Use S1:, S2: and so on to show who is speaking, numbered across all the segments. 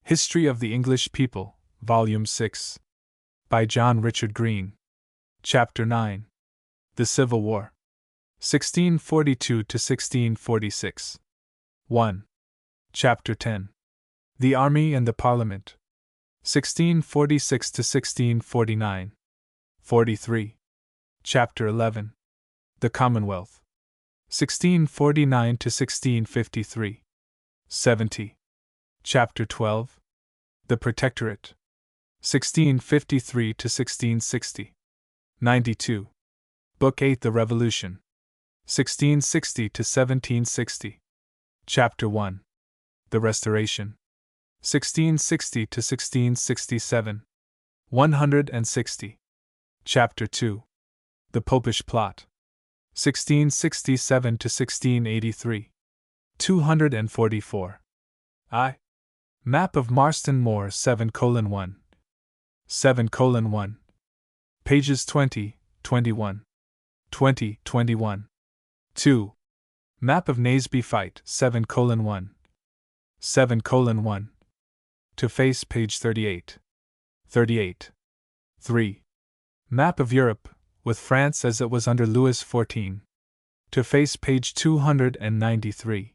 S1: History of the English People, Volume 6. By John Richard Green. Chapter 9. The Civil War. 1642 to 1646. 1. Chapter 10. The Army and the Parliament. 1646 to 1649. 43. Chapter 11. The Commonwealth. 1649 to 1653. 70. Chapter 12. The Protectorate. 1653 to 1660. 92. Book 8. The Revolution. 1660 to 1760. Chapter 1. The Restoration. 1660 to 1667. 160. Chapter 2. The Popish Plot. 1667 to 1683. 244. I. Map of Marston Moor 7:1. 7:1. Pages 20, 21. 20, 21. 2. Map of Naseby Fight 7:1. 7:1. To face page 38. 38. 3. Map of Europe, with France as it was under Louis XIV. To face page 293.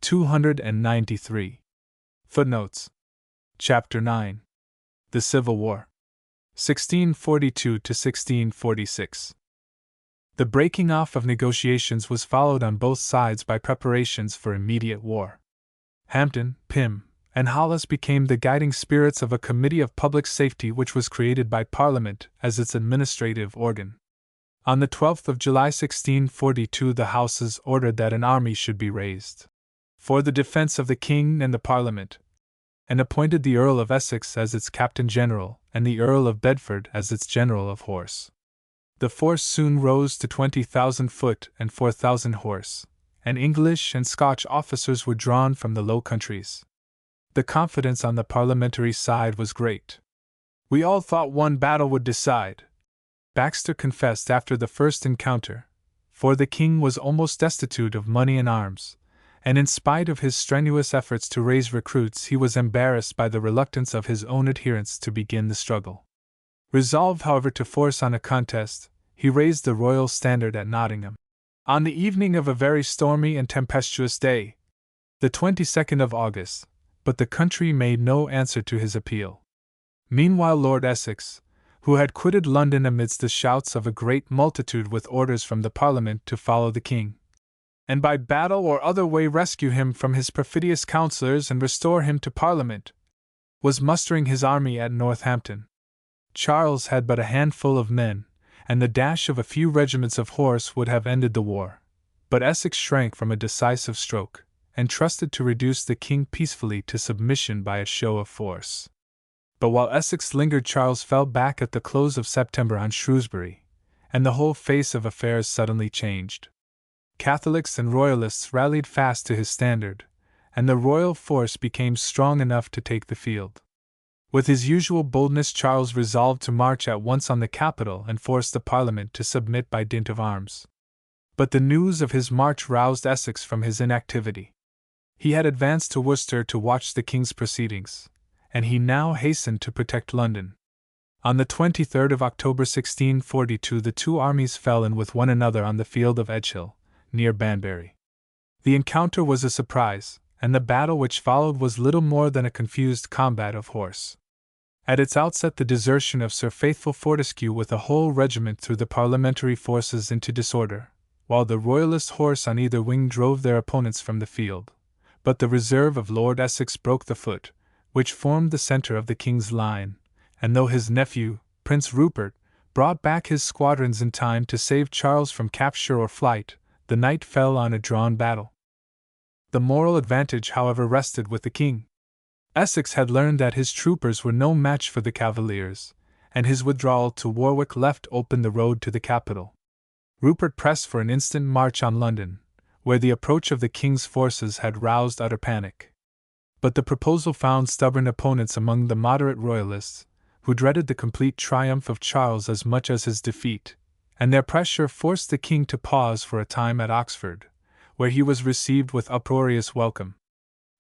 S1: 293. Footnotes. Chapter 9. The Civil War. 1642 to 1646. The breaking off of negotiations was followed on both sides by preparations for immediate war. Hampden, Pym, and Hollis became the guiding spirits of a Committee of Public Safety which was created by Parliament as its administrative organ. On the 12th of July 1642 the Houses ordered that an army should be raised for the defense of the King and the Parliament, and appointed the Earl of Essex as its Captain General and the Earl of Bedford as its General of Horse. The force soon rose to 20,000 foot and 4,000 horse, and English and Scotch officers were drawn from the Low Countries. The confidence on the parliamentary side was great. "We all thought one battle would decide," Baxter confessed after the first encounter, for the king was almost destitute of money and arms, and in spite of his strenuous efforts to raise recruits he was embarrassed by the reluctance of his own adherents to begin the struggle. Resolved, however, to force on a contest, he raised the royal standard at Nottingham. On the evening of a very stormy and tempestuous day, the 22nd of August, but the country made no answer to his appeal. Meanwhile Lord Essex, who had quitted London amidst the shouts of a great multitude with orders from the Parliament to follow the king, and by battle or other way rescue him from his perfidious counsellors and restore him to Parliament, was mustering his army at Northampton. Charles had but a handful of men, and the dash of a few regiments of horse would have ended the war, but Essex shrank from a decisive stroke, and trusted to reduce the king peacefully to submission by a show of force. But while Essex lingered, Charles fell back at the close of September on Shrewsbury, and the whole face of affairs suddenly changed. Catholics and Royalists rallied fast to his standard, and the royal force became strong enough to take the field. With his usual boldness Charles resolved to march at once on the capital and force the Parliament to submit by dint of arms. But the news of his march roused Essex from his inactivity. He had advanced to Worcester to watch the king's proceedings, and he now hastened to protect London. On the 23rd of October 1642 the two armies fell in with one another on the field of Edgehill, near Banbury. The encounter was a surprise, and the battle which followed was little more than a confused combat of horse. At its outset the desertion of Sir Faithful Fortescue with a whole regiment threw the parliamentary forces into disorder, while the Royalist horse on either wing drove their opponents from the field. But the reserve of Lord Essex broke the foot, which formed the centre of the king's line, and though his nephew, Prince Rupert, brought back his squadrons in time to save Charles from capture or flight, the night fell on a drawn battle. The moral advantage, however, rested with the king. Essex had learned that his troopers were no match for the Cavaliers, and his withdrawal to Warwick left open the road to the capital. Rupert pressed for an instant march on London, where the approach of the king's forces had roused utter panic. But the proposal found stubborn opponents among the moderate Royalists, who dreaded the complete triumph of Charles as much as his defeat, and their pressure forced the king to pause for a time at Oxford, where he was received with uproarious welcome.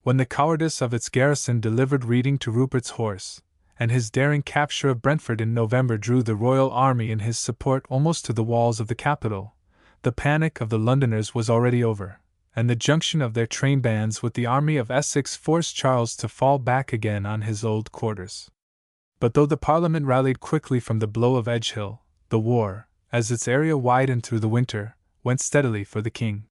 S1: when the cowardice of its garrison delivered Reading to Rupert's horse, and his daring capture of Brentford in November drew the royal army in his support almost to the walls of the capital, the panic of the Londoners was already over, and the junction of their train bands with the army of Essex forced Charles to fall back again on his old quarters. But though the Parliament rallied quickly from the blow of Edgehill, the war, as its area widened through the winter, went steadily for the king.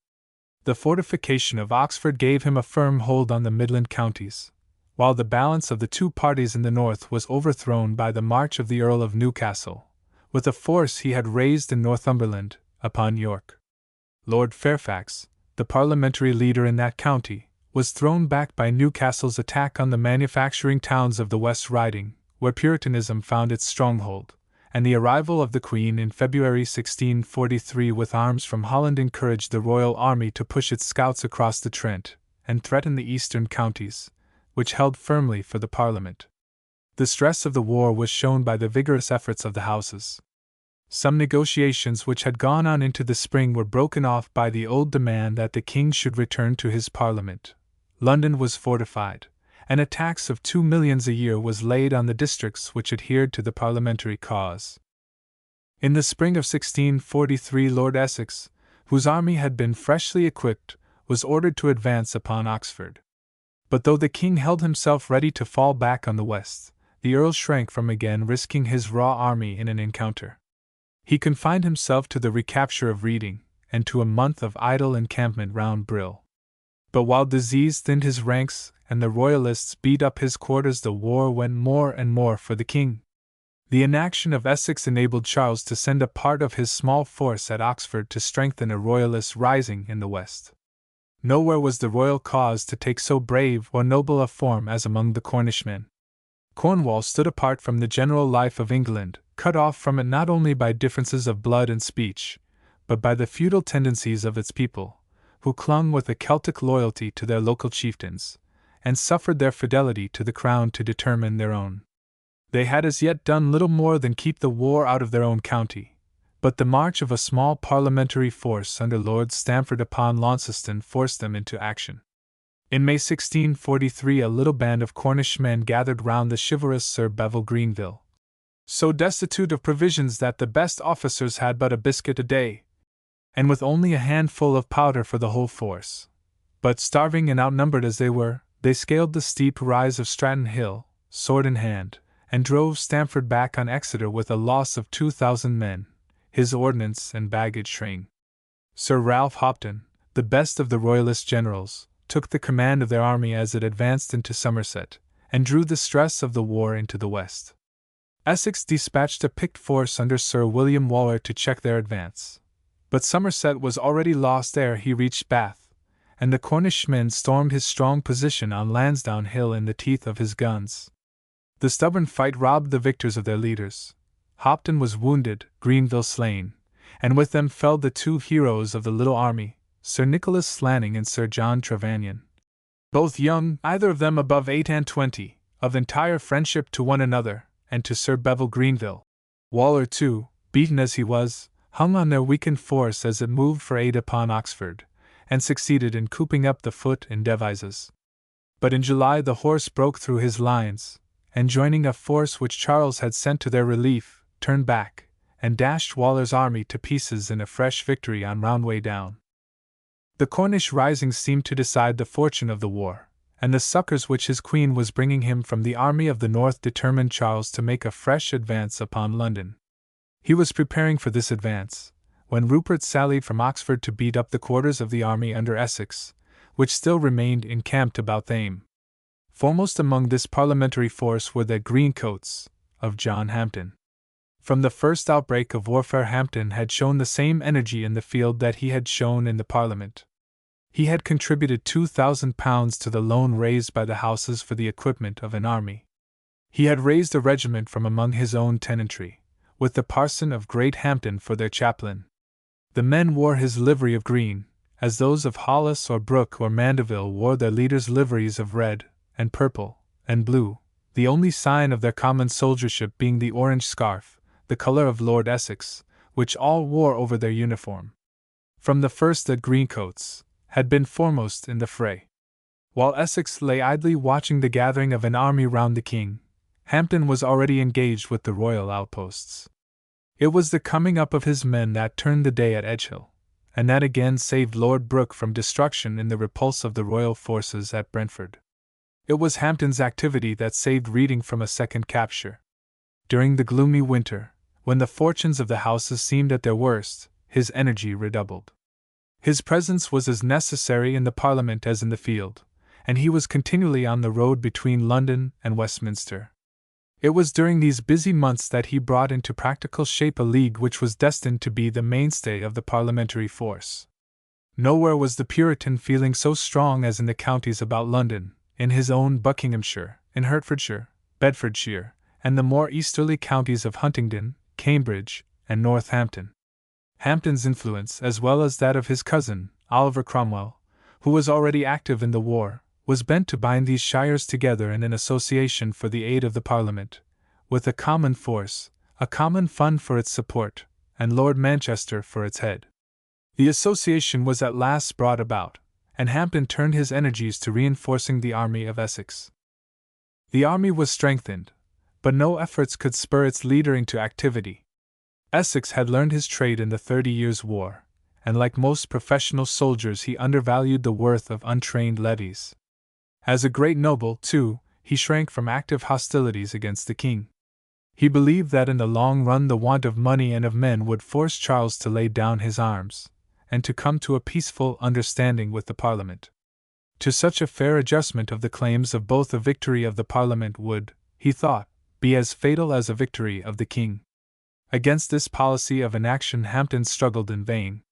S1: The fortification of Oxford gave him a firm hold on the Midland counties, while the balance of the two parties in the north was overthrown by the march of the Earl of Newcastle, with a force he had raised in Northumberland, upon York. Lord Fairfax, the parliamentary leader in that county, was thrown back by Newcastle's attack on the manufacturing towns of the West Riding, where Puritanism found its stronghold, and the arrival of the Queen in February 1643 with arms from Holland encouraged the royal army to push its scouts across the Trent and threaten the eastern counties, which held firmly for the Parliament. The stress of the war was shown by the vigorous efforts of the Houses. Some negotiations which had gone on into the spring were broken off by the old demand that the king should return to his Parliament. London was fortified, and a tax of 2 millions a year was laid on the districts which adhered to the parliamentary cause. In the spring of 1643 Lord Essex, whose army had been freshly equipped, was ordered to advance upon Oxford. But though the king held himself ready to fall back on the west, the earl shrank from again risking his raw army in an encounter. He confined himself to the recapture of Reading, and to a month of idle encampment round Brill. But while disease thinned his ranks and the Royalists beat up his quarters, the war went more and more for the king. The inaction of Essex enabled Charles to send a part of his small force at Oxford to strengthen a Royalist rising in the west. Nowhere was the royal cause to take so brave or noble a form as among the Cornishmen. Cornwall stood apart from the general life of England, cut off from it not only by differences of blood and speech, but by the feudal tendencies of its people, who clung with a Celtic loyalty to their local chieftains, and suffered their fidelity to the crown to determine their own. They had as yet done little more than keep the war out of their own county, but the march of a small parliamentary force under Lord Stamford upon Launceston forced them into action. In May 1643 a little band of Cornish men gathered round the chivalrous Sir Bevil Greenville, so destitute of provisions that the best officers had but a biscuit a day, and with only a handful of powder for the whole force. But starving and outnumbered as they were, they scaled the steep rise of Stratton Hill, sword in hand, and drove Stamford back on Exeter with a loss of 2,000 men, his ordnance and baggage train. Sir Ralph Hopton, the best of the Royalist generals, took the command of their army as it advanced into Somerset, and drew the stress of the war into the west. Essex dispatched a picked force under Sir William Waller to check their advance. But Somerset was already lost ere he reached Bath, and the Cornish men stormed his strong position on Lansdowne Hill in the teeth of his guns. The stubborn fight robbed the victors of their leaders. Hopton was wounded, Greenville slain, and with them fell the two heroes of the little army, Sir Nicholas Slanning and Sir John Trevanion. Both young, either of them above 28, of entire friendship to one another, and to Sir Bevil Greenville. Waller, too, beaten as he was, hung on their weakened force as it moved for aid upon Oxford, and succeeded in cooping up the foot in Devizes. But in July the horse broke through his lines, and joining a force which Charles had sent to their relief, turned back, and dashed Waller's army to pieces in a fresh victory on Roundway Down. The Cornish rising seemed to decide the fortune of the war, and the succors which his queen was bringing him from the army of the north determined Charles to make a fresh advance upon London. He was preparing for this advance, when Rupert sallied from Oxford to beat up the quarters of the army under Essex, which still remained encamped about Thame. Foremost among this parliamentary force were the Greencoats, of John Hampden. From the first outbreak of warfare Hampden had shown the same energy in the field that he had shown in the Parliament. He had contributed £2,000 to the loan raised by the Houses for the equipment of an army. He had raised a regiment from among his own tenantry, with the parson of Great Hampton for their chaplain. The men wore his livery of green, as those of Hollis or Brooke or Mandeville wore their leaders' liveries of red, and purple, and blue, the only sign of their common soldiership being the orange scarf, the colour of Lord Essex, which all wore over their uniform. From the first the Greencoats had been foremost in the fray. While Essex lay idly watching the gathering of an army round the king, Hampden was already engaged with the royal outposts. It was the coming up of his men that turned the day at Edgehill, and that again saved Lord Brooke from destruction in the repulse of the royal forces at Brentford. It was Hampden's activity that saved Reading from a second capture. During the gloomy winter, when the fortunes of the houses seemed at their worst, his energy redoubled. His presence was as necessary in the Parliament as in the field, and he was continually on the road between London and Westminster. It was during these busy months that he brought into practical shape a league which was destined to be the mainstay of the parliamentary force. Nowhere was the Puritan feeling so strong as in the counties about London, in his own Buckinghamshire, in Hertfordshire, Bedfordshire, and the more easterly counties of Huntingdon, Cambridge, and Northampton. Hampden's influence, as well as that of his cousin, Oliver Cromwell, who was already active in the war, was bent to bind these shires together in an association for the aid of the Parliament, with a common force, a common fund for its support, and Lord Manchester for its head. The association was at last brought about, and Hampden turned his energies to reinforcing the army of Essex. The army was strengthened, but no efforts could spur its leader into activity. Essex had learned his trade in the 30 Years' War, and like most professional soldiers he undervalued the worth of untrained levies. As a great noble, too, he shrank from active hostilities against the king. He believed that in the long run the want of money and of men would force Charles to lay down his arms, and to come to a peaceful understanding with the Parliament. To such a fair adjustment of the claims of both a victory of the Parliament would, he thought, be as fatal as a victory of the king. Against this policy of inaction Hampden struggled in vain.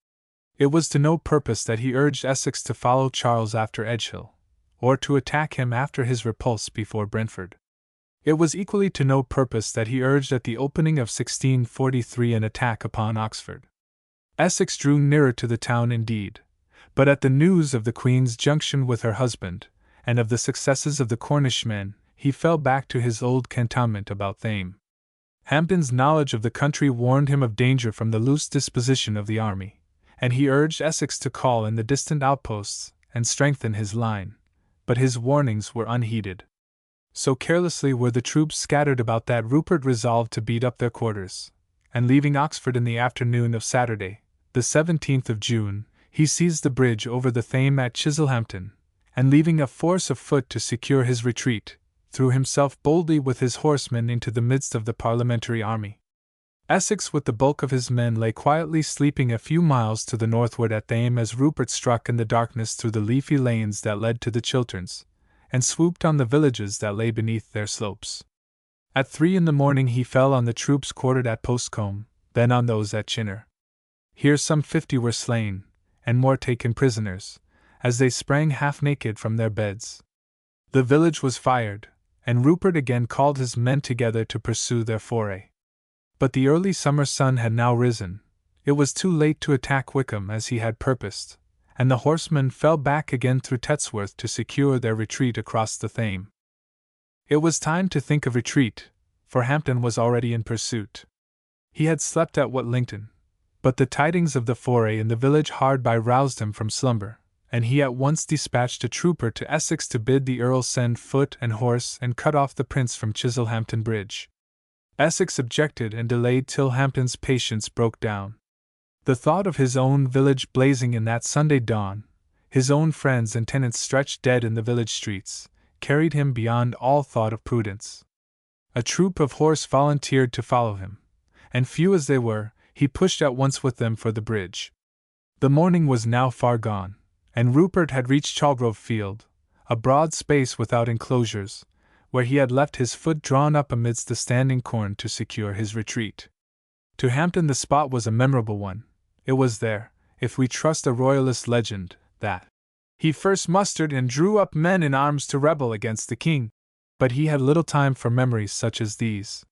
S1: It was to no purpose that he urged Essex to follow Charles after Edgehill, or to attack him after his repulse before Brentford. It was equally to no purpose that he urged at the opening of 1643 an attack upon Oxford. Essex drew nearer to the town indeed, but at the news of the Queen's junction with her husband, and of the successes of the Cornish men, he fell back to his old cantonment about Thame. Hampden's knowledge of the country warned him of danger from the loose disposition of the army, and he urged Essex to call in the distant outposts and strengthen his line, but his warnings were unheeded. So carelessly were the troops scattered about that Rupert resolved to beat up their quarters, and leaving Oxford in the afternoon of Saturday, the 17th of June, he seized the bridge over the Thame at Chiselhampton, and leaving a force of foot to secure his retreat, threw himself boldly with his horsemen into the midst of the parliamentary army. Essex with the bulk of his men lay quietly sleeping a few miles to the northward at Thame as Rupert struck in the darkness through the leafy lanes that led to the Chilterns, and swooped on the villages that lay beneath their slopes. At 3 in the morning he fell on the troops quartered at Postcombe, then on those at Chinner. Here some 50 were slain, and more taken prisoners, as they sprang half-naked from their beds. The village was fired, and Rupert again called his men together to pursue their foray. But the early summer sun had now risen. It was too late to attack Wickham as he had purposed, and the horsemen fell back again through Tetsworth to secure their retreat across the Thame. It was time to think of retreat, for Hampden was already in pursuit. He had slept at Watlington, but the tidings of the foray in the village hard by roused him from slumber, and he at once dispatched a trooper to Essex to bid the Earl send foot and horse and cut off the Prince from Chiselhampton Bridge. Essex objected and delayed till Hampden's patience broke down. The thought of his own village blazing in that Sunday dawn, his own friends and tenants stretched dead in the village streets, carried him beyond all thought of prudence. A troop of horse volunteered to follow him, and few as they were, he pushed at once with them for the bridge. The morning was now far gone, and Rupert had reached Chalgrove Field, a broad space without enclosures, where he had left his foot drawn up amidst the standing corn to secure his retreat. To Hampden the spot was a memorable one. It was there, if we trust a royalist legend, that he first mustered and drew up men in arms to rebel against the king, but he had little time for memories such as these.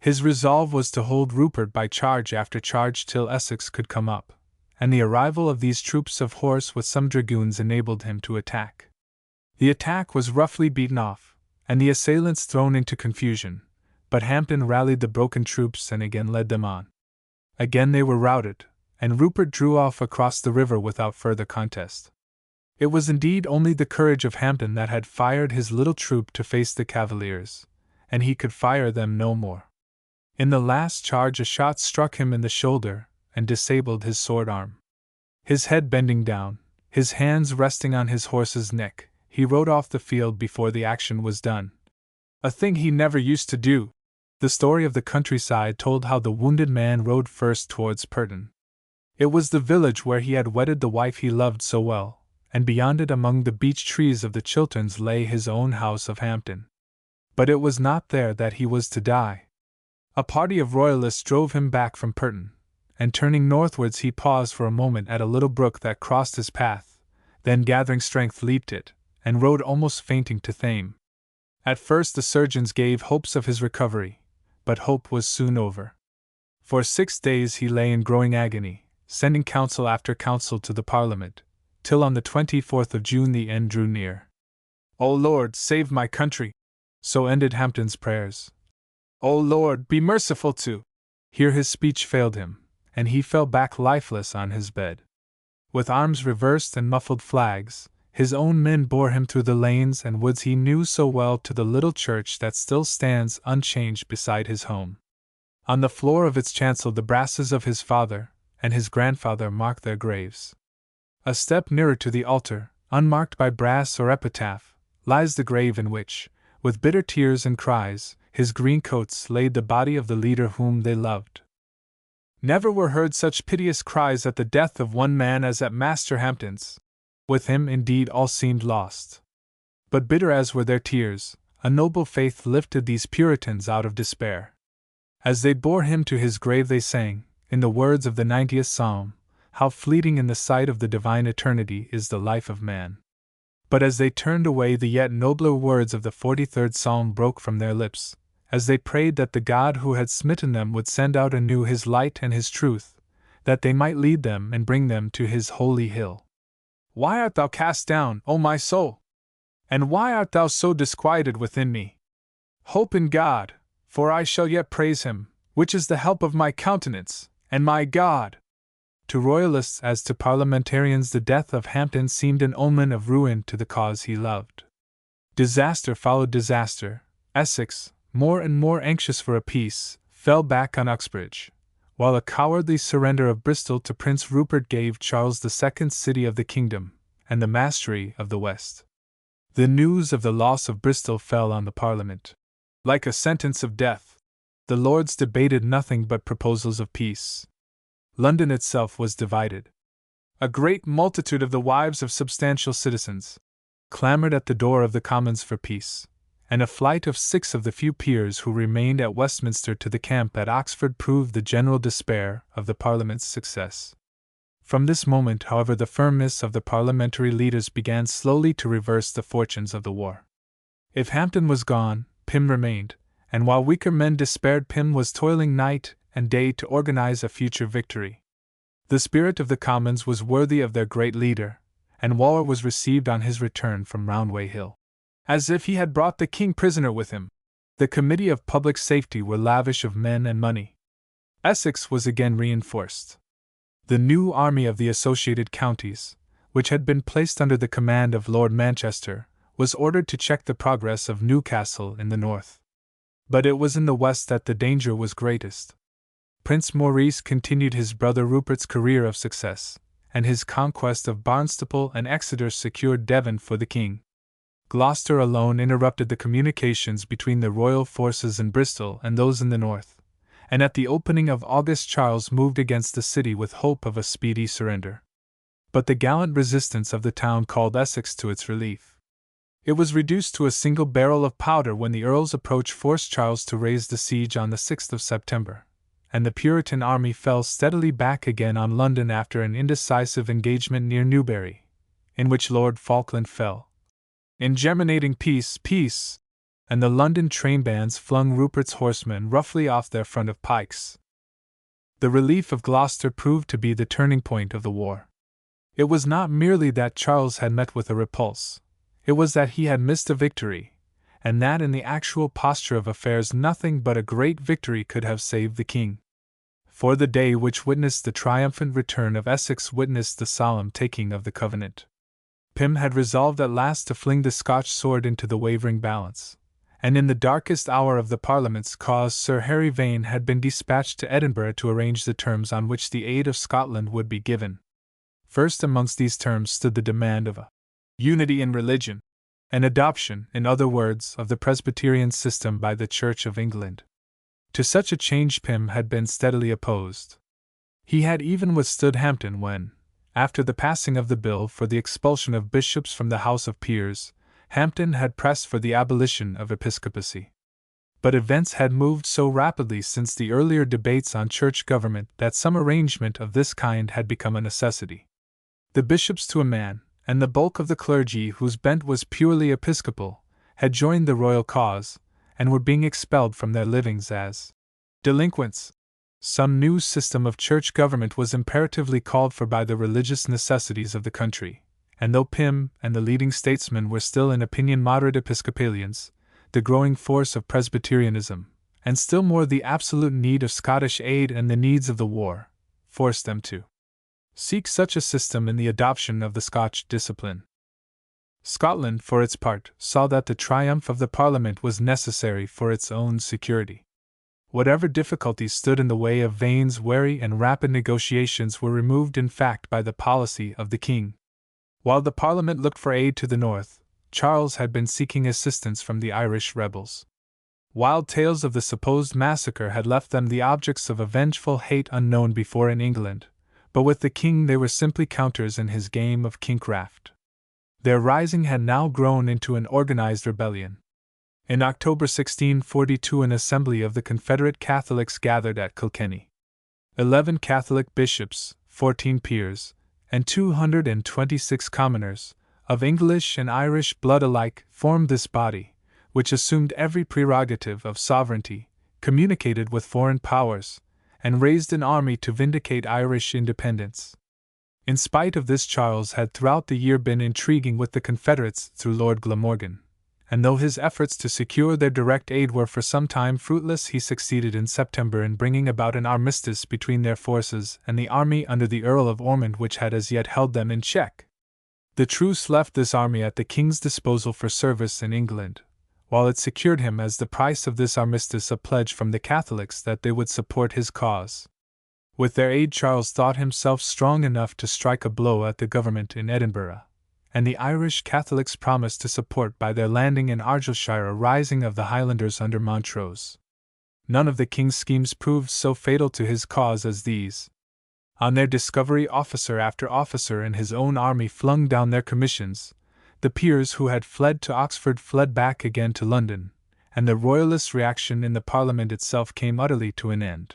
S1: His resolve was to hold Rupert by charge after charge till Essex could come up, and the arrival of these troops of horse with some dragoons enabled him to attack. The attack was roughly beaten off, and the assailants thrown into confusion, but Hampden rallied the broken troops and again led them on. Again they were routed, and Rupert drew off across the river without further contest. It was indeed only the courage of Hampden that had fired his little troop to face the Cavaliers, and he could fire them no more. In the last charge a shot struck him in the shoulder and disabled his sword arm. His head bending down, his hands resting on his horse's neck, he rode off the field before the action was done. A thing he never used to do. The story of the countryside told how the wounded man rode first towards Puritan. It was the village where he had wedded the wife he loved so well, and beyond it among the beech trees of the Chilterns lay his own house of Hampden. But it was not there that he was to die. A party of royalists drove him back from Puritan, and turning northwards he paused for a moment at a little brook that crossed his path, then gathering strength leaped it, and rode almost fainting to Thame. At first the surgeons gave hopes of his recovery, but hope was soon over. For 6 days he lay in growing agony, sending counsel after counsel to the Parliament, till on the 24th of June the end drew near. "O Lord, save my country!" So ended Hampden's prayers. "O Lord, be merciful to—" Here his speech failed him, and he fell back lifeless on his bed. With arms reversed and muffled flags, his own men bore him through the lanes and woods he knew so well to the little church that still stands unchanged beside his home. On the floor of its chancel the brasses of his father and his grandfather mark their graves. A step nearer to the altar, unmarked by brass or epitaph, lies the grave in which, with bitter tears and cries, his green coats laid the body of the leader whom they loved. Never were heard such piteous cries at the death of one man as at Master Hampden's. With him, indeed, all seemed lost. But bitter as were their tears, a noble faith lifted these Puritans out of despair. As they bore him to his grave they sang, in the words of the 90th Psalm, "How fleeting in the sight of the divine eternity is the life of man." But as they turned away the yet nobler words of the 43rd Psalm broke from their lips, as they prayed that the God who had smitten them would send out anew his light and his truth, that they might lead them and bring them to his holy hill. "Why art thou cast down, O my soul? And why art thou so disquieted within me? Hope in God, for I shall yet praise him, which is the help of my countenance, and my God." To royalists as to parliamentarians the death of Hampden seemed an omen of ruin to the cause he loved. Disaster followed disaster. Essex, more and more anxious for a peace, fell back on Uxbridge, while a cowardly surrender of Bristol to Prince Rupert gave Charles the second city of the kingdom, and the mastery of the West. The news of the loss of Bristol fell on the Parliament. Like a sentence of death, the Lords debated nothing but proposals of peace. London itself was divided. A great multitude of the wives of substantial citizens clamoured at the door of the Commons for peace, and a flight of 6 of the few peers who remained at Westminster to the camp at Oxford proved the general despair of the Parliament's success. From this moment, however, the firmness of the parliamentary leaders began slowly to reverse the fortunes of the war. If Hampden was gone, Pym remained, and while weaker men despaired, Pym was toiling night and day to organize a future victory. The spirit of the Commons was worthy of their great leader, and Waller was received on his return from Roundway Hill as if he had brought the king prisoner with him. The Committee of Public Safety were lavish of men and money. Essex was again reinforced. The new army of the Associated Counties, which had been placed under the command of Lord Manchester, was ordered to check the progress of Newcastle in the north. But it was in the west that the danger was greatest. Prince Maurice continued his brother Rupert's career of success, and his conquest of Barnstaple and Exeter secured Devon for the king. Gloucester alone interrupted the communications between the royal forces in Bristol and those in the north, and at the opening of August Charles moved against the city with hope of a speedy surrender. But the gallant resistance of the town called Essex to its relief. It was reduced to a single barrel of powder when the Earl's approach forced Charles to raise the siege on the 6th of September, and the Puritan army fell steadily back again on London after an indecisive engagement near Newbury, in which Lord Falkland fell. In germinating peace, and the London trainbands flung Rupert's horsemen roughly off their front of pikes. The relief of Gloucester proved to be the turning point of the war. It was not merely that Charles had met with a repulse, it was that he had missed a victory, and that in the actual posture of affairs nothing but a great victory could have saved the king. For the day which witnessed the triumphant return of Essex witnessed the solemn taking of the Covenant. Pym had resolved at last to fling the Scotch sword into the wavering balance, and in the darkest hour of the Parliament's cause Sir Harry Vane had been dispatched to Edinburgh to arrange the terms on which the aid of Scotland would be given. First amongst these terms stood the demand of a unity in religion, an adoption, in other words, of the Presbyterian system by the Church of England. To such a change Pym had been steadily opposed. He had even withstood Hampden when, after the passing of the bill for the expulsion of bishops from the House of Peers, Hampden had pressed for the abolition of episcopacy. But events had moved so rapidly since the earlier debates on church government that some arrangement of this kind had become a necessity. The bishops to a man, and the bulk of the clergy whose bent was purely episcopal, had joined the royal cause, and were being expelled from their livings as delinquents. Some new system of church government was imperatively called for by the religious necessities of the country, and though Pym and the leading statesmen were still in opinion moderate Episcopalians, the growing force of Presbyterianism, and still more the absolute need of Scottish aid and the needs of the war, forced them to seek such a system in the adoption of the Scotch discipline. Scotland, for its part, saw that the triumph of the Parliament was necessary for its own security. Whatever difficulties stood in the way of Vane's wary and rapid negotiations were removed in fact by the policy of the King. While the Parliament looked for aid to the north, Charles had been seeking assistance from the Irish rebels. Wild tales of the supposed massacre had left them the objects of a vengeful hate unknown before in England, but with the King they were simply counters in his game of kingcraft. Their rising had now grown into an organized rebellion. In October 1642 an assembly of the Confederate Catholics gathered at Kilkenny. 11 Catholic bishops, 14 peers, and 226 commoners, of English and Irish blood alike, formed this body, which assumed every prerogative of sovereignty, communicated with foreign powers, and raised an army to vindicate Irish independence. In spite of this, Charles had throughout the year been intriguing with the Confederates through Lord Glamorgan, and though his efforts to secure their direct aid were for some time fruitless, he succeeded in September in bringing about an armistice between their forces and the army under the Earl of Ormond which had as yet held them in check. The truce left this army at the King's disposal for service in England, while it secured him as the price of this armistice a pledge from the Catholics that they would support his cause. With their aid Charles thought himself strong enough to strike a blow at the government in Edinburgh, and the Irish Catholics promised to support by their landing in Argyllshire a rising of the Highlanders under Montrose. None of the King's schemes proved so fatal to his cause as these. On their discovery officer after officer in his own army flung down their commissions, the peers who had fled to Oxford fled back again to London, and the Royalist reaction in the Parliament itself came utterly to an end.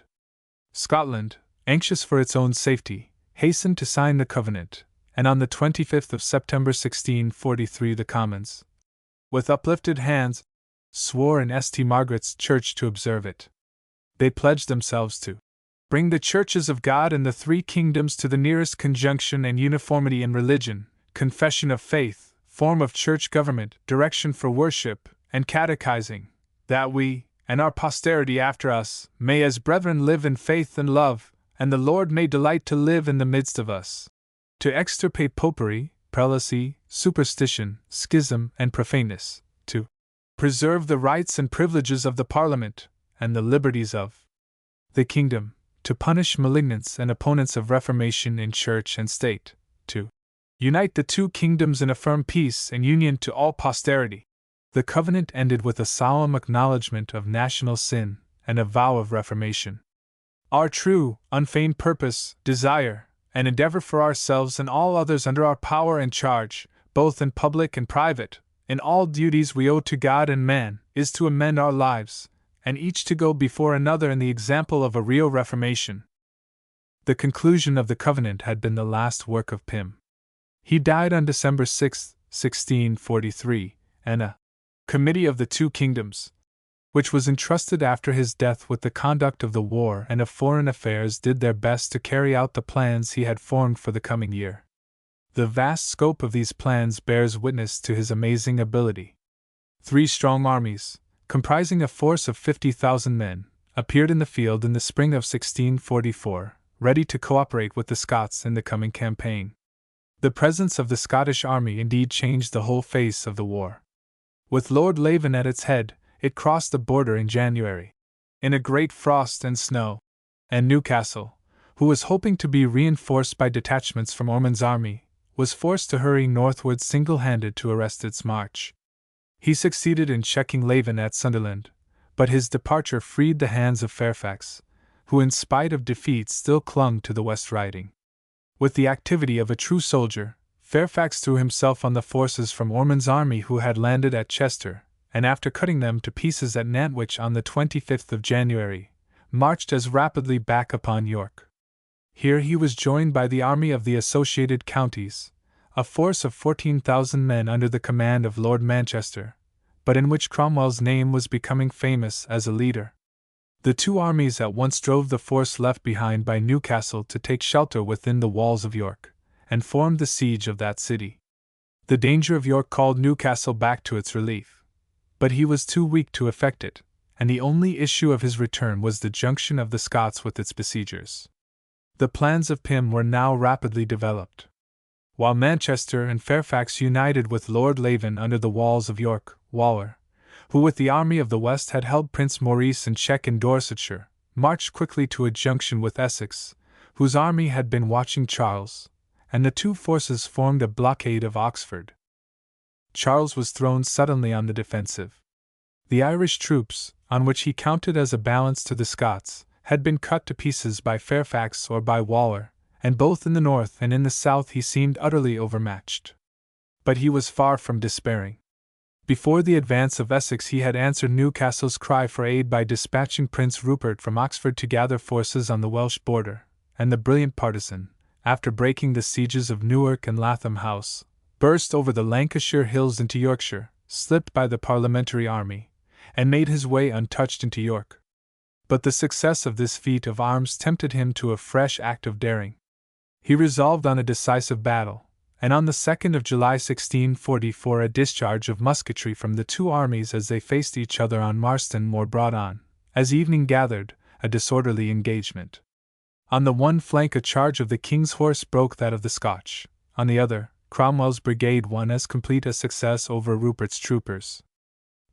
S1: Scotland, anxious for its own safety, hastened to sign the covenant, and on the 25th of September 1643 the Commons, with uplifted hands, swore in St. Margaret's Church to observe it. They pledged themselves to bring the churches of God in the three kingdoms to the nearest conjunction and uniformity in religion, confession of faith, form of church government, direction for worship, and catechizing, that we, and our posterity after us, may as brethren live in faith and love, and the Lord may delight to live in the midst of us. To extirpate popery, prelacy, superstition, schism, and profaneness, to preserve the rights and privileges of the Parliament, and the liberties of the kingdom, to punish malignants and opponents of reformation in church and state, to unite the two kingdoms in a firm peace and union to all posterity. The covenant ended with a solemn acknowledgment of national sin and a vow of reformation. Our true, unfeigned purpose, desire, and endeavor for ourselves and all others under our power and charge, both in public and private, in all duties we owe to God and man, is to amend our lives, and each to go before another in the example of a real reformation. The conclusion of the covenant had been the last work of Pym. He died on December 6, 1643, and a Committee of the Two Kingdoms, which was entrusted after his death with the conduct of the war and of foreign affairs, did their best to carry out the plans he had formed for the coming year. The vast scope of these plans bears witness to his amazing ability. 3 strong armies, comprising a force of 50,000 men, appeared in the field in the spring of 1644, ready to cooperate with the Scots in the coming campaign. The presence of the Scottish army indeed changed the whole face of the war. With Lord Leven at its head, it crossed the border in January, in a great frost and snow, and Newcastle, who was hoping to be reinforced by detachments from Ormond's army, was forced to hurry northward single-handed to arrest its march. He succeeded in checking Leven at Sunderland, but his departure freed the hands of Fairfax, who in spite of defeat still clung to the West Riding. With the activity of a true soldier, Fairfax threw himself on the forces from Ormond's army who had landed at Chester, and after cutting them to pieces at Nantwich on the 25th of January, marched as rapidly back upon York. Here he was joined by the army of the Associated Counties, a force of 14,000 men under the command of Lord Manchester, but in which Cromwell's name was becoming famous as a leader. The two armies at once drove the force left behind by Newcastle to take shelter within the walls of York, and formed the siege of that city. The danger of York called Newcastle back to its relief, but he was too weak to effect it, and the only issue of his return was the junction of the Scots with its besiegers. The plans of Pym were now rapidly developed. While Manchester and Fairfax united with Lord Leven under the walls of York, Waller, who with the army of the West had held Prince Maurice in check in Dorsetshire, marched quickly to a junction with Essex, whose army had been watching Charles, and the two forces formed a blockade of Oxford. Charles was thrown suddenly on the defensive. The Irish troops, on which he counted as a balance to the Scots, had been cut to pieces by Fairfax or by Waller, and both in the north and in the south he seemed utterly overmatched. But he was far from despairing. Before the advance of Essex he had answered Newcastle's cry for aid by dispatching Prince Rupert from Oxford to gather forces on the Welsh border, and the brilliant partisan, after breaking the sieges of Newark and Latham House, burst over the Lancashire hills into Yorkshire, slipped by the Parliamentary army, and made his way untouched into York. But the success of this feat of arms tempted him to a fresh act of daring. He resolved on a decisive battle, and on the 2nd of July 1644 a discharge of musketry from the two armies as they faced each other on Marston Moor brought on, as evening gathered, a disorderly engagement. On the one flank a charge of the King's horse broke that of the Scotch, on the other, Cromwell's brigade won as complete a success over Rupert's troopers.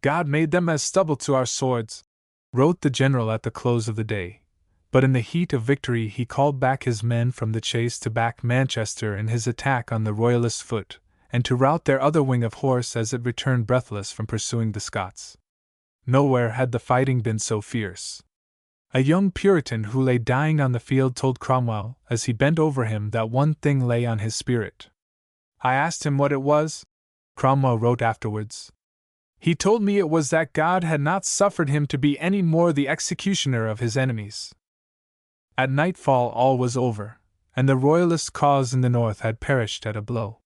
S1: "God made them as stubble to our swords," wrote the general at the close of the day, but in the heat of victory he called back his men from the chase to back Manchester in his attack on the Royalist foot, and to rout their other wing of horse as it returned breathless from pursuing the Scots. Nowhere had the fighting been so fierce. A young Puritan who lay dying on the field told Cromwell, as he bent over him, that one thing lay on his spirit. "I asked him what it was," Cromwell wrote afterwards. "He told me it was that God had not suffered him to be any more the executioner of his enemies." At nightfall all was over, and the Royalist cause in the north had perished at a blow.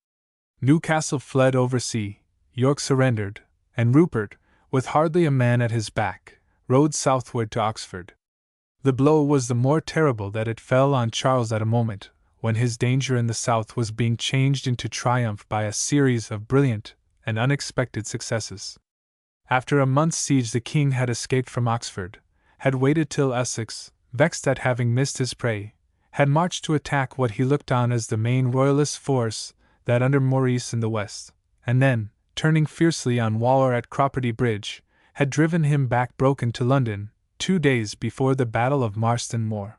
S1: Newcastle fled over sea, York surrendered, and Rupert, with hardly a man at his back, rode southward to Oxford. The blow was the more terrible that it fell on Charles at a moment when his danger in the south was being changed into triumph by a series of brilliant and unexpected successes. After a month's siege the king had escaped from Oxford, had waited till Essex, vexed at having missed his prey, had marched to attack what he looked on as the main Royalist force, that under Maurice in the west, and then, turning fiercely on Waller at Cropredy Bridge, had driven him back broken to London, 2 days before the Battle of Marston Moor.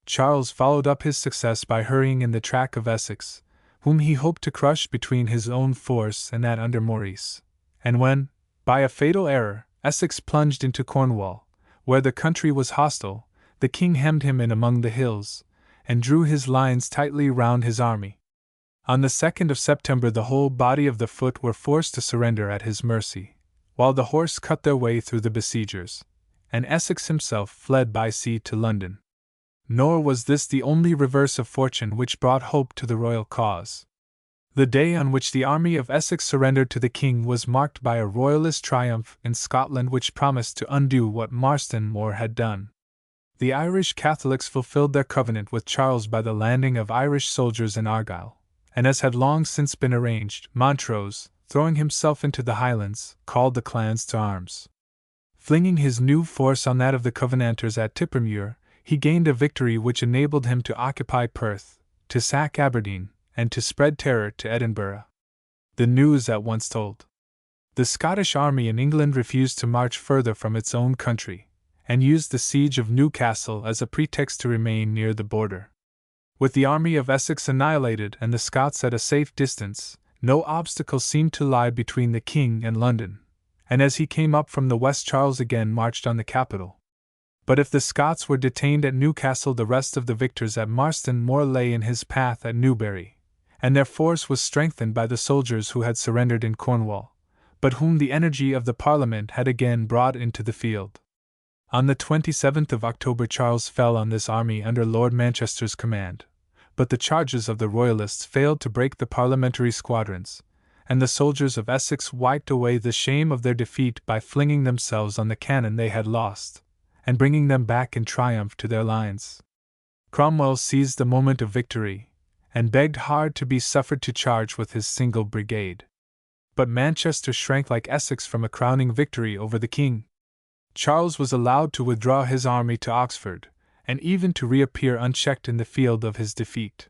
S1: Charles followed up his success by hurrying in the track of Essex, whom he hoped to crush between his own force and that under Maurice, and when, by a fatal error, Essex plunged into Cornwall, where the country was hostile, the king hemmed him in among the hills, and drew his lines tightly round his army. On the 2nd of September the whole body of the foot were forced to surrender at his mercy, while the horse cut their way through the besiegers, and Essex himself fled by sea to London. Nor was this the only reverse of fortune which brought hope to the royal cause. The day on which the army of Essex surrendered to the king was marked by a royalist triumph in Scotland which promised to undo what Marston Moor had done. The Irish Catholics fulfilled their covenant with Charles by the landing of Irish soldiers in Argyll, and as had long since been arranged, Montrose, throwing himself into the Highlands, called the clans to arms. Flinging his new force on that of the Covenanters at Tippermuir, he gained a victory which enabled him to occupy Perth, to sack Aberdeen, and to spread terror to Edinburgh. The news at once told. The Scottish army in England refused to march further from its own country, and used the siege of Newcastle as a pretext to remain near the border. With the army of Essex annihilated and the Scots at a safe distance, no obstacle seemed to lie between the king and London, and as he came up from the west Charles again marched on the capital. But if the Scots were detained at Newcastle, the rest of the victors at Marston Moor lay in his path at Newbury, and their force was strengthened by the soldiers who had surrendered in Cornwall, but whom the energy of the Parliament had again brought into the field. On the 27th of October Charles fell on this army under Lord Manchester's command, but the charges of the Royalists failed to break the parliamentary squadrons, and the soldiers of Essex wiped away the shame of their defeat by flinging themselves on the cannon they had lost, and bringing them back in triumph to their lines. Cromwell seized the moment of victory, and begged hard to be suffered to charge with his single brigade. But Manchester shrank like Essex from a crowning victory over the king. Charles was allowed to withdraw his army to Oxford, and even to reappear unchecked in the field of his defeat.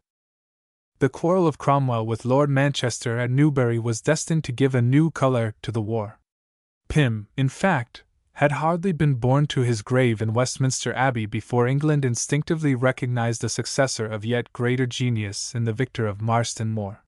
S1: The quarrel of Cromwell with Lord Manchester at Newbury was destined to give a new colour to the war. Pym, in fact, had hardly been borne to his grave in Westminster Abbey before England instinctively recognized a successor of yet greater genius in the victor of Marston Moor.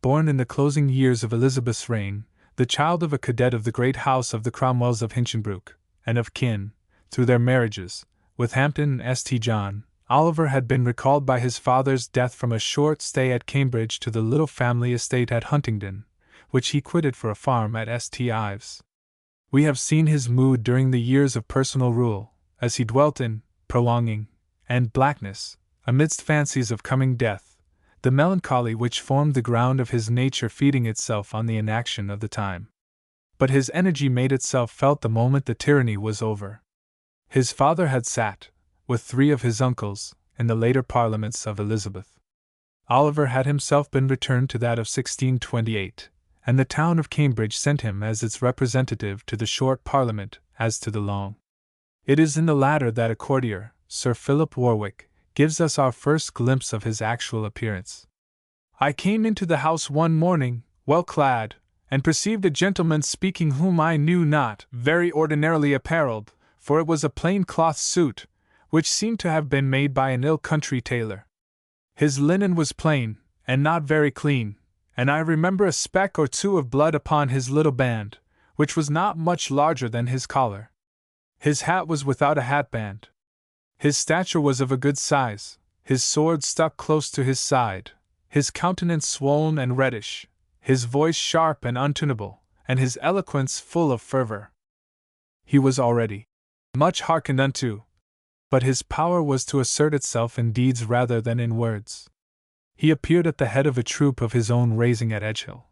S1: Born in the closing years of Elizabeth's reign, the child of a cadet of the great house of the Cromwells of Hinchinbrook, and of kin, through their marriages, with Hampden and St. John, Oliver had been recalled by his father's death from a short stay at Cambridge to the little family estate at Huntingdon, which he quitted for a farm at St. Ives. We have seen his mood during the years of personal rule, as he dwelt in prolonging and blackness, amidst fancies of coming death, the melancholy which formed the ground of his nature feeding itself on the inaction of the time. But his energy made itself felt the moment the tyranny was over. His father had sat, with 3 of his uncles, in the later parliaments of Elizabeth. Oliver had himself been returned to that of 1628. And the town of Cambridge sent him as its representative to the short Parliament as to the long. It is in the latter that a courtier, Sir Philip Warwick, gives us our first glimpse of his actual appearance. I came into the house one morning, well clad, and perceived a gentleman speaking whom I knew not, very ordinarily apparelled, for it was a plain cloth suit, which seemed to have been made by an ill country tailor. His linen was plain, and not very clean, and I remember a speck or 2 of blood upon his little band, which was not much larger than his collar. His hat was without a hatband. His stature was of a good size, his sword stuck close to his side, his countenance swollen and reddish, his voice sharp and untunable, and his eloquence full of fervor. He was already much hearkened unto, but his power was to assert itself in deeds rather than in words. He appeared at the head of a troop of his own raising at Edgehill,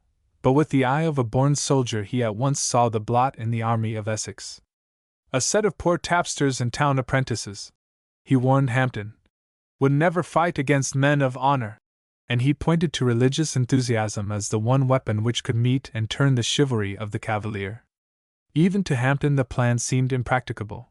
S1: but with the eye of a born soldier he at once saw the blot in the army of Essex. A set of poor tapsters and town apprentices, he warned Hampden, would never fight against men of honor, and he pointed to religious enthusiasm as the one weapon which could meet and turn the chivalry of the Cavalier. Even to Hampden the plan seemed impracticable,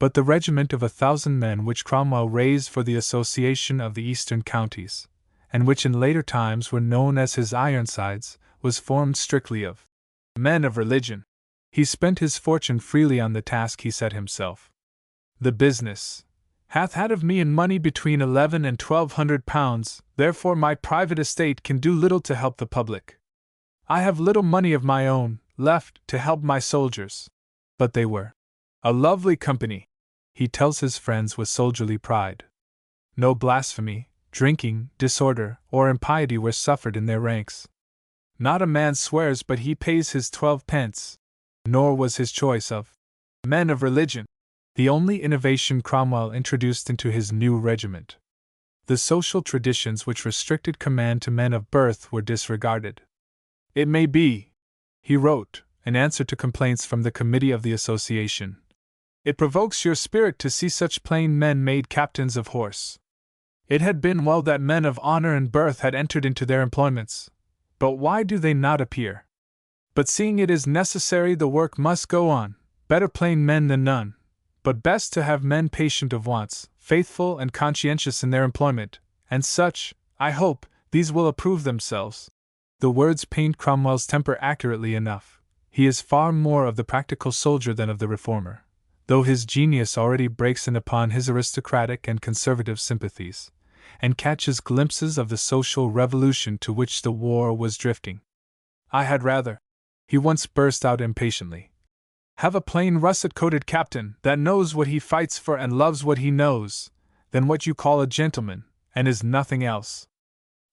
S1: but the regiment of 1,000 men which Cromwell raised for the Association of the Eastern Counties, and which in later times were known as his Ironsides, was formed strictly of men of religion. He spent his fortune freely on the task he set himself. The business hath had of me in money between 11 and 1,200 pounds, therefore my private estate can do little to help the public. I have little money of my own left to help my soldiers. But they were a lovely company, he tells his friends with soldierly pride. No blasphemy, drinking, disorder, or impiety were suffered in their ranks. Not a man swears but he pays his 12 pence, nor was his choice of men of religion the only innovation Cromwell introduced into his new regiment. The social traditions which restricted command to men of birth were disregarded. It may be, he wrote, in answer to complaints from the committee of the association, it provokes your spirit to see such plain men made captains of horse. It had been well that men of honor and birth had entered into their employments, but why do they not appear? But seeing it is necessary the work must go on, better plain men than none, but best to have men patient of wants, faithful and conscientious in their employment, and such, I hope, These will approve themselves. The words paint Cromwell's temper accurately enough. He is far more of the practical soldier than of the reformer, though his genius already breaks in upon his aristocratic and conservative sympathies, and catches glimpses of the social revolution to which the war was drifting. I had rather, he once burst out impatiently, have a plain russet-coated captain that knows what he fights for and loves what he knows, than what you call a gentleman, and is nothing else.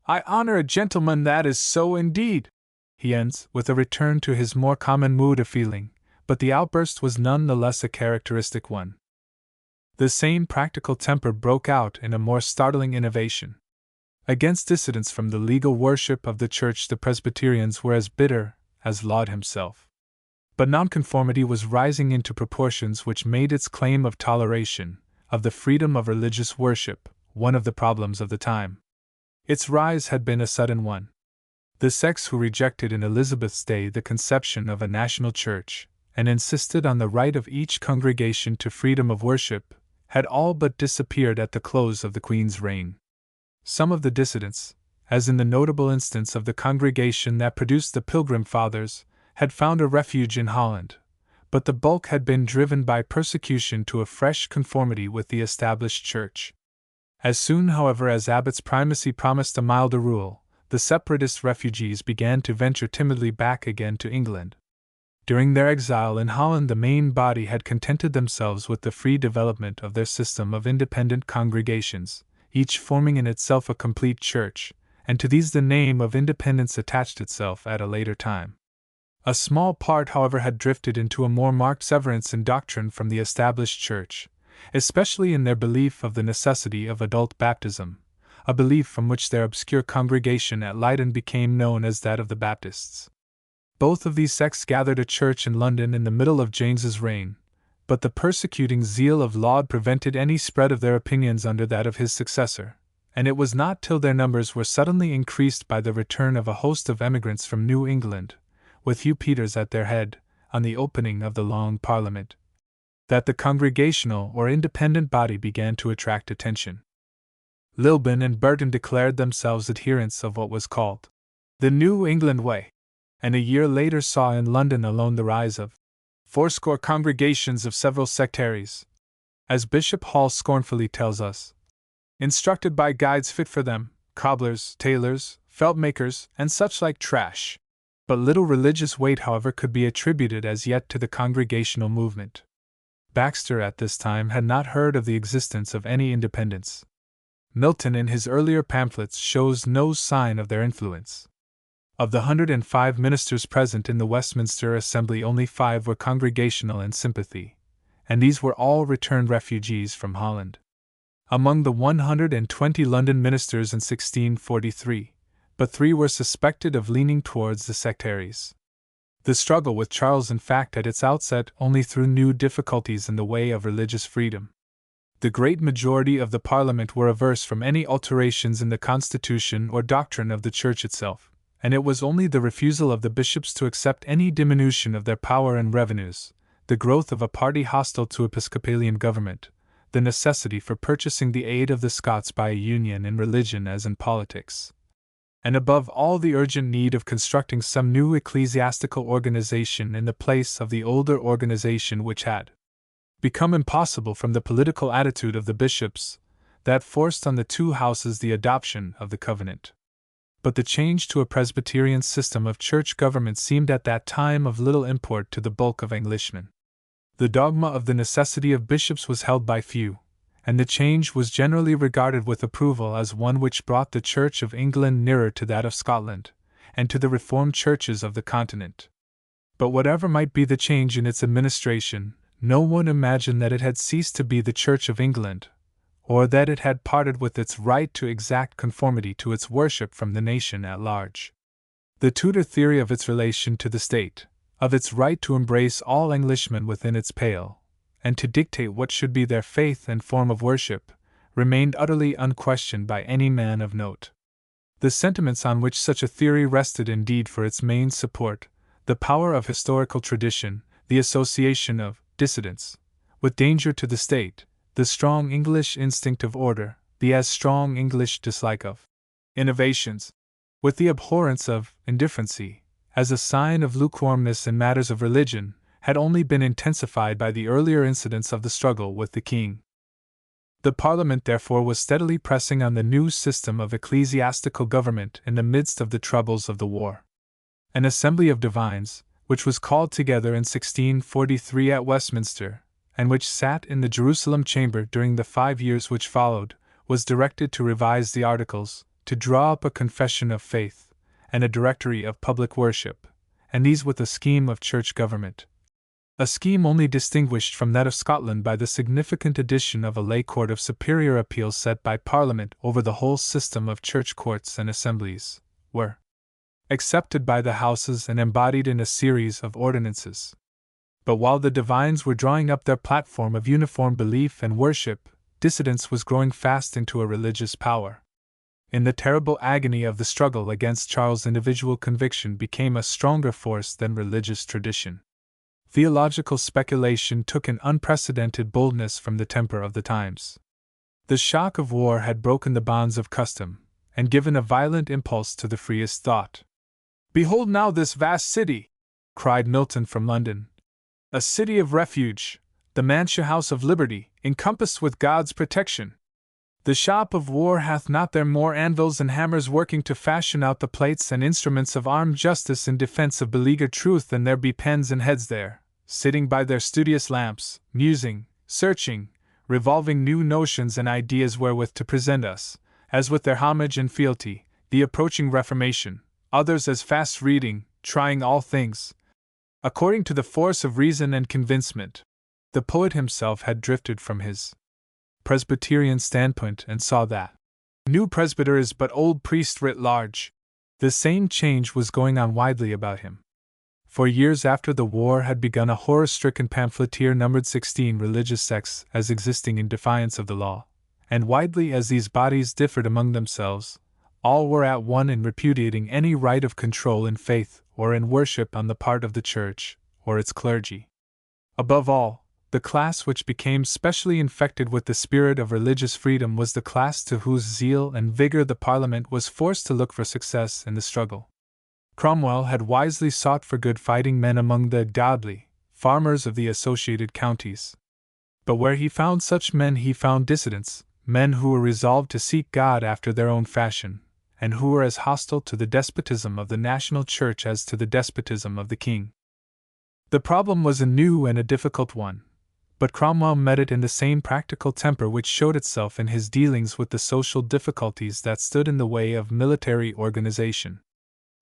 S1: I honor a gentleman that is so indeed, he ends, with a return to his more common mood of feeling, but the outburst was none the less a characteristic one. The same practical temper broke out in a more startling innovation. Against dissidents from the legal worship of the Church, the Presbyterians were as bitter as Laud himself. But nonconformity was rising into proportions which made its claim of toleration, of the freedom of religious worship, one of the problems of the time. Its rise had been a sudden one. The sects who rejected in Elizabeth's day the conception of a national church, and insisted on the right of each congregation to freedom of worship, had all but disappeared at the close of the Queen's reign. Some of the dissidents, as in the notable instance of the congregation that produced the Pilgrim Fathers, had found a refuge in Holland, but the bulk had been driven by persecution to a fresh conformity with the established church. As soon, however, as Abbott's primacy promised a milder rule, the separatist refugees began to venture timidly back again to England. During their exile in Holland, the main body had contented themselves with the free development of their system of independent congregations, each forming in itself a complete church, and to these the name of independence attached itself at a later time. A small part, however, had drifted into a more marked severance in doctrine from the established church, especially in their belief of the necessity of adult baptism, a belief from which their obscure congregation at Leyden became known as that of the Baptists. Both of these sects gathered a church in London in the middle of James's reign, but the persecuting zeal of Laud prevented any spread of their opinions under that of his successor, and it was not till their numbers were suddenly increased by the return of a host of emigrants from New England, with Hugh Peters at their head, on the opening of the Long Parliament, that the congregational or independent body began to attract attention. Lilburne and Burton declared themselves adherents of what was called the New England Way, and a year later saw in London alone the rise of fourscore congregations of several sectaries, as Bishop Hall scornfully tells us, instructed by guides fit for them, cobblers, tailors, felt makers, and such like trash. But little religious weight, however, could be attributed as yet to the congregational movement. Baxter at this time had not heard of the existence of any independents. Milton in his earlier pamphlets shows no sign of their influence. Of the 105 ministers present in the Westminster Assembly, only 5 were congregational in sympathy, and these were all returned refugees from Holland. Among the 120 London ministers in 1643, but 3 were suspected of leaning towards the sectaries. The struggle with Charles, in fact, at its outset only threw new difficulties in the way of religious freedom. The great majority of the Parliament were averse from any alterations in the constitution or doctrine of the Church itself, and it was only the refusal of the bishops to accept any diminution of their power and revenues, the growth of a party hostile to Episcopalian government, the necessity for purchasing the aid of the Scots by a union in religion as in politics, and above all the urgent need of constructing some new ecclesiastical organization in the place of the older organization which had become impossible from the political attitude of the bishops, that forced on the two houses the adoption of the covenant. But the change to a Presbyterian system of church government seemed at that time of little import to the bulk of Englishmen. The dogma of the necessity of bishops was held by few, and the change was generally regarded with approval as one which brought the Church of England nearer to that of Scotland, and to the Reformed churches of the Continent. But whatever might be the change in its administration, no one imagined that it had ceased to be the Church of England, or that it had parted with its right to exact conformity to its worship from the nation at large. The Tudor theory of its relation to the state, of its right to embrace all Englishmen within its pale, and to dictate what should be their faith and form of worship, remained utterly unquestioned by any man of note. The sentiments on which such a theory rested indeed for its main support, the power of historical tradition, the association of dissidents with danger to the state, the strong English instinct of order, the as strong English dislike of innovations, with the abhorrence of indifferency, as a sign of lukewarmness in matters of religion, had only been intensified by the earlier incidents of the struggle with the king. The Parliament therefore was steadily pressing on the new system of ecclesiastical government in the midst of the troubles of the war. An assembly of divines, which was called together in 1643 at Westminster, and which sat in the Jerusalem chamber during the 5 years which followed, was directed to revise the Articles, to draw up a confession of faith, and a directory of public worship, and these with a scheme of church government. A scheme only distinguished from that of Scotland by the significant addition of a lay court of superior appeals set by Parliament over the whole system of church courts and assemblies, were accepted by the Houses and embodied in a series of ordinances. But while the divines were drawing up their platform of uniform belief and worship, dissidence was growing fast into a religious power. In the terrible agony of the struggle against Charles, individual conviction became a stronger force than religious tradition. Theological speculation took an unprecedented boldness from the temper of the times. The shock of war had broken the bonds of custom, and given a violent impulse to the freest thought. "Behold now this vast city," cried Milton from London, "a city of refuge, the mansion house of liberty, encompassed with God's protection. The shop of war hath not there more anvils and hammers working to fashion out the plates and instruments of armed justice in defense of beleaguered truth than there be pens and heads there, sitting by their studious lamps, musing, searching, revolving new notions and ideas wherewith to present us, as with their homage and fealty, the approaching Reformation, others as fast reading, trying all things, according to the force of reason and convincement." The poet himself had drifted from his Presbyterian standpoint and saw that new presbyter is but old priest writ large. The same change was going on widely about him. For years after the war had begun, a horror-stricken pamphleteer numbered 16 religious sects as existing in defiance of the law, and widely as these bodies differed among themselves, all were at one in repudiating any right of control in faith or in worship on the part of the Church or its clergy. Above all, the class which became specially infected with the spirit of religious freedom was the class to whose zeal and vigor the Parliament was forced to look for success in the struggle. Cromwell had wisely sought for good fighting men among the godly farmers of the associated counties. But where he found such men he found dissidents, men who were resolved to seek God after their own fashion, and who were as hostile to the despotism of the national church as to the despotism of the king. The problem was a new and a difficult one, but Cromwell met it in the same practical temper which showed itself in his dealings with the social difficulties that stood in the way of military organization.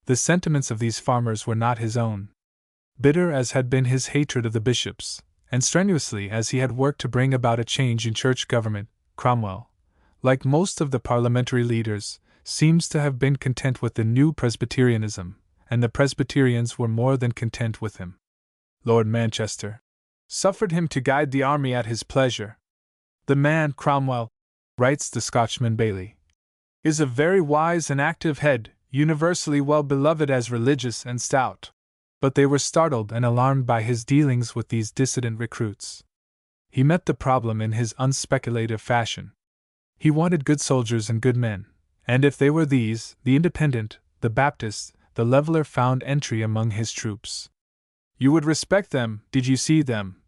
S1: The sentiments of these farmers were not his own. Bitter as had been his hatred of the bishops, and strenuously as he had worked to bring about a change in church government, Cromwell, like most of the parliamentary leaders, seems to have been content with the new Presbyterianism, and the Presbyterians were more than content with him. Lord Manchester suffered him to guide the army at his pleasure. "The man, Cromwell," writes the Scotchman Bailey, "is a very wise and active head, universally well beloved as religious and stout." But they were startled and alarmed by his dealings with these dissident recruits. He met the problem in his unspeculative fashion. He wanted good soldiers and good men, and if they were these, the Independent, the Baptist, the Leveller found entry among his troops. "You would respect them, did you see them,"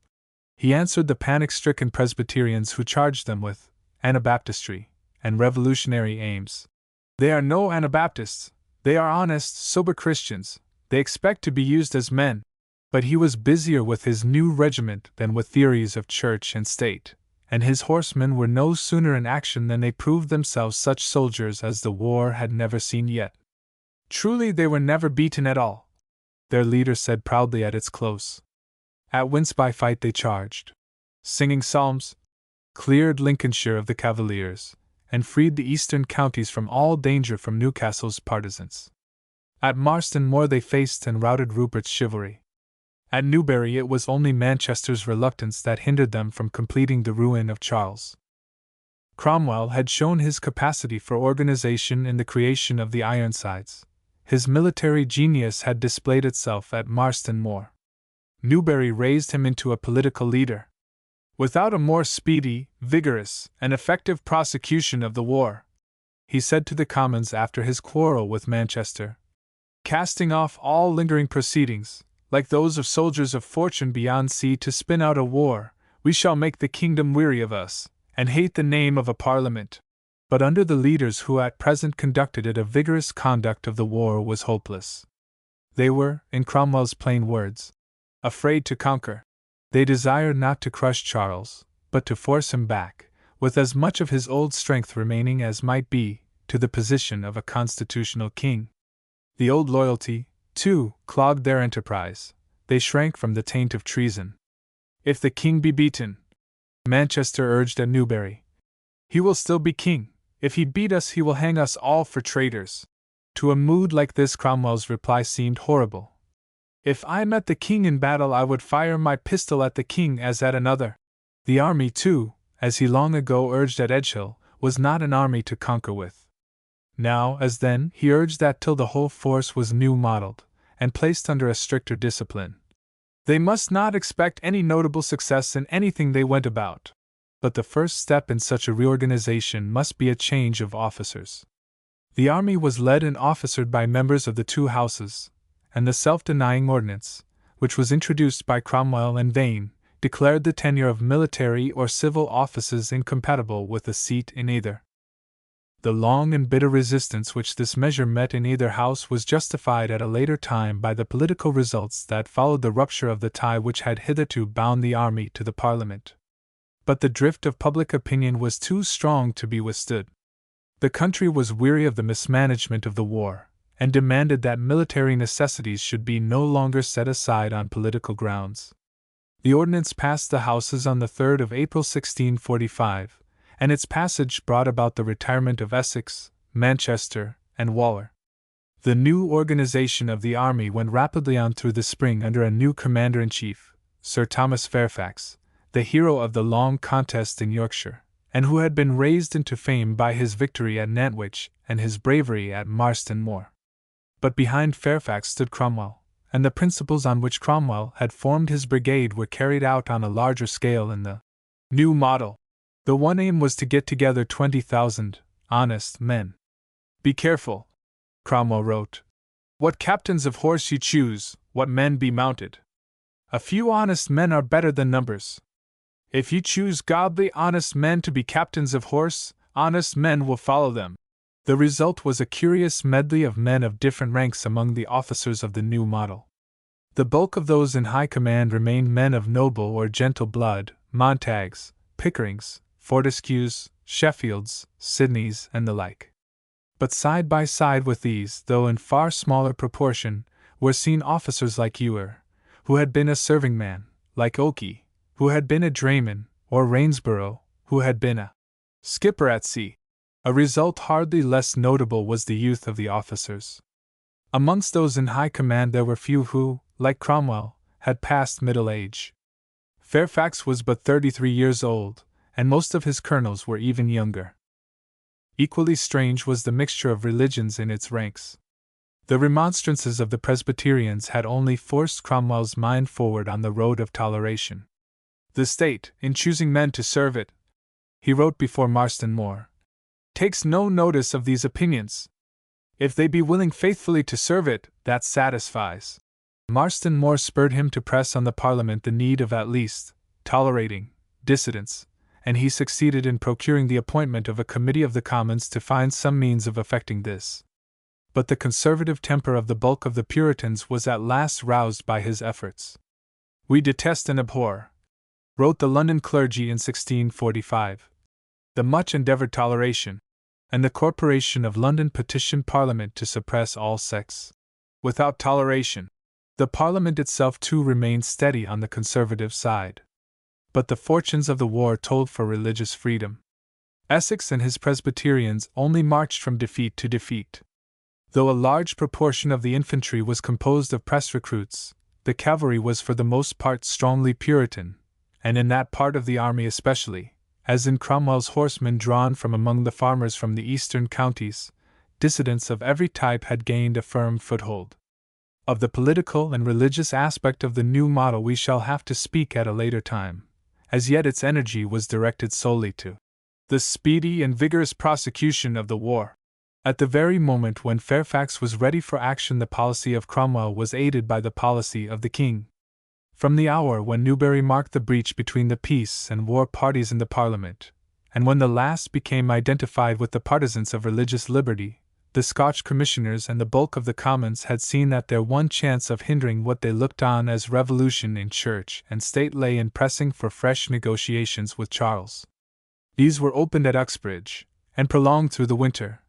S1: he answered the panic-stricken Presbyterians who charged them with Anabaptistry and revolutionary aims. "They are no Anabaptists, they are honest, sober Christians, they expect to be used as men." But he was busier with his new regiment than with theories of church and state, and his horsemen were no sooner in action than they proved themselves such soldiers as the war had never seen yet. "Truly they were never beaten at all," their leader said proudly at its close. "At Winceby fight they charged, singing psalms, cleared Lincolnshire of the Cavaliers, and freed the eastern counties from all danger from Newcastle's partisans. At Marston Moor they faced and routed Rupert's chivalry. At Newbury it was only Manchester's reluctance that hindered them from completing the ruin of Charles." Cromwell had shown his capacity for organization in the creation of the Ironsides. His military genius had displayed itself at Marston Moor. Newbury raised him into a political leader. Without a more speedy, vigorous, and effective prosecution of the war, he said to the Commons after his quarrel with Manchester. "Casting off all lingering proceedings, like those of soldiers of fortune beyond sea to spin out a war, we shall make the kingdom weary of us, and hate the name of a parliament." But under the leaders who at present conducted it, a vigorous conduct of the war was hopeless. They were, in Cromwell's plain words, afraid to conquer. They desired not to crush Charles, but to force him back, with as much of his old strength remaining as might be, to the position of a constitutional king. The old loyalty, too, clogged their enterprise. They shrank from the taint of treason. "If the king be beaten," Manchester urged at Newbury, "he will still be king. If he beat us, he will hang us all for traitors." To a mood like this, Cromwell's reply seemed horrible. "If I met the king in battle, I would fire my pistol at the king as at another." The army, too, as he long ago urged at Edgehill, was not an army to conquer with. Now, as then, he urged that till the whole force was new modelled, and placed under a stricter discipline, they must not expect any notable success in anything they went about. But the first step in such a reorganization must be a change of officers. The army was led and officered by members of the two houses, and the self-denying ordinance, which was introduced by Cromwell and Vane, declared the tenure of military or civil offices incompatible with a seat in either. The long and bitter resistance which this measure met in either house was justified at a later time by the political results that followed the rupture of the tie which had hitherto bound the army to the Parliament. But the drift of public opinion was too strong to be withstood. The country was weary of the mismanagement of the war, and demanded that military necessities should be no longer set aside on political grounds. The ordinance passed the Houses on the 3rd of April 1645, and its passage brought about the retirement of Essex, Manchester, and Waller. The new organization of the army went rapidly on through the spring under a new commander-in-chief, Sir Thomas Fairfax, the hero of the long contest in Yorkshire, and who had been raised into fame by his victory at Nantwich and his bravery at Marston Moor. But behind Fairfax stood Cromwell, and the principles on which Cromwell had formed his brigade were carried out on a larger scale in the new model. The one aim was to get together 20,000 honest men. "Be careful," Cromwell wrote, "what captains of horse you choose, what men be mounted. A few honest men are better than numbers. If you choose godly, honest men to be captains of horse, honest men will follow them." The result was a curious medley of men of different ranks among the officers of the new model. The bulk of those in high command remained men of noble or gentle blood, Montagues, Pickerings, Fortescues, Sheffields, Sidneys, and the like. But side by side with these, though in far smaller proportion, were seen officers like Ewer, who had been a serving man, like Okey, who had been a drayman, or Rainsborough, who had been a skipper at sea. A result hardly less notable was the youth of the officers. Amongst those in high command there were few who, like Cromwell, had passed middle age. Fairfax was but 33 years old, and most of his colonels were even younger. Equally strange was the mixture of religions in its ranks. The remonstrances of the Presbyterians had only forced Cromwell's mind forward on the road of toleration. "The state, in choosing men to serve it," he wrote before Marston Moor, "takes no notice of these opinions. If they be willing faithfully to serve it, that satisfies." Marston Moor spurred him to press on the Parliament the need of at least tolerating dissidents, and he succeeded in procuring the appointment of a committee of the Commons to find some means of effecting this. But the conservative temper of the bulk of the Puritans was at last roused by his efforts. "We detest and abhor," wrote the London clergy in 1645, "the much endeavoured toleration," and the Corporation of London petitioned Parliament to suppress all sects. Without toleration, the Parliament itself too remained steady on the conservative side. But the fortunes of the war told for religious freedom. Essex and his Presbyterians only marched from defeat to defeat. Though a large proportion of the infantry was composed of press recruits, the cavalry was for the most part strongly Puritan, and in that part of the army especially, as in Cromwell's horsemen drawn from among the farmers from the eastern counties, dissidents of every type had gained a firm foothold. Of the political and religious aspect of the new model we shall have to speak at a later time. As yet its energy was directed solely to the speedy and vigorous prosecution of the war. At the very moment when Fairfax was ready for action, the policy of Cromwell was aided by the policy of the king. From the hour when Newbury marked the breach between the peace and war parties in the Parliament, and when the last became identified with the partisans of religious liberty, the Scotch commissioners and the bulk of the Commons had seen that their one chance of hindering what they looked on as revolution in church and state lay in pressing for fresh negotiations with Charles. These were opened at Uxbridge, and prolonged through the winter,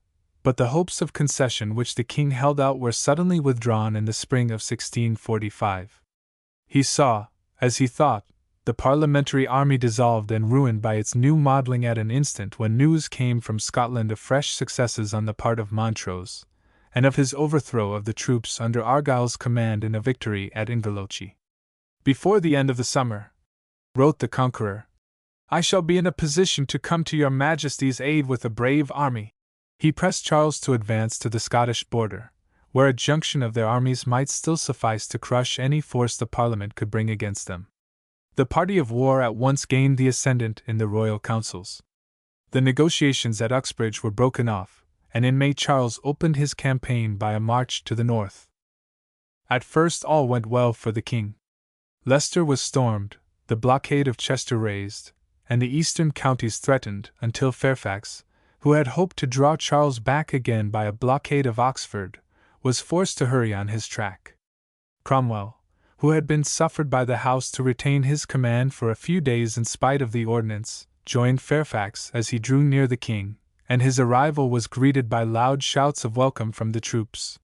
S1: but the hopes of concession which the king held out were suddenly withdrawn in the spring of 1645. He saw, as he thought, the parliamentary army dissolved and ruined by its new modelling at an instant when news came from Scotland of fresh successes on the part of Montrose, and of his overthrow of the troops under Argyll's command in a victory at Inverloch. "Before the end of the summer," wrote the Conqueror, "I shall be in a position to come to your Majesty's aid with a brave army." He pressed Charles to advance to the Scottish border, where a junction of their armies might still suffice to crush any force the Parliament could bring against them. The party of war at once gained the ascendant in the royal councils. The negotiations at Uxbridge were broken off, and in May Charles opened his campaign by a march to the north. At first all went well for the king. Leicester was stormed, the blockade of Chester raised, and the eastern counties threatened, until Fairfax, who had hoped to draw Charles back again by a blockade of Oxford, was forced to hurry on his track. Cromwell, who had been suffered by the House to retain his command for a few days in spite of the ordinance, joined Fairfax as he drew near the king, and his arrival was greeted by loud shouts of welcome from the troops.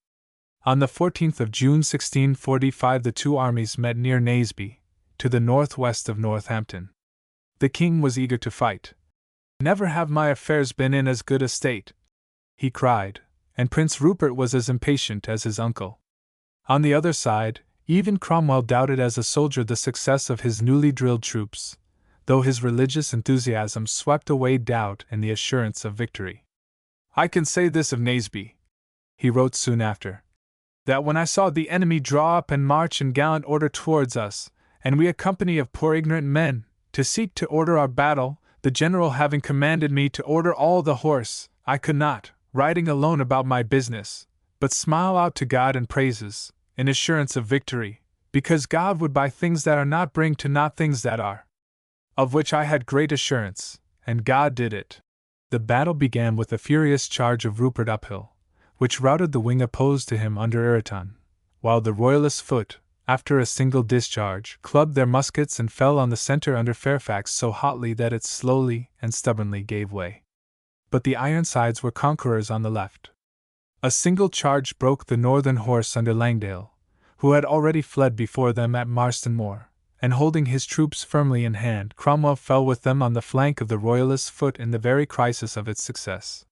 S1: On the 14th of June 1645 the two armies met near Naseby, to the northwest of Northampton. The king was eager to fight. "Never have my affairs been in as good a state," he cried, and Prince Rupert was as impatient as his uncle. On the other side, even Cromwell doubted as a soldier the success of his newly drilled troops, though his religious enthusiasm swept away doubt and the assurance of victory. "I can say this of Naseby," he wrote soon after, "that when I saw the enemy draw up and march in gallant order towards us, and we a company of poor ignorant men, to seek to order our battle, the general having commanded me to order all the horse, I could not, riding alone about my business, but smile out to God and praises, in assurance of victory, because God would by things that are not bring to naught things that are. Of which I had great assurance, and God did it." The battle began with a furious charge of Rupert uphill, which routed the wing opposed to him under Ireton, while the Royalist foot, after a single discharge, clubbed their muskets and fell on the centre under Fairfax so hotly that it slowly and stubbornly gave way. But the Ironsides were conquerors on the left. A single charge broke the northern horse under Langdale, who had already fled before them at Marston Moor, and holding his troops firmly in hand, Cromwell fell with them on the flank of the Royalist foot in the very crisis of its success.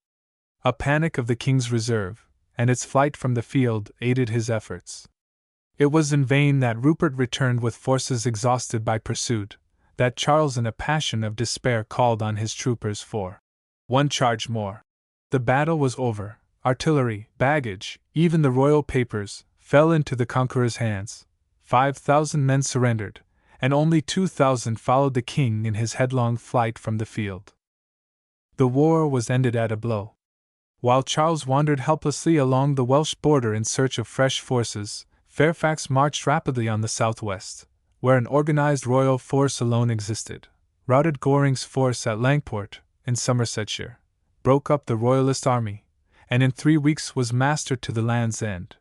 S1: A panic of the king's reserve, and its flight from the field, aided his efforts. It was in vain that Rupert returned with forces exhausted by pursuit, that Charles in a passion of despair called on his troopers for one charge more. The battle was over. Artillery, baggage, even the royal papers, fell into the conqueror's hands. 5,000 men surrendered, and only 2,000 followed the king in his headlong flight from the field. The war was ended at a blow. While Charles wandered helplessly along the Welsh border in search of fresh forces, Fairfax marched rapidly on the southwest, where an organized royal force alone existed, routed Goring's force at Langport, in Somersetshire, broke up the Royalist army, and in 3 weeks was master to the Land's End.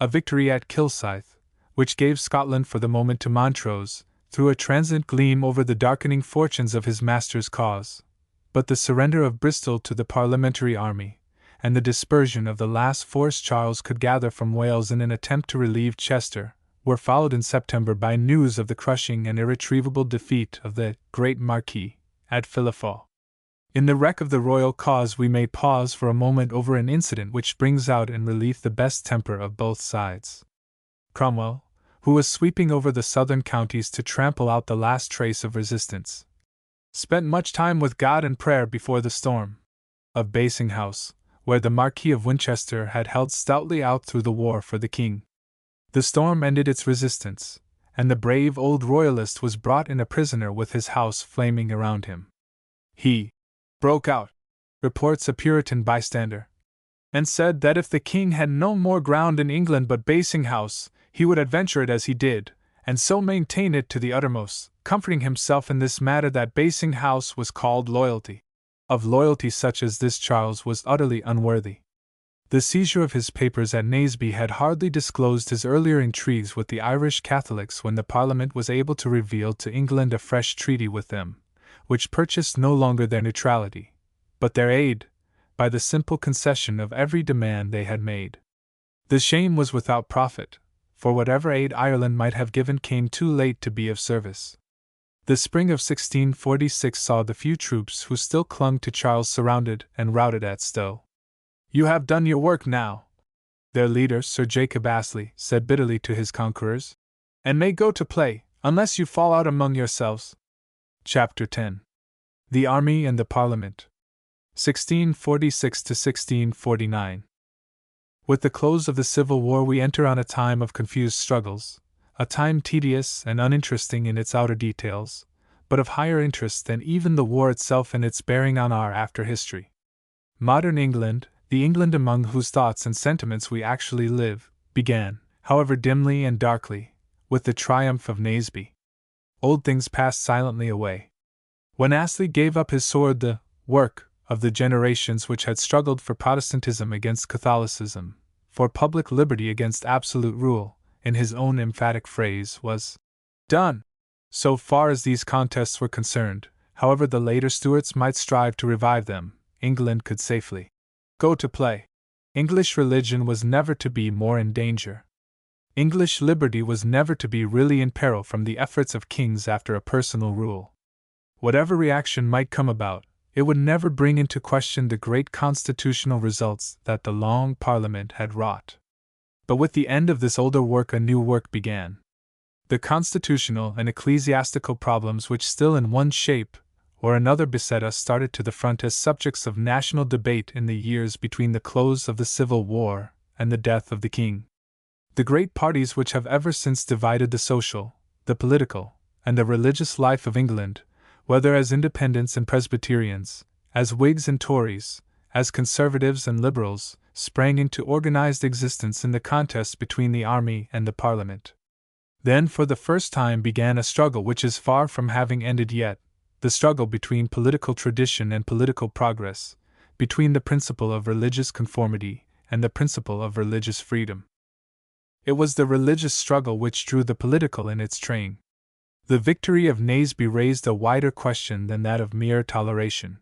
S1: A victory at Kilsyth, which gave Scotland for the moment to Montrose, threw a transient gleam over the darkening fortunes of his master's cause, but the surrender of Bristol to the parliamentary army, and the dispersion of the last force Charles could gather from Wales in an attempt to relieve Chester, were followed in September by news of the crushing and irretrievable defeat of the great Marquis at Philiphaugh. In the wreck of the royal cause we may pause for a moment over an incident which brings out in relief the best temper of both sides. Cromwell, who was sweeping over the southern counties to trample out the last trace of resistance, spent much time with God and prayer before the storm of Basinghouse, where the Marquis of Winchester had held stoutly out through the war for the king. The storm ended its resistance, and the brave old royalist was brought in a prisoner with his house flaming around him. He broke out, reports a Puritan bystander, and said that if the king had no more ground in England but Basing House, he would adventure it as he did, and so maintain it to the uttermost, comforting himself in this matter that Basing House was called loyalty. Of loyalty such as this Charles was utterly unworthy. The seizure of his papers at Naseby had hardly disclosed his earlier intrigues with the Irish Catholics when the Parliament was able to reveal to England a fresh treaty with them, which purchased no longer their neutrality, but their aid, by the simple concession of every demand they had made. The shame was without profit, for whatever aid Ireland might have given came too late to be of service. The spring of 1646 saw the few troops who still clung to Charles surrounded and routed at Stow. "You have done your work now," their leader, Sir Jacob Astley, said bitterly to his conquerors, "and may go to play, unless you fall out among yourselves." Chapter 10. The Army and the Parliament. 1646 to 1649. With the close of the Civil War we enter on a time of confused struggles, a time tedious and uninteresting in its outer details, but of higher interest than even the war itself in its bearing on our after history. Modern England, the England among whose thoughts and sentiments we actually live, began, however dimly and darkly, with the triumph of Naseby. Old things passed silently away. When Astley gave up his sword, the work of the generations which had struggled for Protestantism against Catholicism, for public liberty against absolute rule, in his own emphatic phrase, was done. So far as these contests were concerned, however the later Stuarts might strive to revive them, England could safely go to play. English religion was never to be more in danger. English liberty was never to be really in peril from the efforts of kings after a personal rule. Whatever reaction might come about, it would never bring into question the great constitutional results that the Long Parliament had wrought. But with the end of this older work a new work began. The constitutional and ecclesiastical problems which still in one shape or another beset us started to the front as subjects of national debate in the years between the close of the Civil War and the death of the king. The great parties which have ever since divided the social, the political, and the religious life of England, whether as Independents and Presbyterians, as Whigs and Tories, as Conservatives and Liberals, sprang into organized existence in the contest between the army and the Parliament. Then for the first time began a struggle which is far from having ended yet, the struggle between political tradition and political progress, between the principle of religious conformity and the principle of religious freedom. It was the religious struggle which drew the political in its train. The victory of Naseby raised a wider question than that of mere toleration.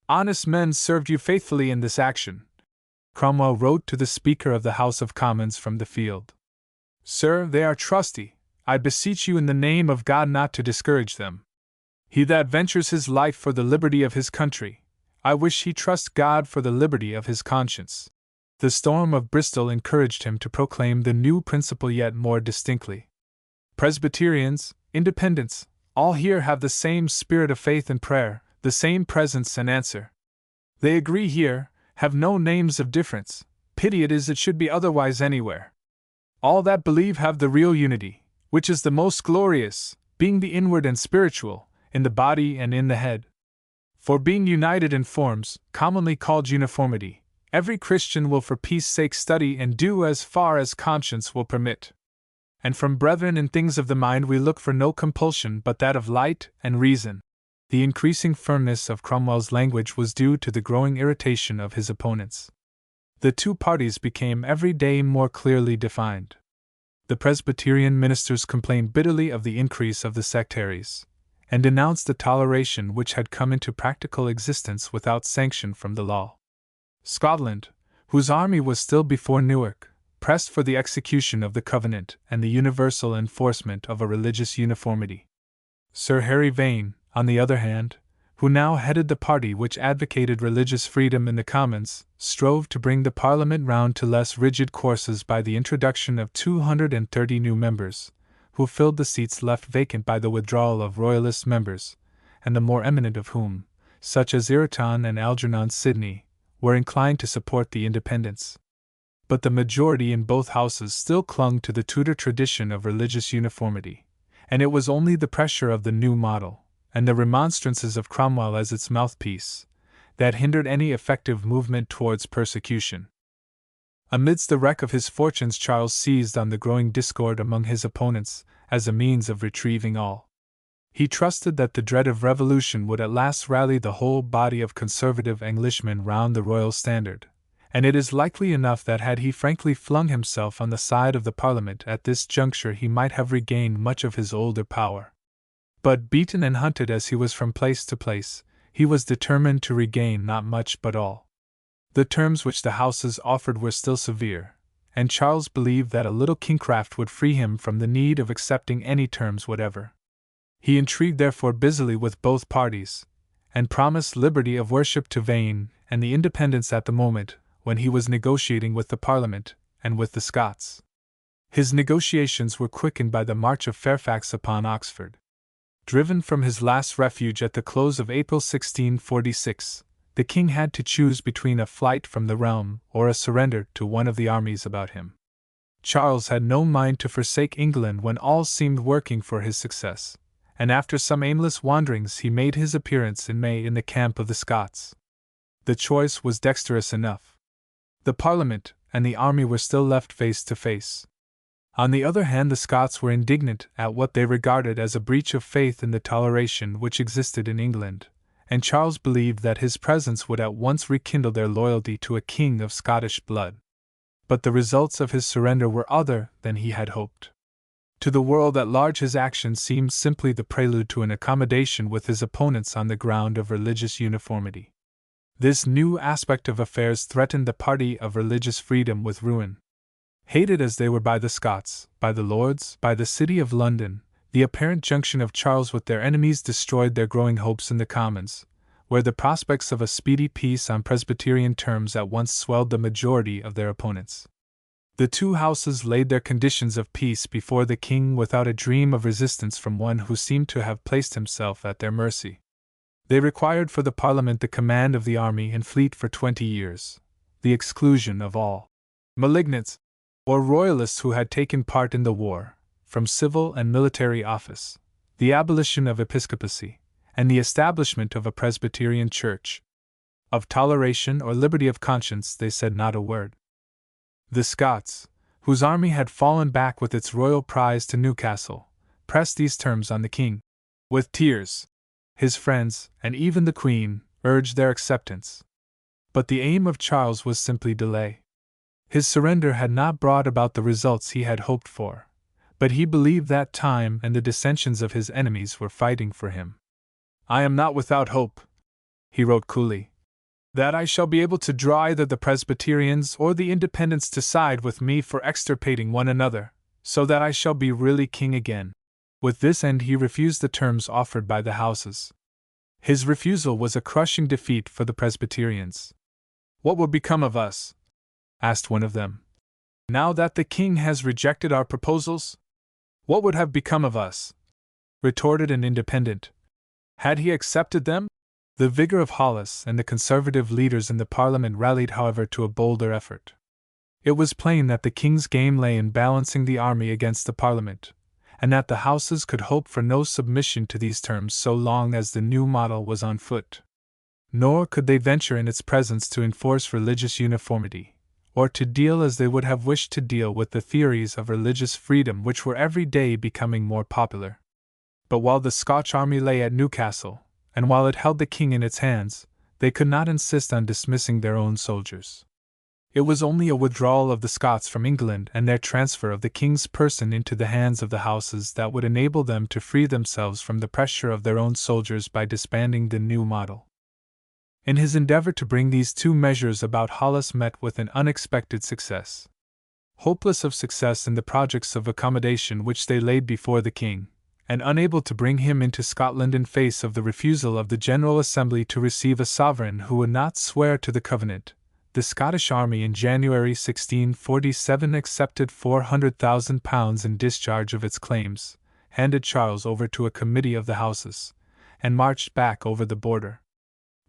S1: "Honest men served you faithfully in this action," Cromwell wrote to the Speaker of the House of Commons from the field. "Sir, they are trusty. I beseech you in the name of God not to discourage them. He that ventures his life for the liberty of his country, I wish he trust God for the liberty of his conscience." The storm of Bristol encouraged him to proclaim the new principle yet more distinctly. Presbyterians, Independents, all here have the same spirit of faith and prayer, the same presence and answer. They agree here, have no names of difference, pity it is it should be otherwise anywhere. All that believe have the real unity, which is the most glorious, being the inward and spiritual, in the body and in the head. For being united in forms, commonly called uniformity, every Christian will for peace sake study and do as far as conscience will permit. And from brethren in things of the mind we look for no compulsion but that of light and reason. The increasing firmness of Cromwell's language was due to the growing irritation of his opponents. The two parties became every day more clearly defined. The Presbyterian ministers complained bitterly of the increase of the sectaries, and denounced the toleration which had come into practical existence without sanction from the law. Scotland, whose army was still before Newark, pressed for the execution of the Covenant and the universal enforcement of a religious uniformity. Sir Harry Vane, on the other hand, who now headed the party which advocated religious freedom in the Commons, strove to bring the Parliament round to less rigid courses by the introduction of 230 new members, who filled the seats left vacant by the withdrawal of Royalist members, and the more eminent of whom, such as Ireton and Algernon Sidney, were inclined to support the Independents. But the majority in both houses still clung to the Tudor tradition of religious uniformity, and it was only the pressure of the new model, and the remonstrances of Cromwell as its mouthpiece, that hindered any effective movement towards persecution. Amidst the wreck of his fortunes, Charles seized on the growing discord among his opponents as a means of retrieving all. He trusted that the dread of revolution would at last rally the whole body of conservative Englishmen round the royal standard, and it is likely enough that had he frankly flung himself on the side of the Parliament at this juncture he might have regained much of his older power. But beaten and hunted as he was from place to place, he was determined to regain not much but all. The terms which the Houses offered were still severe, and Charles believed that a little kingcraft would free him from the need of accepting any terms whatever. He intrigued therefore busily with both parties, and promised liberty of worship to Vane and the independence at the moment when he was negotiating with the Parliament and with the Scots. His negotiations were quickened by the march of Fairfax upon Oxford. Driven from his last refuge at the close of April 1646, the king had to choose between a flight from the realm or a surrender to one of the armies about him. Charles had no mind to forsake England when all seemed working for his success, and after some aimless wanderings he made his appearance in May in the camp of the Scots. The choice was dexterous enough. The Parliament and the army were still left face to face. On the other hand, the Scots were indignant at what they regarded as a breach of faith in the toleration which existed in England, and Charles believed that his presence would at once rekindle their loyalty to a king of Scottish blood. But the results of his surrender were other than he had hoped. To the world at large his action seemed simply the prelude to an accommodation with his opponents on the ground of religious uniformity. This new aspect of affairs threatened the party of religious freedom with ruin. Hated as they were by the Scots, by the Lords, by the City of London, the apparent junction of Charles with their enemies destroyed their growing hopes in the Commons, where the prospects of a speedy peace on Presbyterian terms at once swelled the majority of their opponents. The two houses laid their conditions of peace before the king without a dream of resistance from one who seemed to have placed himself at their mercy. They required for the Parliament the command of the army and fleet for 20 years, the exclusion of all malignants or royalists who had taken part in the war, from civil and military office, the abolition of episcopacy, and the establishment of a Presbyterian church. Of toleration or liberty of conscience they said not a word. The Scots, whose army had fallen back with its royal prize to Newcastle, pressed these terms on the king. With tears, his friends, and even the Queen, urged their acceptance. But the aim of Charles was simply delay. His surrender had not brought about the results he had hoped for, but he believed that time and the dissensions of his enemies were fighting for him. "I am not without hope," he wrote coolly, "that I shall be able to draw either the Presbyterians or the Independents to side with me for extirpating one another, so that I shall be really king again." With this end he refused the terms offered by the Houses. His refusal was a crushing defeat for the Presbyterians. "What will become of us?" asked one of them. "Now that the king has rejected our proposals?" "What would have become of us?" retorted an Independent. "Had he accepted them?" The vigor of Hollis and the conservative leaders in the Parliament rallied, however, to a bolder effort. It was plain that the king's game lay in balancing the army against the Parliament, and that the Houses could hope for no submission to these terms so long as the new model was on foot. Nor could they venture in its presence to enforce religious uniformity, or to deal as they would have wished to deal with the theories of religious freedom which were every day becoming more popular. But while the Scotch army lay at Newcastle, and while it held the king in its hands, they could not insist on dismissing their own soldiers. It was only a withdrawal of the Scots from England and their transfer of the king's person into the hands of the Houses that would enable them to free themselves from the pressure of their own soldiers by disbanding the new model. In his endeavor to bring these two measures about, Hollis met with an unexpected success. Hopeless of success in the projects of accommodation which they laid before the king, and unable to bring him into Scotland in face of the refusal of the General Assembly to receive a sovereign who would not swear to the Covenant, the Scottish army in January 1647 accepted £400,000 in discharge of its claims, handed Charles over to a committee of the Houses, and marched back over the border.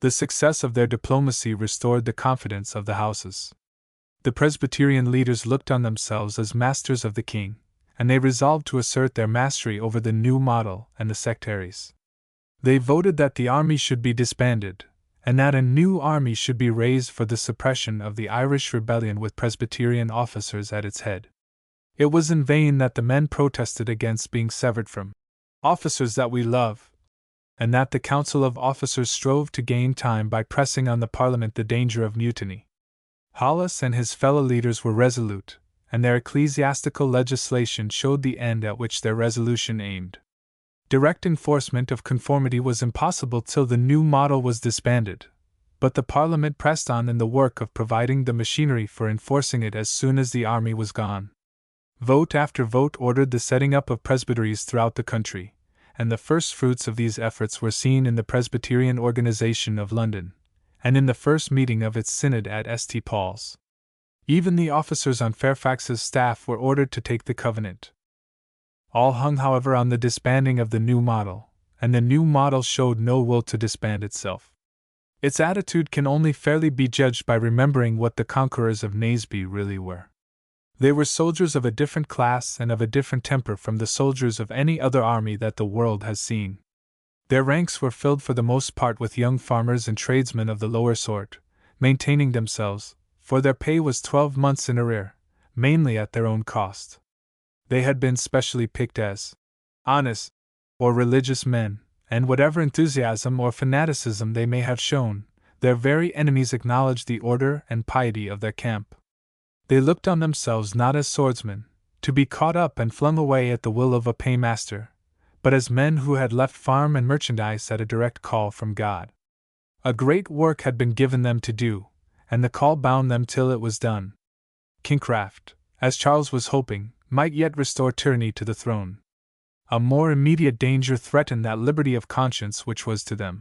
S1: The success of their diplomacy restored the confidence of the Houses. The Presbyterian leaders looked on themselves as masters of the king, and they resolved to assert their mastery over the new model and the sectaries. They voted that the army should be disbanded, and that a new army should be raised for the suppression of the Irish rebellion with Presbyterian officers at its head. It was in vain that the men protested against being severed from officers that we love, and that the Council of Officers strove to gain time by pressing on the Parliament the danger of mutiny. Hollis and his fellow leaders were resolute, and their ecclesiastical legislation showed the end at which their resolution aimed. Direct enforcement of conformity was impossible till the new model was disbanded, but the Parliament pressed on in the work of providing the machinery for enforcing it as soon as the army was gone. Vote after vote ordered the setting up of presbyteries throughout the country, and the first fruits of these efforts were seen in the Presbyterian organization of London, and in the first meeting of its synod at St. Paul's. Even the officers on Fairfax's staff were ordered to take the covenant. All hung, however, on the disbanding of the new model, and the new model showed no will to disband itself. Its attitude can only fairly be judged by remembering what the conquerors of Naseby really were. They were soldiers of a different class and of a different temper from the soldiers of any other army that the world has seen. Their ranks were filled for the most part with young farmers and tradesmen of the lower sort, maintaining themselves, for their pay was 12 months in arrear, mainly at their own cost. They had been specially picked as honest or religious men, and whatever enthusiasm or fanaticism they may have shown, their very enemies acknowledged the order and piety of their camp. They looked on themselves not as swordsmen, to be caught up and flung away at the will of a paymaster, but as men who had left farm and merchandise at a direct call from God. A great work had been given them to do, and the call bound them till it was done. Kingcraft, as Charles was hoping, might yet restore tyranny to the throne. A more immediate danger threatened that liberty of conscience which was to them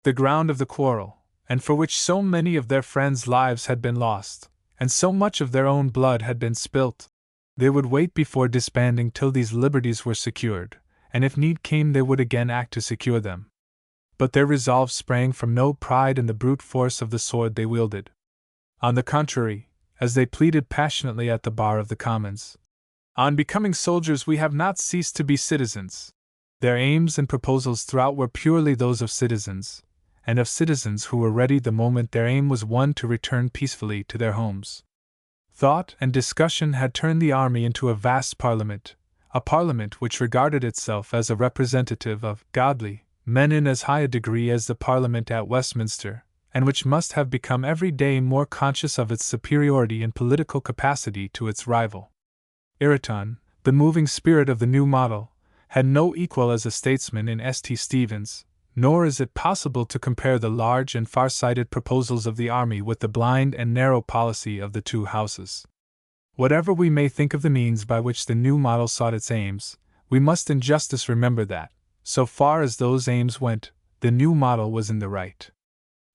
S1: the ground of the quarrel, and for which so many of their friends' lives had been lost, and so much of their own blood had been spilt. They would wait before disbanding till these liberties were secured, and if need came they would again act to secure them. But their resolve sprang from no pride in the brute force of the sword they wielded. On the contrary, as they pleaded passionately at the bar of the Commons, "On becoming soldiers we have not ceased to be citizens," their aims and proposals throughout were purely those of citizens, and of citizens who were ready the moment their aim was won to return peacefully to their homes. Thought and discussion had turned the army into a vast parliament, a parliament which regarded itself as a representative of godly men in as high a degree as the Parliament at Westminster, and which must have become every day more conscious of its superiority in political capacity to its rival. Puritan, the moving spirit of the new model, had no equal as a statesman in St. Stephen's, nor is it possible to compare the large and far-sighted proposals of the army with the blind and narrow policy of the two houses. Whatever we may think of the means by which the new model sought its aims, we must in justice remember that, so far as those aims went, the new model was in the right.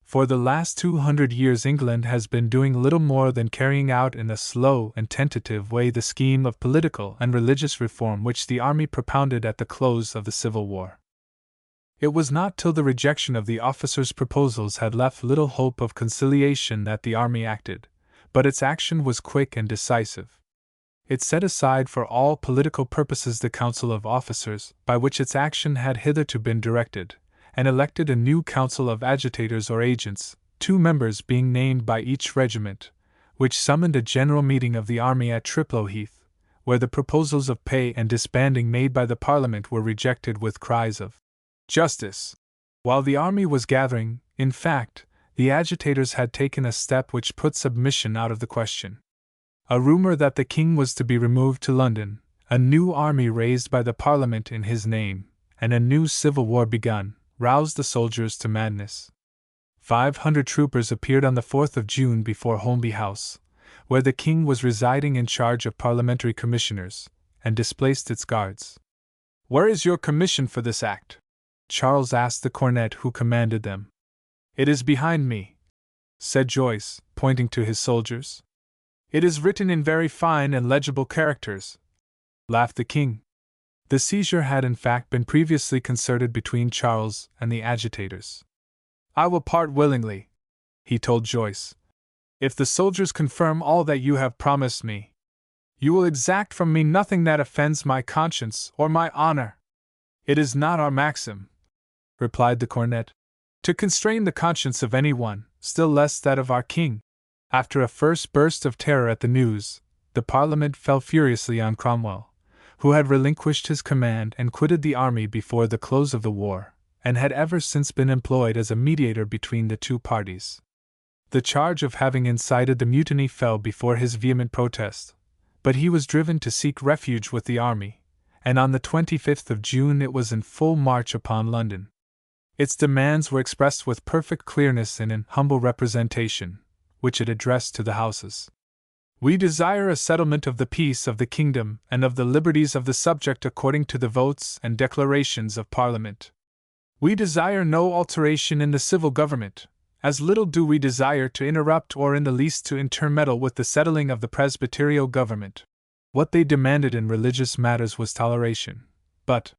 S1: For the last 200 years England has been doing little more than carrying out in a slow and tentative way the scheme of political and religious reform which the army propounded at the close of the Civil War. It was not till the rejection of the officers' proposals had left little hope of conciliation that the army acted, but its action was quick and decisive. It set aside for all political purposes the Council of Officers, by which its action had hitherto been directed, and elected a new council of agitators or agents, 2 members being named by each regiment, which summoned a general meeting of the army at Triplo Heath, where the proposals of pay and disbanding made by the Parliament were rejected with cries of justice. While the army was gathering, in fact, the agitators had taken a step which put submission out of the question. A rumor that the king was to be removed to London, a new army raised by the Parliament in his name, and a new civil war begun, roused the soldiers to madness. 500 troopers appeared on the 4th of June before Holmby House, where the king was residing in charge of parliamentary commissioners, and displaced its guards. "Where is your commission for this act?" Charles asked the cornet who commanded them. "It is behind me," said Joyce, pointing to his soldiers. "It is written in very fine and legible characters," laughed the king. The seizure had in fact been previously concerted between Charles and the agitators. "I will part willingly," he told Joyce, "if the soldiers confirm all that you have promised me. You will exact from me nothing that offends my conscience or my honor." "It is not our maxim," replied the cornet. to constrain the conscience of anyone, still less that of our king. After a first burst of terror at the news, the Parliament fell furiously on Cromwell, who had relinquished his command and quitted the army before the close of the war, and had ever since been employed as a mediator between the two parties. The charge of having incited the mutiny fell before his vehement protest, but he was driven to seek refuge with the army, and on the 25th of June it was in full march upon London. Its demands were expressed with perfect clearness in an humble representation, which it addressed to the Houses. We desire a settlement of the peace of the kingdom and of the liberties of the subject according to the votes and declarations of Parliament. We desire no alteration in the civil government, as little do we desire to interrupt or in the least to intermeddle with the settling of the presbyterial government. What they demanded in religious matters was toleration, but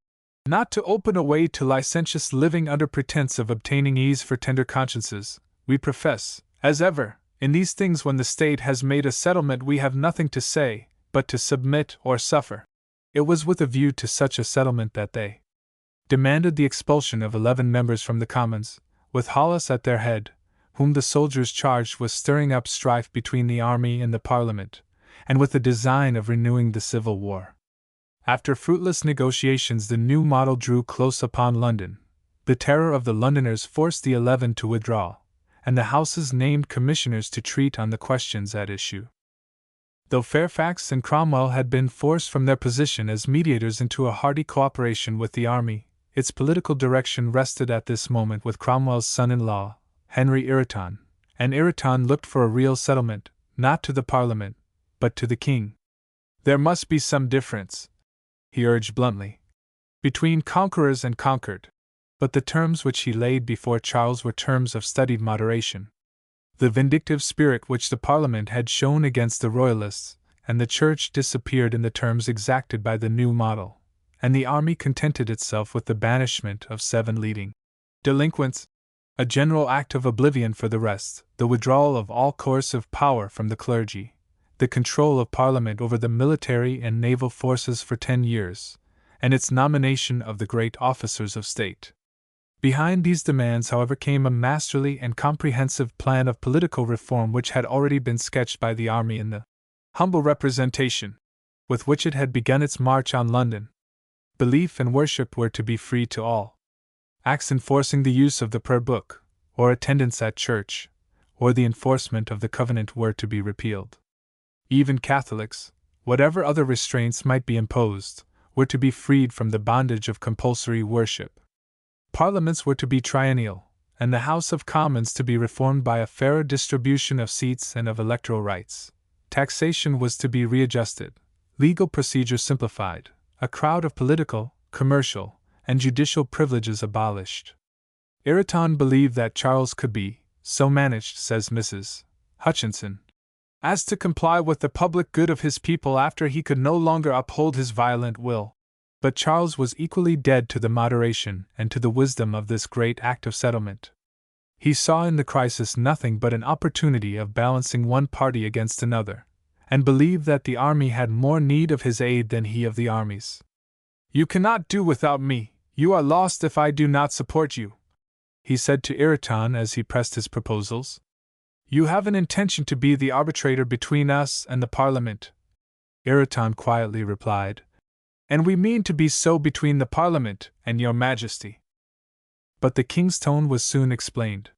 S1: not to open a way to licentious living under pretense of obtaining ease for tender consciences. We profess, as ever, in these things when the state has made a settlement we have nothing to say, but to submit or suffer. It was with a view to such a settlement that they demanded the expulsion of 11 members from the Commons, with Hollis at their head, whom the soldiers charged with stirring up strife between the army and the Parliament, and with the design of renewing the Civil War. After fruitless negotiations, the new model drew close upon London. The terror of the Londoners forced the 11 to withdraw, and the Houses named commissioners to treat on the questions at issue. Though Fairfax and Cromwell had been forced from their position as mediators into a hearty cooperation with the army, its political direction rested at this moment with Cromwell's son-in-law, Henry Ireton, and Ireton looked for a real settlement, not to the Parliament, but to the king. There must be some difference, he urged bluntly, between conquerors and conquered, but the terms which he laid before Charles were terms of studied moderation. The vindictive spirit which the Parliament had shown against the Royalists and the Church disappeared in the terms exacted by the new model, and the army contented itself with the banishment of 7 leading delinquents, a general act of oblivion for the rest, the withdrawal of all coercive power from the clergy, the control of Parliament over the military and naval forces for 10 years, and its nomination of the great officers of state. Behind these demands, however, came a masterly and comprehensive plan of political reform which had already been sketched by the army in the humble representation with which it had begun its march on London. Belief and worship were to be free to all. Acts enforcing the use of the prayer book, or attendance at church, or the enforcement of the covenant were to be repealed. Even Catholics, whatever other restraints might be imposed, were to be freed from the bondage of compulsory worship. Parliaments were to be triennial, and the House of Commons to be reformed by a fairer distribution of seats and of electoral rights. Taxation was to be readjusted, legal procedure simplified, a crowd of political, commercial, and judicial privileges abolished. Ireton believed that Charles could be so managed, says Mrs. Hutchinson, as to comply with the public good of his people after he could no longer uphold his violent will. But Charles was equally dead to the moderation and to the wisdom of this great act of settlement. He saw in the crisis nothing but an opportunity of balancing one party against another, and believed that the army had more need of his aid than he of the army's. "You cannot do without me, you are lost if I do not support you," he said to Ireton as he pressed his proposals. "You have an intention to be the arbitrator between us and the Parliament," Ireton quietly replied, "and we mean to be so between the Parliament and your Majesty." But the king's tone was soon explained.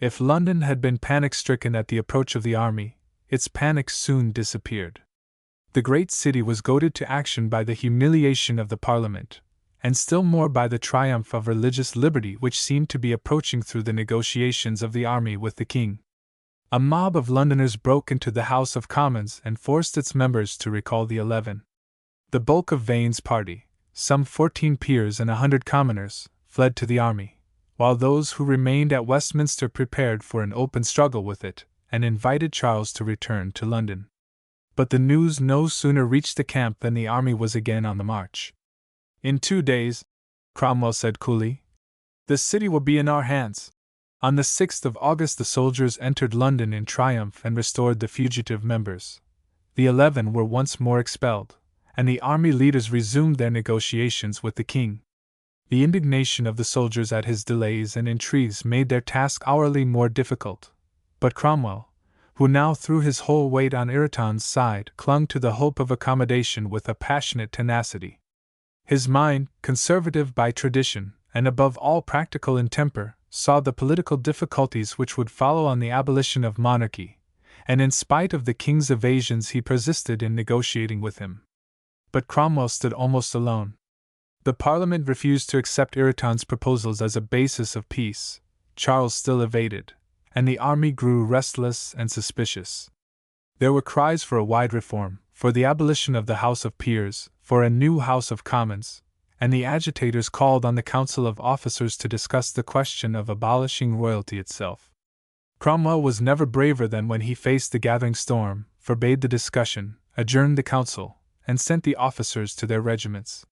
S1: If London had been panic-stricken at the approach of the army, its panic soon disappeared. The great city was goaded to action by the humiliation of the Parliament, and still more by the triumph of religious liberty which seemed to be approaching through the negotiations of the army with the king. A mob of Londoners broke into the House of Commons and forced its members to recall the 11. The bulk of Vane's party, some 14 peers and 100 commoners, fled to the army, while those who remained at Westminster prepared for an open struggle with it, and invited Charles to return to London. But the news no sooner reached the camp than the army was again on the march. "In 2 days," Cromwell said coolly, "the city will be in our hands." On the 6th of August the soldiers entered London in triumph and restored the fugitive members. The 11 were once more expelled, and the army leaders resumed their negotiations with the king. The indignation of the soldiers at his delays and intrigues made their task hourly more difficult, but Cromwell, who now threw his whole weight on Ireton's side, clung to the hope of accommodation with a passionate tenacity. His mind, conservative by tradition, and above all practical in temper, saw the political difficulties which would follow on the abolition of monarchy, and in spite of the king's evasions he persisted in negotiating with him. But Cromwell stood almost alone. The Parliament refused to accept Ireton's proposals as a basis of peace, Charles still evaded, and the army grew restless and suspicious. There were cries for a wide reform, for the abolition of the House of Peers, for a new House of Commons, and the agitators called on the Council of Officers to discuss the question of abolishing royalty itself. Cromwell was never braver than when he faced the gathering storm, forbade the discussion, adjourned the council, and sent the officers to their regiments.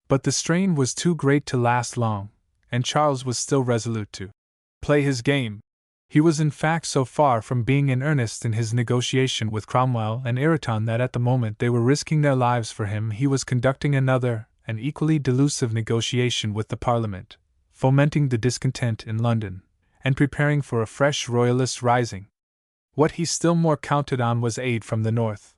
S1: But the strain was too great to last long, and Charles was still resolute to play his game. He was in fact so far from being in earnest in his negotiation with Cromwell and Ireton that at the moment they were risking their lives for him he was conducting another, and equally delusive negotiation with the Parliament, fomenting the discontent in London, and preparing for a fresh royalist rising. What he still more counted on was aid from the north.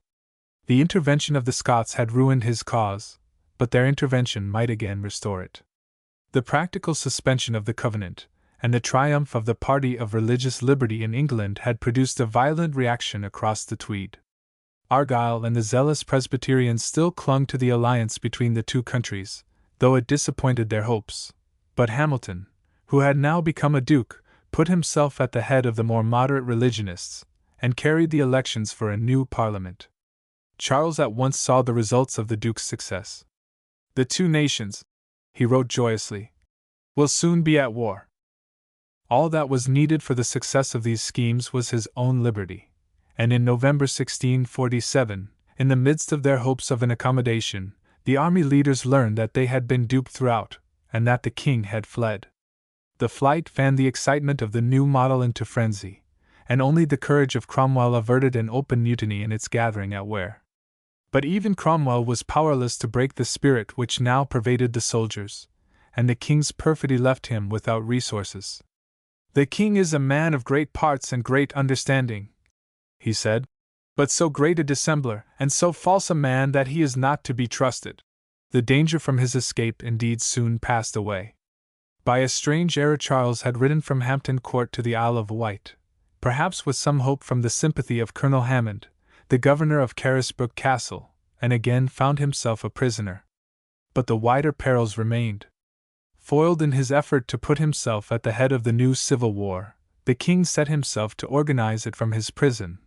S1: The intervention of the Scots had ruined his cause, but their intervention might again restore it. The practical suspension of the Covenant, and the triumph of the party of religious liberty in England had produced a violent reaction across the Tweed. Argyll and the zealous Presbyterians still clung to the alliance between the two countries, though it disappointed their hopes. But Hamilton, who had now become a duke, put himself at the head of the more moderate religionists, and carried the elections for a new parliament. Charles at once saw the results of the duke's success. "The two nations," he wrote joyously, "will soon be at war." All that was needed for the success of these schemes was his own liberty, and in November 1647, in the midst of their hopes of an accommodation, the army leaders learned that they had been duped throughout, and that the king had fled. The flight fanned the excitement of the new model into frenzy, and only the courage of Cromwell averted an open mutiny in its gathering at Ware. But even Cromwell was powerless to break the spirit which now pervaded the soldiers, and the king's perfidy left him without resources. "The king is a man of great parts and great understanding," he said, "but so great a dissembler, and so false a man that he is not to be trusted." The danger from his escape indeed soon passed away. By a strange error Charles had ridden from Hampton Court to the Isle of Wight, perhaps with some hope from the sympathy of Colonel Hammond, the governor of Carisbrooke Castle, and again found himself a prisoner. But the wider perils remained. Foiled in his effort to put himself at the head of the new civil war, the king set himself to organize it from his prison,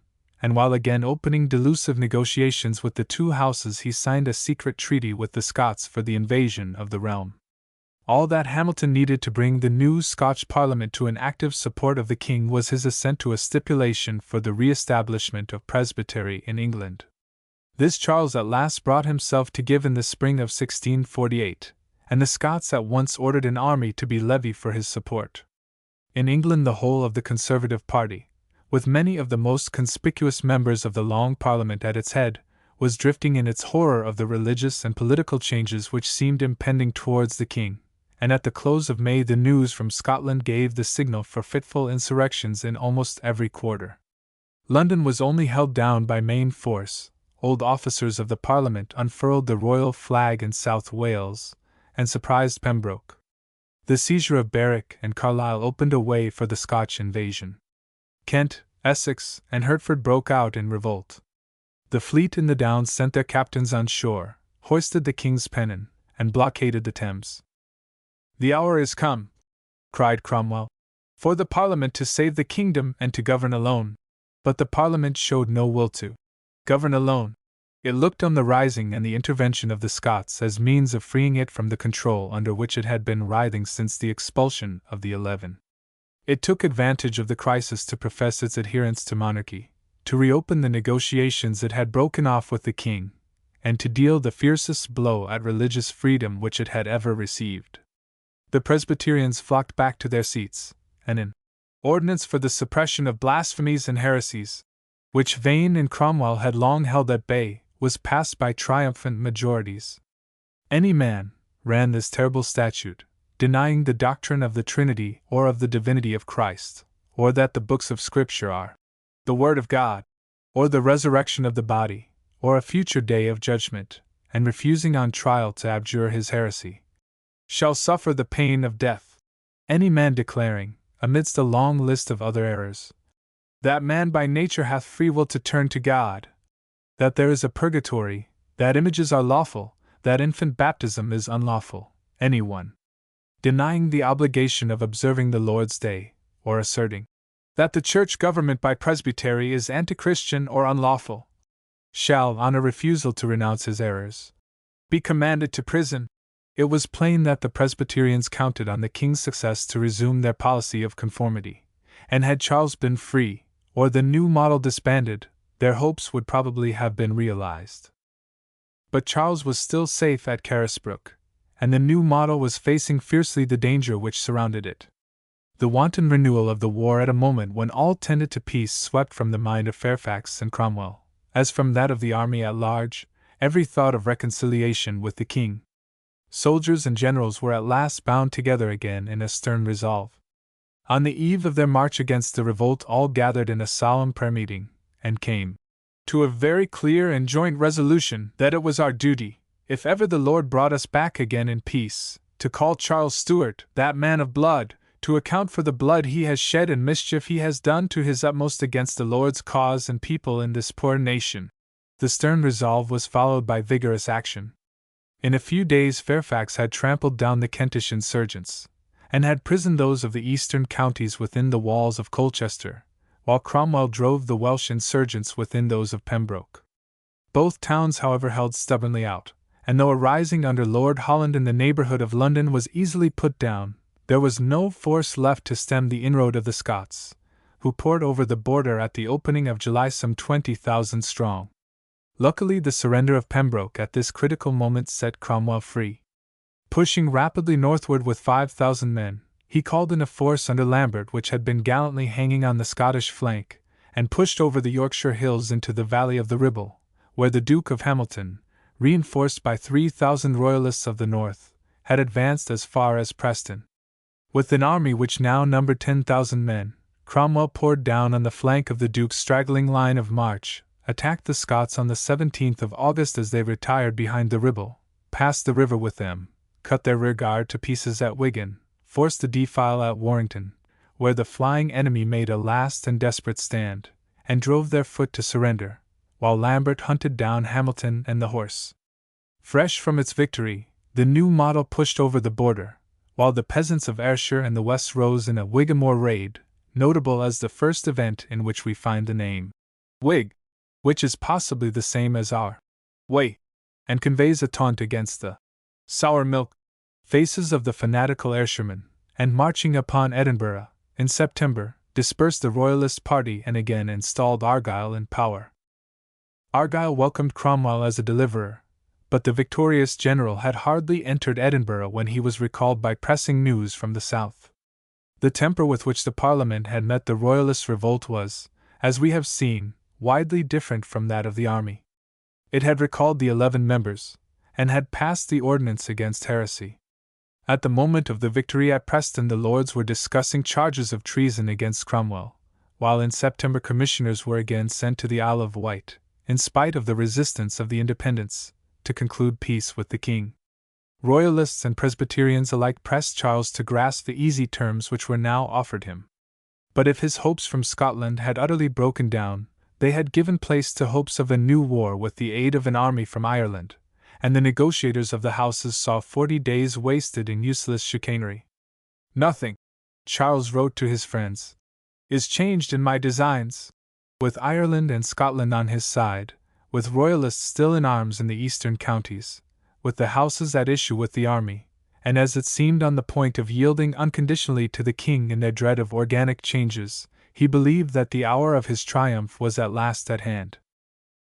S1: and while again opening delusive negotiations with the two houses he signed a secret treaty with the Scots for the invasion of the realm. All that Hamilton needed to bring the new Scotch Parliament to an active support of the king was his assent to a stipulation for the re-establishment of presbytery in England. This Charles at last brought himself to give in the spring of 1648, and the Scots at once ordered an army to be levied for his support. In England the whole of the Conservative party, with many of the most conspicuous members of the Long Parliament at its head, was drifting in its horror of the religious and political changes which seemed impending towards the king, and at the close of May the news from Scotland gave the signal for fitful insurrections in almost every quarter. London was only held down by main force. Old officers of the Parliament unfurled the royal flag in South Wales, and surprised Pembroke. The seizure of Berwick and Carlisle opened a way for the Scotch invasion. Kent, Essex, and Hertford broke out in revolt. The fleet in the Downs sent their captains on shore, hoisted the king's pennon, and blockaded the Thames. "The hour is come," cried Cromwell, "for the Parliament to save the kingdom and to govern alone." But the Parliament showed no will to govern alone. It looked on the rising and the intervention of the Scots as means of freeing it from the control under which it had been writhing since the expulsion of the 11. It took advantage of the crisis to profess its adherence to monarchy, to reopen the negotiations it had broken off with the king, and to deal the fiercest blow at religious freedom which it had ever received. The Presbyterians flocked back to their seats, and an ordinance for the suppression of blasphemies and heresies, which Vane and Cromwell had long held at bay, was passed by triumphant majorities. "Any man," ran this terrible statute, denying the doctrine of the Trinity or of the divinity of Christ, or that the books of Scripture are the Word of God, or the resurrection of the body, or a future day of judgment, and refusing on trial to abjure his heresy, shall suffer the pain of death. Any man declaring, amidst a long list of other errors, that man by nature hath free will to turn to God, that there is a purgatory, that images are lawful, that infant baptism is unlawful, any one denying the obligation of observing the Lord's Day, or asserting that the church government by presbytery is anti-Christian or unlawful, shall, on a refusal to renounce his errors, be commanded to prison. It was plain that the Presbyterians counted on the king's success to resume their policy of conformity, and had Charles been free, or the new model disbanded, their hopes would probably have been realized. But Charles was still safe at Carisbrooke, and the new model was facing fiercely the danger which surrounded it. The wanton renewal of the war at a moment when all tended to peace swept from the mind of Fairfax and Cromwell, as from that of the army at large, every thought of reconciliation with the king. Soldiers and generals were at last bound together again in a stern resolve. On the eve of their march against the revolt, all gathered in a solemn prayer meeting, and came to a very clear and joint resolution that it was our duty, if ever the Lord brought us back again in peace, to call Charles Stuart, that man of blood, to account for the blood he has shed and mischief he has done to his utmost against the Lord's cause and people in this poor nation. The stern resolve was followed by vigorous action. In a few days Fairfax had trampled down the Kentish insurgents, and had prisoned those of the eastern counties within the walls of Colchester, while Cromwell drove the Welsh insurgents within those of Pembroke. Both towns, however, held stubbornly out, and though a rising under Lord Holland in the neighbourhood of London was easily put down, there was no force left to stem the inroad of the Scots, who poured over the border at the opening of July some 20,000 strong. Luckily, the surrender of Pembroke at this critical moment set Cromwell free. Pushing rapidly northward with 5,000 men, he called in a force under Lambert which had been gallantly hanging on the Scottish flank, and pushed over the Yorkshire hills into the valley of the Ribble, where the Duke of Hamilton, reinforced by 3,000 royalists of the north, had advanced as far as Preston. With an army which now numbered 10,000 men, Cromwell poured down on the flank of the Duke's straggling line of march, attacked the Scots on the 17th of August as they retired behind the Ribble, passed the river with them, cut their rearguard to pieces at Wigan, forced the defile at Warrington, where the flying enemy made a last and desperate stand, and drove their foot to surrender, while Lambert hunted down Hamilton and the horse. Fresh from its victory, the new model pushed over the border, while the peasants of Ayrshire and the West rose in a Whigamore raid, notable as the first event in which we find the name Whig, which is possibly the same as our Way, and conveys a taunt against the sour milk faces of the fanatical Ayrshirmen, and marching upon Edinburgh, in September, dispersed the Royalist party and again installed Argyle in power. Argyle welcomed Cromwell as a deliverer, but the victorious general had hardly entered Edinburgh when he was recalled by pressing news from the south. The temper with which the Parliament had met the Royalist revolt was, as we have seen, widely different from that of the army. It had recalled the 11 members, and had passed the ordinance against heresy. At the moment of the victory at Preston, the Lords were discussing charges of treason against Cromwell, while in September commissioners were again sent to the Isle of Wight, in spite of the resistance of the Independents, to conclude peace with the king. Royalists and Presbyterians alike pressed Charles to grasp the easy terms which were now offered him. But if his hopes from Scotland had utterly broken down, they had given place to hopes of a new war with the aid of an army from Ireland, and the negotiators of the Houses saw 40 days wasted in useless chicanery. "Nothing," Charles wrote to his friends, "is changed in my designs. With Ireland and Scotland on his side, with Royalists still in arms in the eastern counties, with the Houses at issue with the army, and as it seemed on the point of yielding unconditionally to the king in their dread of organic changes, he believed that the hour of his triumph was at last at hand."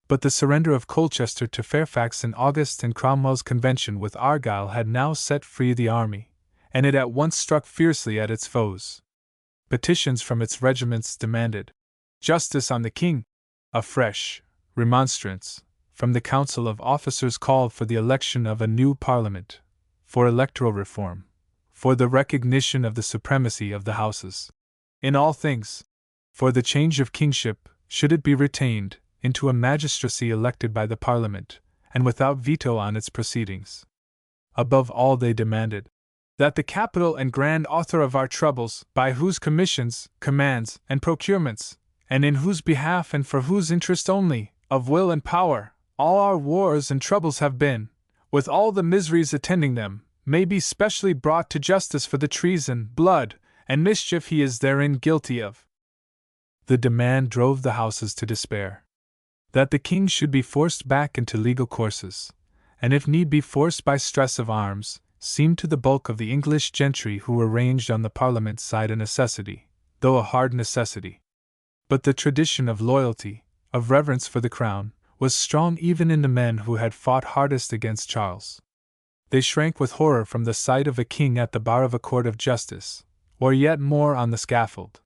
S1: But the surrender of Colchester to Fairfax in August and Cromwell's convention with Argyle had now set free the army, and it at once struck fiercely at its foes. Petitions from its regiments demanded justice on the king. A fresh remonstrance from the Council of Officers called for the election of a new Parliament, for electoral reform, for the recognition of the supremacy of the houses in all things, for the change of kingship, should it be retained, into a magistracy elected by the Parliament, and without veto on its proceedings. Above all, they demanded that the capital and grand author of our troubles, by whose commissions, commands, and procurements, and in whose behalf and for whose interest only, of will and power, all our wars and troubles have been, with all the miseries attending them, may be specially brought to justice for the treason, blood, and mischief he is therein guilty of. The demand drove the houses to despair. That the king should be forced back into legal courses, and if need be forced by stress of arms, seemed to the bulk of the English gentry who were ranged on the Parliament side a necessity, though a hard necessity. But the tradition of loyalty, of reverence for the crown, was strong even in the men who had fought hardest against Charles. They shrank with horror from the sight of a king at the bar of a court of justice, or yet more on the scaffold.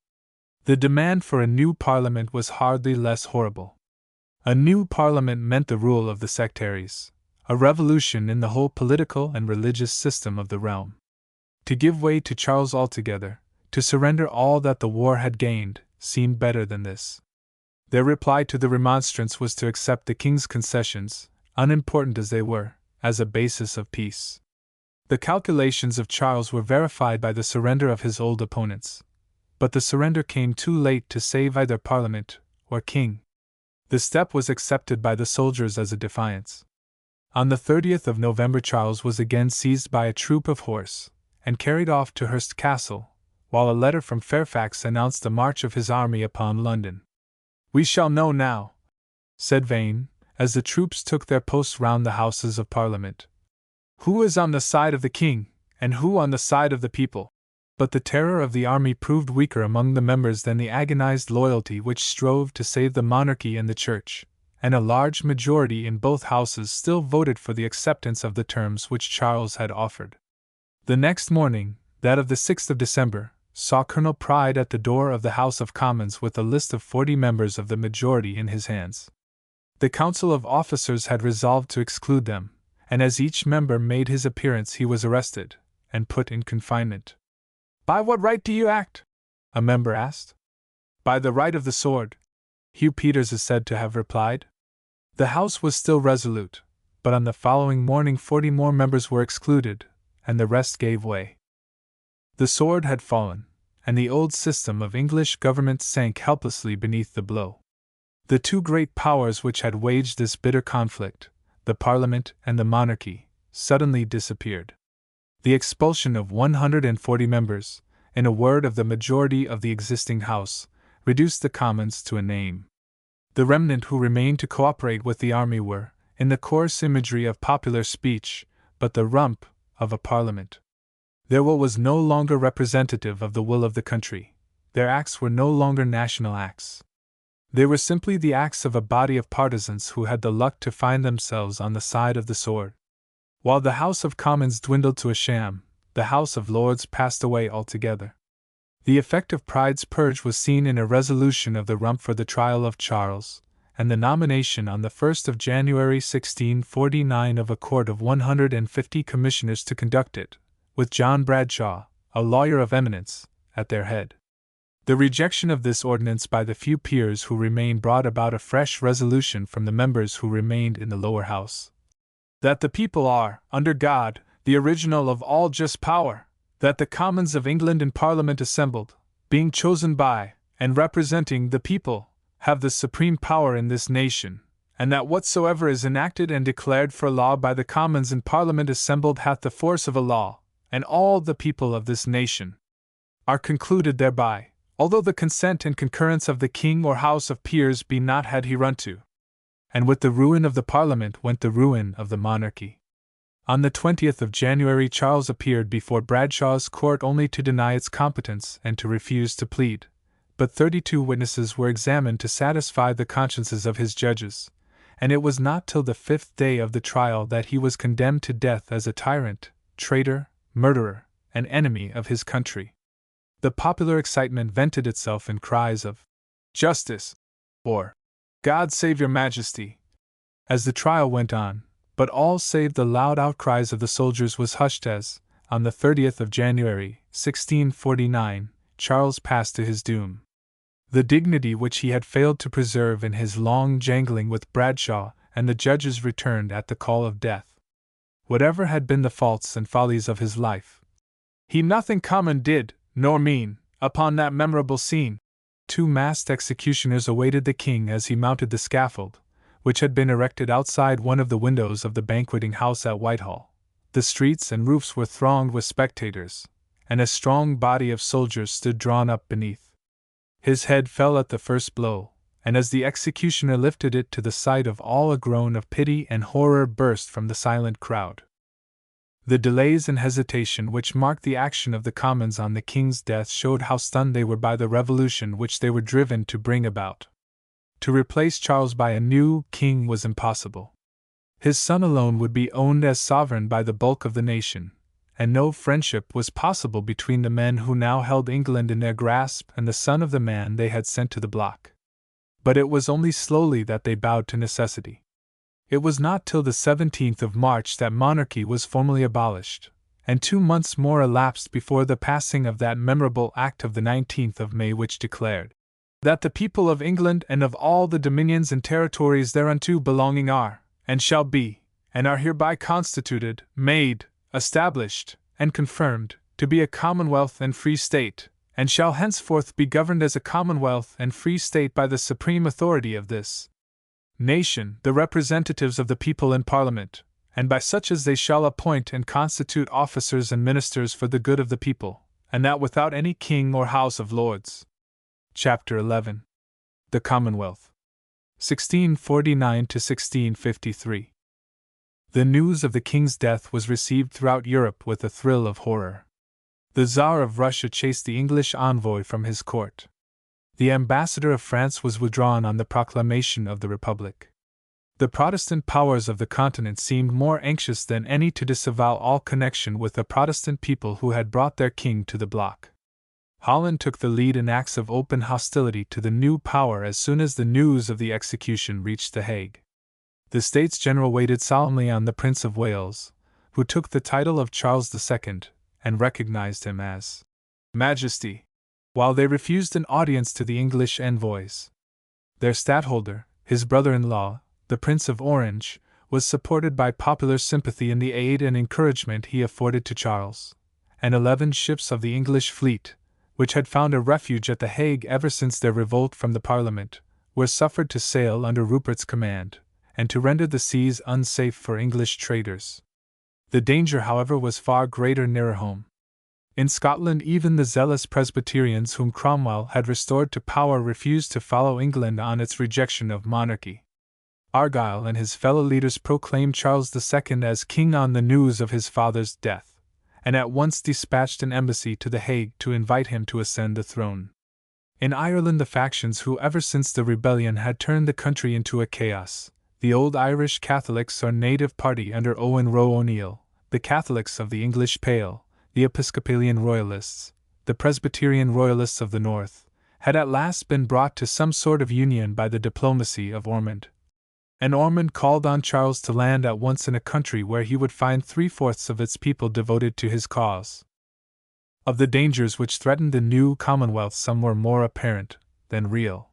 S1: The demand for a new Parliament was hardly less horrible. A new Parliament meant the rule of the sectaries, a revolution in the whole political and religious system of the realm. To give way to Charles altogether, to surrender all that the war had gained, seemed better than this. Their reply to the remonstrance was to accept the king's concessions, unimportant as they were, as a basis of peace. The calculations of Charles were verified by the surrender of his old opponents, but the surrender came too late to save either Parliament or king. The step was accepted by the soldiers as a defiance. On the 30th of November Charles was again seized by a troop of horse, and carried off to Hurst Castle, while a letter from Fairfax announced the march of his army upon London. "We shall know now," said Vane, as the troops took their posts round the Houses of Parliament, "who is on the side of the king, and who on the side of the people." But the terror of the army proved weaker among the members than the agonized loyalty which strove to save the monarchy and the church, and a large majority in both houses still voted for the acceptance of the terms which Charles had offered. The next morning, that of the 6th of December, saw Colonel Pride at the door of the House of Commons with a list of 40 members of the majority in his hands. The Council of Officers had resolved to exclude them, and as each member made his appearance he was arrested, and put in confinement. "By what right do you act?" a member asked. "By the right of the sword," Hugh Peters is said to have replied. The House was still resolute, but on the following morning 40 more members were excluded, and the rest gave way. The sword had fallen, and the old system of English government sank helplessly beneath the blow. The two great powers which had waged this bitter conflict, the Parliament and the monarchy, suddenly disappeared. The expulsion of 140 members, in a word of the majority of the existing House, reduced the Commons to a name. The remnant who remained to cooperate with the army were, in the coarse imagery of popular speech, but the rump of a Parliament. Their will was no longer representative of the will of the country. Their acts were no longer national acts. They were simply the acts of a body of partisans who had the luck to find themselves on the side of the sword. While the House of Commons dwindled to a sham, the House of Lords passed away altogether. The effect of Pride's purge was seen in a resolution of the Rump for the trial of Charles, and the nomination on the 1st of January 1649 of a court of 150 commissioners to conduct it, with John Bradshaw, a lawyer of eminence, at their head. The rejection of this ordinance by the few peers who remained brought about a fresh resolution from the members who remained in the lower house. That the people are, under God, the original of all just power, that the Commons of England in Parliament assembled, being chosen by, and representing the people, have the supreme power in this nation, and that whatsoever is enacted and declared for law by the Commons in Parliament assembled hath the force of a law, and all the people of this nation are concluded thereby, although the consent and concurrence of the King or House of Peers be not had hereunto. And with the ruin of the Parliament went the ruin of the monarchy. On the 20th of January Charles appeared before Bradshaw's court only to deny its competence and to refuse to plead, but 32 witnesses were examined to satisfy the consciences of his judges, and it was not till the 5th day of the trial that he was condemned to death as a tyrant, traitor, murderer, and enemy of his country. The popular excitement vented itself in cries of "Justice!" or "God save your Majesty!" as the trial went on, but all save the loud outcries of the soldiers was hushed as, on the 30th of January, 1649, Charles passed to his doom. The dignity which he had failed to preserve in his long jangling with Bradshaw and the judges returned at the call of death. Whatever had been the faults and follies of his life, he nothing common did, nor mean, upon that memorable scene. 2 masked executioners awaited the king as he mounted the scaffold, which had been erected outside one of the windows of the banqueting house at Whitehall. The streets and roofs were thronged with spectators, and a strong body of soldiers stood drawn up beneath. His head fell at the first blow, and as the executioner lifted it to the sight of all, a groan of pity and horror burst from the silent crowd. The delays and hesitation which marked the action of the Commons on the king's death showed how stunned they were by the revolution which they were driven to bring about. To replace Charles by a new king was impossible. His son alone would be owned as sovereign by the bulk of the nation, and no friendship was possible between the men who now held England in their grasp and the son of the man they had sent to the block. But it was only slowly that they bowed to necessity. It was not till the 17th of March that monarchy was formally abolished, and 2 months more elapsed before the passing of that memorable Act of the 19th of May which declared that the people of England and of all the dominions and territories thereunto belonging are, and shall be, and are hereby constituted, made, established, and confirmed, to be a commonwealth and free state, and shall henceforth be governed as a commonwealth and free state by the supreme authority of this nation, the representatives of the people in Parliament, and by such as they shall appoint and constitute officers and ministers for the good of the people, and that without any king or House of Lords. Chapter 11. The Commonwealth. 1649 to 1653. The news of the king's death was received throughout Europe with a thrill of horror. The Tsar of Russia chased the English envoy from his court. The ambassador of France was withdrawn on the proclamation of the Republic. The Protestant powers of the continent seemed more anxious than any to disavow all connection with the Protestant people who had brought their king to the block. Holland took the lead in acts of open hostility to the new power as soon as the news of the execution reached The Hague. The States General waited solemnly on the Prince of Wales, who took the title of Charles II, and recognized him as Majesty, while they refused an audience to the English envoys. Their stadtholder, his brother-in-law, the Prince of Orange, was supported by popular sympathy in the aid and encouragement he afforded to Charles, and 11 ships of the English fleet, which had found a refuge at The Hague ever since their revolt from the Parliament, were suffered to sail under Rupert's command, and to render the seas unsafe for English traders. The danger, however, was far greater nearer home. In Scotland, even the zealous Presbyterians whom Cromwell had restored to power refused to follow England on its rejection of monarchy. Argyle and his fellow leaders proclaimed Charles II as king on the news of his father's death, and at once dispatched an embassy to The Hague to invite him to ascend the throne. In Ireland, the factions who ever since the rebellion had turned the country into a chaos, the old Irish Catholics or native party under Owen Roe O'Neill, the Catholics of the English Pale, the Episcopalian Royalists, the Presbyterian Royalists of the North, had at last been brought to some sort of union by the diplomacy of Ormond. And Ormond called on Charles to land at once in a country where he would find 3/4 of its people devoted to his cause. Of the dangers which threatened the new Commonwealth, some were more apparent than real.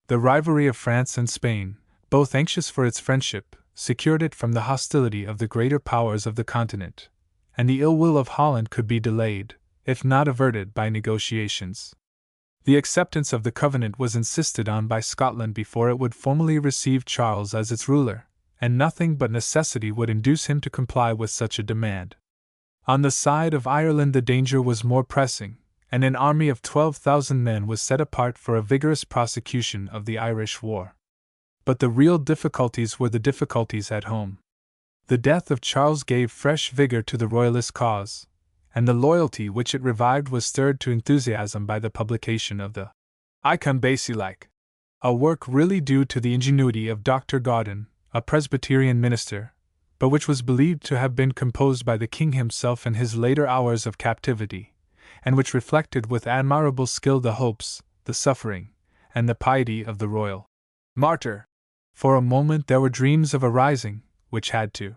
S1: The rivalry of France and Spain, both anxious for its friendship, secured it from the hostility of the greater powers of the continent, and the ill will of Holland could be delayed, if not averted, by negotiations. The acceptance of the covenant was insisted on by Scotland before it would formally receive Charles as its ruler, and nothing but necessity would induce him to comply with such a demand. On the side of Ireland the danger was more pressing, and an army of 12,000 men was set apart for a vigorous prosecution of the Irish War. But the real difficulties were the difficulties at home. The death of Charles gave fresh vigor to the Royalist cause, and the loyalty which it revived was stirred to enthusiasm by the publication of the Icon Basilique, a work really due to the ingenuity of Dr. Gaudin, a Presbyterian minister, but which was believed to have been composed by the king himself in his later hours of captivity, and which reflected with admirable skill the hopes, the suffering, and the piety of the royal martyr. For a moment there were dreams of a rising, which had to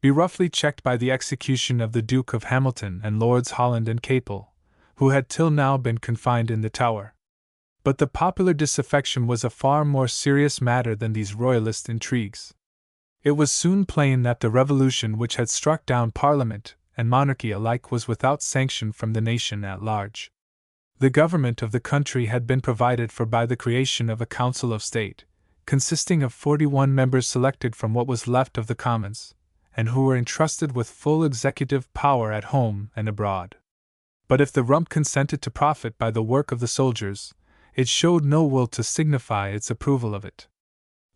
S1: be roughly checked by the execution of the Duke of Hamilton and Lords Holland and Capel, who had till now been confined in the Tower. But the popular disaffection was a far more serious matter than these royalist intrigues. It was soon plain that the revolution which had struck down Parliament and monarchy alike was without sanction from the nation at large. The government of the country had been provided for by the creation of a Council of State, consisting of 41 members selected from what was left of the Commons, and who were entrusted with full executive power at home and abroad. But if the rump consented to profit by the work of the soldiers, it showed no will to signify its approval of it.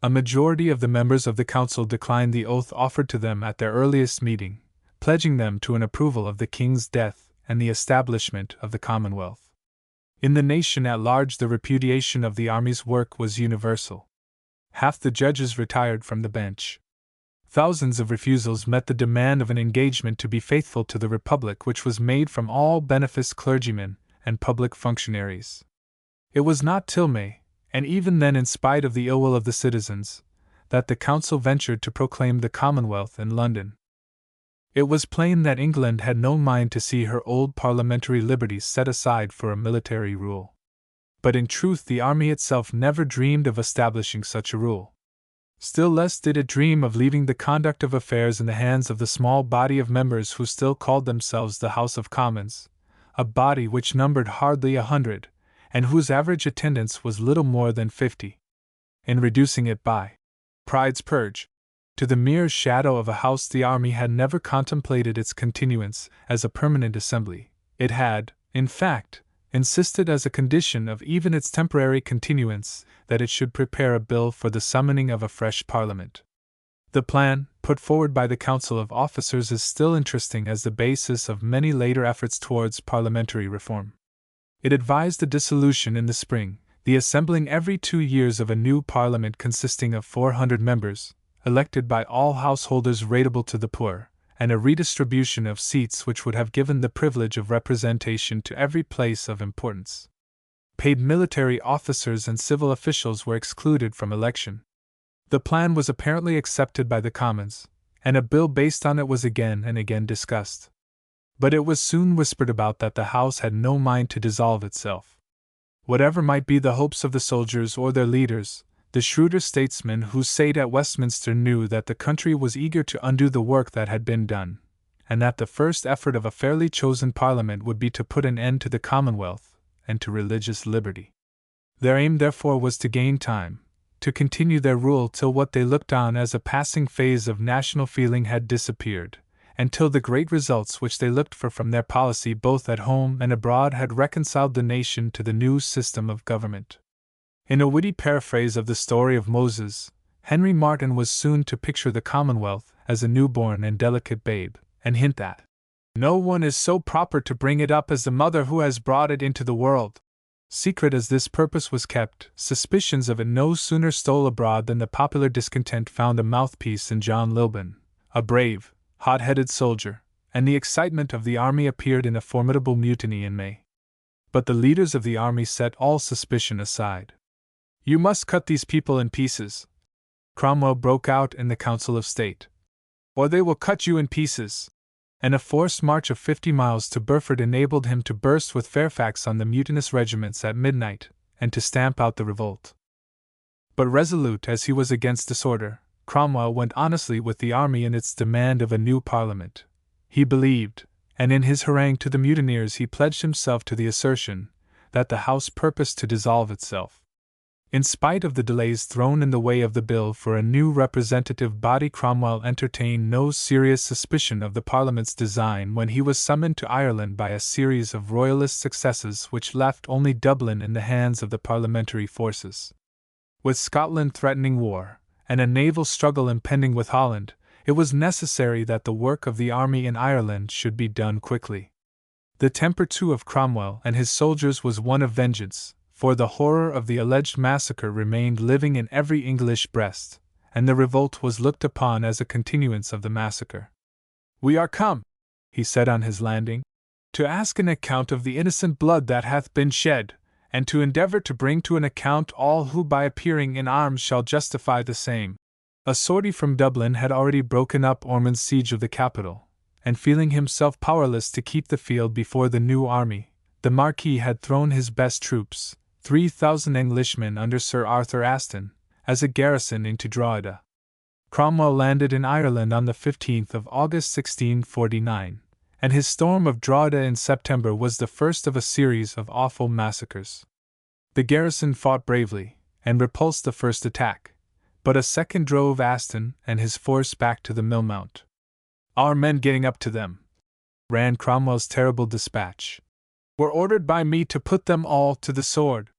S1: A majority of the members of the council declined the oath offered to them at their earliest meeting, pledging them to an approval of the king's death and the establishment of the Commonwealth. In the nation at large, the repudiation of the army's work was universal. Half the judges retired from the bench. Thousands of refusals met the demand of an engagement to be faithful to the Republic, which was made from all beneficed clergymen and public functionaries. It was not till May, and even then in spite of the ill will of the citizens, that the Council ventured to proclaim the Commonwealth in London. It was plain that England had no mind to see her old parliamentary liberties set aside for a military rule. But in truth the army itself never dreamed of establishing such a rule. Still less did it dream of leaving the conduct of affairs in the hands of the small body of members who still called themselves the House of Commons, a body which numbered hardly 100, and whose average attendance was little more than 50. In reducing it by Pride's purge to the mere shadow of a house, the army had never contemplated its continuance as a permanent assembly. It had, in fact, insisted as a condition of even its temporary continuance that it should prepare a bill for the summoning of a fresh parliament. The plan, put forward by the Council of Officers, is still interesting as the basis of many later efforts towards parliamentary reform. It advised the dissolution in the spring, the assembling every 2 years of a new parliament consisting of 400 members, elected by all householders rateable to the poor, and a redistribution of seats which would have given the privilege of representation to every place of importance. Paid military officers and civil officials were excluded from election. The plan was apparently accepted by the Commons, and a bill based on it was again and again discussed. But it was soon whispered about that the House had no mind to dissolve itself. Whatever might be the hopes of the soldiers or their leaders, the shrewder statesmen who sate at Westminster knew that the country was eager to undo the work that had been done, and that the first effort of a fairly chosen Parliament would be to put an end to the Commonwealth and to religious liberty. Their aim, therefore, was to gain time, to continue their rule till what they looked on as a passing phase of national feeling had disappeared, and till the great results which they looked for from their policy both at home and abroad had reconciled the nation to the new system of government. In a witty paraphrase of the story of Moses, Henry Martyn was soon to picture the Commonwealth as a newborn and delicate babe, and hint that no one is so proper to bring it up as the mother who has brought it into the world. Secret as this purpose was kept, suspicions of it no sooner stole abroad than the popular discontent found a mouthpiece in John Lilburne, a brave, hot-headed soldier, and the excitement of the army appeared in a formidable mutiny in May. But the leaders of the army set all suspicion aside. "You must cut these people in pieces," Cromwell broke out in the Council of State, "or they will cut you in pieces," and a forced march of 50 miles to Burford enabled him to burst with Fairfax on the mutinous regiments at midnight, and to stamp out the revolt. But resolute as he was against disorder, Cromwell went honestly with the army in its demand of a new Parliament. He believed, and in his harangue to the mutineers he pledged himself to the assertion, that the House purposed to dissolve itself. In spite of the delays thrown in the way of the bill for a new representative body, Cromwell entertained no serious suspicion of the Parliament's design when he was summoned to Ireland by a series of royalist successes which left only Dublin in the hands of the parliamentary forces. With Scotland threatening war, and a naval struggle impending with Holland, it was necessary that the work of the army in Ireland should be done quickly. The temper, too, of Cromwell and his soldiers was one of vengeance, for the horror of the alleged massacre remained living in every English breast, and the revolt was looked upon as a continuance of the massacre. "We are come," he said on his landing, "to ask an account of the innocent blood that hath been shed, and to endeavor to bring to an account all who by appearing in arms shall justify the same." A sortie from Dublin had already broken up Ormond's siege of the capital, and feeling himself powerless to keep the field before the new army, the Marquis had thrown his best troops, 3,000 Englishmen under Sir Arthur Aston, as a garrison into Drogheda. Cromwell landed in Ireland on the 15th of August 1649, and his storm of Drogheda in September was the first of a series of awful massacres. The garrison fought bravely, and repulsed the first attack, but a second drove Aston and his force back to the Millmount. "Our men getting up to them," ran Cromwell's terrible dispatch, "were ordered by me to put them all to the sword.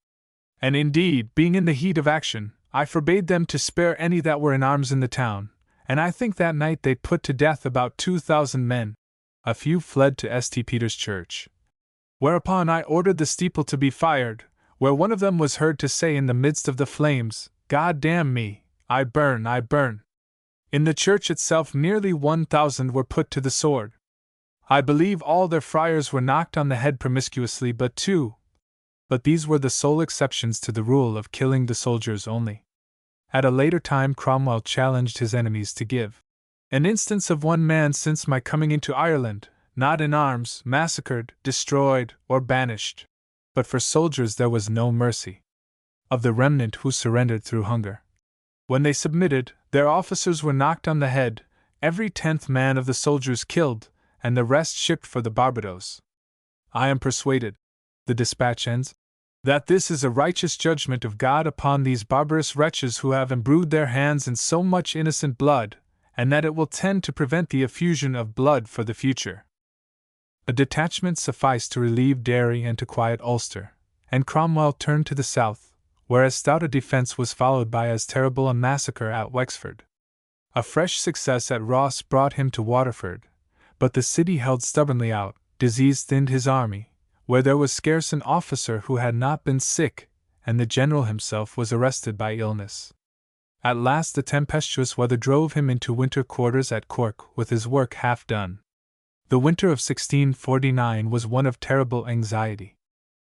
S1: And indeed, being in the heat of action, I forbade them to spare any that were in arms in the town, and I think that night they'd put to death about 2,000 men. A few fled to St. Peter's Church. Whereupon I ordered the steeple to be fired, where one of them was heard to say in the midst of the flames, 'God damn me, I burn, I burn.' In the church itself nearly 1,000 were put to the sword. I believe all their friars were knocked on the head promiscuously but two. But these were the sole exceptions to the rule of killing the soldiers only." At a later time Cromwell challenged his enemies to give an instance of one man since my coming into Ireland, not in arms, massacred, destroyed, or banished. But for soldiers there was no mercy. Of the remnant who surrendered through hunger, when they submitted, their officers were knocked on the head, every 10th man of the soldiers killed, and the rest shipped for the Barbadoes. "I am persuaded," the dispatch ends, "that this is a righteous judgment of God upon these barbarous wretches who have embrued their hands in so much innocent blood, and that it will tend to prevent the effusion of blood for the future." A detachment sufficed to relieve Derry and to quiet Ulster, and Cromwell turned to the south, where as stout a defence was followed by as terrible a massacre at Wexford. A fresh success at Ross brought him to Waterford, but the city held stubbornly out. Disease thinned his army, where there was scarce an officer who had not been sick, and the general himself was arrested by illness. At last the tempestuous weather drove him into winter quarters at Cork with his work half done. The winter of 1649 was one of terrible anxiety.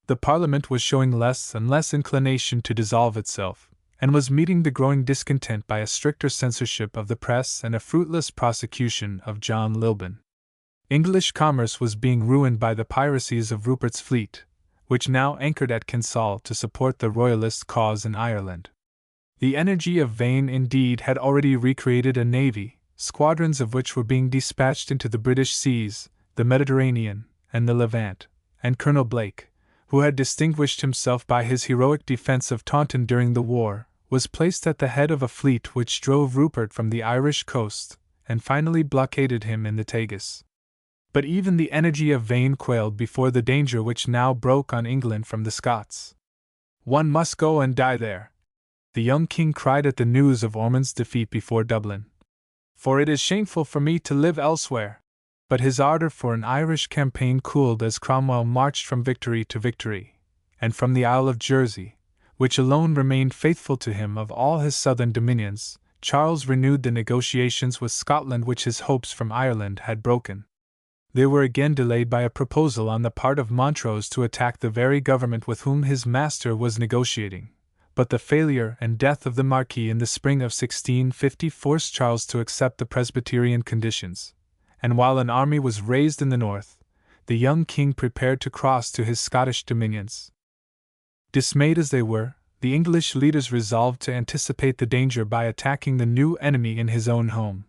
S1: The Parliament was showing less and less inclination to dissolve itself, and was meeting the growing discontent by a stricter censorship of the press and a fruitless prosecution of John Lilburne. English commerce was being ruined by the piracies of Rupert's fleet, which now anchored at Kinsale to support the Royalist cause in Ireland. The energy of Vane, indeed, had already recreated a navy, squadrons of which were being dispatched into the British seas, the Mediterranean, and the Levant, and Colonel Blake, who had distinguished himself by his heroic defence of Taunton during the war, was placed at the head of a fleet which drove Rupert from the Irish coast, and finally blockaded him in the Tagus. But even the energy of Vane quailed before the danger which now broke on England from the Scots. "One must go and die there," the young king cried at the news of Ormond's defeat before Dublin. "For it is shameful for me to live elsewhere." But his ardour for an Irish campaign cooled as Cromwell marched from victory to victory, and from the Isle of Jersey, which alone remained faithful to him of all his southern dominions, Charles renewed the negotiations with Scotland which his hopes from Ireland had broken. They were again delayed by a proposal on the part of Montrose to attack the very government with whom his master was negotiating, but the failure and death of the Marquis in the spring of 1650 forced Charles to accept the Presbyterian conditions, and while an army was raised in the north, the young king prepared to cross to his Scottish dominions. Dismayed as they were, the English leaders resolved to anticipate the danger by attacking the new enemy in his own home,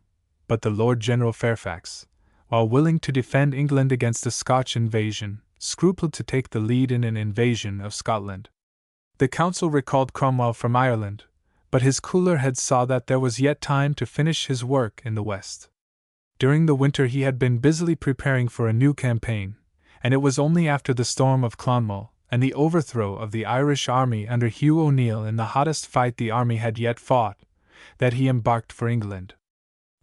S1: but the Lord General Fairfax, while willing to defend England against a Scotch invasion, scrupled to take the lead in an invasion of Scotland. The council recalled Cromwell from Ireland, but his cooler head saw that there was yet time to finish his work in the west. During the winter he had been busily preparing for a new campaign, and it was only after the storm of Clonmel and the overthrow of the Irish army under Hugh O'Neill in the hottest fight the army had yet fought, that he embarked for England.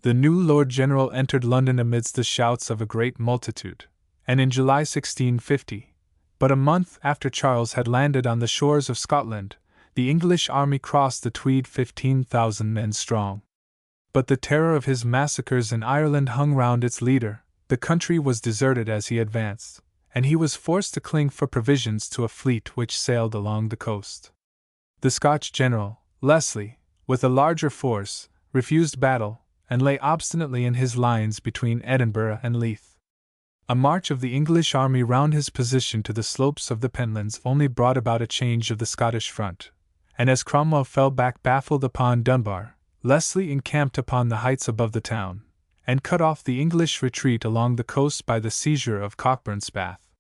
S1: The new Lord General entered London amidst the shouts of a great multitude, and in July 1650, but a month after Charles had landed on the shores of Scotland, the English army crossed the Tweed 15,000 men strong. But the terror of his massacres in Ireland hung round its leader. The country was deserted as he advanced, and he was forced to cling for provisions to a fleet which sailed along the coast. The Scotch general, Leslie, with a larger force, refused battle, and lay obstinately in his lines between Edinburgh and Leith. A march of the English army round his position to the slopes of the Pentlands only brought about a change of the Scottish front, and as Cromwell fell back baffled upon Dunbar, Leslie encamped upon the heights above the town, and cut off the English retreat along the coast by the seizure of Cockburn's Bath.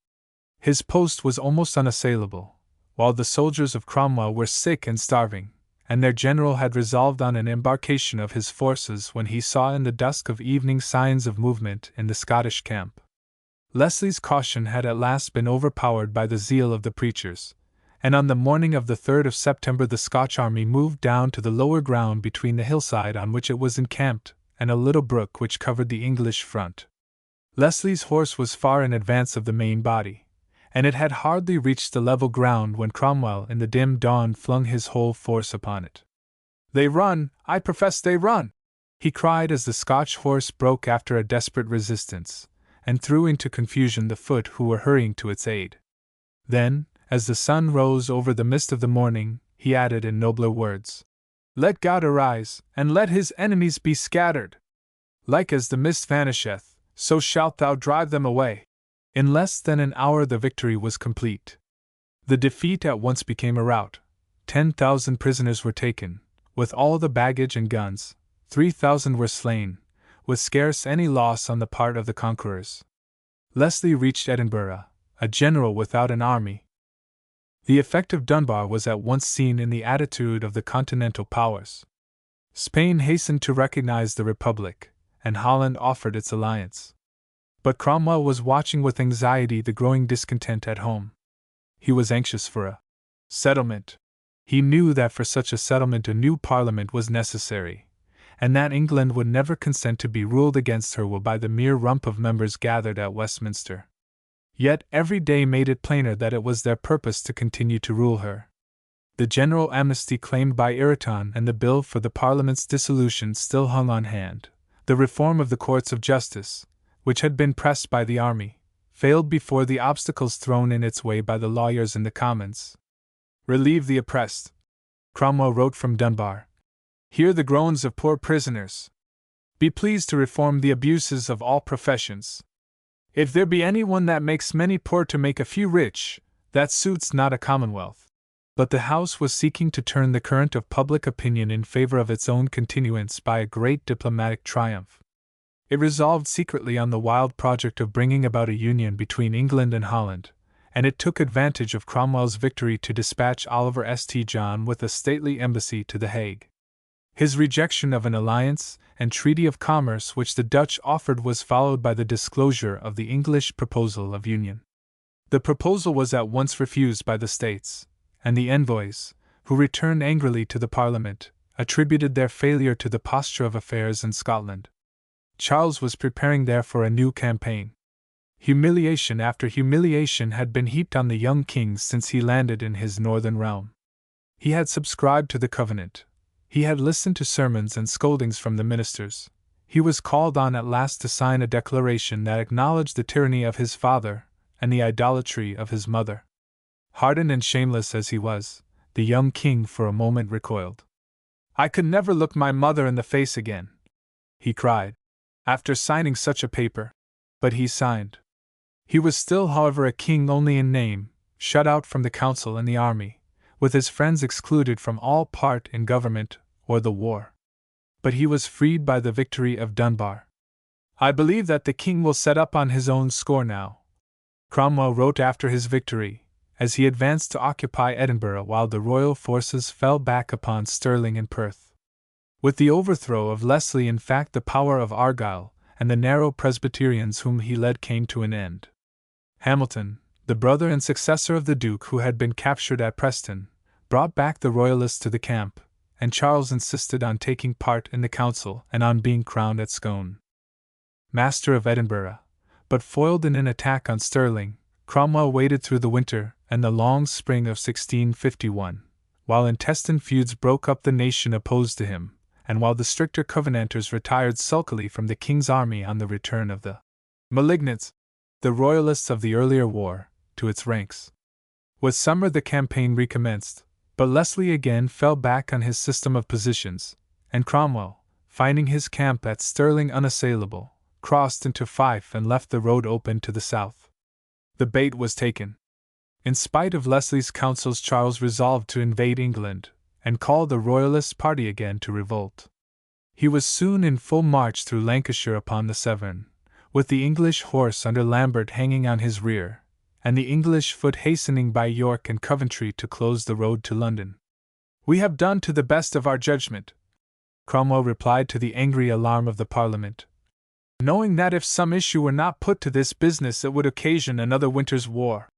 S1: His post was almost unassailable, while the soldiers of Cromwell were sick and starving, and their general had resolved on an embarkation of his forces when he saw in the dusk of evening signs of movement in the Scottish camp. Leslie's caution had at last been overpowered by the zeal of the preachers, and on the morning of the 3rd of September the Scotch army moved down to the lower ground between the hillside on which it was encamped and a little brook which covered the English front. Leslie's horse was far in advance of the main body, and it had hardly reached the level ground when Cromwell in the dim dawn flung his whole force upon it. "They run, I profess they run!" he cried as the Scotch horse broke after a desperate resistance, and threw into confusion the foot who were hurrying to its aid. Then, as the sun rose over the mist of the morning, he added in nobler words, "Let God arise, and let his enemies be scattered. Like as the mist vanisheth, so shalt thou drive them away." In less than an hour the victory was complete. The defeat at once became a rout. 10,000 prisoners were taken, with all the baggage and guns. 3,000 were slain, with scarce any loss on the part of the conquerors. Leslie reached Edinburgh, a general without an army. The effect of Dunbar was at once seen in the attitude of the continental powers. Spain hastened to recognize the Republic, and Holland offered its alliance. But Cromwell was watching with anxiety the growing discontent at home. He was anxious for a settlement. He knew that for such a settlement a new parliament was necessary, and that England would never consent to be ruled against her will by the mere rump of members gathered at Westminster. Yet every day made it plainer that it was their purpose to continue to rule her. The general amnesty claimed by Puritan and the bill for the Parliament's dissolution still hung on hand. The reform of the courts of justice, which had been pressed by the army, failed before the obstacles thrown in its way by the lawyers in the Commons. "Relieve the oppressed," Cromwell wrote from Dunbar. "Hear the groans of poor prisoners. Be pleased to reform the abuses of all professions. If there be any one that makes many poor to make a few rich, that suits not a commonwealth." But the House was seeking to turn the current of public opinion in favor of its own continuance by a great diplomatic triumph. It resolved secretly on the wild project of bringing about a union between England and Holland, and it took advantage of Cromwell's victory to dispatch Oliver St. John with a stately embassy to The Hague. His rejection of an alliance and treaty of commerce which the Dutch offered was followed by the disclosure of the English proposal of union. The proposal was at once refused by the States, and the envoys, who returned angrily to the Parliament, attributed their failure to the posture of affairs in Scotland. Charles was preparing there for a new campaign. Humiliation after humiliation had been heaped on the young king since he landed in his northern realm. He had subscribed to the Covenant. He had listened to sermons and scoldings from the ministers. He was called on at last to sign a declaration that acknowledged the tyranny of his father and the idolatry of his mother. Hardened and shameless as he was, the young king for a moment recoiled. "I could never look my mother in the face again," he cried, after signing such a paper. But he signed. He was still, however, a king only in name, shut out from the council and the army, with his friends excluded from all part in government or the war. But he was freed by the victory of Dunbar. "I believe that the king will set up on his own score now," Cromwell wrote after his victory, as he advanced to occupy Edinburgh while the royal forces fell back upon Stirling and Perth. With the overthrow of Leslie, in fact, the power of Argyll and the narrow Presbyterians whom he led came to an end. Hamilton, the brother and successor of the Duke who had been captured at Preston, brought back the Royalists to the camp, and Charles insisted on taking part in the council and on being crowned at Scone. Master of Edinburgh, but foiled in an attack on Stirling, Cromwell waited through the winter and the long spring of 1651, while intestine feuds broke up the nation opposed to him, and while the stricter Covenanters retired sulkily from the king's army on the return of the malignants, the royalists of the earlier war, to its ranks. With summer the campaign recommenced, but Leslie again fell back on his system of positions, and Cromwell, finding his camp at Stirling unassailable, crossed into Fife and left the road open to the south. The bait was taken. In spite of Leslie's counsels, Charles resolved to invade England, and call the Royalist party again to revolt. He was soon in full march through Lancashire upon the Severn, with the English horse under Lambert hanging on his rear, and the English foot hastening by York and Coventry to close the road to London. "We have done to the best of our judgment," Cromwell replied to the angry alarm of the Parliament, "knowing that if some issue were not put to this business it would occasion another winter's war."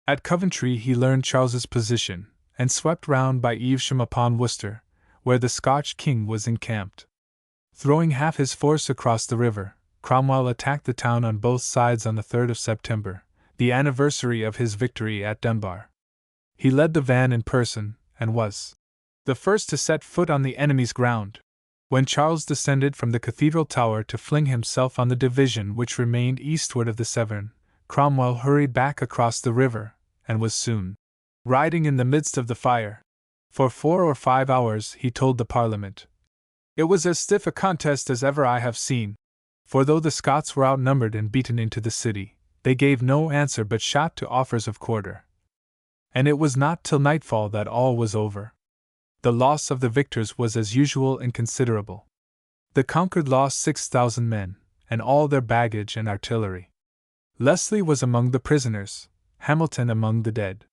S1: At Coventry he learned Charles's position, and swept round by Evesham upon Worcester, where the Scotch king was encamped. Throwing half his force across the river, Cromwell attacked the town on both sides on the 3rd of September, the anniversary of his victory at Dunbar. He led the van in person, and was the first to set foot on the enemy's ground. When Charles descended from the cathedral tower to fling himself on the division which remained eastward of the Severn, Cromwell hurried back across the river, and was soon riding in the midst of the fire. For 4 or 5 hours, he told the Parliament, "It was as stiff a contest as ever I have seen." For though the Scots were outnumbered and beaten into the city, they gave no answer but shot to offers of quarter. And it was not till nightfall that all was over. The loss of the victors was as usual inconsiderable. The conquered lost 6,000 men, and all their baggage and artillery. Leslie was among the prisoners, Hamilton among the dead.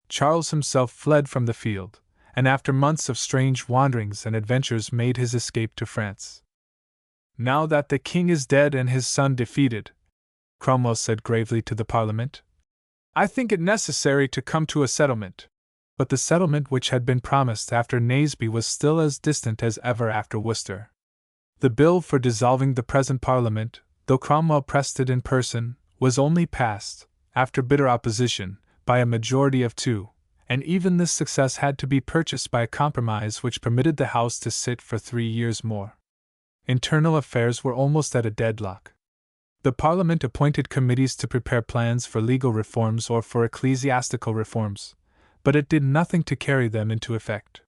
S1: Charles himself fled from the field, and after months of strange wanderings and adventures made his escape to France. "Now that the king is dead and his son defeated," Cromwell said gravely to the Parliament, "I think it necessary to come to a settlement." But the settlement which had been promised after Naseby was still as distant as ever after Worcester. The bill for dissolving the present Parliament, though Cromwell pressed it in person, was only passed, after bitter opposition, by a majority of 2, and even this success had to be purchased by a compromise which permitted the House to sit for 3 years more. Internal affairs were almost at a deadlock. The Parliament appointed committees to prepare plans for legal reforms or for ecclesiastical reforms, but it did nothing to carry them into effect.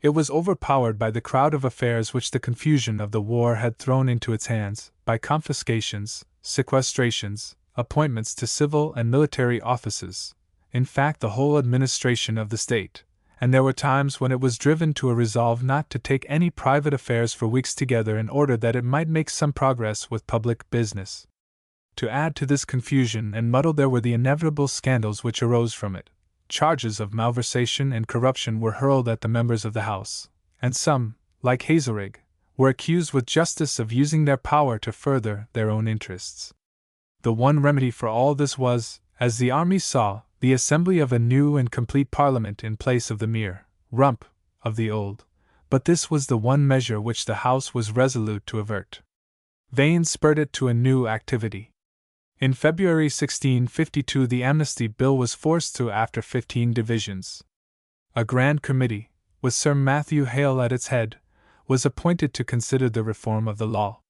S1: It was overpowered by the crowd of affairs which the confusion of the war had thrown into its hands, by confiscations, sequestrations, appointments to civil and military offices, in fact the whole administration of the state, and there were times when it was driven to a resolve not to take any private affairs for weeks together in order that it might make some progress with public business. To add to this confusion and muddle there were the inevitable scandals which arose from it. Charges of malversation and corruption were hurled at the members of the House, and some, like Hazelrig, were accused with justice of using their power to further their own interests. The one remedy for all this was, as the army saw, the assembly of a new and complete Parliament in place of the mere rump of the old, but this was the one measure which the House was resolute to avert. Vane spurred it to a new activity. In February 1652 the Amnesty Bill was forced through after 15 divisions. A Grand Committee, with Sir Matthew Hale at its head, was appointed to consider the reform of the law.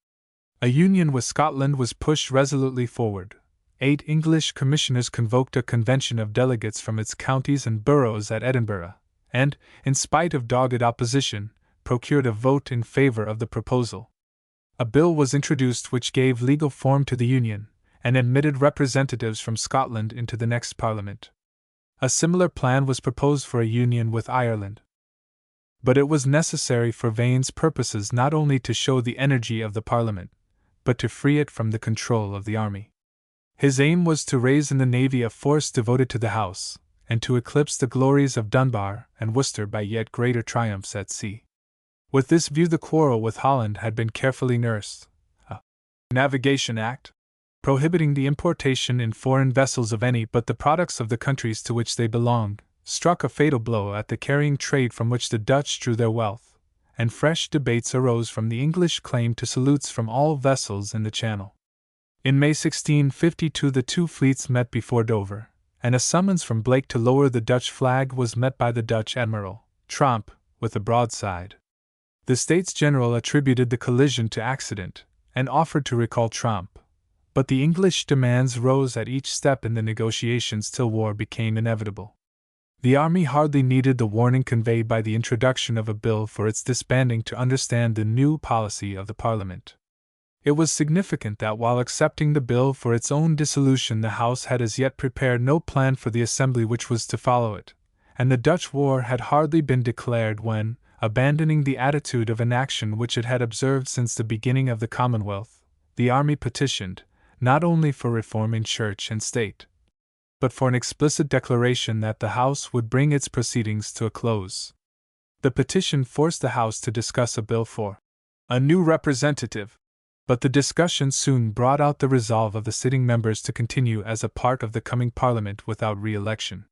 S1: A union with Scotland was pushed resolutely forward. 8 English commissioners convoked a convention of delegates from its counties and boroughs at Edinburgh, and, in spite of dogged opposition, procured a vote in favour of the proposal. A bill was introduced which gave legal form to the union, and admitted representatives from Scotland into the next Parliament. A similar plan was proposed for a union with Ireland. But it was necessary for Vane's purposes not only to show the energy of the Parliament, but to free it from the control of the army. His aim was to raise in the navy a force devoted to the House, and to eclipse the glories of Dunbar and Worcester by yet greater triumphs at sea. With this view the quarrel with Holland had been carefully nursed. A Navigation Act, prohibiting the importation in foreign vessels of any but the products of the countries to which they belonged, struck a fatal blow at the carrying trade from which the Dutch drew their wealth, and fresh debates arose from the English claim to salutes from all vessels in the Channel. In May 1652 the 2 fleets met before Dover, and a summons from Blake to lower the Dutch flag was met by the Dutch admiral, Tromp, with a broadside. The States General attributed the collision to accident, and offered to recall Tromp, but the English demands rose at each step in the negotiations till war became inevitable. The army hardly needed the warning conveyed by the introduction of a bill for its disbanding to understand the new policy of the Parliament. It was significant that while accepting the bill for its own dissolution, the House had as yet prepared no plan for the Assembly which was to follow it, and the Dutch war had hardly been declared when, abandoning the attitude of inaction which it had observed since the beginning of the Commonwealth, the army petitioned, not only for reform in church and state, but for an explicit declaration that the House would bring its proceedings to a close. The petition forced the House to discuss a bill for a new representative, but the discussion soon brought out the resolve of the sitting members to continue as a part of the coming Parliament without re-election.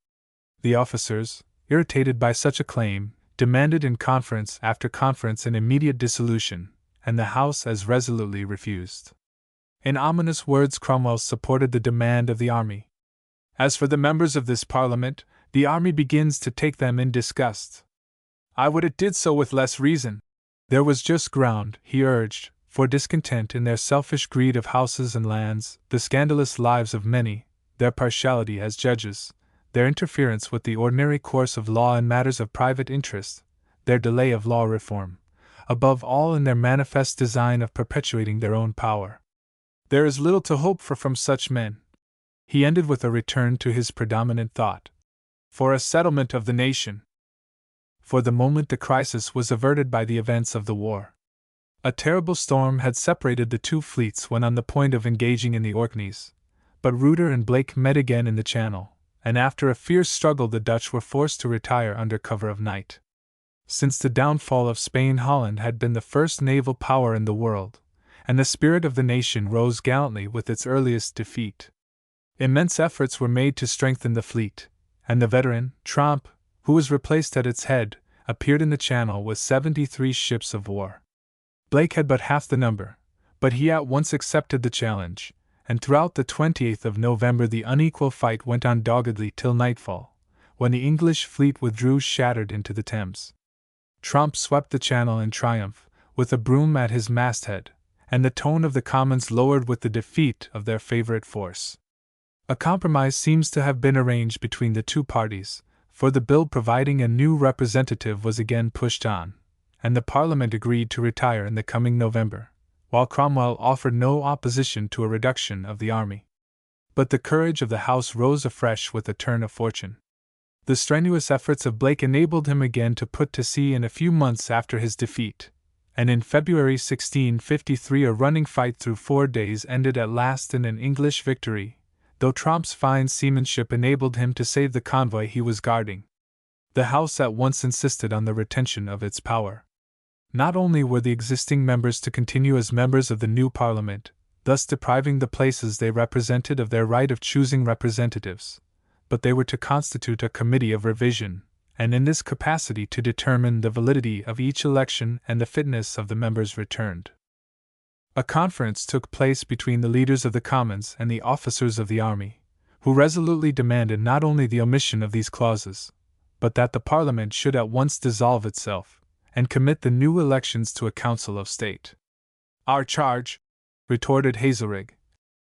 S1: The officers, irritated by such a claim, demanded in conference after conference an immediate dissolution, and the House as resolutely refused. In ominous words, Cromwell supported the demand of the army. As for the members of this Parliament, the army begins to take them in disgust. I would it did so with less reason. There was just ground, he urged, for discontent in their selfish greed of houses and lands, the scandalous lives of many, their partiality as judges, their interference with the ordinary course of law in matters of private interest, their delay of law reform, above all in their manifest design of perpetuating their own power. There is little to hope for from such men. He ended with a return to his predominant thought. For a settlement of the nation. For the moment the crisis was averted by the events of the war. A terrible storm had separated the two fleets when on the point of engaging in the Orkneys, but Ruyter and Blake met again in the Channel, and after a fierce struggle the Dutch were forced to retire under cover of night. Since the downfall of Spain, Holland had been the first naval power in the world, and the spirit of the nation rose gallantly with its earliest defeat. Immense efforts were made to strengthen the fleet, and the veteran, Tromp, who was replaced at its head, appeared in the Channel with 73 ships of war. Blake had but half the number, but he at once accepted the challenge, and throughout the 28th of November the unequal fight went on doggedly till nightfall, when the English fleet withdrew shattered into the Thames. Tromp swept the Channel in triumph, with a broom at his masthead, and the tone of the Commons lowered with the defeat of their favourite force. A compromise seems to have been arranged between the two parties, for the bill providing a new representative was again pushed on, and the Parliament agreed to retire in the coming November, while Cromwell offered no opposition to a reduction of the army. But the courage of the House rose afresh with a turn of fortune. The strenuous efforts of Blake enabled him again to put to sea in a few months after his defeat, and in February 1653 a running fight through 4 days ended at last in an English victory, though Tromp's fine seamanship enabled him to save the convoy he was guarding. The House at once insisted on the retention of its power. Not only were the existing members to continue as members of the new Parliament, thus depriving the places they represented of their right of choosing representatives, but they were to constitute a committee of revision, and in this capacity to determine the validity of each election and the fitness of the members returned. A conference took place between the leaders of the Commons and the officers of the army, who resolutely demanded not only the omission of these clauses, but that the Parliament should at once dissolve itself, and commit the new elections to a Council of State. Our charge, retorted Hazelrig,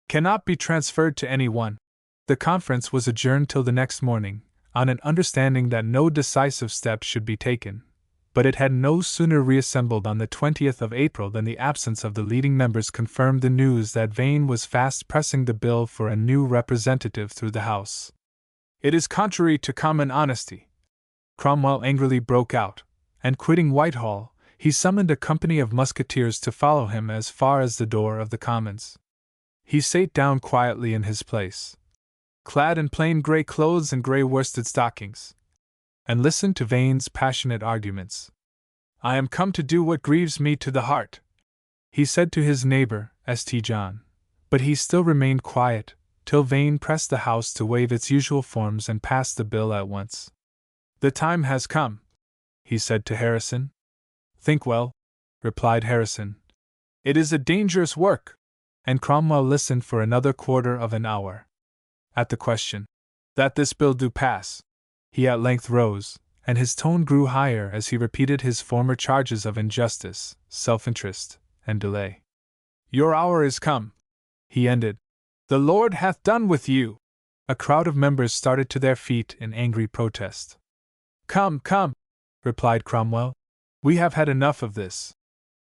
S1: cannot be transferred to any one. The conference was adjourned till the next morning, on an understanding that no decisive step should be taken, but it had no sooner reassembled on the 20th of April than the absence of the leading members confirmed the news that Vane was fast pressing the bill for a new representative through the House. It is contrary to common honesty, Cromwell angrily broke out, and quitting Whitehall, he summoned a company of musketeers to follow him as far as the door of the Commons. He sate down quietly in his place, clad in plain grey clothes and grey worsted stockings, and listened to Vane's passionate arguments. I am come to do what grieves me to the heart, he said to his neighbour, St. John, but he still remained quiet, till Vane pressed the House to waive its usual forms and pass the bill at once. The time has come, he said to Harrison. Think well, replied Harrison. It is a dangerous work. And Cromwell listened for another quarter of an hour. At the question, that this bill do pass, he at length rose, and his tone grew higher as he repeated his former charges of injustice, self-interest, and delay. Your hour is come, he ended. The Lord hath done with you. A crowd of members started to their feet in angry protest. "Come, come," replied Cromwell. "We have had enough of this."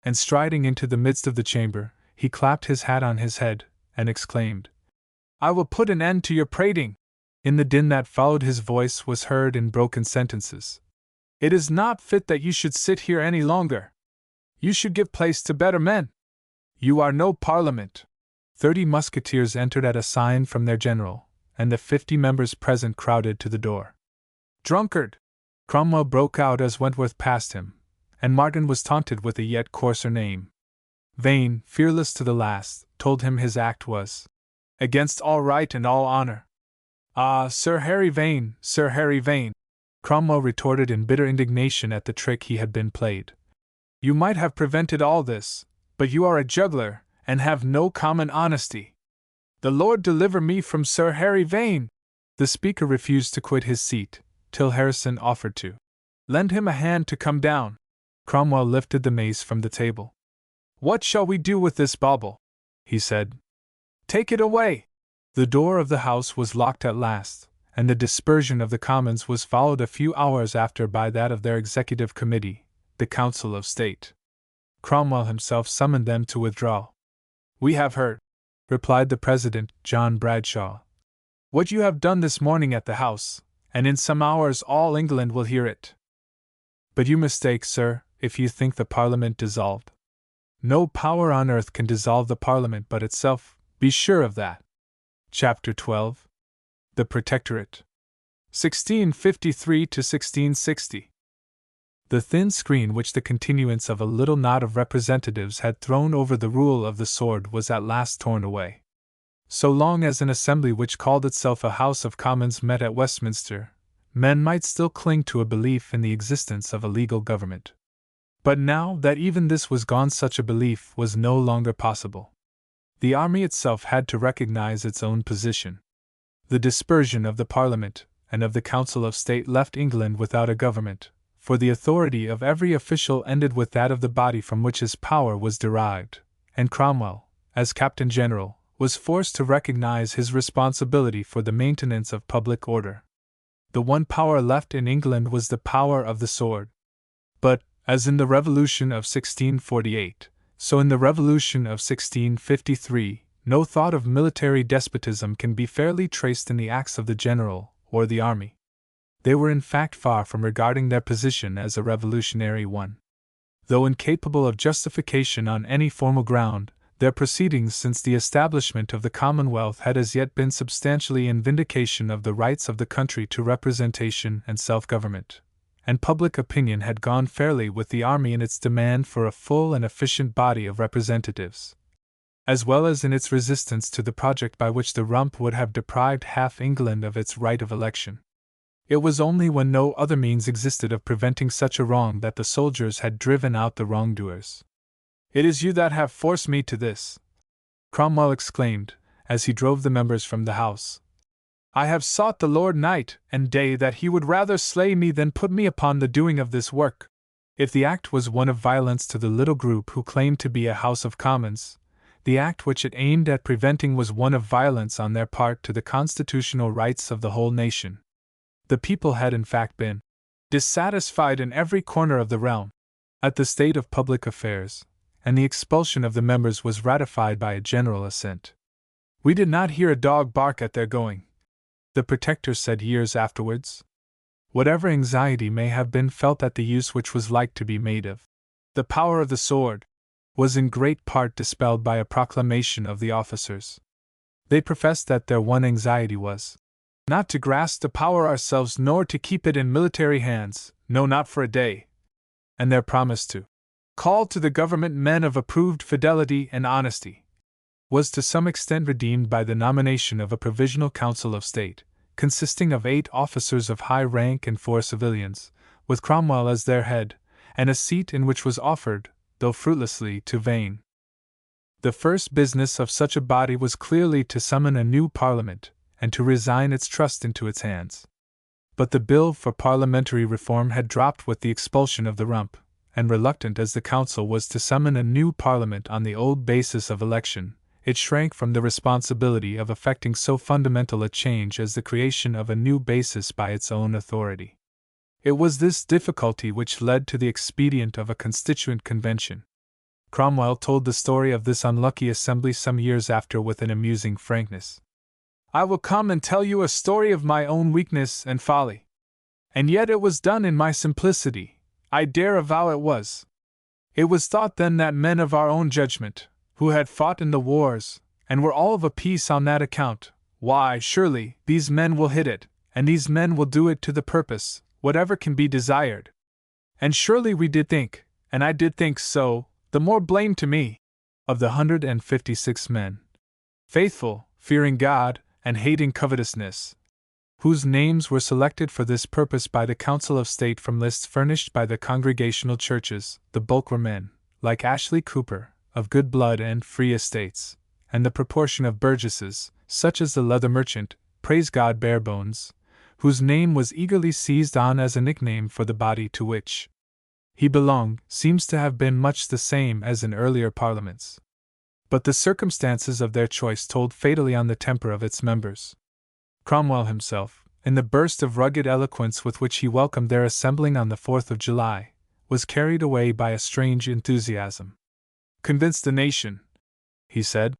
S1: And striding into the midst of the chamber, he clapped his hat on his head, and exclaimed, "I will put an end to your prating." In the din that followed, his voice was heard in broken sentences. "It is not fit that you should sit here any longer. You should give place to better men. You are no Parliament." 30 musketeers entered at a sign from their general, and the 50 members present crowded to the door. "Drunkard!" Cromwell broke out as Wentworth passed him, and Martin was taunted with a yet coarser name. Vane, fearless to the last, told him his act was against all right and all honor. "Ah, Sir Harry Vane, Sir Harry Vane!" Cromwell retorted in bitter indignation at the trick he had been played. "You might have prevented all this, but you are a juggler, and have no common honesty. The Lord deliver me from Sir Harry Vane!" The speaker refused to quit his seat, till Harrison offered to lend him a hand to come down. Cromwell lifted the mace from the table. "What shall we do with this bauble?" he said. "Take it away!" The door of the House was locked at last, and the dispersion of the Commons was followed a few hours after by that of their Executive Committee, the Council of State. Cromwell himself summoned them to withdraw. "We have heard," replied the President, John Bradshaw, "what you have done this morning at the House, and in some hours all England will hear it. But you mistake, sir, if you think the Parliament dissolved. No power on earth can dissolve the Parliament but itself, be sure of that." Chapter 12. The Protectorate. 1653 to 1660. The thin screen which the continuance of a little knot of representatives had thrown over the rule of the sword was at last torn away. So long as an assembly which called itself a House of Commons met at Westminster, men might still cling to a belief in the existence of a legal government. But now that even this was gone, such a belief was no longer possible. The army itself had to recognize its own position. The dispersion of the Parliament and of the Council of State left England without a government, for the authority of every official ended with that of the body from which his power was derived, and Cromwell, as Captain General, was forced to recognize his responsibility for the maintenance of public order. The one power left in England was the power of the sword. But, as in the Revolution of 1648, so in the Revolution of 1653, no thought of military despotism can be fairly traced in the acts of the general or the army. They were in fact far from regarding their position as a revolutionary one. Though incapable of justification on any formal ground, their proceedings since the establishment of the Commonwealth had as yet been substantially in vindication of the rights of the country to representation and self-government, and public opinion had gone fairly with the army in its demand for a full and efficient body of representatives, as well as in its resistance to the project by which the Rump would have deprived half England of its right of election. It was only when no other means existed of preventing such a wrong that the soldiers had driven out the wrongdoers. "It is you that have forced me to this," Cromwell exclaimed, as he drove the members from the House. "I have sought the Lord night and day that he would rather slay me than put me upon the doing of this work." If the act was one of violence to the little group who claimed to be a House of Commons, the act which it aimed at preventing was one of violence on their part to the constitutional rights of the whole nation. The people had in fact been dissatisfied in every corner of the realm at the state of public affairs, and the expulsion of the members was ratified by a general assent. "We did not hear a dog bark at their going," the Protector said years afterwards. Whatever anxiety may have been felt at the use which was like to be made of the power of the sword, was in great part dispelled by a proclamation of the officers. They professed that their one anxiety was not to grasp the power ourselves nor to keep it in military hands, no, not for a day, and their promise to call to the government men of approved fidelity and honesty was to some extent redeemed by the nomination of a provisional Council of State, consisting of 8 officers of high rank and 4 civilians, with Cromwell as their head, and a seat in which was offered, though fruitlessly, to Vane. The first business of such a body was clearly to summon a new Parliament, and to resign its trust into its hands. But the bill for parliamentary reform had dropped with the expulsion of the Rump, and reluctant as the Council was to summon a new Parliament on the old basis of election, it shrank from the responsibility of effecting so fundamental a change as the creation of a new basis by its own authority. It was this difficulty which led to the expedient of a constituent convention. Cromwell told the story of this unlucky assembly some years after with an amusing frankness. "I will come and tell you a story of my own weakness and folly. And yet it was done in my simplicity, I dare avow it was. It was thought then that men of our own judgment, who had fought in the wars, and were all of a piece on that account, why, surely, these men will hit it, and these men will do it to the purpose, whatever can be desired. And surely we did think, and I did think so, the more blame to me. Of the 156 men, faithful, fearing God, and hating covetousness, whose names were selected for this purpose by the Council of State from lists furnished by the Congregational churches, the bulk were men, like Ashley Cooper, of good blood and free estates, and the proportion of burgesses, such as the leather merchant, praise God Barebones, whose name was eagerly seized on as a nickname for the body to which he belonged, seems to have been much the same as in earlier parliaments. But the circumstances of their choice told fatally on the temper of its members. Cromwell himself, in the burst of rugged eloquence with which he welcomed their assembling on the 4th of July, was carried away by a strange enthusiasm. "Convince the nation," he said,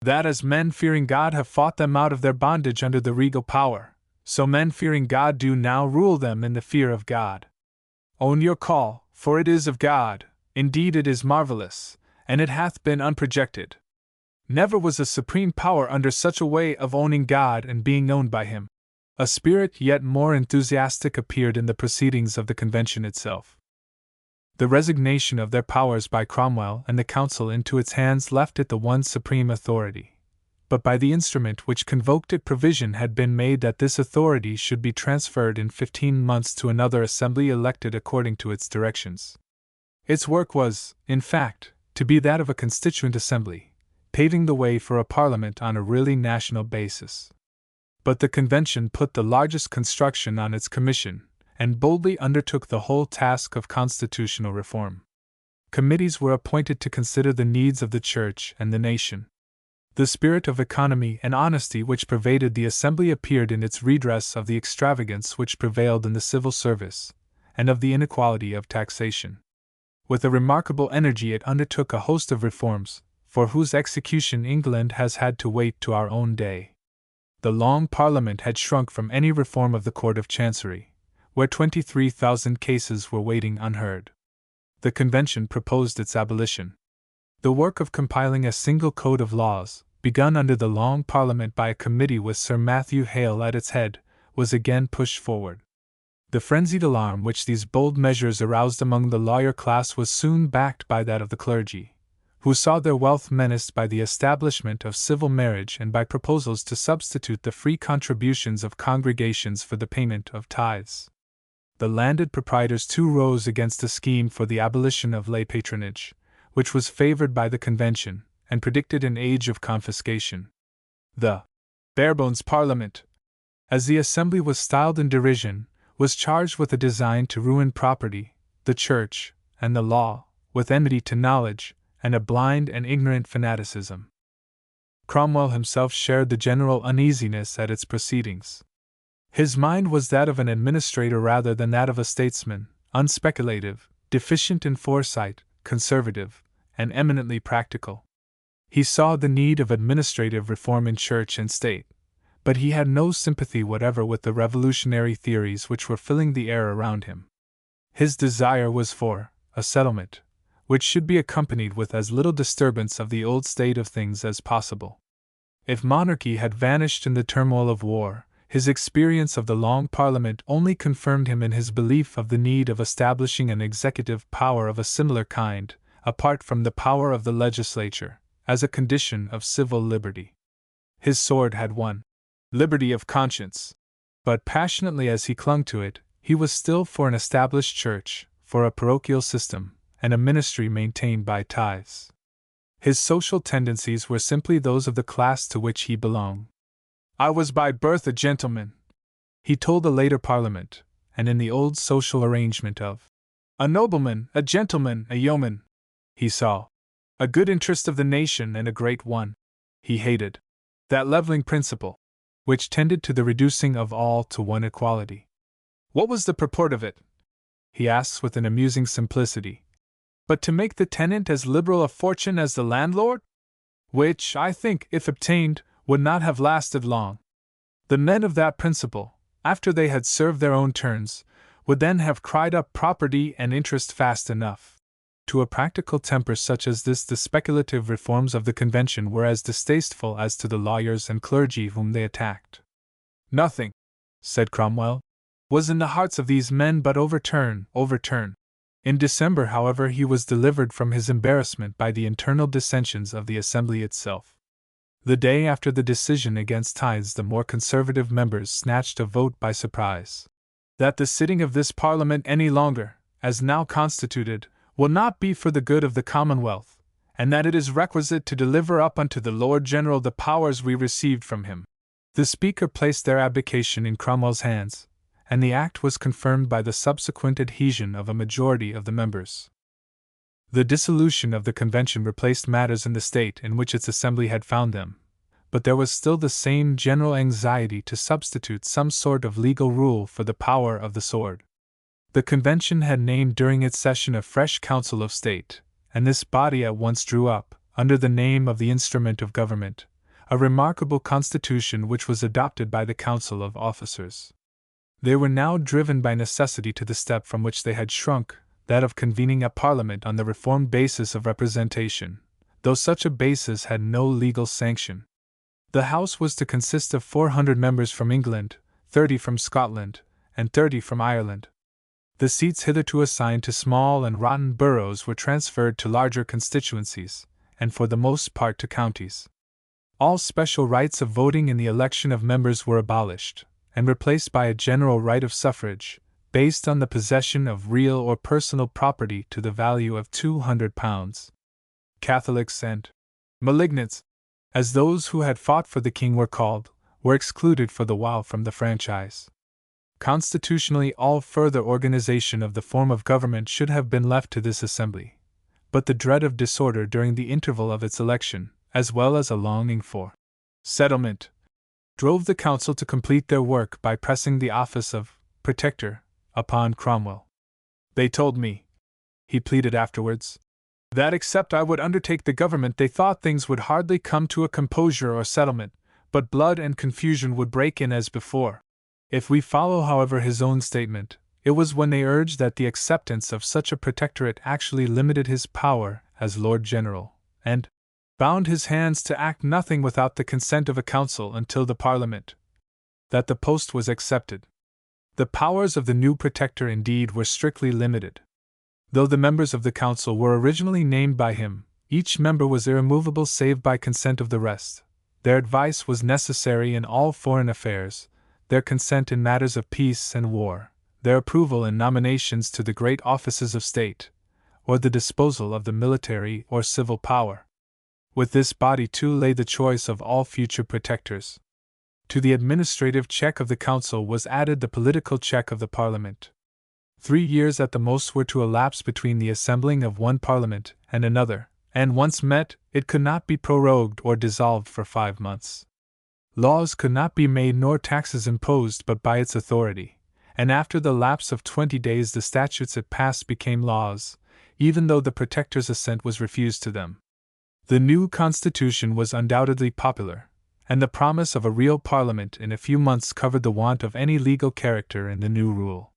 S1: "that as men fearing God have fought them out of their bondage under the regal power, so men fearing God do now rule them in the fear of God. Own your call, for it is of God, indeed it is marvelous, and it hath been unprojected. Never was a supreme power under such a way of owning God and being owned by Him." A spirit yet more enthusiastic appeared in the proceedings of the convention itself. The resignation of their powers by Cromwell and the Council into its hands left it the one supreme authority. But by the instrument which convoked it provision had been made that this authority should be transferred in 15 months to another assembly elected according to its directions. Its work was, in fact, to be that of a constituent assembly, paving the way for a parliament on a really national basis. But the convention put the largest construction on its commission, and boldly undertook the whole task of constitutional reform. Committees were appointed to consider the needs of the Church and the nation. The spirit of economy and honesty which pervaded the assembly appeared in its redress of the extravagance which prevailed in the civil service, and of the inequality of taxation. With a remarkable energy it undertook a host of reforms, for whose execution England has had to wait to our own day. The Long Parliament had shrunk from any reform of the Court of Chancery, where 23,000 cases were waiting unheard. The Convention proposed its abolition. The work of compiling a single code of laws, begun under the Long Parliament by a committee with Sir Matthew Hale at its head, was again pushed forward. The frenzied alarm which these bold measures aroused among the lawyer class was soon backed by that of the clergy, who saw their wealth menaced by the establishment of civil marriage and by proposals to substitute the free contributions of congregations for the payment of tithes. The landed proprietors too rose against a scheme for the abolition of lay patronage, which was favored by the Convention, and predicted an age of confiscation. The Barebones Parliament, as the assembly was styled in derision, was charged with a design to ruin property, the Church, and the law, with enmity to knowledge, and a blind and ignorant fanaticism. Cromwell himself shared the general uneasiness at its proceedings. His mind was that of an administrator rather than that of a statesman, unspeculative, deficient in foresight, conservative, and eminently practical. He saw the need of administrative reform in church and state, but he had no sympathy whatever with the revolutionary theories which were filling the air around him. His desire was for a settlement, which should be accompanied with as little disturbance of the old state of things as possible. If monarchy had vanished in the turmoil of war, his experience of the Long Parliament only confirmed him in his belief of the need of establishing an executive power of a similar kind, apart from the power of the legislature, as a condition of civil liberty. His sword had won liberty of conscience, but passionately as he clung to it, he was still for an established church, for a parochial system, and a ministry maintained by tithes. His social tendencies were simply those of the class to which he belonged. "I was by birth a gentleman," he told the later Parliament, and in the old social arrangement of a nobleman, a gentleman, a yeoman, he saw a good interest of the nation and a great one. He hated that leveling principle, which tended to the reducing of all to one equality. What was the purport of it? He asks with an amusing simplicity. But to make the tenant as liberal a fortune as the landlord? Which, I think, if obtained, would not have lasted long. The men of that principle, after they had served their own turns, would then have cried up property and interest fast enough. To a practical temper such as this, the speculative reforms of the Convention were as distasteful as to the lawyers and clergy whom they attacked. Nothing, said Cromwell, was in the hearts of these men but overturn. In December, however, he was delivered from his embarrassment by the internal dissensions of the Assembly itself. The day after the decision against tithes, the more conservative members snatched a vote by surprise. That the sitting of this Parliament any longer, as now constituted, will not be for the good of the Commonwealth, and that it is requisite to deliver up unto the Lord General the powers we received from him. The Speaker placed their abdication in Cromwell's hands, and the act was confirmed by the subsequent adhesion of a majority of the members. The dissolution of the Convention replaced matters in the state in which its assembly had found them, but there was still the same general anxiety to substitute some sort of legal rule for the power of the sword. The Convention had named during its session a fresh Council of State, and this body at once drew up, under the name of the instrument of government, a remarkable constitution which was adopted by the Council of Officers. They were now driven by necessity to the step from which they had shrunk, that of convening a Parliament on the reformed basis of representation, though such a basis had no legal sanction. The House was to consist of 400 members from England, 30 from Scotland, and 30 from Ireland. The seats hitherto assigned to small and rotten boroughs were transferred to larger constituencies, and for the most part to counties. All special rights of voting in the election of members were abolished, and replaced by a general right of suffrage, based on the possession of real or personal property to the value of £200. Catholics and malignants, as those who had fought for the king were called, were excluded for the while from the franchise. Constitutionally, all further organization of the form of government should have been left to this assembly, but the dread of disorder during the interval of its election, as well as a longing for settlement, drove the council to complete their work by pressing the office of Protector upon Cromwell. They told me, he pleaded afterwards, that except I would undertake the government they thought things would hardly come to a composure or settlement, but blood and confusion would break in as before. If we follow, however, his own statement, it was when they urged that the acceptance of such a protectorate actually limited his power as Lord General, and bound his hands to act nothing without the consent of a council until the Parliament, that the post was accepted. The powers of the new protector indeed were strictly limited. Though the members of the council were originally named by him, each member was irremovable save by consent of the rest. Their advice was necessary in all foreign affairs, their consent in matters of peace and war, their approval in nominations to the great offices of state, or the disposal of the military or civil power. With this body too lay the choice of all future protectors. To the administrative check of the council was added the political check of the Parliament. 3 years at the most were to elapse between the assembling of one Parliament and another, and once met, it could not be prorogued or dissolved for 5 months. Laws could not be made nor taxes imposed but by its authority, and after the lapse of 20 days the statutes it passed became laws, even though the Protector's assent was refused to them. The new constitution was undoubtedly popular, and the promise of a real Parliament in a few months covered the want of any legal character in the new rule.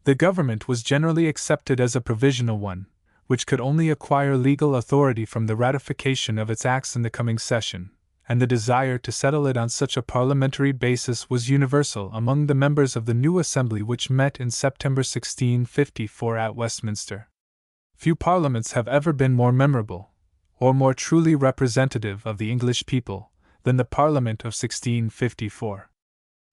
S1: The government was generally accepted as a provisional one, which could only acquire legal authority from the ratification of its acts in the coming session, and the desire to settle it on such a parliamentary basis was universal among the members of the new assembly which met in September 1654 at Westminster. Few parliaments have ever been more memorable, or more truly representative of the English people, than the Parliament of 1654.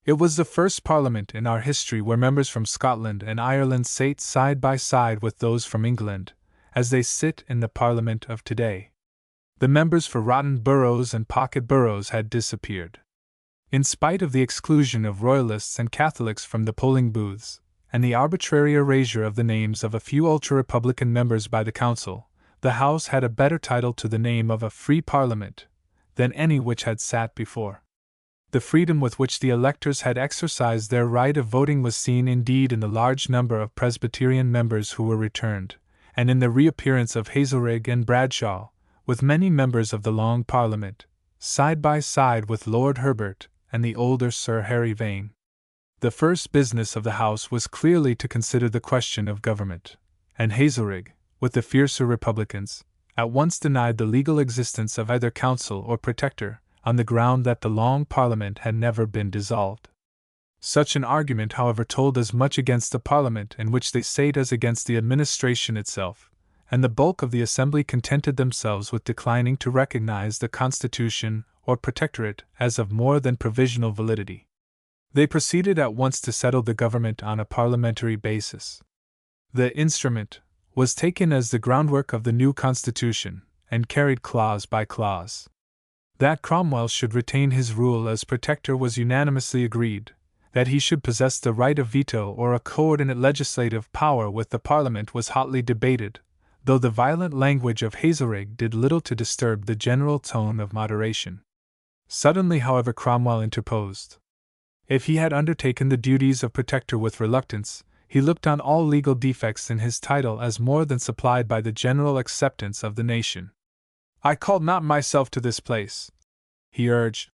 S1: It was the first Parliament in our history where members from Scotland and Ireland sat side by side with those from England, as they sit in the Parliament of today. The members for rotten boroughs and pocket boroughs had disappeared. In spite of the exclusion of Royalists and Catholics from the polling booths, and the arbitrary erasure of the names of a few ultra-republican members by the Council, the House had a better title to the name of a free Parliament, than any which had sat before. The freedom with which the electors had exercised their right of voting was seen indeed in the large number of Presbyterian members who were returned, and in the reappearance of Hazelrig and Bradshaw, with many members of the Long Parliament, side by side with Lord Herbert and the older Sir Harry Vane. The first business of the House was clearly to consider the question of government, and Hazelrig, with the fiercer Republicans, at once denied the legal existence of either council or protector, on the ground that the Long Parliament had never been dissolved. Such an argument, however, told as much against the Parliament in which they sate as against the administration itself, and the bulk of the Assembly contented themselves with declining to recognize the Constitution or Protectorate as of more than provisional validity. They proceeded at once to settle the government on a parliamentary basis. The instrument was taken as the groundwork of the new Constitution, and carried clause by clause. That Cromwell should retain his rule as Protector was unanimously agreed. That he should possess the right of veto or a coordinate legislative power with the Parliament was hotly debated, though the violent language of Hazelrig did little to disturb the general tone of moderation. Suddenly, however, Cromwell interposed. If he had undertaken the duties of Protector with reluctance, he looked on all legal defects in his title as more than supplied by the general acceptance of the nation. I called not myself to this place, he urged.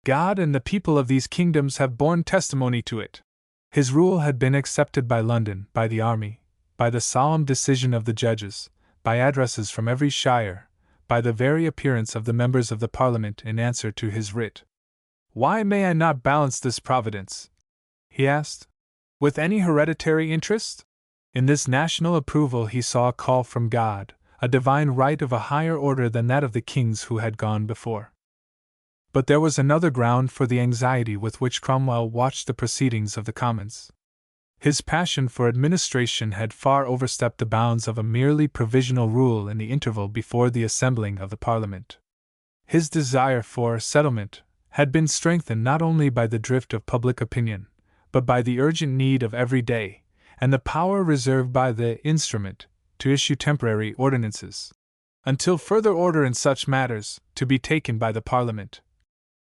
S1: God and the people of these kingdoms have borne testimony to it. His rule had been accepted by London, by the army, by the solemn decision of the judges, by addresses from every shire, by the very appearance of the members of the Parliament in answer to his writ. Why may I not balance this providence? He asked. With any hereditary interest? In this national approval he saw a call from God, a divine right of a higher order than that of the kings who had gone before. But there was another ground for the anxiety with which Cromwell watched the proceedings of the Commons. His passion for administration had far overstepped the bounds of a merely provisional rule in the interval before the assembling of the Parliament. His desire for settlement had been strengthened not only by the drift of public opinion, but by the urgent need of every day, and the power reserved by the instrument to issue temporary ordinances, until further order in such matters, to be taken by the Parliament,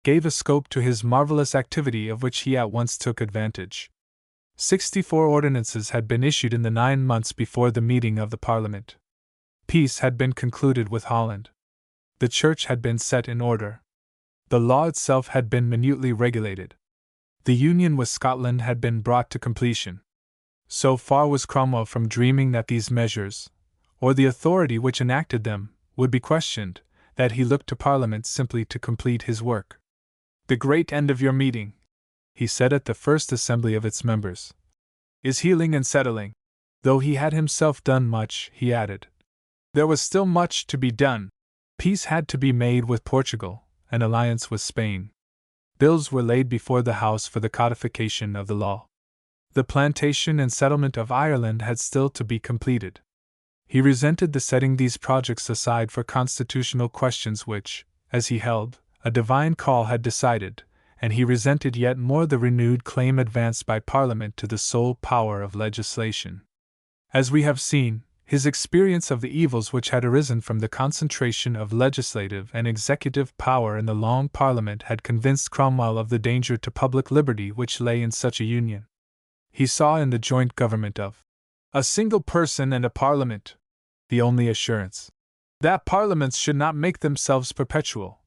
S1: gave a scope to his marvelous activity of which he at once took advantage. 64 ordinances had been issued in the 9 months before the meeting of the Parliament. Peace had been concluded with Holland. The Church had been set in order. The law itself had been minutely regulated. The union with Scotland had been brought to completion. So far was Cromwell from dreaming that these measures, or the authority which enacted them, would be questioned, that he looked to Parliament simply to complete his work. The great end of your meeting, he said at the first assembly of its members, is healing and settling. Though he had himself done much, he added, there was still much to be done. Peace had to be made with Portugal, an alliance with Spain. Bills were laid before the House for the codification of the law. The plantation and settlement of Ireland had still to be completed. He resented the setting these projects aside for constitutional questions which, as he held, a divine call had decided, and he resented yet more the renewed claim advanced by Parliament to the sole power of legislation. As we have seen, his experience of the evils which had arisen from the concentration of legislative and executive power in the Long Parliament had convinced Cromwell of the danger to public liberty which lay in such a union. He saw in the joint government of a single person and a Parliament the only assurance that Parliaments should not make themselves perpetual,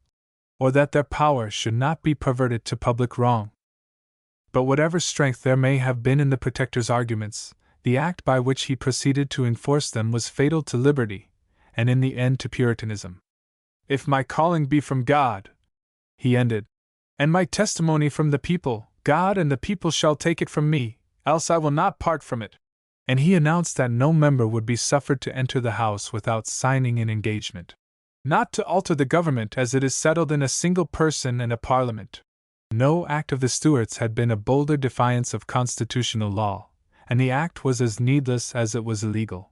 S1: or that their power should not be perverted to public wrong. But whatever strength there may have been in the Protector's arguments, the act by which he proceeded to enforce them was fatal to liberty, and in the end to Puritanism. If my calling be from God, he ended, and my testimony from the people, God and the people shall take it from me, else I will not part from it. And he announced that no member would be suffered to enter the House without signing an engagement not to alter the government as it is settled in a single person and a Parliament. No act of the Stuarts had been a bolder defiance of constitutional law, and the act was as needless as it was illegal.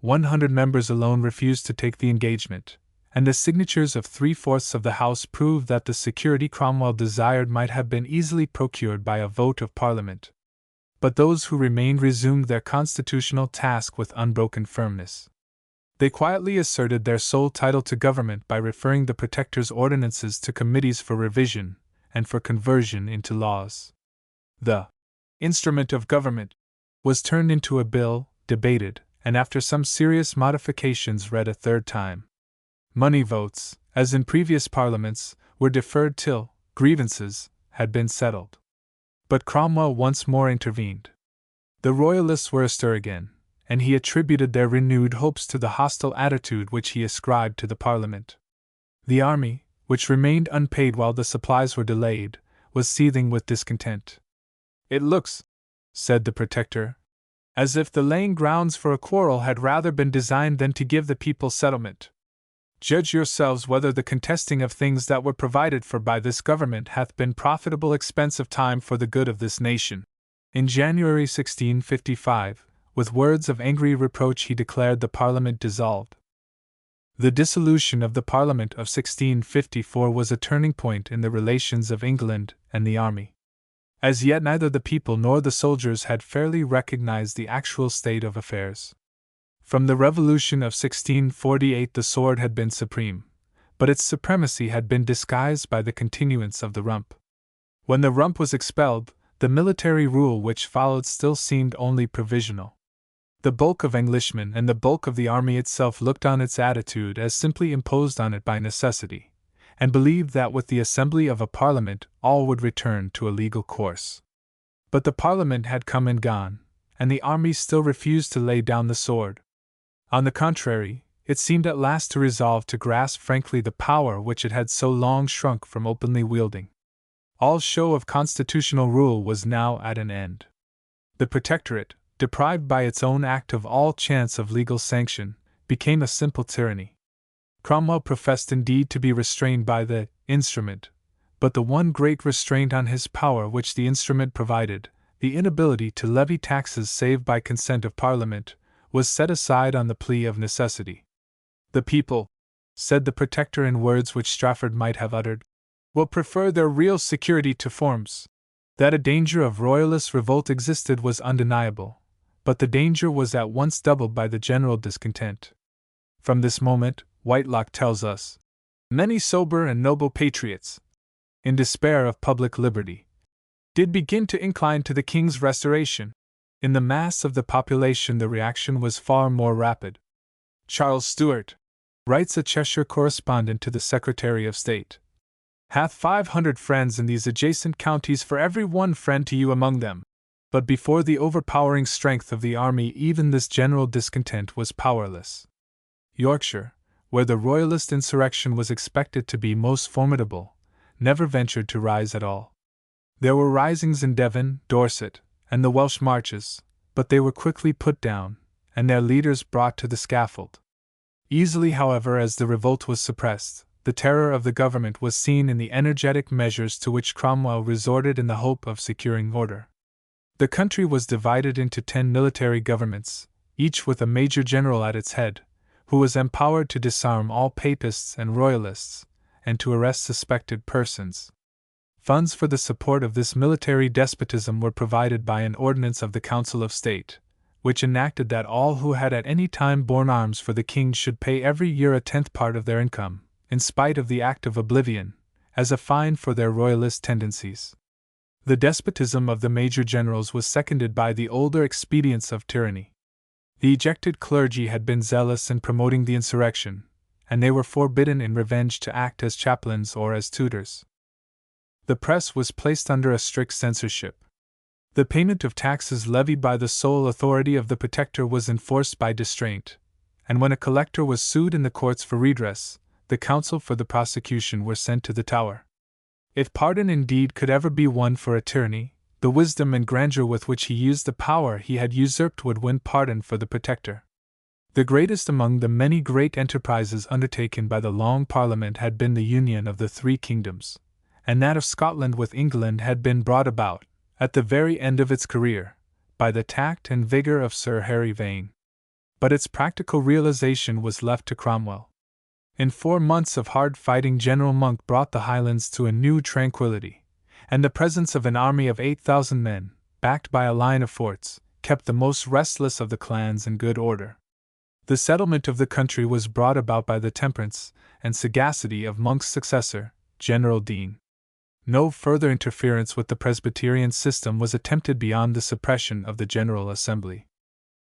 S1: 100 members alone refused to take the engagement, and the signatures of 3/4 of the House proved that the security Cromwell desired might have been easily procured by a vote of Parliament. But those who remained resumed their constitutional task with unbroken firmness. They quietly asserted their sole title to government by referring the Protector's ordinances to committees for revision and for conversion into laws. The instrument of government was turned into a bill, debated, and after some serious modifications read a third time. Money votes, as in previous parliaments, were deferred till grievances had been settled. But Cromwell once more intervened. The Royalists were astir again, and he attributed their renewed hopes to the hostile attitude which he ascribed to the Parliament. The army, which remained unpaid while the supplies were delayed, was seething with discontent. "It looks," said the Protector, "as if the laying grounds for a quarrel had rather been designed than to give the people settlement. Judge yourselves whether the contesting of things that were provided for by this government hath been profitable expense of time for the good of this nation." In January 1655, with words of angry reproach he declared the Parliament dissolved. The dissolution of the Parliament of 1654 was a turning point in the relations of England and the army. As yet neither the people nor the soldiers had fairly recognized the actual state of affairs. From the Revolution of 1648 the sword had been supreme, but its supremacy had been disguised by the continuance of the rump. When the rump was expelled, the military rule which followed still seemed only provisional. The bulk of Englishmen and the bulk of the army itself looked on its attitude as simply imposed on it by necessity, and believed that with the assembly of a parliament all would return to a legal course. But the parliament had come and gone, and the army still refused to lay down the sword. On the contrary, it seemed at last to resolve to grasp frankly the power which it had so long shrunk from openly wielding. All show of constitutional rule was now at an end. The Protectorate, deprived by its own act of all chance of legal sanction, became a simple tyranny. Cromwell professed indeed to be restrained by the instrument, but the one great restraint on his power which the instrument provided, the inability to levy taxes save by consent of Parliament, was set aside on the plea of necessity. "The people," said the Protector in words which Strafford might have uttered, "will prefer their real security to forms." That a danger of Royalist revolt existed was undeniable, but the danger was at once doubled by the general discontent. From this moment, Whitelock tells us, many sober and noble patriots, in despair of public liberty, did begin to incline to the King's restoration. In the mass of the population the reaction was far more rapid. "Charles Stuart," writes a Cheshire correspondent to the Secretary of State, "hath 500 friends in these adjacent counties for every one friend to you among them." But before the overpowering strength of the army even this general discontent was powerless. Yorkshire, where the Royalist insurrection was expected to be most formidable, never ventured to rise at all. There were risings in Devon, Dorset, and the Welsh marches, but they were quickly put down, and their leaders brought to the scaffold. Easily, however, as the revolt was suppressed, the terror of the government was seen in the energetic measures to which Cromwell resorted in the hope of securing order. The country was divided into 10 military governments, each with a major general at its head, who was empowered to disarm all papists and royalists, and to arrest suspected persons. Funds for the support of this military despotism were provided by an ordinance of the Council of State, which enacted that all who had at any time borne arms for the king should pay every year a 10th part of their income, in spite of the Act of Oblivion, as a fine for their royalist tendencies. The despotism of the major generals was seconded by the older expedients of tyranny. The ejected clergy had been zealous in promoting the insurrection, and they were forbidden in revenge to act as chaplains or as tutors. The press was placed under a strict censorship. The payment of taxes levied by the sole authority of the Protector was enforced by distraint, and when a collector was sued in the courts for redress, the counsel for the prosecution were sent to the Tower. If pardon indeed could ever be won for a tyranny, the wisdom and grandeur with which he used the power he had usurped would win pardon for the Protector. The greatest among the many great enterprises undertaken by the Long Parliament had been the union of the three kingdoms, and that of Scotland with England had been brought about, at the very end of its career, by the tact and vigor of Sir Harry Vane. But its practical realization was left to Cromwell. In 4 months of hard fighting General Monk brought the Highlands to a new tranquility, and the presence of an army of 8,000 men, backed by a line of forts, kept the most restless of the clans in good order. The settlement of the country was brought about by the temperance and sagacity of Monk's successor, General Dean. No further interference with the Presbyterian system was attempted beyond the suppression of the General Assembly.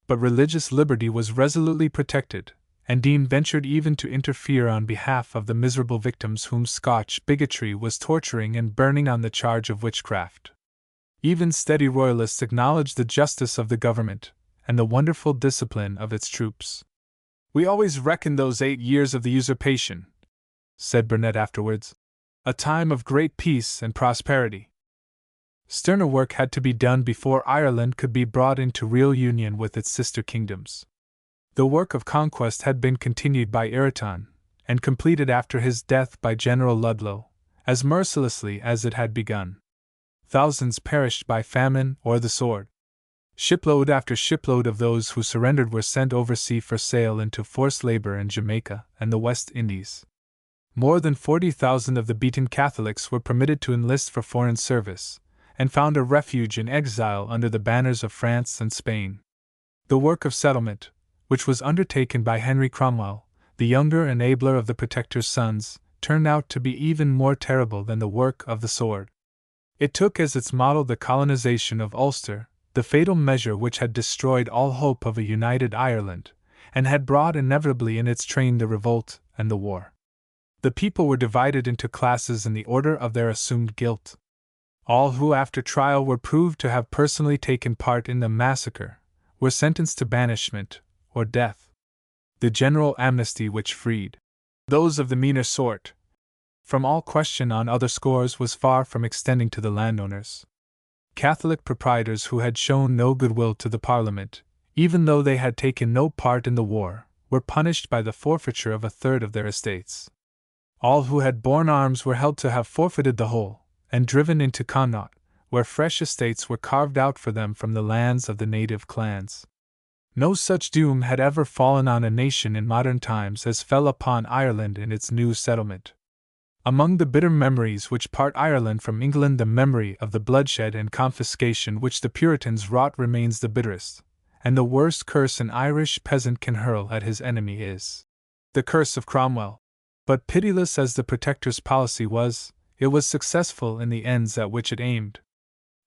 S1: But religious liberty was resolutely protected, and Dean ventured even to interfere on behalf of the miserable victims whom Scotch bigotry was torturing and burning on the charge of witchcraft. Even steady Royalists acknowledged the justice of the government and the wonderful discipline of its troops. "We always reckoned those 8 years of the usurpation," said Burnet afterwards, "a time of great peace and prosperity." Sterner work had to be done before Ireland could be brought into real union with its sister kingdoms. The work of conquest had been continued by Puritan, and completed after his death by General Ludlow, as mercilessly as it had begun. Thousands perished by famine or the sword. Shipload after shipload of those who surrendered were sent overseas for sale into forced labor in Jamaica and the West Indies. More than 40,000 of the beaten Catholics were permitted to enlist for foreign service, and found a refuge in exile under the banners of France and Spain. The work of settlement, which was undertaken by Henry Cromwell, the younger and abler of the Protector's sons, turned out to be even more terrible than the work of the sword. It took as its model the colonization of Ulster, the fatal measure which had destroyed all hope of a united Ireland, and had brought inevitably in its train the revolt and the war. The people were divided into classes in the order of their assumed guilt. All who after trial were proved to have personally taken part in the massacre were sentenced to banishment or death. The general amnesty which freed those of the meaner sort from all question on other scores was far from extending to the landowners. Catholic proprietors who had shown no goodwill to the Parliament, even though they had taken no part in the war, were punished by the forfeiture of 1/3 of their estates. All who had borne arms were held to have forfeited the whole, and driven into Connaught, where fresh estates were carved out for them from the lands of the native clans. No such doom had ever fallen on a nation in modern times as fell upon Ireland in its new settlement. Among the bitter memories which part Ireland from England, the memory of the bloodshed and confiscation which the Puritans wrought remains the bitterest, and the worst curse an Irish peasant can hurl at his enemy is the curse of Cromwell. But pitiless as the Protector's policy was, it was successful in the ends at which it aimed.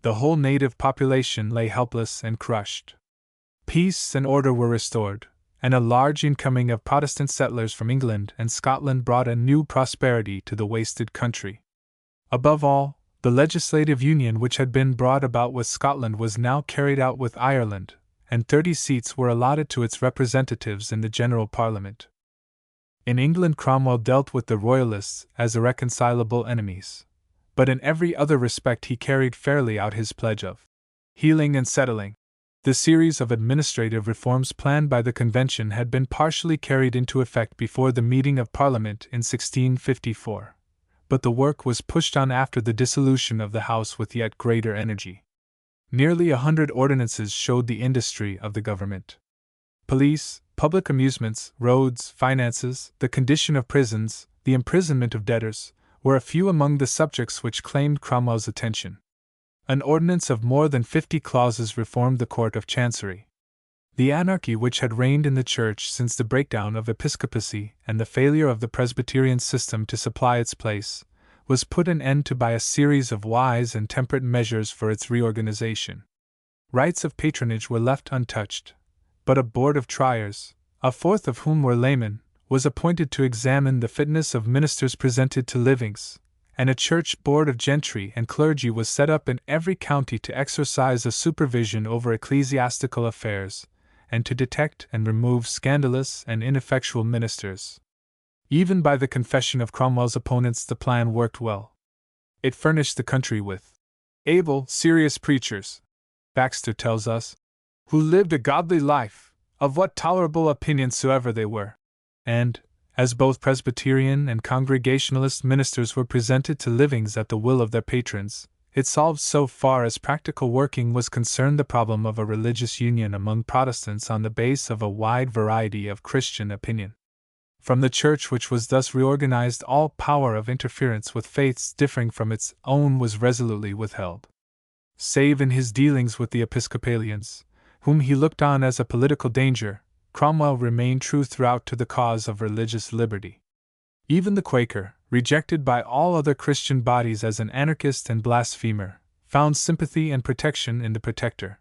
S1: The whole native population lay helpless and crushed. Peace and order were restored, and a large incoming of Protestant settlers from England and Scotland brought a new prosperity to the wasted country. Above all, the legislative union which had been brought about with Scotland was now carried out with Ireland, and 30 seats were allotted to its representatives in the General Parliament. In England, Cromwell dealt with the Royalists as irreconcilable enemies, but in every other respect he carried fairly out his pledge of healing and settling. The series of administrative reforms planned by the Convention had been partially carried into effect before the meeting of Parliament in 1654, but the work was pushed on after the dissolution of the House with yet greater energy. Nearly 100 ordinances showed the industry of the government. Police, public amusements, roads, finances, the condition of prisons, the imprisonment of debtors, were a few among the subjects which claimed Cromwell's attention. An ordinance of more than 50 clauses reformed the Court of Chancery. The anarchy which had reigned in the Church since the breakdown of episcopacy and the failure of the Presbyterian system to supply its place was put an end to by a series of wise and temperate measures for its reorganization. Rights of patronage were left untouched, but a board of triers, a fourth of whom were laymen, was appointed to examine the fitness of ministers presented to livings, and a church board of gentry and clergy was set up in every county to exercise a supervision over ecclesiastical affairs, and to detect and remove scandalous and ineffectual ministers. Even by the confession of Cromwell's opponents the plan worked well. It furnished the country with able, serious preachers, Baxter tells us, who lived a godly life, of what tolerable opinion soever they were, and, as both Presbyterian and Congregationalist ministers were presented to livings at the will of their patrons, it solved so far as practical working was concerned the problem of a religious union among Protestants on the base of a wide variety of Christian opinion. From the Church which was thus reorganized all power of interference with faiths differing from its own was resolutely withheld. Save in his dealings with the Episcopalians, whom he looked on as a political danger, Cromwell remained true throughout to the cause of religious liberty. Even the Quaker, rejected by all other Christian bodies as an anarchist and blasphemer, found sympathy and protection in the Protector.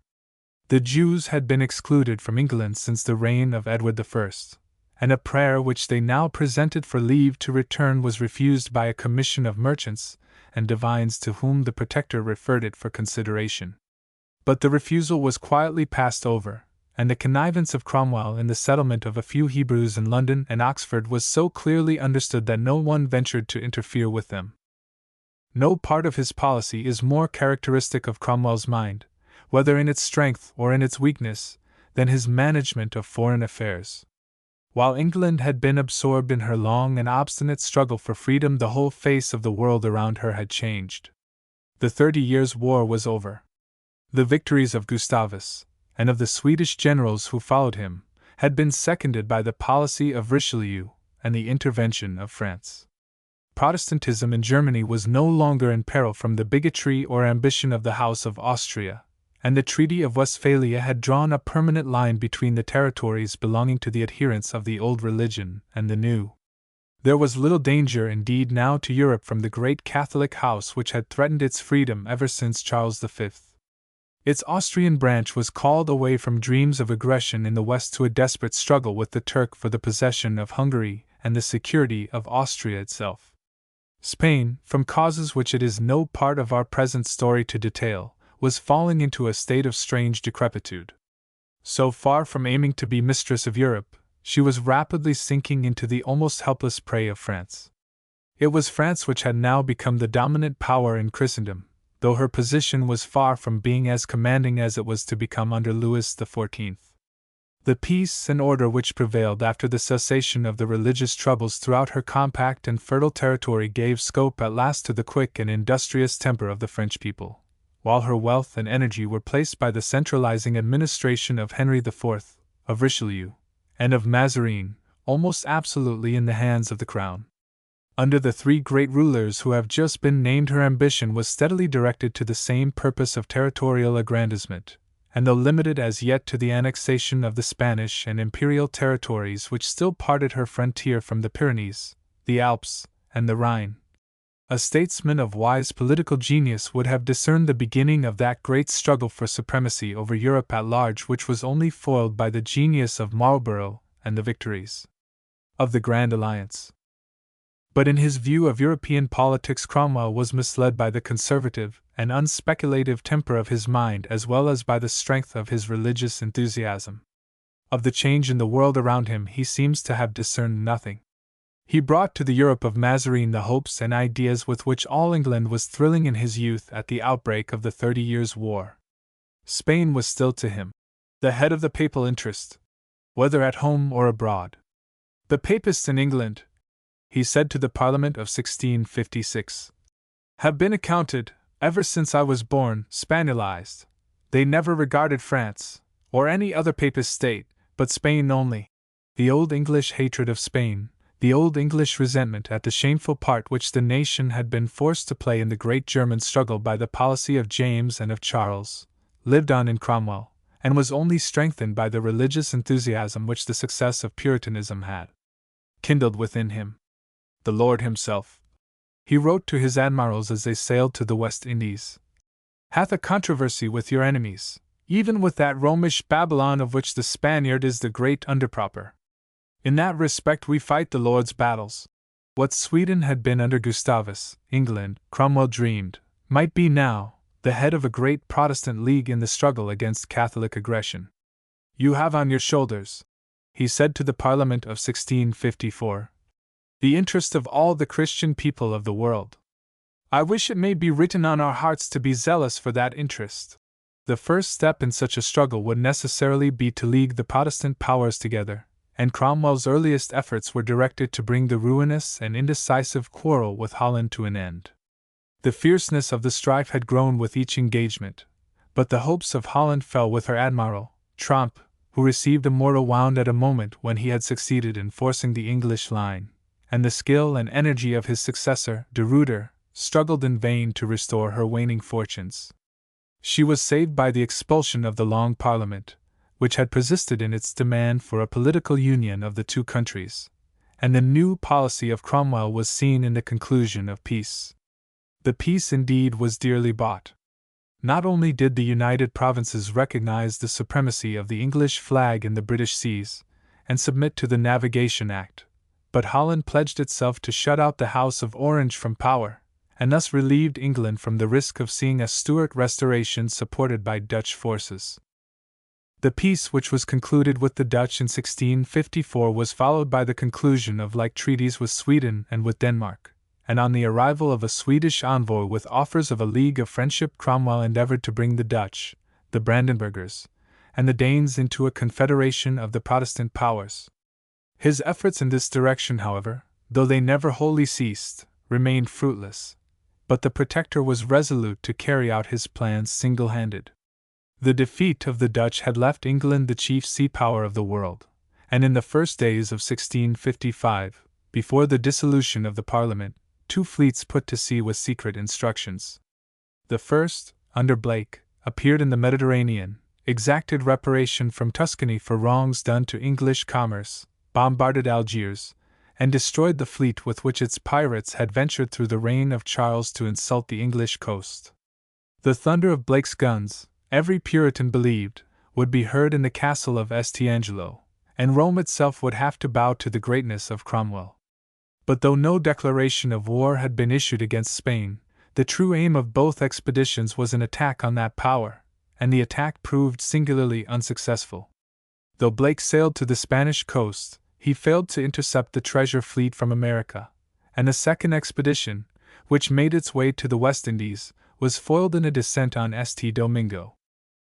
S1: The Jews had been excluded from England since the reign of Edward I, and a prayer which they now presented for leave to return was refused by a commission of merchants and divines to whom the Protector referred it for consideration. But the refusal was quietly passed over, and the connivance of Cromwell in the settlement of a few Hebrews in London and Oxford was so clearly understood that no one ventured to interfere with them. No part of his policy is more characteristic of Cromwell's mind, whether in its strength or in its weakness, than his management of foreign affairs. While England had been absorbed in her long and obstinate struggle for freedom, the whole face of the world around her had changed. The 30 Years' War was over. The victories of Gustavus, and of the Swedish generals who followed him, had been seconded by the policy of Richelieu and the intervention of France. Protestantism in Germany was no longer in peril from the bigotry or ambition of the House of Austria, and the Treaty of Westphalia had drawn a permanent line between the territories belonging to the adherents of the old religion and the new. There was little danger indeed now to Europe from the great Catholic house which had threatened its freedom ever since Charles V. Its Austrian branch was called away from dreams of aggression in the west to a desperate struggle with the Turk for the possession of Hungary and the security of Austria itself. Spain, from causes which it is no part of our present story to detail, was falling into a state of strange decrepitude. So far from aiming to be mistress of Europe, she was rapidly sinking into the almost helpless prey of France. It was France which had now become the dominant power in Christendom, though her position was far from being as commanding as it was to become under Louis XIV. The peace and order which prevailed after the cessation of the religious troubles throughout her compact and fertile territory gave scope at last to the quick and industrious temper of the French people, while her wealth and energy were placed by the centralizing administration of Henry IV, of Richelieu, and of Mazarin, almost absolutely in the hands of the crown. Under the three great rulers who have just been named, her ambition was steadily directed to the same purpose of territorial aggrandizement, and though limited as yet to the annexation of the Spanish and imperial territories which still parted her frontier from the Pyrenees, the Alps, and the Rhine, a statesman of wise political genius would have discerned the beginning of that great struggle for supremacy over Europe at large which was only foiled by the genius of Marlborough and the victories of the Grand Alliance. But in his view of European politics, Cromwell was misled by the conservative and unspeculative temper of his mind as well as by the strength of his religious enthusiasm. Of the change in the world around him he seems to have discerned nothing. He brought to the Europe of Mazarin the hopes and ideas with which all England was thrilling in his youth at the outbreak of the 30 Years' War. Spain was still to him the head of the papal interest, whether at home or abroad. The Papists in England, he said to the Parliament of 1656, have been accounted, ever since I was born, Spanielized. They never regarded France, or any other Papist state, but Spain only. The old English hatred of Spain, the old English resentment at the shameful part which the nation had been forced to play in the great German struggle by the policy of James and of Charles, lived on in Cromwell, and was only strengthened by the religious enthusiasm which the success of Puritanism had kindled within him. The Lord himself, he wrote to his admirals as they sailed to the West Indies, hath a controversy with your enemies, even with that Romish Babylon of which the Spaniard is the great underproper. In that respect we fight the Lord's battles. What Sweden had been under Gustavus, England, Cromwell dreamed, might be now the head of a great Protestant league in the struggle against Catholic aggression. You have on your shoulders, he said to the Parliament of 1654, the interest of all the Christian people of the world. I wish it may be written on our hearts to be zealous for that interest. The first step in such a struggle would necessarily be to league the Protestant powers together, and Cromwell's earliest efforts were directed to bring the ruinous and indecisive quarrel with Holland to an end. The fierceness of the strife had grown with each engagement, but the hopes of Holland fell with her admiral, Tromp, who received a mortal wound at a moment when he had succeeded in forcing the English line, and the skill and energy of his successor, de Ruyter, struggled in vain to restore her waning fortunes. She was saved by the expulsion of the Long Parliament, which had persisted in its demand for a political union of the two countries, and the new policy of Cromwell was seen in the conclusion of peace. The peace indeed was dearly bought. Not only did the United Provinces recognize the supremacy of the English flag in the British seas, and submit to the Navigation Act, but Holland pledged itself to shut out the House of Orange from power, and thus relieved England from the risk of seeing a Stuart restoration supported by Dutch forces. The peace which was concluded with the Dutch in 1654 was followed by the conclusion of like treaties with Sweden and with Denmark, and on the arrival of a Swedish envoy with offers of a league of friendship, Cromwell endeavored to bring the Dutch, the Brandenburgers, and the Danes into a confederation of the Protestant powers. His efforts in this direction, however, though they never wholly ceased, remained fruitless, but the Protector was resolute to carry out his plans single-handed. The defeat of the Dutch had left England the chief sea power of the world, and in the first days of 1655, before the dissolution of the Parliament, 2 fleets put to sea with secret instructions. The first, under Blake, appeared in the Mediterranean, exacted reparation from Tuscany for wrongs done to English commerce, bombarded Algiers, and destroyed the fleet with which its pirates had ventured through the reign of Charles to insult the English coast. The thunder of Blake's guns, every Puritan believed, would be heard in the castle of St. Angelo, and Rome itself would have to bow to the greatness of Cromwell. But though no declaration of war had been issued against Spain, the true aim of both expeditions was an attack on that power, and the attack proved singularly unsuccessful. Though Blake sailed to the Spanish coast, he failed to intercept the treasure fleet from America, and the second expedition, which made its way to the West Indies, was foiled in a descent on St. Domingo.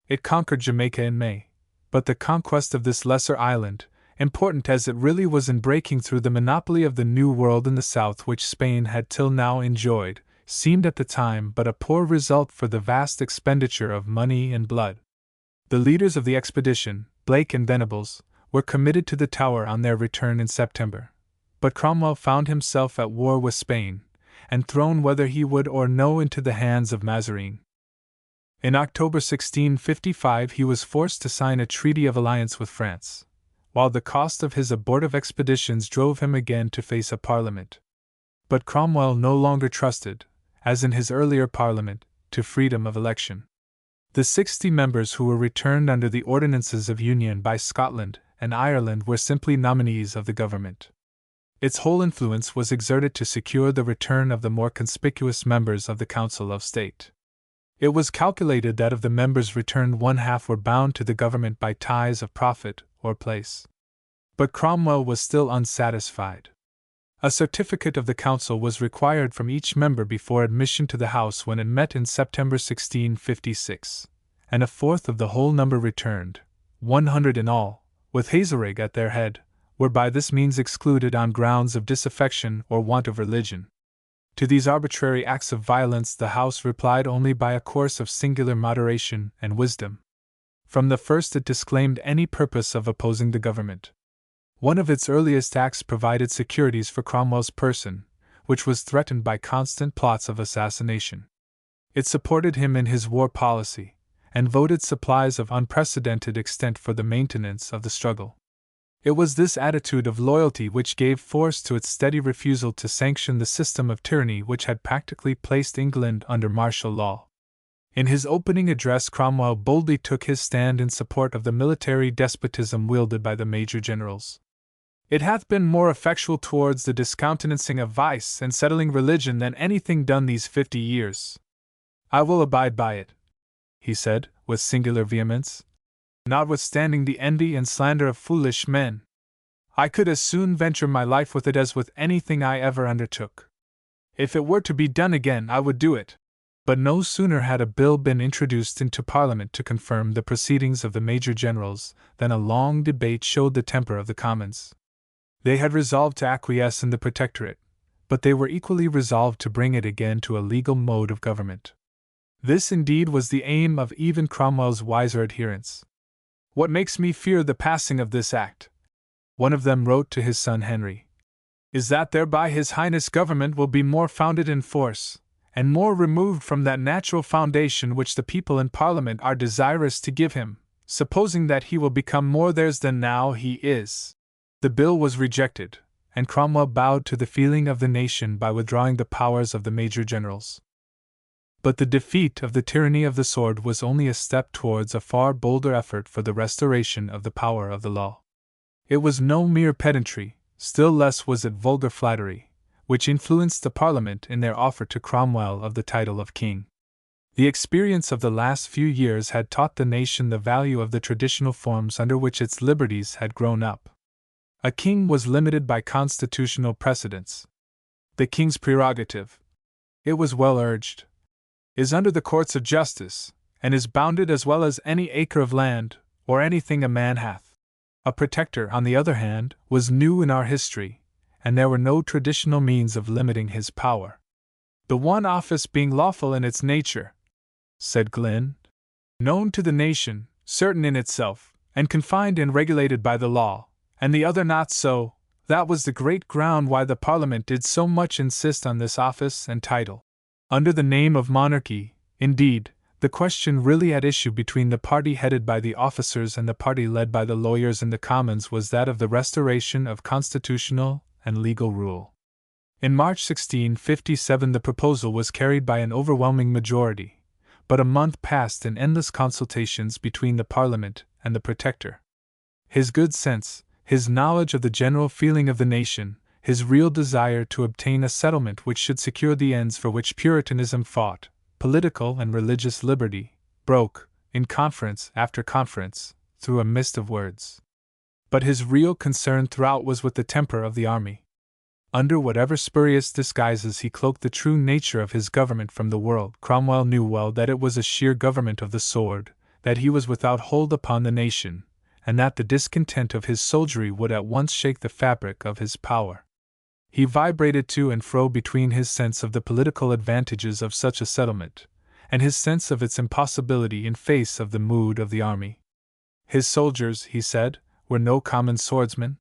S1: It conquered Jamaica in May, but the conquest of this lesser island, important as it really was in breaking through the monopoly of the New World in the South which Spain had till now enjoyed, seemed at the time but a poor result for the vast expenditure of money and blood. The leaders of the expedition, Blake and Venables, were committed to the Tower on their return in September, but Cromwell found himself at war with Spain, and thrown whether he would or no into the hands of Mazarin. In October 1655 he was forced to sign a treaty of alliance with France, while the cost of his abortive expeditions drove him again to face a parliament. But Cromwell no longer trusted, as in his earlier parliament, to freedom of election. The 60 members who were returned under the ordinances of union by Scotland and Ireland were simply nominees of the government. Its whole influence was exerted to secure the return of the more conspicuous members of the Council of State. It was calculated that of the members returned 1/2 were bound to the government by ties of profit or place. But Cromwell was still unsatisfied. A certificate of the council was required from each member before admission to the House when it met in September 1656, and 1/4 of the whole number returned, 100 in all, with Hazelrig at their head, were by this means excluded on grounds of disaffection or want of religion. To these arbitrary acts of violence the House replied only by a course of singular moderation and wisdom. From the first it disclaimed any purpose of opposing the government. One of its earliest acts provided securities for Cromwell's person, which was threatened by constant plots of assassination. It supported him in his war policy, and voted supplies of unprecedented extent for the maintenance of the struggle. It was this attitude of loyalty which gave force to its steady refusal to sanction the system of tyranny which had practically placed England under martial law. In his opening address Cromwell boldly took his stand in support of the military despotism wielded by the major generals. "It hath been more effectual towards the discountenancing of vice and settling religion than anything done these 50 years. I will abide by it," he said, with singular vehemence. "Notwithstanding the envy and slander of foolish men, I could as soon venture my life with it as with anything I ever undertook. If it were to be done again, I would do it." But no sooner had a bill been introduced into Parliament to confirm the proceedings of the major generals than a long debate showed the temper of the Commons. They had resolved to acquiesce in the Protectorate, but they were equally resolved to bring it again to a legal mode of government. This indeed was the aim of even Cromwell's wiser adherents. "What makes me fear the passing of this act," one of them wrote to his son Henry, "is that thereby his Highness' government will be more founded in force, and more removed from that natural foundation which the people in Parliament are desirous to give him, supposing that he will become more theirs than now he is. The bill was rejected, and Cromwell bowed to the feeling of the nation by withdrawing the powers of the major generals. But the defeat of the tyranny of the sword was only a step towards a far bolder effort for the restoration of the power of the law. It was no mere pedantry, still less was it vulgar flattery, which influenced the Parliament in their offer to Cromwell of the title of king. The experience of the last few years had taught the nation the value of the traditional forms under which its liberties had grown up. A king was limited by constitutional precedents. The king's prerogative, it was well urged, is under the courts of justice, and is bounded as well as any acre of land, or anything a man hath. A protector, on the other hand, was new in our history, and there were no traditional means of limiting his power. The one office being lawful in its nature, said Glynn, known to the nation, certain in itself, and confined and regulated by the law, and the other not so, that was the great ground why the Parliament did so much insist on this office and title. Under the name of monarchy, indeed, the question really at issue between the party headed by the officers and the party led by the lawyers in the Commons was that of the restoration of constitutional and legal rule. In March 1657 the proposal was carried by an overwhelming majority, but a month passed in endless consultations between the Parliament and the Protector. His good sense, his knowledge of the general feeling of the nation, his real desire to obtain a settlement which should secure the ends for which Puritanism fought, political and religious liberty, broke, in conference after conference, through a mist of words. But his real concern throughout was with the temper of the army. Under whatever spurious disguises he cloaked the true nature of his government from the world, Cromwell knew well that it was a sheer government of the sword, that he was without hold upon the nation, and that the discontent of his soldiery would at once shake the fabric of his power. He vibrated to and fro between his sense of the political advantages of such a settlement, and his sense of its impossibility in face of the mood of the army. His soldiers, he said, were no common swordsmen.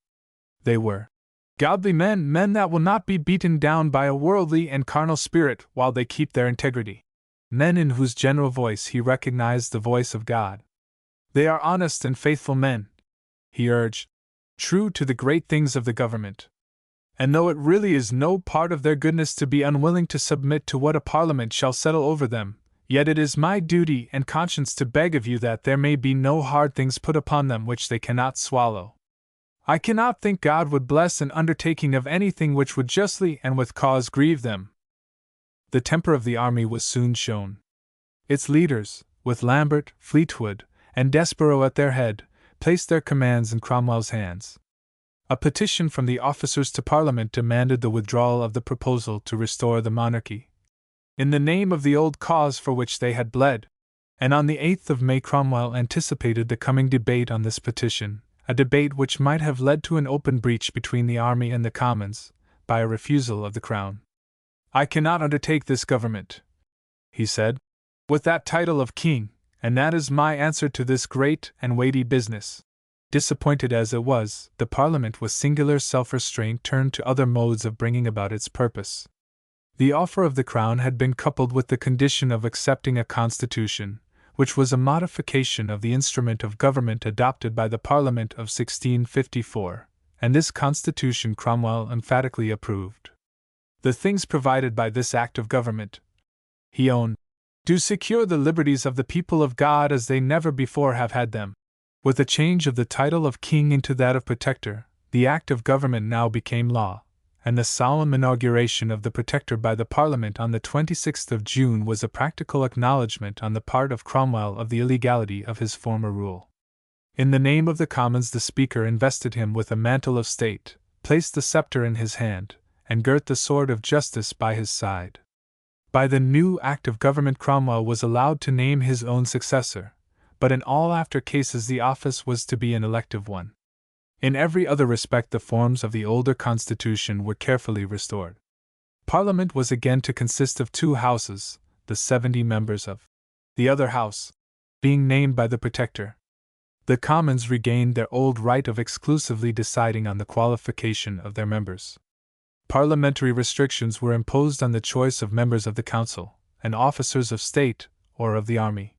S1: They were godly men, men that will not be beaten down by a worldly and carnal spirit while they keep their integrity. Men in whose general voice he recognized the voice of God. They are honest and faithful men, he urged, true to the great things of the government. And though it really is no part of their goodness to be unwilling to submit to what a Parliament shall settle over them, yet it is my duty and conscience to beg of you that there may be no hard things put upon them which they cannot swallow. I cannot think God would bless an undertaking of anything which would justly and with cause grieve them. The temper of the army was soon shown. Its leaders, with Lambert, Fleetwood, and Desborough at their head, placed their commands in Cromwell's hands. A petition from the officers to Parliament demanded the withdrawal of the proposal to restore the monarchy, in the name of the old cause for which they had bled, and on the 8th of May Cromwell anticipated the coming debate on this petition, a debate which might have led to an open breach between the army and the Commons, by a refusal of the Crown. I cannot undertake this government, he said, with that title of king, and that is my answer to this great and weighty business. Disappointed as it was, the Parliament with singular self-restraint turned to other modes of bringing about its purpose. The offer of the Crown had been coupled with the condition of accepting a constitution, which was a modification of the instrument of government adopted by the Parliament of 1654, and this constitution Cromwell emphatically approved. The things provided by this act of government, he owned, do secure the liberties of the people of God as they never before have had them. With the change of the title of king into that of protector, the act of government now became law, and the solemn inauguration of the protector by the Parliament on the 26th of June was a practical acknowledgment on the part of Cromwell of the illegality of his former rule. In the name of the Commons the Speaker invested him with a mantle of state, placed the sceptre in his hand, and girt the sword of justice by his side. By the new act of government Cromwell was allowed to name his own successor, but in all after cases the office was to be an elective one. In every other respect the forms of the older constitution were carefully restored. Parliament was again to consist of two houses, the 70 members of the other house being named by the Protector. The Commons regained their old right of exclusively deciding on the qualification of their members. Parliamentary restrictions were imposed on the choice of members of the Council, and officers of state, or of the army.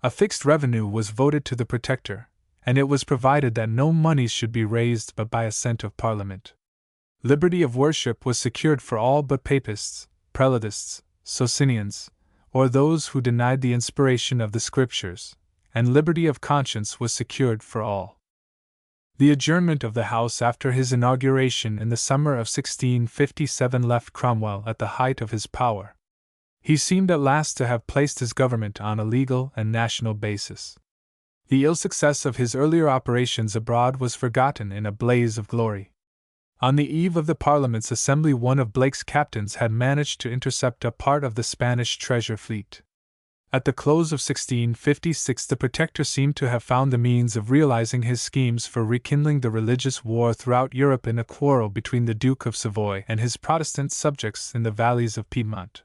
S1: A fixed revenue was voted to the Protector, and it was provided that no moneys should be raised but by assent of Parliament. Liberty of worship was secured for all but Papists, Prelatists, Socinians, or those who denied the inspiration of the Scriptures, and liberty of conscience was secured for all. The adjournment of the House after his inauguration in the summer of 1657 left Cromwell at the height of his power. He seemed at last to have placed his government on a legal and national basis. The ill success of his earlier operations abroad was forgotten in a blaze of glory. On the eve of the Parliament's assembly, one of Blake's captains had managed to intercept a part of the Spanish treasure fleet. At the close of 1656, the Protector seemed to have found the means of realizing his schemes for rekindling the religious war throughout Europe in a quarrel between the Duke of Savoy and his Protestant subjects in the valleys of Piedmont.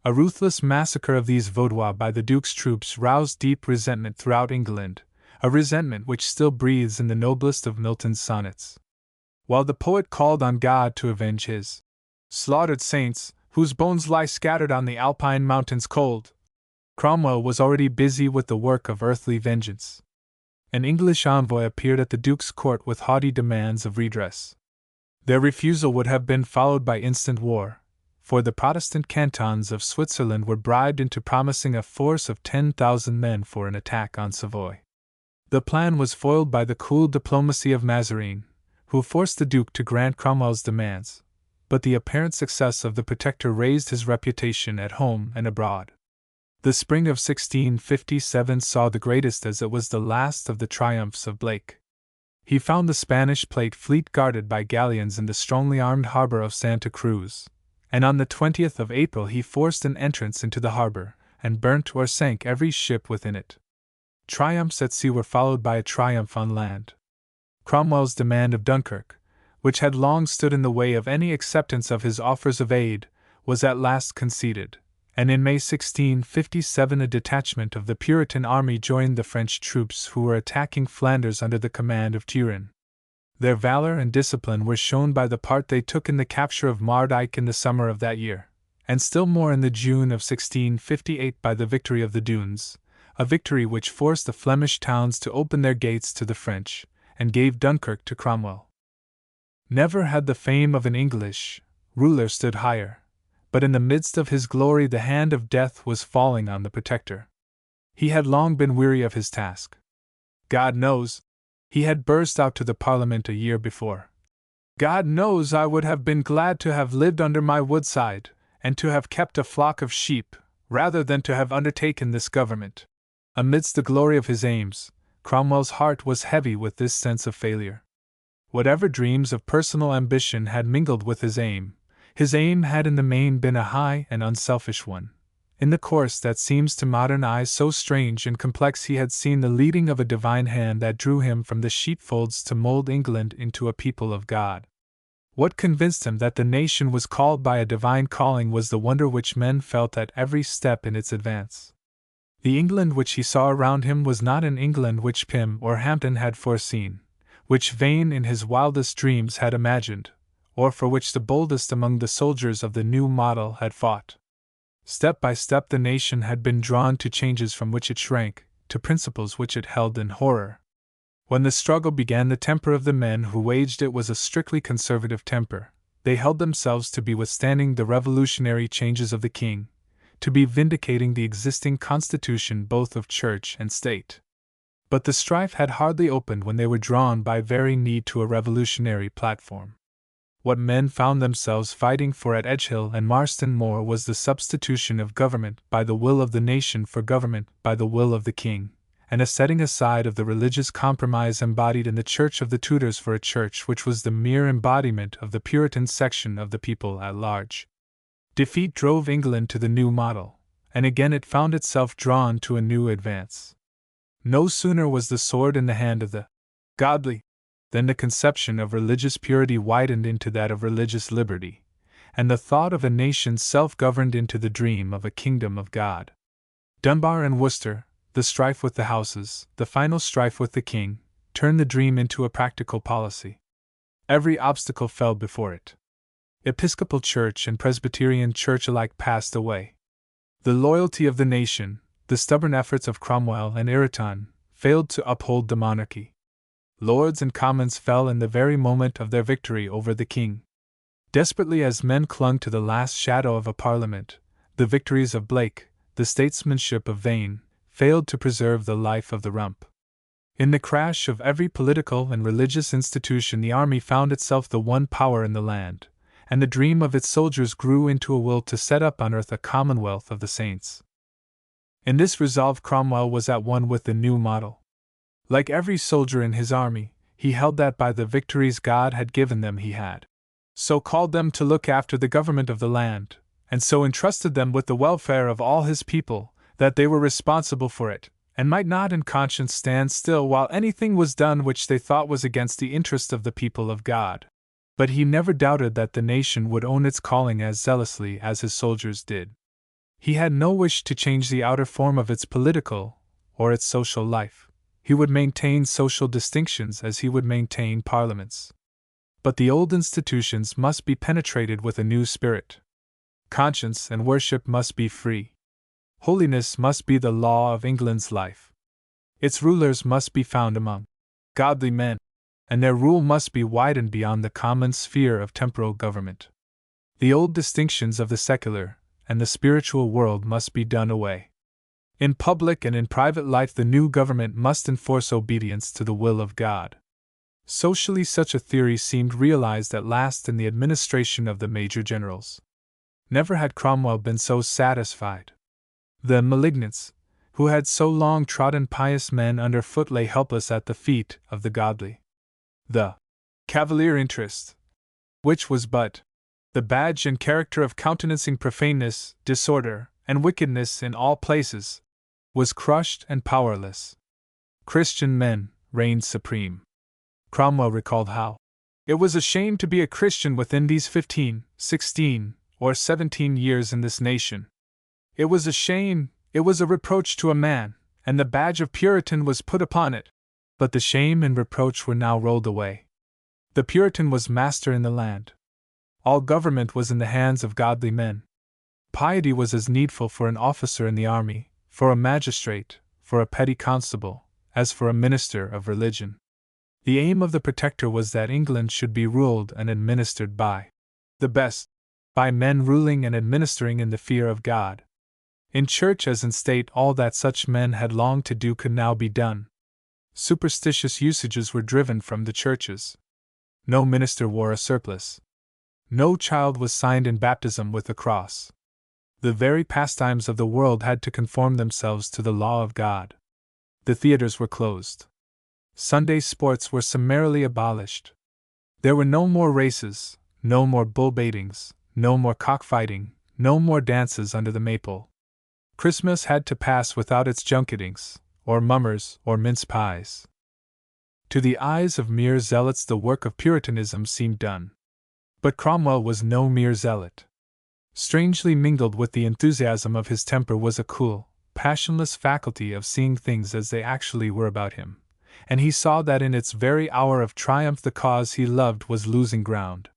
S1: A ruthless massacre of these Vaudois by the Duke's troops roused deep resentment throughout England, a resentment which still breathes in the noblest of Milton's sonnets. While the poet called on God to avenge his slaughtered saints, whose bones lie scattered on the Alpine mountains cold, Cromwell was already busy with the work of earthly vengeance. An English envoy appeared at the Duke's court with haughty demands of redress. Their refusal would have been followed by instant war, for the Protestant cantons of Switzerland were bribed into promising a force of 10,000 men for an attack on Savoy. The plan was foiled by the cool diplomacy of Mazarin, who forced the Duke to grant Cromwell's demands, but the apparent success of the Protector raised his reputation at home and abroad. The spring of 1657 saw the greatest as it was the last of the triumphs of Blake. He found the Spanish fleet guarded by galleons in the strongly armed harbor of Santa Cruz, and on the 20th of April he forced an entrance into the harbor, and burnt or sank every ship within it. Triumphs at sea were followed by a triumph on land. Cromwell's demand of Dunkirk, which had long stood in the way of any acceptance of his offers of aid, was at last conceded, and in May 1657 a detachment of the Puritan army joined the French troops who were attacking Flanders under the command of Turenne. Their valor and discipline were shown by the part they took in the capture of Mardyke in the summer of that year, and still more in the June of 1658 by the victory of the Dunes, a victory which forced the Flemish towns to open their gates to the French, and gave Dunkirk to Cromwell. Never had the fame of an English ruler stood higher, but in the midst of his glory the hand of death was falling on the Protector. He had long been weary of his task. God knows, he had burst out to the Parliament a year before. God knows I would have been glad to have lived under my woodside, and to have kept a flock of sheep, rather than to have undertaken this government. Amidst the glory of his aims, Cromwell's heart was heavy with this sense of failure. Whatever dreams of personal ambition had mingled with his aim had in the main been a high and unselfish one. In the course that seems to modern eyes so strange and complex he had seen the leading of a divine hand that drew him from the sheepfolds to mold England into a people of God. What convinced him that the nation was called by a divine calling was the wonder which men felt at every step in its advance. The England which he saw around him was not an England which Pym or Hampden had foreseen, which Vane in his wildest dreams had imagined, or for which the boldest among the soldiers of the new model had fought. Step by step the nation had been drawn to changes from which it shrank, to principles which it held in horror. When the struggle began, the temper of the men who waged it was a strictly conservative temper. They held themselves to be withstanding the revolutionary changes of the king, to be vindicating the existing constitution both of church and state. But the strife had hardly opened when they were drawn by very need to a revolutionary platform. What men found themselves fighting for at Edgehill and Marston Moor was the substitution of government by the will of the nation for government by the will of the king, and a setting aside of the religious compromise embodied in the Church of the Tudors for a church which was the mere embodiment of the Puritan section of the people at large. Defeat drove England to the new model, and again it found itself drawn to a new advance. No sooner was the sword in the hand of the godly than the conception of religious purity widened into that of religious liberty, and the thought of a nation self-governed into the dream of a kingdom of God. Dunbar and Worcester, the strife with the houses, the final strife with the king, turned the dream into a practical policy. Every obstacle fell before it. Episcopal Church and Presbyterian Church alike passed away. The loyalty of the nation, the stubborn efforts of Cromwell and Puritan failed to uphold the monarchy. Lords and Commons fell in the very moment of their victory over the king. Desperately as men clung to the last shadow of a parliament, the victories of Blake, the statesmanship of Vane, failed to preserve the life of the rump. In the crash of every political and religious institution, the army found itself the one power in the land, and the dream of its soldiers grew into a will to set up on earth a commonwealth of the saints. In this resolve Cromwell was at one with the new model. Like every soldier in his army, he held that by the victories God had given them he had so called them to look after the government of the land, and so entrusted them with the welfare of all his people, that they were responsible for it, and might not in conscience stand still while anything was done which they thought was against the interest of the people of God. But he never doubted that the nation would own its calling as zealously as his soldiers did. He had no wish to change the outer form of its political or its social life. He would maintain social distinctions as he would maintain parliaments. But the old institutions must be penetrated with a new spirit. Conscience and worship must be free. Holiness must be the law of England's life. Its rulers must be found among godly men, and their rule must be widened beyond the common sphere of temporal government. The old distinctions of the secular and the spiritual world must be done away. In public and in private life, the new government must enforce obedience to the will of God. Socially, such a theory seemed realized at last in the administration of the major generals. Never had Cromwell been so satisfied. The malignants, who had so long trodden pious men under foot, lay helpless at the feet of the godly. The Cavalier interest, which was but the badge and character of countenancing profaneness, disorder, and wickedness in all places, was crushed and powerless. Christian men reigned supreme. Cromwell recalled how it was a shame to be a Christian within these 15, 16, or 17 years in this nation. It was a shame, it was a reproach to a man, and the badge of Puritan was put upon it. But the shame and reproach were now rolled away. The Puritan was master in the land. All government was in the hands of godly men. Piety was as needful for an officer in the army, for a magistrate, for a petty constable, as for a minister of religion. The aim of the Protector was that England should be ruled and administered by the best, by men ruling and administering in the fear of God. In church as in state, all that such men had longed to do could now be done. Superstitious usages were driven from the churches. No minister wore a surplice. No child was signed in baptism with a cross. The very pastimes of the world had to conform themselves to the law of God. The theaters were closed. Sunday sports were summarily abolished. There were no more races, no more bull baitings, no more cockfighting, no more dances under the maple. Christmas had to pass without its junketings, or mummers, or mince pies. To the eyes of mere zealots the work of Puritanism seemed done. But Cromwell was no mere zealot. Strangely mingled with the enthusiasm of his temper was a cool, passionless faculty of seeing things as they actually were about him, and he saw that in its very hour of triumph the cause he loved was losing ground.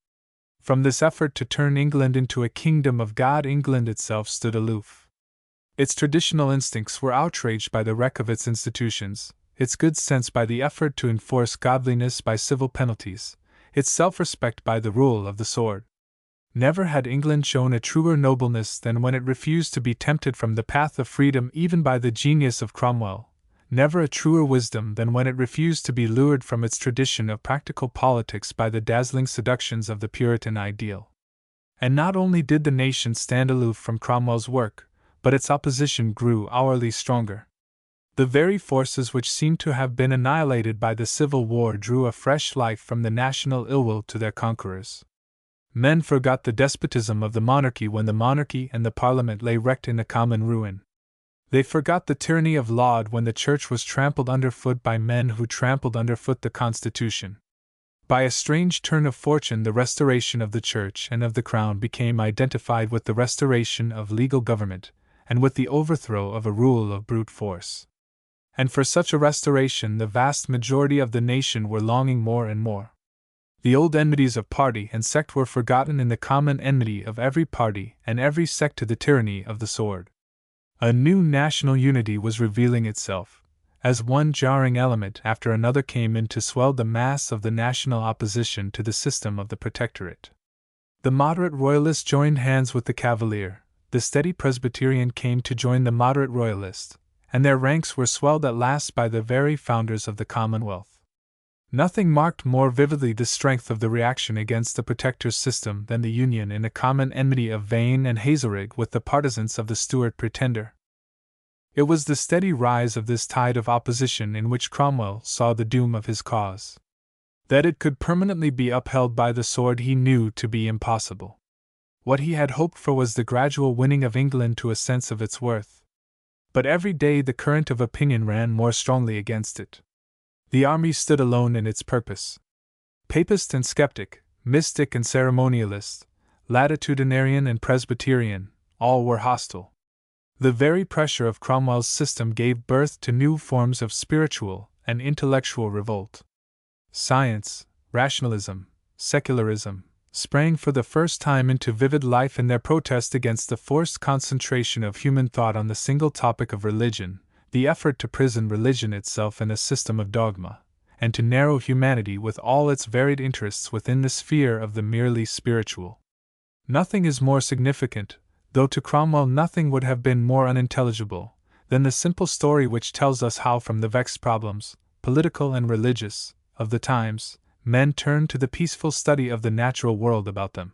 S1: From this effort to turn England into a kingdom of God, England itself stood aloof. Its traditional instincts were outraged by the wreck of its institutions, its good sense by the effort to enforce godliness by civil penalties, its self-respect by the rule of the sword. Never had England shown a truer nobleness than when it refused to be tempted from the path of freedom even by the genius of Cromwell, never a truer wisdom than when it refused to be lured from its tradition of practical politics by the dazzling seductions of the Puritan ideal. And not only did the nation stand aloof from Cromwell's work, but its opposition grew hourly stronger. The very forces which seemed to have been annihilated by the Civil War drew a fresh life from the national ill-will to their conquerors. Men forgot the despotism of the monarchy when the monarchy and the Parliament lay wrecked in a common ruin. They forgot the tyranny of Laud when the Church was trampled underfoot by men who trampled underfoot the Constitution. By a strange turn of fortune, the restoration of the Church and of the Crown became identified with the restoration of legal government, and with the overthrow of a rule of brute force. And for such a restoration the vast majority of the nation were longing more and more. The old enmities of party and sect were forgotten in the common enmity of every party and every sect to the tyranny of the sword. A new national unity was revealing itself, as one jarring element after another came in to swell the mass of the national opposition to the system of the Protectorate. The moderate royalist joined hands with the Cavalier, the steady Presbyterian came to join the moderate royalist, and their ranks were swelled at last by the very founders of the Commonwealth. Nothing marked more vividly the strength of the reaction against the Protector's system than the union in a common enmity of Vane and Hazelrig with the partisans of the Stuart Pretender. It was the steady rise of this tide of opposition in which Cromwell saw the doom of his cause. That it could permanently be upheld by the sword he knew to be impossible. What he had hoped for was the gradual winning of England to a sense of its worth. But every day the current of opinion ran more strongly against it. The army stood alone in its purpose. Papist and skeptic, mystic and ceremonialist, latitudinarian and Presbyterian, all were hostile. The very pressure of Cromwell's system gave birth to new forms of spiritual and intellectual revolt. Science, rationalism, secularism, sprang for the first time into vivid life in their protest against the forced concentration of human thought on the single topic of religion, the effort to prison religion itself in a system of dogma, and to narrow humanity with all its varied interests within the sphere of the merely spiritual. Nothing is more significant, though to Cromwell nothing would have been more unintelligible, than the simple story which tells us how from the vexed problems, political and religious, of the times, men turned to the peaceful study of the natural world about them.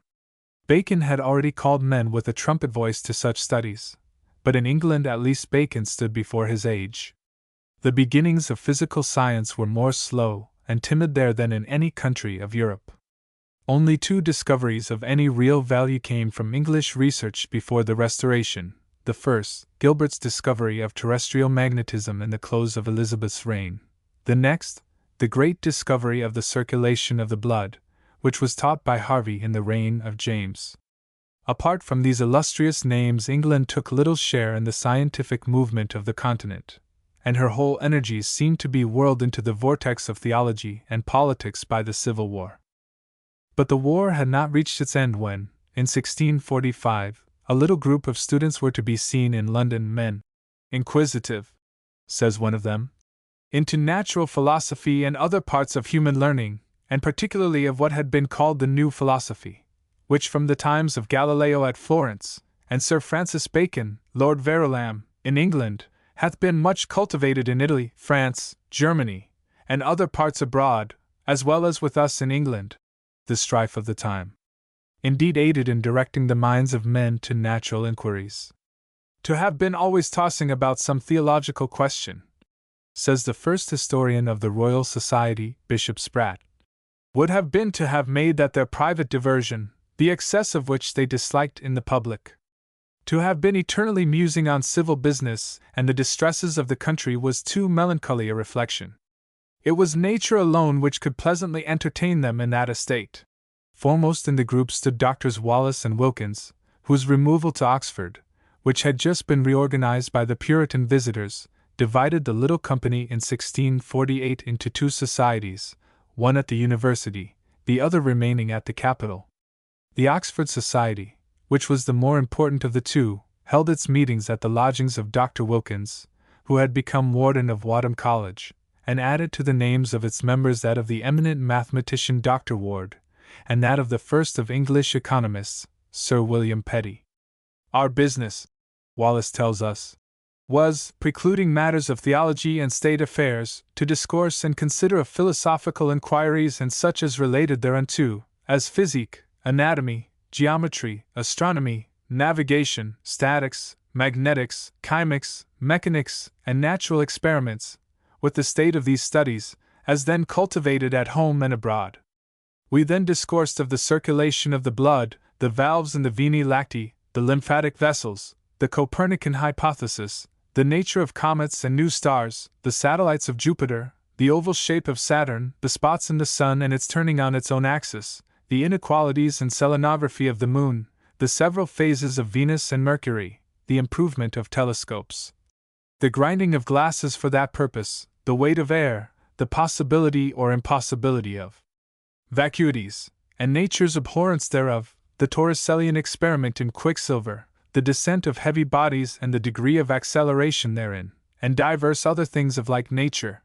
S1: Bacon had already called men with a trumpet voice to such studies, but in England at least Bacon stood before his age. The beginnings of physical science were more slow and timid there than in any country of Europe. Only 2 discoveries of any real value came from English research before the Restoration. The first, Gilbert's discovery of terrestrial magnetism in the close of Elizabeth's reign. The next, the great discovery of the circulation of the blood, which was taught by Harvey in the reign of James. Apart from these illustrious names, England took little share in the scientific movement of the continent, and her whole energies seemed to be whirled into the vortex of theology and politics by the Civil War. But the war had not reached its end when, in 1645, a little group of students were to be seen in London, men, inquisitive, says one of them, into natural philosophy and other parts of human learning, and particularly of what had been called the New Philosophy, which from the times of Galileo at Florence, and Sir Francis Bacon, Lord Verulam, in England, hath been much cultivated in Italy, France, Germany, and other parts abroad, as well as with us in England. The strife of the time, indeed, aided in directing the minds of men to natural inquiries. To have been always tossing about some theological question, says the first historian of the Royal Society, Bishop Spratt, would have been to have made that their private diversion, the excess of which they disliked in the public. To have been eternally musing on civil business and the distresses of the country was too melancholy a reflection. It was nature alone which could pleasantly entertain them in that estate. Foremost in the group stood Doctors Wallace and Wilkins, whose removal to Oxford, which had just been reorganized by the Puritan visitors, divided the little company in 1648 into 2 societies, one at the university, the other remaining at the capital. The Oxford Society, which was the more important of the 2, held its meetings at the lodgings of Dr. Wilkins, who had become warden of Wadham College, and added to the names of its members that of the eminent mathematician Dr. Ward, and that of the first of English economists, Sir William Petty. Our business, Wallace tells us, was, precluding matters of theology and state affairs, to discourse and consider of philosophical inquiries and such as related thereunto, as physique, anatomy, geometry, astronomy, navigation, statics, magnetics, chymics, mechanics, and natural experiments, with the state of these studies, as then cultivated at home and abroad. We then discoursed of the circulation of the blood, the valves in the venae lactae, the lymphatic vessels, the Copernican hypothesis, the nature of comets and new stars, the satellites of Jupiter, the oval shape of Saturn, the spots in the sun and its turning on its own axis, the inequalities and selenography of the moon, the several phases of Venus and Mercury, the improvement of telescopes, the grinding of glasses for that purpose, the weight of air, the possibility or impossibility of vacuities, and nature's abhorrence thereof, the Torricellian experiment in quicksilver, the descent of heavy bodies and the degree of acceleration therein, and divers other things of like nature.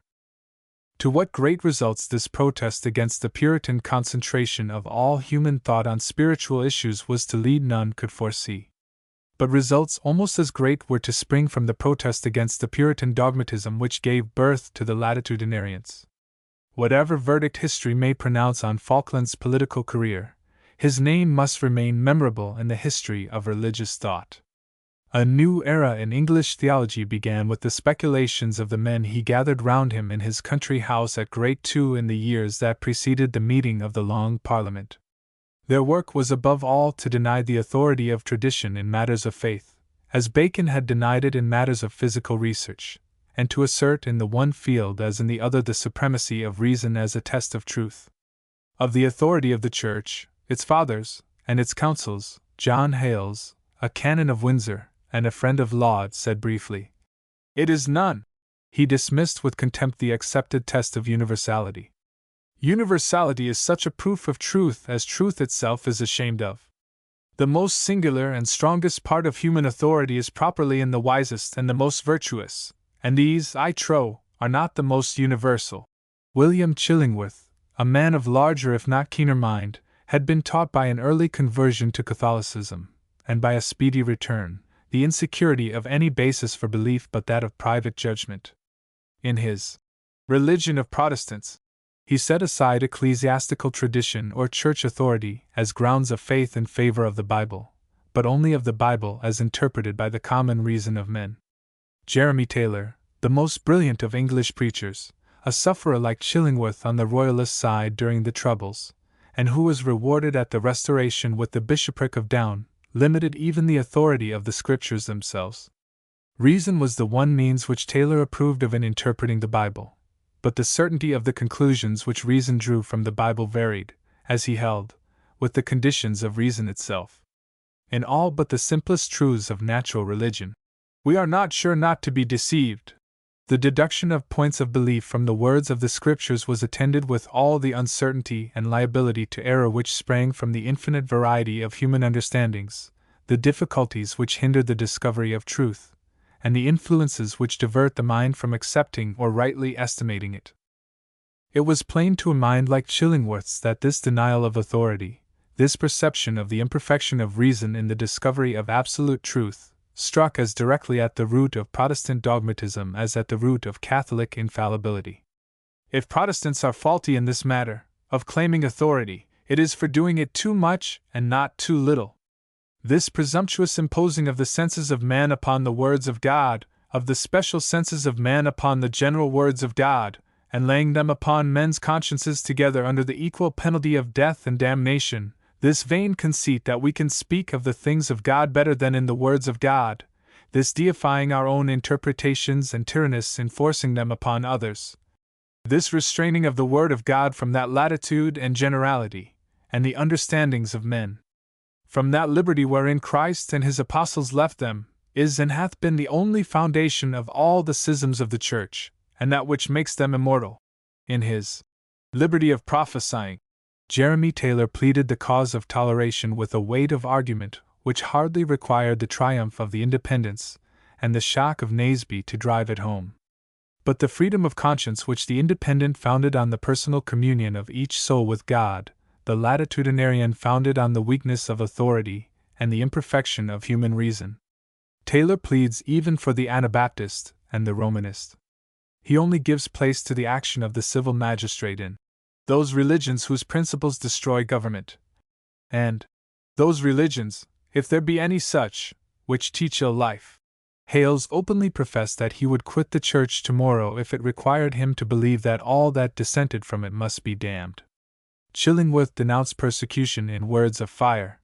S1: To what great results this protest against the Puritan concentration of all human thought on spiritual issues was to lead none could foresee. But results almost as great were to spring from the protest against the Puritan dogmatism which gave birth to the latitudinarians. Whatever verdict history may pronounce on Falkland's political career, his name must remain memorable in the history of religious thought. A new era in English theology began with the speculations of the men he gathered round him in his country house at Great Two in the years that preceded the meeting of the Long Parliament. Their work was above all to deny the authority of tradition in matters of faith, as Bacon had denied it in matters of physical research, and to assert in the one field as in the other the supremacy of reason as a test of truth. Of the authority of the Church, its fathers, and its councils, John Hales, a canon of Windsor, and a friend of Laud, said briefly, "It is none." He dismissed with contempt the accepted test of universality. Universality is such a proof of truth as truth itself is ashamed of. The most singular and strongest part of human authority is properly in the wisest and the most virtuous, and these, I trow, are not the most universal. William Chillingworth, a man of larger if not keener mind, had been taught by an early conversion to Catholicism, and by a speedy return, the insecurity of any basis for belief but that of private judgment. In his Religion of Protestants, he set aside ecclesiastical tradition or church authority as grounds of faith in favor of the Bible, but only of the Bible as interpreted by the common reason of men. Jeremy Taylor, the most brilliant of English preachers, a sufferer like Chillingworth on the Royalist side during the Troubles, and who was rewarded at the Restoration with the bishopric of Down, limited even the authority of the Scriptures themselves. Reason was the one means which Taylor approved of in interpreting the Bible, but the certainty of the conclusions which reason drew from the Bible varied, as he held, with the conditions of reason itself. In all but the simplest truths of natural religion, we are not sure not to be deceived. The deduction of points of belief from the words of the Scriptures was attended with all the uncertainty and liability to error which sprang from the infinite variety of human understandings, the difficulties which hinder the discovery of truth, and the influences which divert the mind from accepting or rightly estimating it. It was plain to a mind like Chillingworth's that this denial of authority, this perception of the imperfection of reason in the discovery of absolute truth, struck as directly at the root of Protestant dogmatism as at the root of Catholic infallibility. If Protestants are faulty in this matter, of claiming authority, it is for doing it too much and not too little. This presumptuous imposing of the senses of man upon the words of God, of the special senses of man upon the general words of God, and laying them upon men's consciences together under the equal penalty of death and damnation, this vain conceit that we can speak of the things of God better than in the words of God, this deifying our own interpretations and tyrannous enforcing them upon others, this restraining of the word of God from that latitude and generality, and the understandings of men, from that liberty wherein Christ and his apostles left them, is and hath been the only foundation of all the schisms of the Church, and that which makes them immortal. In his Liberty of Prophesying, Jeremy Taylor pleaded the cause of toleration with a weight of argument which hardly required the triumph of the Independents and the shock of Naseby to drive it home. But the freedom of conscience which the Independent founded on the personal communion of each soul with God, the Latitudinarian founded on the weakness of authority and the imperfection of human reason. Taylor pleads even for the Anabaptist and the Romanist. He only gives place to the action of the civil magistrate in those religions whose principles destroy government, and those religions, if there be any such, which teach ill life. Hales openly professed that he would quit the Church tomorrow if it required him to believe that all that dissented from it must be damned. Chillingworth denounced persecution in words of fire.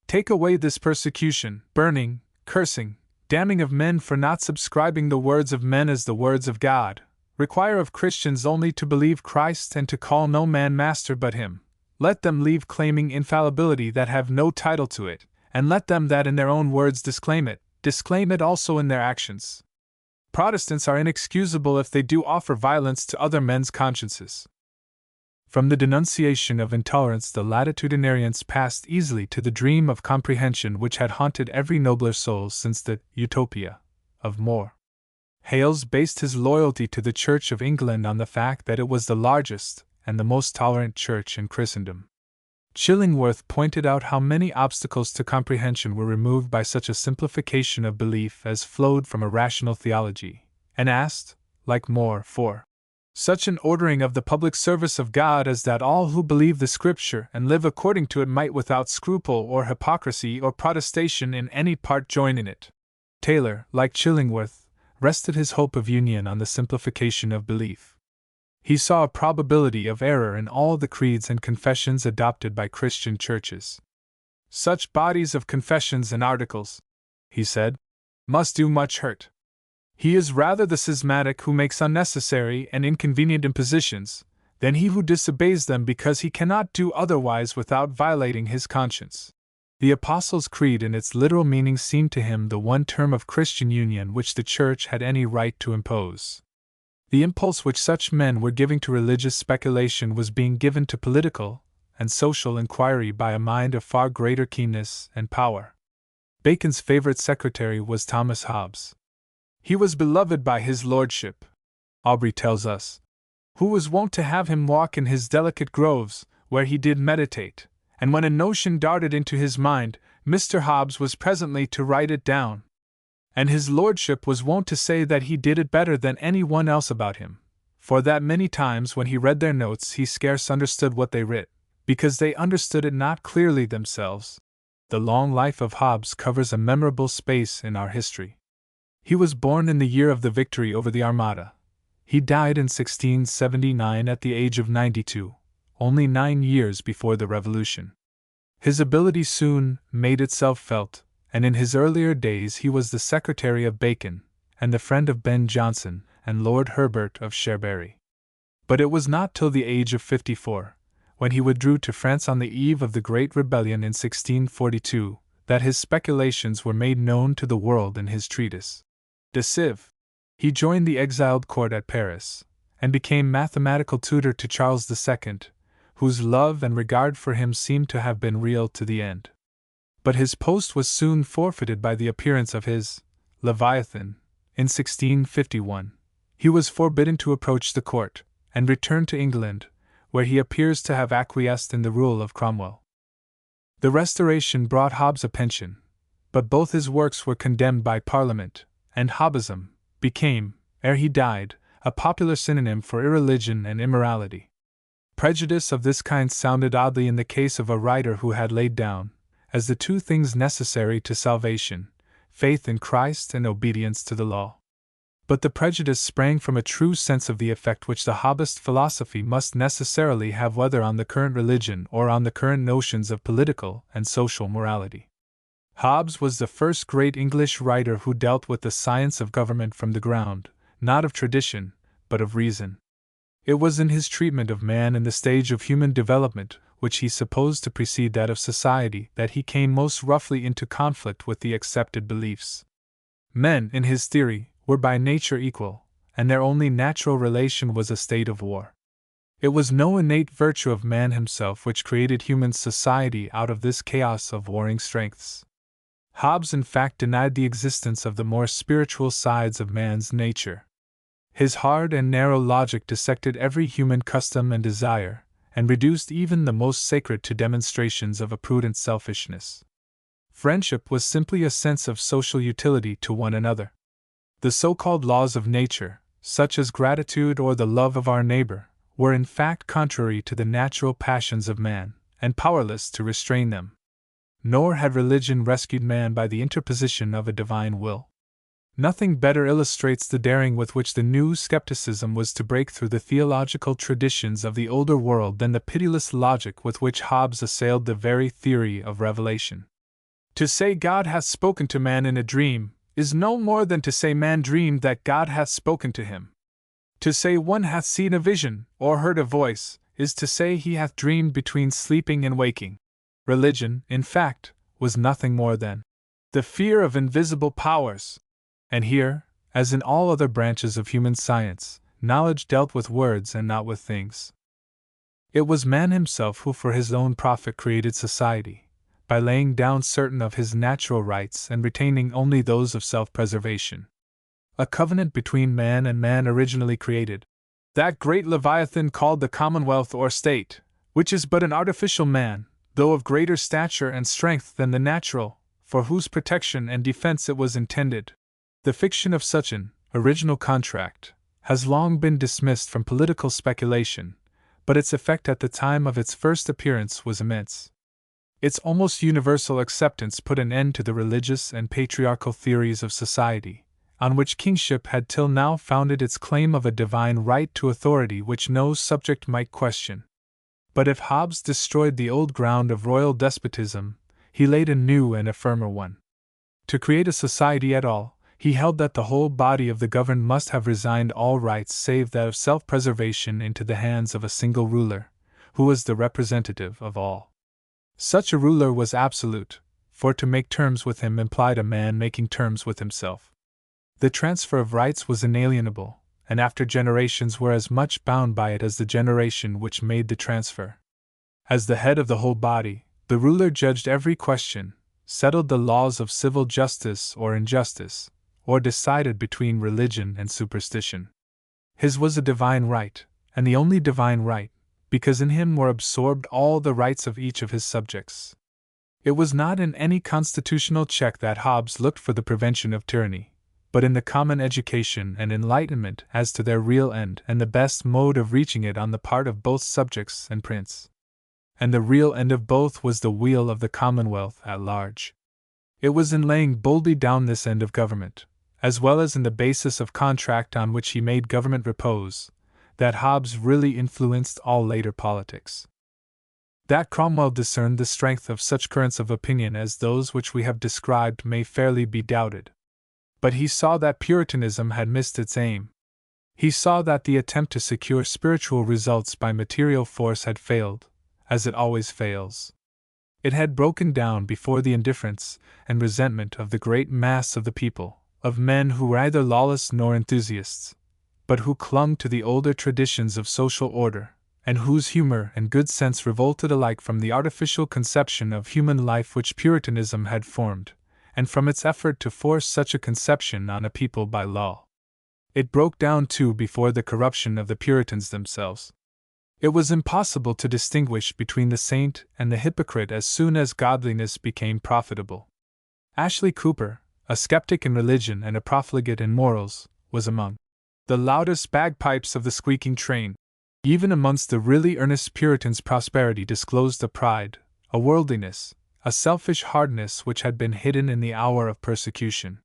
S1: "Take away this persecution, burning, cursing, damning of men for not subscribing the words of men as the words of God. Require of Christians only to believe Christ and to call no man master but him. Let them leave claiming infallibility that have no title to it, and let them that in their own words disclaim it also in their actions. Protestants are inexcusable if they do offer violence to other men's consciences." From the denunciation of intolerance, the latitudinarians passed easily to the dream of comprehension which had haunted every nobler soul since the Utopia of More. Hales based his loyalty to the Church of England on the fact that it was the largest and the most tolerant church in Christendom. Chillingworth pointed out how many obstacles to comprehension were removed by such a simplification of belief as flowed from a rational theology, and asked, like More, for such an ordering of the public service of God as that all who believe the Scripture and live according to it might without scruple or hypocrisy or protestation in any part join in it. Taylor, like Chillingworth, rested his hope of union on the simplification of belief. He saw a probability of error in all the creeds and confessions adopted by Christian churches. Such bodies of confessions and articles, he said, must do much hurt. He is rather the schismatic who makes unnecessary and inconvenient impositions, than he who disobeys them because he cannot do otherwise without violating his conscience. The Apostles' Creed in its literal meaning seemed to him the one term of Christian union which the Church had any right to impose. The impulse which such men were giving to religious speculation was being given to political and social inquiry by a mind of far greater keenness and power. Bacon's favorite secretary was Thomas Hobbes. He was beloved by his lordship, Aubrey tells us, who was wont to have him walk in his delicate groves, where he did meditate, and when a notion darted into his mind, Mr. Hobbes was presently to write it down. And his lordship was wont to say that he did it better than any one else about him, for that many times when he read their notes he scarce understood what they writ, because they understood it not clearly themselves. The long life of Hobbes covers a memorable space in our history. He was born in the year of the victory over the Armada. He died in 1679 at the age of 92, only 9 years before the Revolution. His ability soon made itself felt, and in his earlier days he was the secretary of Bacon, and the friend of Ben Jonson and Lord Herbert of Cherbury. But it was not till the age of 54, when he withdrew to France on the eve of the Great Rebellion in 1642, that his speculations were made known to the world in his treatise De Civ. He joined the exiled court at Paris, and became mathematical tutor to Charles II, whose love and regard for him seem to have been real to the end. But his post was soon forfeited by the appearance of his Leviathan, in 1651. He was forbidden to approach the court, and returned to England, where he appears to have acquiesced in the rule of Cromwell. The Restoration brought Hobbes a pension, but both his works were condemned by Parliament, and Hobbesism became, ere he died, a popular synonym for irreligion and immorality. Prejudice of this kind sounded oddly in the case of a writer who had laid down, as the two things necessary to salvation, faith in Christ and obedience to the law. But the prejudice sprang from a true sense of the effect which the Hobbist philosophy must necessarily have whether on the current religion or on the current notions of political and social morality. Hobbes was the first great English writer who dealt with the science of government from the ground, not of tradition, but of reason. It was in his treatment of man in the stage of human development, which he supposed to precede that of society, that he came most roughly into conflict with the accepted beliefs. Men, in his theory, were by nature equal, and their only natural relation was a state of war. It was no innate virtue of man himself which created human society out of this chaos of warring strengths. Hobbes in fact denied the existence of the more spiritual sides of man's nature. His hard and narrow logic dissected every human custom and desire, and reduced even the most sacred to demonstrations of a prudent selfishness. Friendship was simply a sense of social utility to one another. The so-called laws of nature, such as gratitude or the love of our neighbor, were in fact contrary to the natural passions of man, and powerless to restrain them. Nor had religion rescued man by the interposition of a divine will. Nothing better illustrates the daring with which the new skepticism was to break through the theological traditions of the older world than the pitiless logic with which Hobbes assailed the very theory of revelation. To say God hath spoken to man in a dream is no more than to say man dreamed that God hath spoken to him. To say one hath seen a vision, or heard a voice, is to say he hath dreamed between sleeping and waking. Religion, in fact, was nothing more than the fear of invisible powers. And here, as in all other branches of human science, knowledge dealt with words and not with things. It was man himself who for his own profit created society, by laying down certain of his natural rights and retaining only those of self-preservation. A covenant between man and man originally created that great Leviathan called the Commonwealth or State, which is but an artificial man, though of greater stature and strength than the natural, for whose protection and defense it was intended. The fiction of such an original contract has long been dismissed from political speculation, but its effect at the time of its first appearance was immense. Its almost universal acceptance put an end to the religious and patriarchal theories of society, on which kingship had till now founded its claim of a divine right to authority which no subject might question. But if Hobbes destroyed the old ground of royal despotism, he laid a new and a firmer one. To create a society at all, he held that the whole body of the governed must have resigned all rights save that of self-preservation into the hands of a single ruler, who was the representative of all. Such a ruler was absolute, for to make terms with him implied a man making terms with himself. The transfer of rights was inalienable, and after generations were as much bound by it as the generation which made the transfer. As the head of the whole body, the ruler judged every question, settled the laws of civil justice or injustice, or decided between religion and superstition. His was a divine right, and the only divine right, because in him were absorbed all the rights of each of his subjects. It was not in any constitutional check that Hobbes looked for the prevention of tyranny, but in the common education and enlightenment as to their real end and the best mode of reaching it on the part of both subjects and prince. And the real end of both was the weal of the commonwealth at large. It was in laying boldly down this end of government, as well as in the basis of contract on which he made government repose, that Hobbes really influenced all later politics. That Cromwell discerned the strength of such currents of opinion as those which we have described may fairly be doubted. But he saw that Puritanism had missed its aim. He saw that the attempt to secure spiritual results by material force had failed, as it always fails. It had broken down before the indifference and resentment of the great mass of the people, of men who were neither lawless nor enthusiasts, but who clung to the older traditions of social order, and whose humor and good sense revolted alike from the artificial conception of human life which Puritanism had formed, and from its effort to force such a conception on a people by law. It broke down too before the corruption of the Puritans themselves. It was impossible to distinguish between the saint and the hypocrite as soon as godliness became profitable. Ashley Cooper, a skeptic in religion and a profligate in morals, was among the loudest bagpipes of the squeaking train. Even amongst the really earnest Puritans, prosperity disclosed a pride, a worldliness, a selfish hardness which had been hidden in the hour of persecution.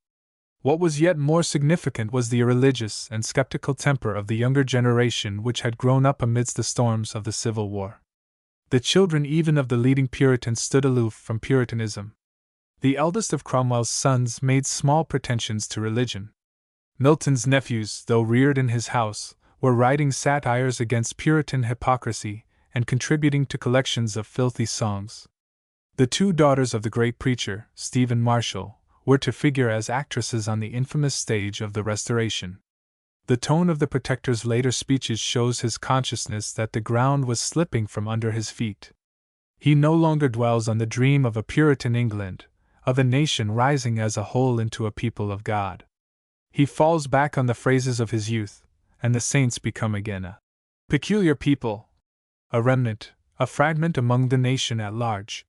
S1: What was yet more significant was the irreligious and skeptical temper of the younger generation which had grown up amidst the storms of the Civil War. The children even of the leading Puritans stood aloof from Puritanism. The eldest of Cromwell's sons made small pretensions to religion. Milton's nephews, though reared in his house, were writing satires against Puritan hypocrisy and contributing to collections of filthy songs. The two daughters of the great preacher, Stephen Marshall, were to figure as actresses on the infamous stage of the Restoration. The tone of the Protector's later speeches shows his consciousness that the ground was slipping from under his feet. He no longer dwells on the dream of a Puritan England, of a nation rising as a whole into a people of God. He falls back on the phrases of his youth, and the saints become again a peculiar people, a remnant, a fragment among the nation at large.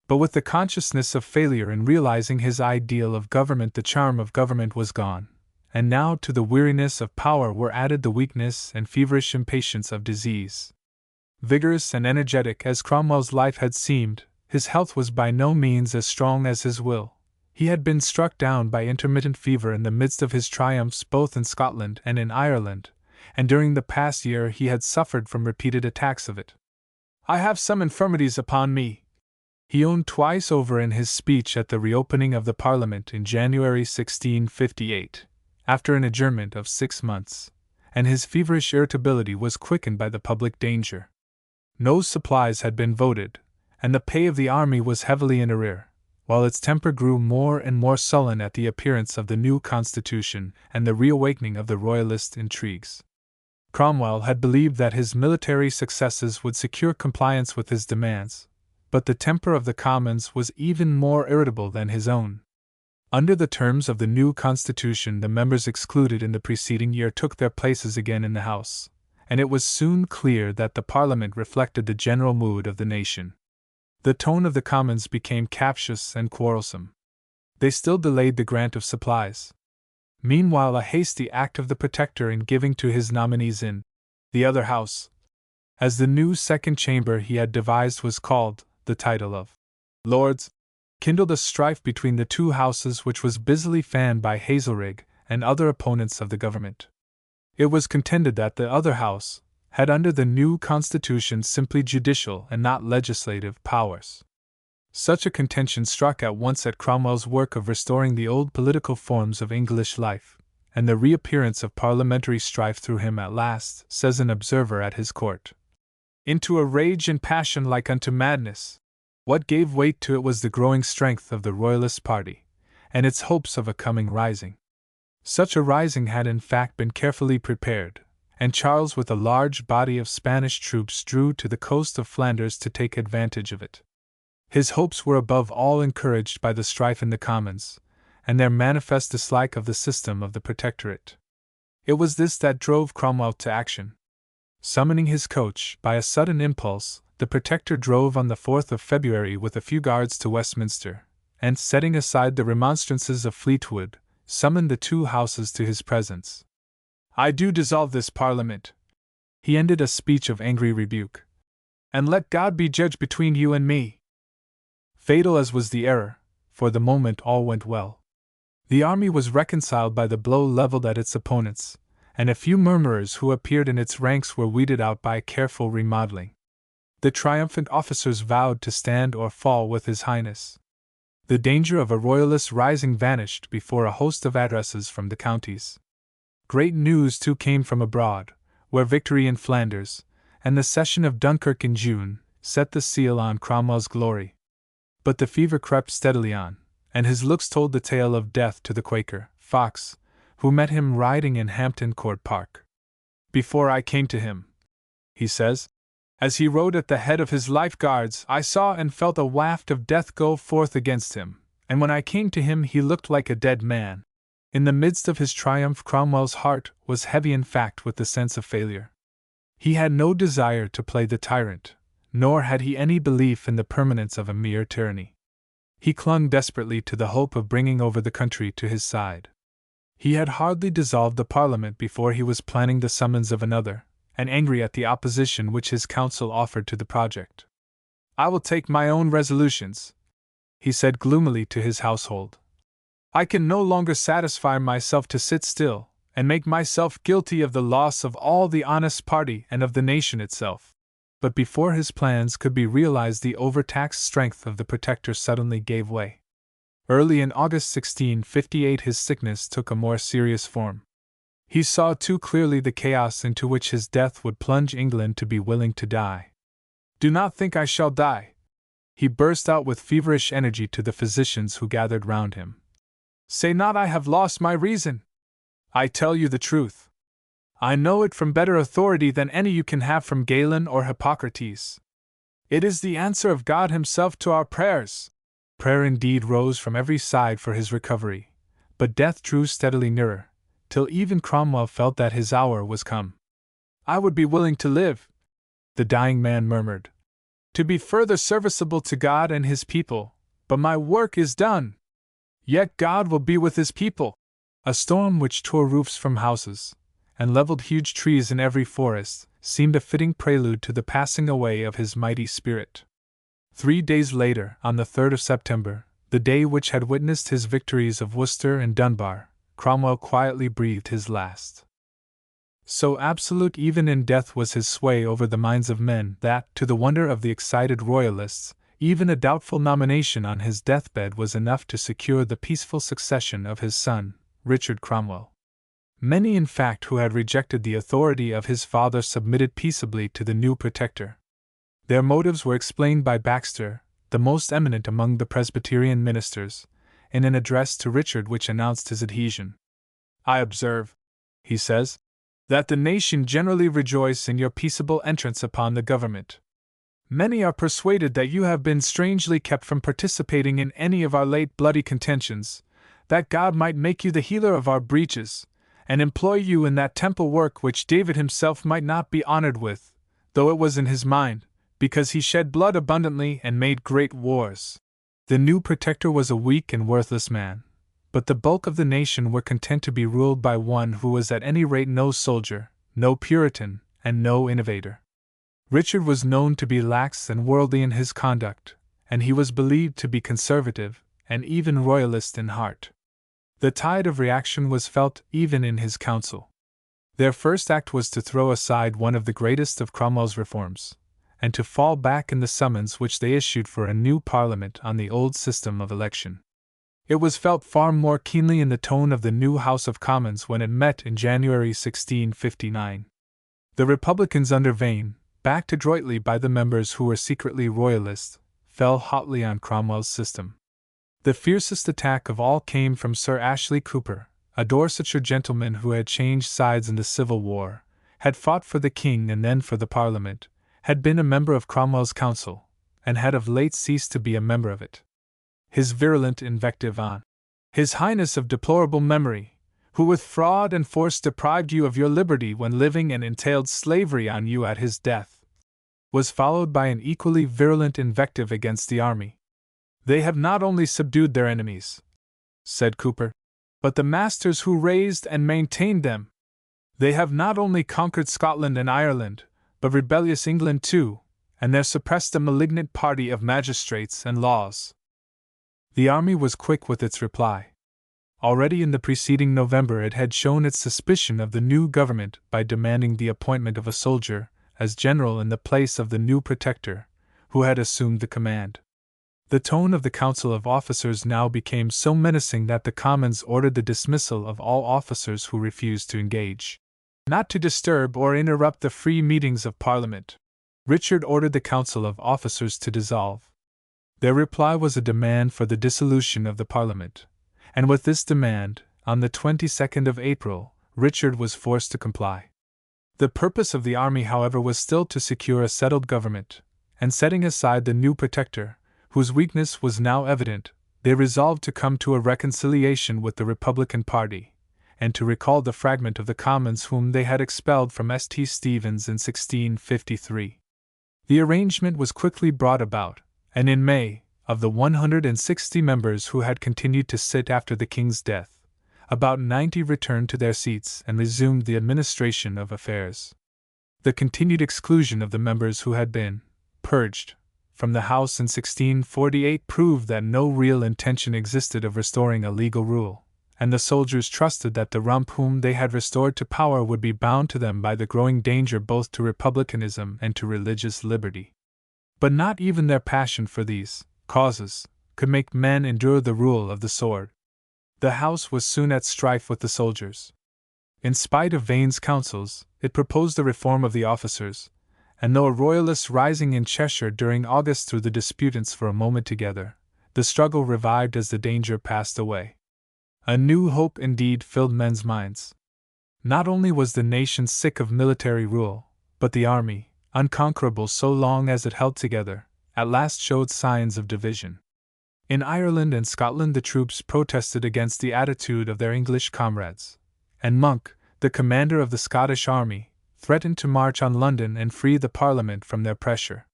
S1: But with the consciousness of failure in realizing his ideal of government, the charm of government was gone, and now to the weariness of power were added the weakness and feverish impatience of disease. Vigorous and energetic as Cromwell's life had seemed, his health was by no means as strong as his will. He had been struck down by intermittent fever in the midst of his triumphs both in Scotland and in Ireland, and during the past year he had suffered from repeated attacks of it. "I have some infirmities upon me," he owned twice over in his speech at the reopening of the Parliament in January 1658, after an adjournment of 6 months, and his feverish irritability was quickened by the public danger. No supplies had been voted, and the pay of the army was heavily in arrear, while its temper grew more and more sullen at the appearance of the new constitution and the reawakening of the royalist intrigues. Cromwell had believed that his military successes would secure compliance with his demands, but the temper of the Commons was even more irritable than his own. Under the terms of the new constitution, the members excluded in the preceding year took their places again in the House, and it was soon clear that the Parliament reflected the general mood of the nation. The tone of the Commons became captious and quarrelsome. They still delayed the grant of supplies. Meanwhile, a hasty act of the Protector in giving to his nominees in the other House, as the new second chamber he had devised was called, the title of Lords, kindled a strife between the two houses which was busily fanned by Hazelrig and other opponents of the government. It was contended that the other House had under the new constitution simply judicial and not legislative powers. Such a contention struck at once at Cromwell's work of restoring the old political forms of English life, and the reappearance of parliamentary strife threw him at last, says an observer at his court, into a rage and passion like unto madness. What gave weight to it was the growing strength of the Royalist party, and its hopes of a coming rising. Such a rising had in fact been carefully prepared, and Charles with a large body of Spanish troops drew to the coast of Flanders to take advantage of it. His hopes were above all encouraged by the strife in the Commons, and their manifest dislike of the system of the Protectorate. It was this that drove Cromwell to action. Summoning his coach, by a sudden impulse, the Protector drove on the 4th of February with a few guards to Westminster, and setting aside the remonstrances of Fleetwood, summoned the two houses to his presence. "I do dissolve this Parliament," he ended a speech of angry rebuke, "and let God be judge between you and me." Fatal as was the error, for the moment all went well. The army was reconciled by the blow levelled at its opponents, and a few murmurers who appeared in its ranks were weeded out by careful remodeling. The triumphant officers vowed to stand or fall with His Highness. The danger of a royalist rising vanished before a host of addresses from the counties. Great news too came from abroad, where victory in Flanders, and the cession of Dunkirk in June, set the seal on Cromwell's glory. But the fever crept steadily on, and his looks told the tale of death to the Quaker, Fox, who met him riding in Hampton Court Park. "Before I came to him," he says, "as he rode at the head of his Life Guards, I saw and felt a waft of death go forth against him, and when I came to him he looked like a dead man." In the midst of his triumph, Cromwell's heart was heavy in fact with the sense of failure. He had no desire to play the tyrant, nor had he any belief in the permanence of a mere tyranny. He clung desperately to the hope of bringing over the country to his side. He had hardly dissolved the Parliament before he was planning the summons of another, and angry at the opposition which his council offered to the project. "I will take my own resolutions," he said gloomily to his household. "I can no longer satisfy myself to sit still, and make myself guilty of the loss of all the honest party and of the nation itself." But before his plans could be realized, the overtaxed strength of the Protector suddenly gave way. Early in August 1658 his sickness took a more serious form. He saw too clearly the chaos into which his death would plunge England to be willing to die. "Do not think I shall die," he burst out with feverish energy to the physicians who gathered round him. "Say not I have lost my reason. I tell you the truth. I know it from better authority than any you can have from Galen or Hippocrates. It is the answer of God Himself to our prayers." Prayer indeed rose from every side for his recovery, but death drew steadily nearer, till even Cromwell felt that his hour was come. "I would be willing to live," the dying man murmured, "to be further serviceable to God and His people, but my work is done. Yet God will be with His people." A storm which tore roofs from houses, and leveled huge trees in every forest, seemed a fitting prelude to the passing away of his mighty spirit. 3 days later, on the 3rd of September, the day which had witnessed his victories of Worcester and Dunbar, Cromwell quietly breathed his last. So absolute even in death was his sway over the minds of men that, to the wonder of the excited Royalists, even a doubtful nomination on his deathbed was enough to secure the peaceful succession of his son, Richard Cromwell. Many, in fact, who had rejected the authority of his father submitted peaceably to the new Protector. Their motives were explained by Baxter, the most eminent among the Presbyterian ministers, in an address to Richard which announced his adhesion. "I observe," he says, That the nation generally rejoice in your peaceable entrance upon the government. Many are persuaded that you have been strangely kept from participating in any of our late bloody contentions, that God might make you the healer of our breaches, and employ you in that temple work which David himself might not be honored with, though it was in his mind, because he shed blood abundantly and made great wars. The new protector was a weak and worthless man, but the bulk of the nation were content to be ruled by one who was at any rate no soldier, no Puritan, and no innovator. Richard was known to be lax and worldly in his conduct, and he was believed to be conservative, and even royalist in heart. The tide of reaction was felt even in his council. Their first act was to throw aside one of the greatest of Cromwell's reforms, and to fall back in the summons which they issued for a new parliament on the old system of election. It was felt far more keenly in the tone of the new House of Commons when it met in January 1659. The Republicans under Vane, backed adroitly by the members who were secretly royalists, fell hotly on Cromwell's system. The fiercest attack of all came from Sir Ashley Cooper, a Dorsetshire gentleman who had changed sides in the Civil War, had fought for the king and then for the Parliament, had been a member of Cromwell's council, and had of late ceased to be a member of it. His virulent invective on His Highness of deplorable memory, who with fraud and force deprived you of your liberty when living and entailed slavery on you at his death, was followed by an equally virulent invective against the army. They have not only subdued their enemies, said Cooper, but the masters who raised and maintained them. They have not only conquered Scotland and Ireland, but rebellious England too, and there suppressed a malignant party of magistrates and laws. The army was quick with its reply. Already in the preceding November it had shown its suspicion of the new government by demanding the appointment of a soldier as general in the place of the new protector, who had assumed the command. The tone of the Council of Officers now became so menacing that the Commons ordered the dismissal of all officers who refused to engage. Not to disturb or interrupt the free meetings of Parliament, Richard ordered the Council of Officers to dissolve. Their reply was a demand for the dissolution of the Parliament, and with this demand, on the 22nd of April, Richard was forced to comply. The purpose of the army, however, was still to secure a settled government, and setting aside the new protector, whose weakness was now evident, they resolved to come to a reconciliation with the Republican party, and to recall the fragment of the Commons whom they had expelled from St. Stephen's in 1653. The arrangement was quickly brought about, and in May, of the 160 members who had continued to sit after the King's death, about 90 returned to their seats and resumed the administration of affairs. The continued exclusion of the members who had been purged from the House in 1648 proved that no real intention existed of restoring a legal rule, and the soldiers trusted that the rump whom they had restored to power would be bound to them by the growing danger both to republicanism and to religious liberty. But not even their passion for these causes could make men endure the rule of the sword. The House was soon at strife with the soldiers. In spite of Vane's counsels, it proposed a reform of the officers, and though a royalist rising in Cheshire during August threw the disputants for a moment together, the struggle revived as the danger passed away. A new hope indeed filled men's minds. Not only was the nation sick of military rule, but the army, unconquerable so long as it held together, at last showed signs of division. In Ireland and Scotland the troops protested against the attitude of their English comrades, and Monk, the commander of the Scottish army, threatened to march on London and free the Parliament from their pressure.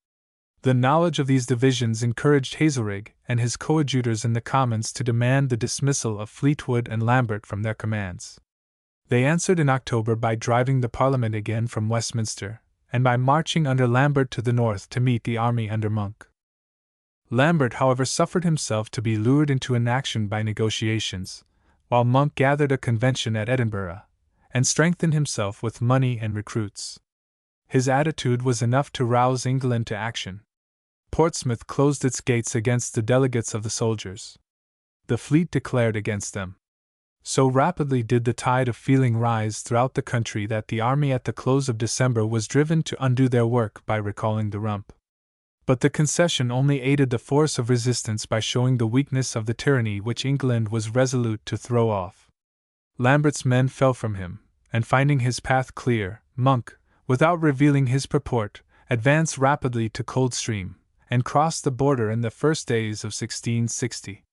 S1: The knowledge of these divisions encouraged Hazelrig and his coadjutors in the Commons to demand the dismissal of Fleetwood and Lambert from their commands. They answered in October by driving the Parliament again from Westminster, and by marching under Lambert to the north to meet the army under Monk. Lambert, however, suffered himself to be lured into inaction by negotiations, while Monk gathered a convention at Edinburgh, and strengthened himself with money and recruits. His attitude was enough to rouse England to action. Portsmouth closed its gates against the delegates of the soldiers. The fleet declared against them. So rapidly did the tide of feeling rise throughout the country that the army at the close of December was driven to undo their work by recalling the rump. But the concession only aided the force of resistance by showing the weakness of the tyranny which England was resolute to throw off. Lambert's men fell from him, and finding his path clear, Monk, without revealing his purport, advanced rapidly to Coldstream, and crossed the border in the first days of 1660.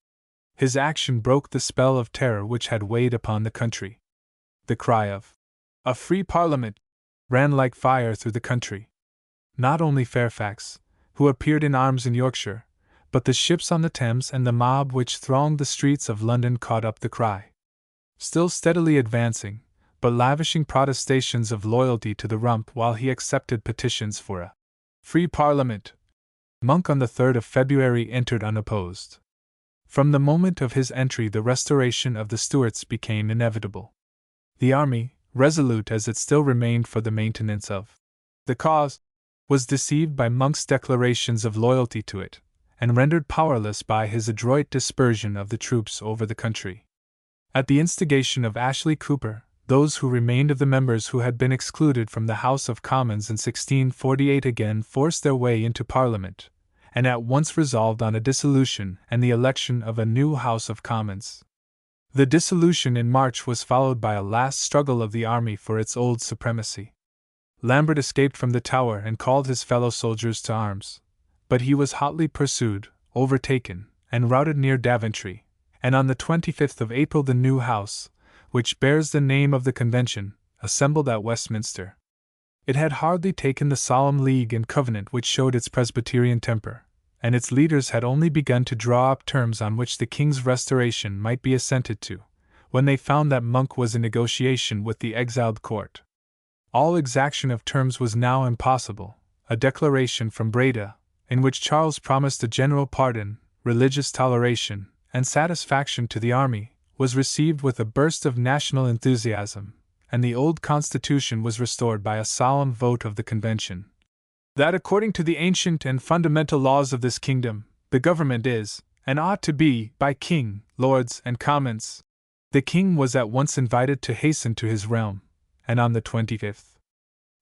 S1: His action broke the spell of terror which had weighed upon the country. The cry of "A free Parliament" ran like fire through the country. Not only Fairfax, who appeared in arms in Yorkshire, but the ships on the Thames and the mob which thronged the streets of London caught up the cry. Still steadily advancing, but lavishing protestations of loyalty to the Rump while he accepted petitions for a free Parliament, Monk on the 3rd of February entered unopposed. From the moment of his entry the restoration of the Stuarts became inevitable. The army, resolute as it still remained for the maintenance of the cause, was deceived by Monk's declarations of loyalty to it, and rendered powerless by his adroit dispersion of the troops over the country. At the instigation of Ashley Cooper, those who remained of the members who had been excluded from the House of Commons in 1648 again forced their way into Parliament, and at once resolved on a dissolution and the election of a new House of Commons. The dissolution in March was followed by a last struggle of the army for its old supremacy. Lambert escaped from the Tower and called his fellow soldiers to arms, but he was hotly pursued, overtaken, and routed near Daventry, and on the 25th of April the new House, which bears the name of the Convention, assembled at Westminster. It had hardly taken the solemn league and covenant which showed its Presbyterian temper, and its leaders had only begun to draw up terms on which the King's restoration might be assented to, when they found that Monk was in negotiation with the exiled court. All exaction of terms was now impossible. A declaration from Breda, in which Charles promised a general pardon, religious toleration, and satisfaction to the army, was received with a burst of national enthusiasm, and the old constitution was restored by a solemn vote of the Convention. That according to the ancient and fundamental laws of this kingdom, the government is, and ought to be, by King, Lords, and Commons. The King was at once invited to hasten to his realm, and on the 25th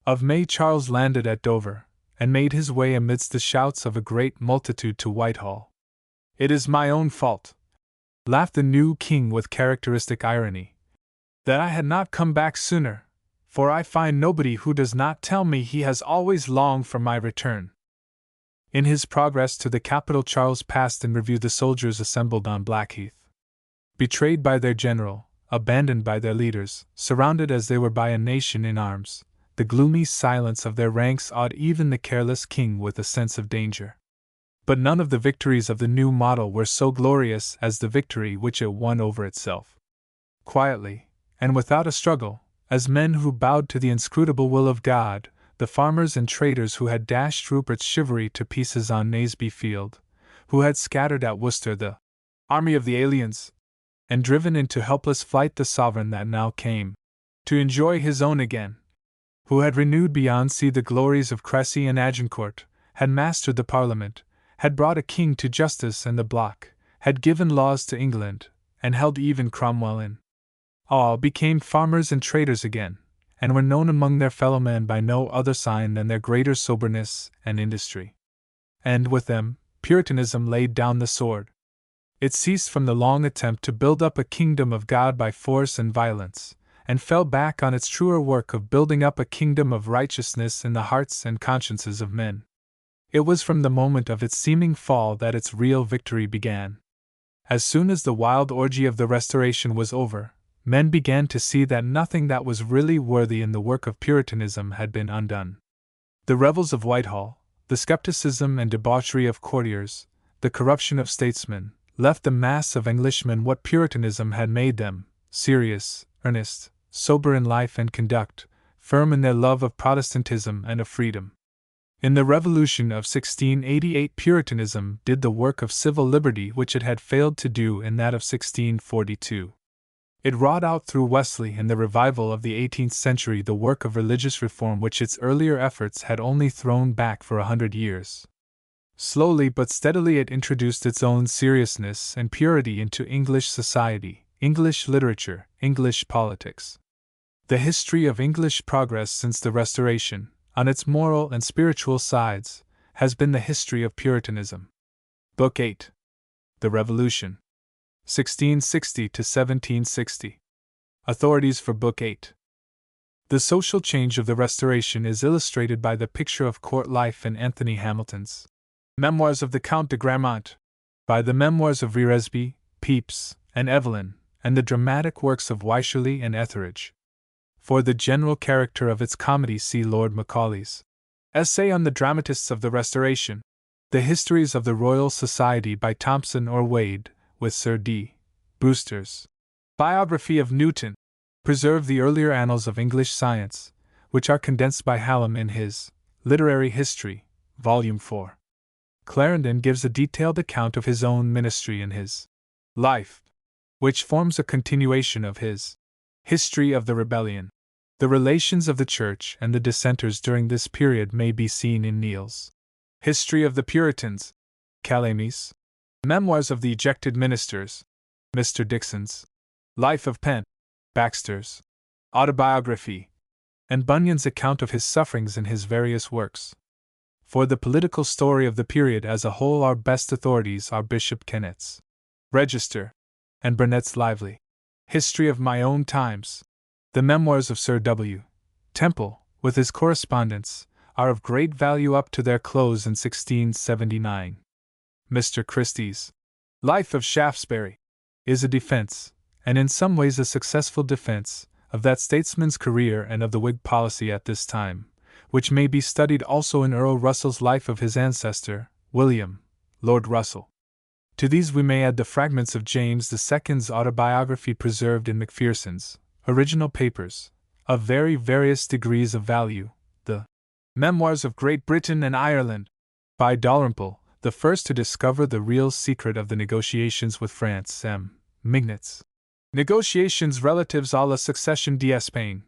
S1: of May Charles landed at Dover, and made his way amidst the shouts of a great multitude to Whitehall. "It is my own fault," laughed the new King with characteristic irony, "that I had not come back sooner, for I find nobody who does not tell me he has always longed for my return." In his progress to the capital Charles passed in review the soldiers assembled on Blackheath. Betrayed by their general, abandoned by their leaders, surrounded as they were by a nation in arms, the gloomy silence of their ranks awed even the careless King with a sense of danger. But none of the victories of the new model were so glorious as the victory which it won over itself. Quietly, and without a struggle, as men who bowed to the inscrutable will of God, the farmers and traders who had dashed Rupert's chivalry to pieces on Naseby Field, who had scattered at Worcester the army of the aliens, and driven into helpless flight the sovereign that now came to enjoy his own again, who had renewed beyond sea the glories of Cressy and Agincourt, had mastered the Parliament, had brought a king to justice and the block, had given laws to England, and held even Cromwell in. All became farmers and traders again, and were known among their fellow men by no other sign than their greater soberness and industry. And with them, Puritanism laid down the sword. It ceased from the long attempt to build up a kingdom of God by force and violence, and fell back on its truer work of building up a kingdom of righteousness in the hearts and consciences of men. It was from the moment of its seeming fall that its real victory began. As soon as the wild orgy of the Restoration was over, men began to see that nothing that was really worthy in the work of Puritanism had been undone. The revels of Whitehall, the skepticism and debauchery of courtiers, the corruption of statesmen, left the mass of Englishmen what Puritanism had made them: serious, earnest, sober in life and conduct, firm in their love of Protestantism and of freedom. In the Revolution of 1688 Puritanism did the work of civil liberty which it had failed to do in that of 1642. It wrought out through Wesley and the revival of the 18th century the work of religious reform which its earlier efforts had only thrown back for 100 years. Slowly but steadily it introduced its own seriousness and purity into English society, English literature, English politics. The history of English progress since the Restoration, on its moral and spiritual sides, has been the history of Puritanism. Book 8. The Revolution. 1660 to 1760. Authorities for Book 8. The social change of the Restoration is illustrated by the picture of court life in Anthony Hamilton's Memoirs of the Count de Gramont, by the memoirs of Reresby, Pepys, and Evelyn, and the dramatic works of Wycherley and Etheridge. For the general character of its comedy, see Lord Macaulay's Essay on the Dramatists of the Restoration, the Histories of the Royal Society by Thomson or Wade, with Sir D. Brewster's Biography of Newton, preserve the earlier annals of English science, which are condensed by Hallam in his Literary History, Volume 4. Clarendon gives a detailed account of his own ministry in his Life, which forms a continuation of his History of the Rebellion. The relations of the Church and the dissenters during this period may be seen in Neil's History of the Puritans, Calamy's Memoirs of the Ejected Ministers, Mr. Dixon's Life of Penn, Baxter's Autobiography, and Bunyan's account of his sufferings in his various works. For the political story of the period as a whole, our best authorities are Bishop Kennet's Register and Burnet's lively History of My Own Times. The memoirs of Sir W. Temple, with his correspondence, are of great value up to their close in 1679. Mr. Christie's Life of Shaftesbury is a defense, and in some ways a successful defense, of that statesman's career and of the Whig policy at this time, which may be studied also in Earl Russell's life of his ancestor, William, Lord Russell. To these we may add the fragments of James II's autobiography preserved in Macpherson's original papers, of very various degrees of value, the Memoirs of Great Britain and Ireland, by Dalrymple, the first to discover the real secret of the negotiations with France, M. Mignot's Negotiations relatives à la succession d'Espagne,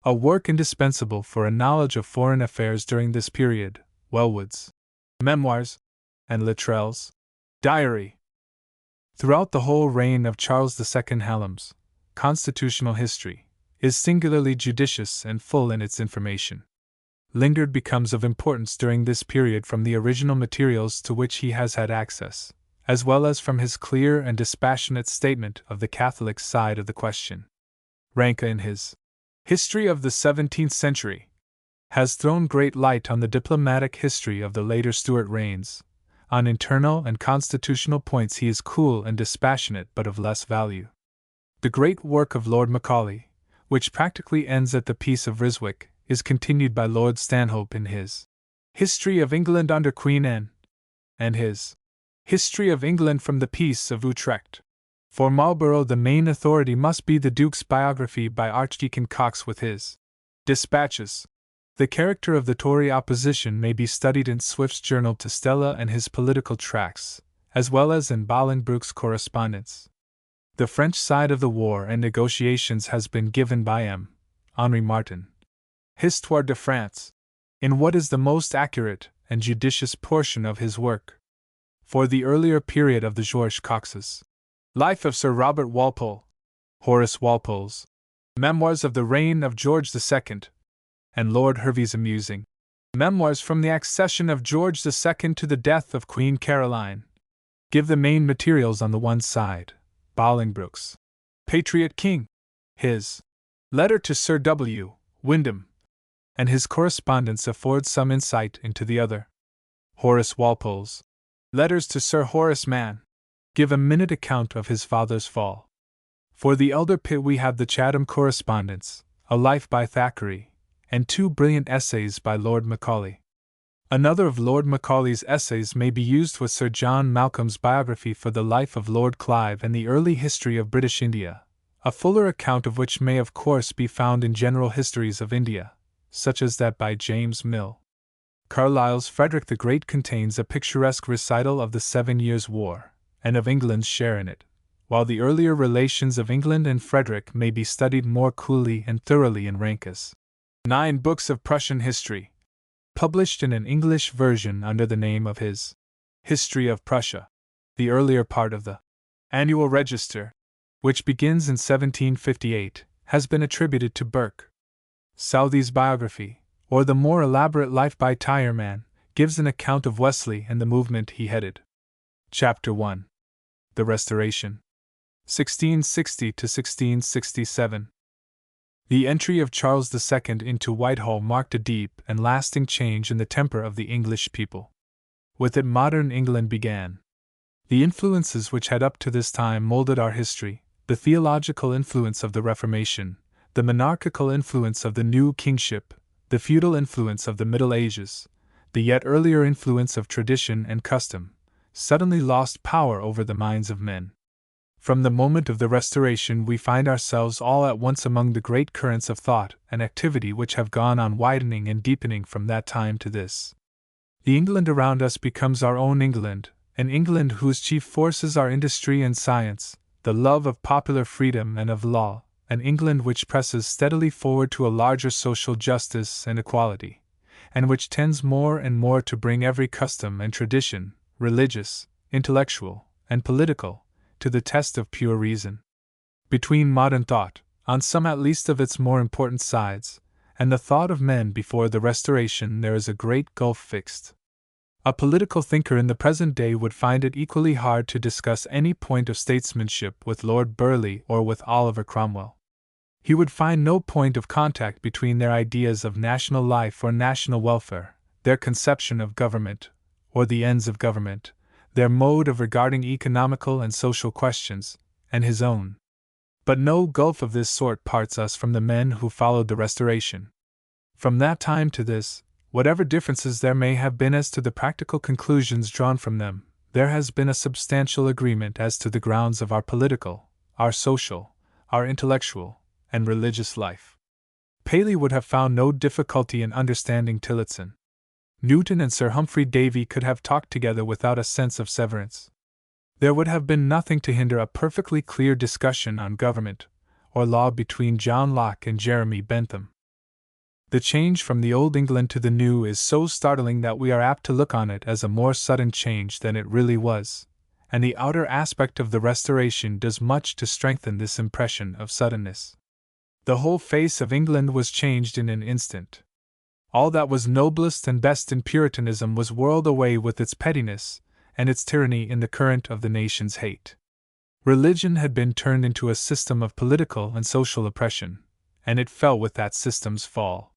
S1: a work indispensable for a knowledge of foreign affairs during this period, Wellwood's Memoirs, and Luttrell's Diary. Throughout the whole reign of Charles II, Hallam's Constitutional History is singularly judicious and full in its information. Lingard becomes of importance during this period from the original materials to which he has had access, as well as from his clear and dispassionate statement of the Catholic side of the question. Ranke, in his History of the 17th Century, has thrown great light on the diplomatic history of the later Stuart reigns. On internal and constitutional points he is cool and dispassionate, but of less value. The great work of Lord Macaulay, which practically ends at the Peace of Ryswick, is continued by Lord Stanhope in his History of England under Queen Anne, and his History of England from the Peace of Utrecht. For Marlborough the main authority must be the Duke's biography by Archdeacon Coxe with his Dispatches. The character of the Tory opposition may be studied in Swift's Journal to Stella and his political tracts, as well as in Bolingbroke's correspondence. The French side of the war and negotiations has been given by M. Henri Martin, Histoire de France, in what is the most accurate and judicious portion of his work. For the earlier period of the George Cox's Life of Sir Robert Walpole, Horace Walpole's Memoirs of the Reign of George II, and Lord Hervey's amusing Memoirs from the Accession of George II to the Death of Queen Caroline, give the main materials on the one side. Bolingbroke's Patriot King, his Letter to Sir W. Wyndham, and his correspondence afford some insight into the other. Horace Walpole's Letters to Sir Horace Mann give a minute account of his father's fall. For the elder Pitt we have the Chatham Correspondence, a life by Thackeray, and two brilliant essays by Lord Macaulay. Another of Lord Macaulay's essays may be used with Sir John Malcolm's biography for the life of Lord Clive and the early history of British India, a fuller account of which may of course be found in general histories of India, such as that by James Mill. Carlyle's Frederick the Great contains a picturesque recital of the 7 Years' War, and of England's share in it, while the earlier relations of England and Frederick may be studied more coolly and thoroughly in Ranke's 9 books of Prussian history, published in an English version under the name of his History of Prussia. The earlier part of the Annual Register, which begins in 1758, has been attributed to Burke. Southey's biography, or the more elaborate Life by Tyerman, gives an account of Wesley and the movement he headed. Chapter 1. The Restoration, 1660 to 1667. The entry of Charles II into Whitehall marked a deep and lasting change in the temper of the English people. With it, modern England began. The influences which had up to this time molded our history, the theological influence of the Reformation, the monarchical influence of the new kingship, the feudal influence of the Middle Ages, the yet earlier influence of tradition and custom, suddenly lost power over the minds of men. From the moment of the Restoration, we find ourselves all at once among the great currents of thought and activity which have gone on widening and deepening from that time to this. The England around us becomes our own England, an England whose chief forces are industry and science, the love of popular freedom and of law, an England which presses steadily forward to a larger social justice and equality, and which tends more and more to bring every custom and tradition, religious, intellectual, and political, to the test of pure reason. Between modern thought, on some at least of its more important sides, and the thought of men before the Restoration, there is a great gulf fixed. A political thinker in the present day would find it equally hard to discuss any point of statesmanship with Lord Burleigh or with Oliver Cromwell. He would find no point of contact between their ideas of national life or national welfare, their conception of government, or the ends of government, their mode of regarding economical and social questions, and his own. But no gulf of this sort parts us from the men who followed the Restoration. From that time to this, whatever differences there may have been as to the practical conclusions drawn from them, there has been a substantial agreement as to the grounds of our political, our social, our intellectual, and religious life. Paley would have found no difficulty in understanding Tillotson. Newton and Sir Humphrey Davy could have talked together without a sense of severance. There would have been nothing to hinder a perfectly clear discussion on government or law between John Locke and Jeremy Bentham. The change from the old England to the new is so startling that we are apt to look on it as a more sudden change than it really was, and the outer aspect of the Restoration does much to strengthen this impression of suddenness. The whole face of England was changed in an instant. All that was noblest and best in Puritanism was whirled away with its pettiness and its tyranny in the current of the nation's hate. Religion had been turned into a system of political and social oppression, and it fell with that system's fall.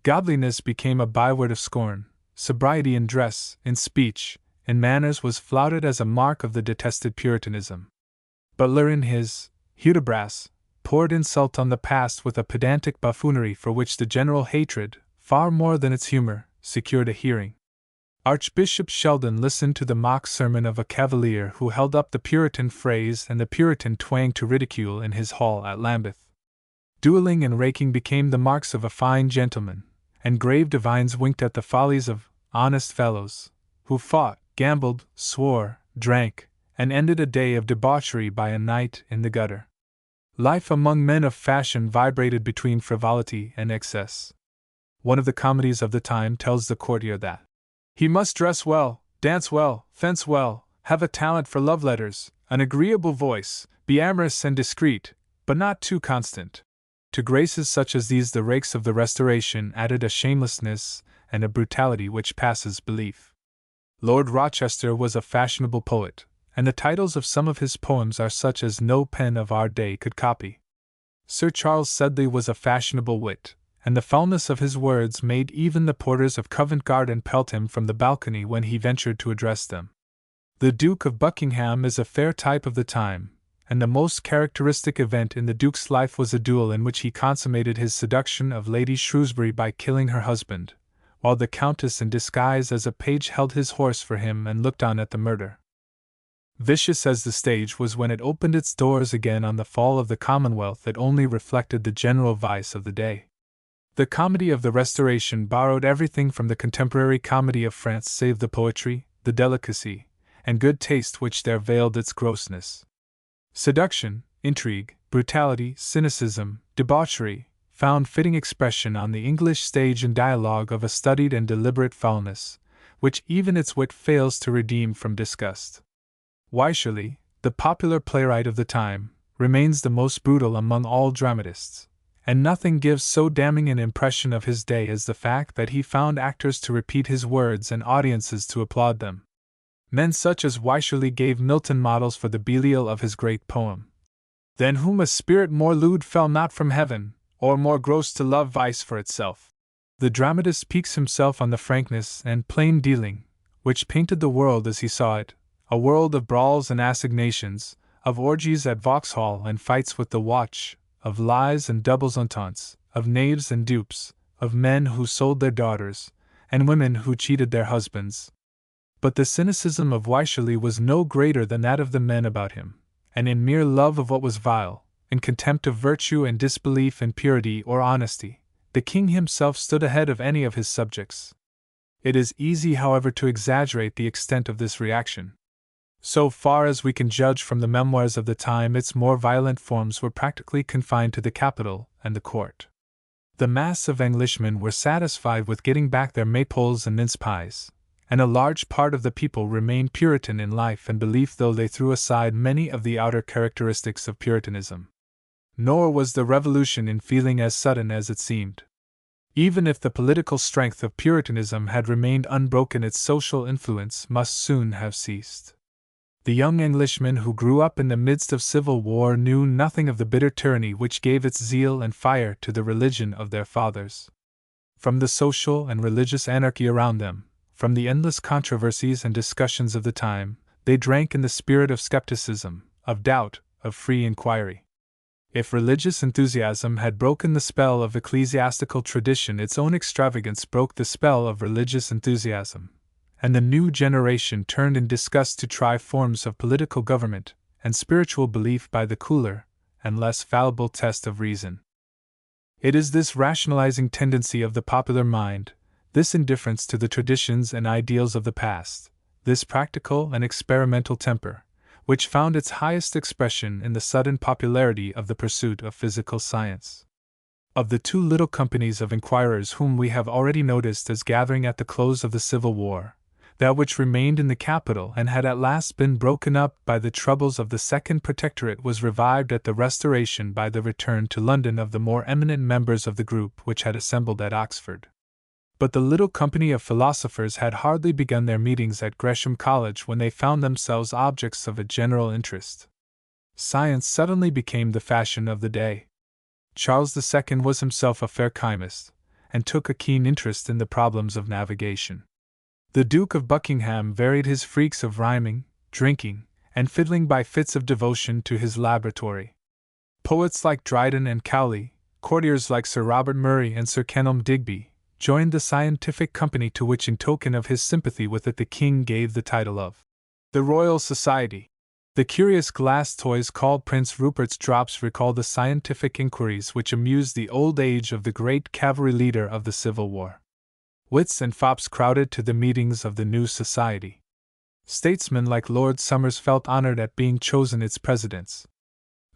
S1: Godliness became a byword of scorn, sobriety in dress, in speech, in manners was flouted as a mark of the detested Puritanism. Butler in his Hudibras poured insult on the past with a pedantic buffoonery for which the general hatred, far more than its humor, secured a hearing. Archbishop Sheldon listened to the mock sermon of a Cavalier who held up the Puritan phrase and the Puritan twang to ridicule in his hall at Lambeth. Dueling and raking became the marks of a fine gentleman, and grave divines winked at the follies of honest fellows, who fought, gambled, swore, drank, and ended a day of debauchery by a night in the gutter. Life among men of fashion vibrated between frivolity and excess. One of the comedies of the time tells the courtier that he must dress well, dance well, fence well, have a talent for love letters, an agreeable voice, be amorous and discreet, but not too constant. To graces such as these the rakes of the Restoration added a shamelessness and a brutality which passes belief. Lord Rochester was a fashionable poet, and the titles of some of his poems are such as no pen of our day could copy. Sir Charles Sedley was a fashionable wit, and the foulness of his words made even the porters of Covent Garden pelt him from the balcony when he ventured to address them. The Duke of Buckingham is a fair type of the time, and the most characteristic event in the Duke's life was a duel in which he consummated his seduction of Lady Shrewsbury by killing her husband, while the Countess in disguise as a page held his horse for him and looked on at the murder. Vicious as the stage was when it opened its doors again on the fall of the Commonwealth, it only reflected the general vice of the day. The comedy of the Restoration borrowed everything from the contemporary comedy of France save the poetry, the delicacy, and good taste which there veiled its grossness. Seduction, intrigue, brutality, cynicism, debauchery, found fitting expression on the English stage in dialogue of a studied and deliberate foulness, which even its wit fails to redeem from disgust. Wycherley, the popular playwright of the time, remains the most brutal among all dramatists, and nothing gives so damning an impression of his day as the fact that he found actors to repeat his words and audiences to applaud them. Men such as Wycherley gave Milton models for the Belial of his great poem. Than whom a spirit more lewd fell not from heaven, or more gross to love vice for itself. The dramatist piques himself on the frankness and plain dealing which painted the world as he saw it, a world of brawls and assignations, of orgies at Vauxhall and fights with the watch, of lies and doubles ententes, of knaves and dupes, of men who sold their daughters, and women who cheated their husbands. But the cynicism of Wycherley was no greater than that of the men about him, and in mere love of what was vile, in contempt of virtue and disbelief in purity or honesty, the king himself stood ahead of any of his subjects. It is easy, however, to exaggerate the extent of this reaction. So far as we can judge from the memoirs of the time, its more violent forms were practically confined to the capital and the court. The mass of Englishmen were satisfied with getting back their maypoles and mince pies, and a large part of the people remained Puritan in life and belief, though they threw aside many of the outer characteristics of Puritanism. Nor was the revolution in feeling as sudden as it seemed. Even if the political strength of Puritanism had remained unbroken, its social influence must soon have ceased. The young Englishman who grew up in the midst of civil war knew nothing of the bitter tyranny which gave its zeal and fire to the religion of their fathers. From the social and religious anarchy around them, from the endless controversies and discussions of the time, they drank in the spirit of skepticism, of doubt, of free inquiry. If religious enthusiasm had broken the spell of ecclesiastical tradition, its own extravagance broke the spell of religious enthusiasm, and the new generation turned in disgust to try forms of political government and spiritual belief by the cooler and less fallible test of reason. It is this rationalizing tendency of the popular mind, this indifference to the traditions and ideals of the past, this practical and experimental temper, which found its highest expression in the sudden popularity of the pursuit of physical science. Of the two little companies of inquirers whom we have already noticed as gathering at the close of the Civil War, that which remained in the capital and had at last been broken up by the troubles of the Second Protectorate was revived at the Restoration by the return to London of the more eminent members of the group which had assembled at Oxford. But the little company of philosophers had hardly begun their meetings at Gresham College when they found themselves objects of a general interest. Science suddenly became the fashion of the day. Charles II was himself a fair chymist, and took a keen interest in the problems of navigation. The Duke of Buckingham varied his freaks of rhyming, drinking, and fiddling by fits of devotion to his laboratory. Poets like Dryden and Cowley, courtiers like Sir Robert Murray and Sir Kenelm Digby, joined the scientific company to which, in token of his sympathy with it, the king gave the title of the Royal Society. The curious glass toys called Prince Rupert's drops recall the scientific inquiries which amused the old age of the great cavalry leader of the Civil War. Wits and fops crowded to the meetings of the new society. Statesmen like Lord Somers felt honored at being chosen its presidents.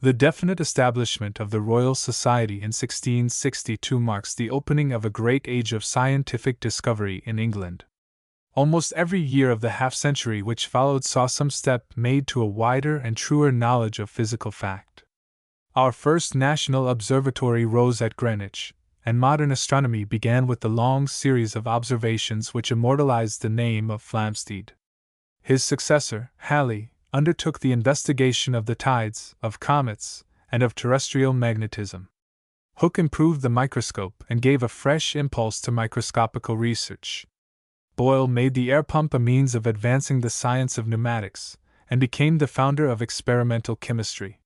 S1: The definite establishment of the Royal Society in 1662 marks the opening of a great age of scientific discovery in England. Almost every year of the half-century which followed saw some step made to a wider and truer knowledge of physical fact. Our first national observatory rose at Greenwich, and modern astronomy began with the long series of observations which immortalized the name of Flamsteed. His successor, Halley, undertook the investigation of the tides, of comets, and of terrestrial magnetism. Hooke improved the microscope and gave a fresh impulse to microscopical research. Boyle made the air pump a means of advancing the science of pneumatics, and became the founder of experimental chemistry.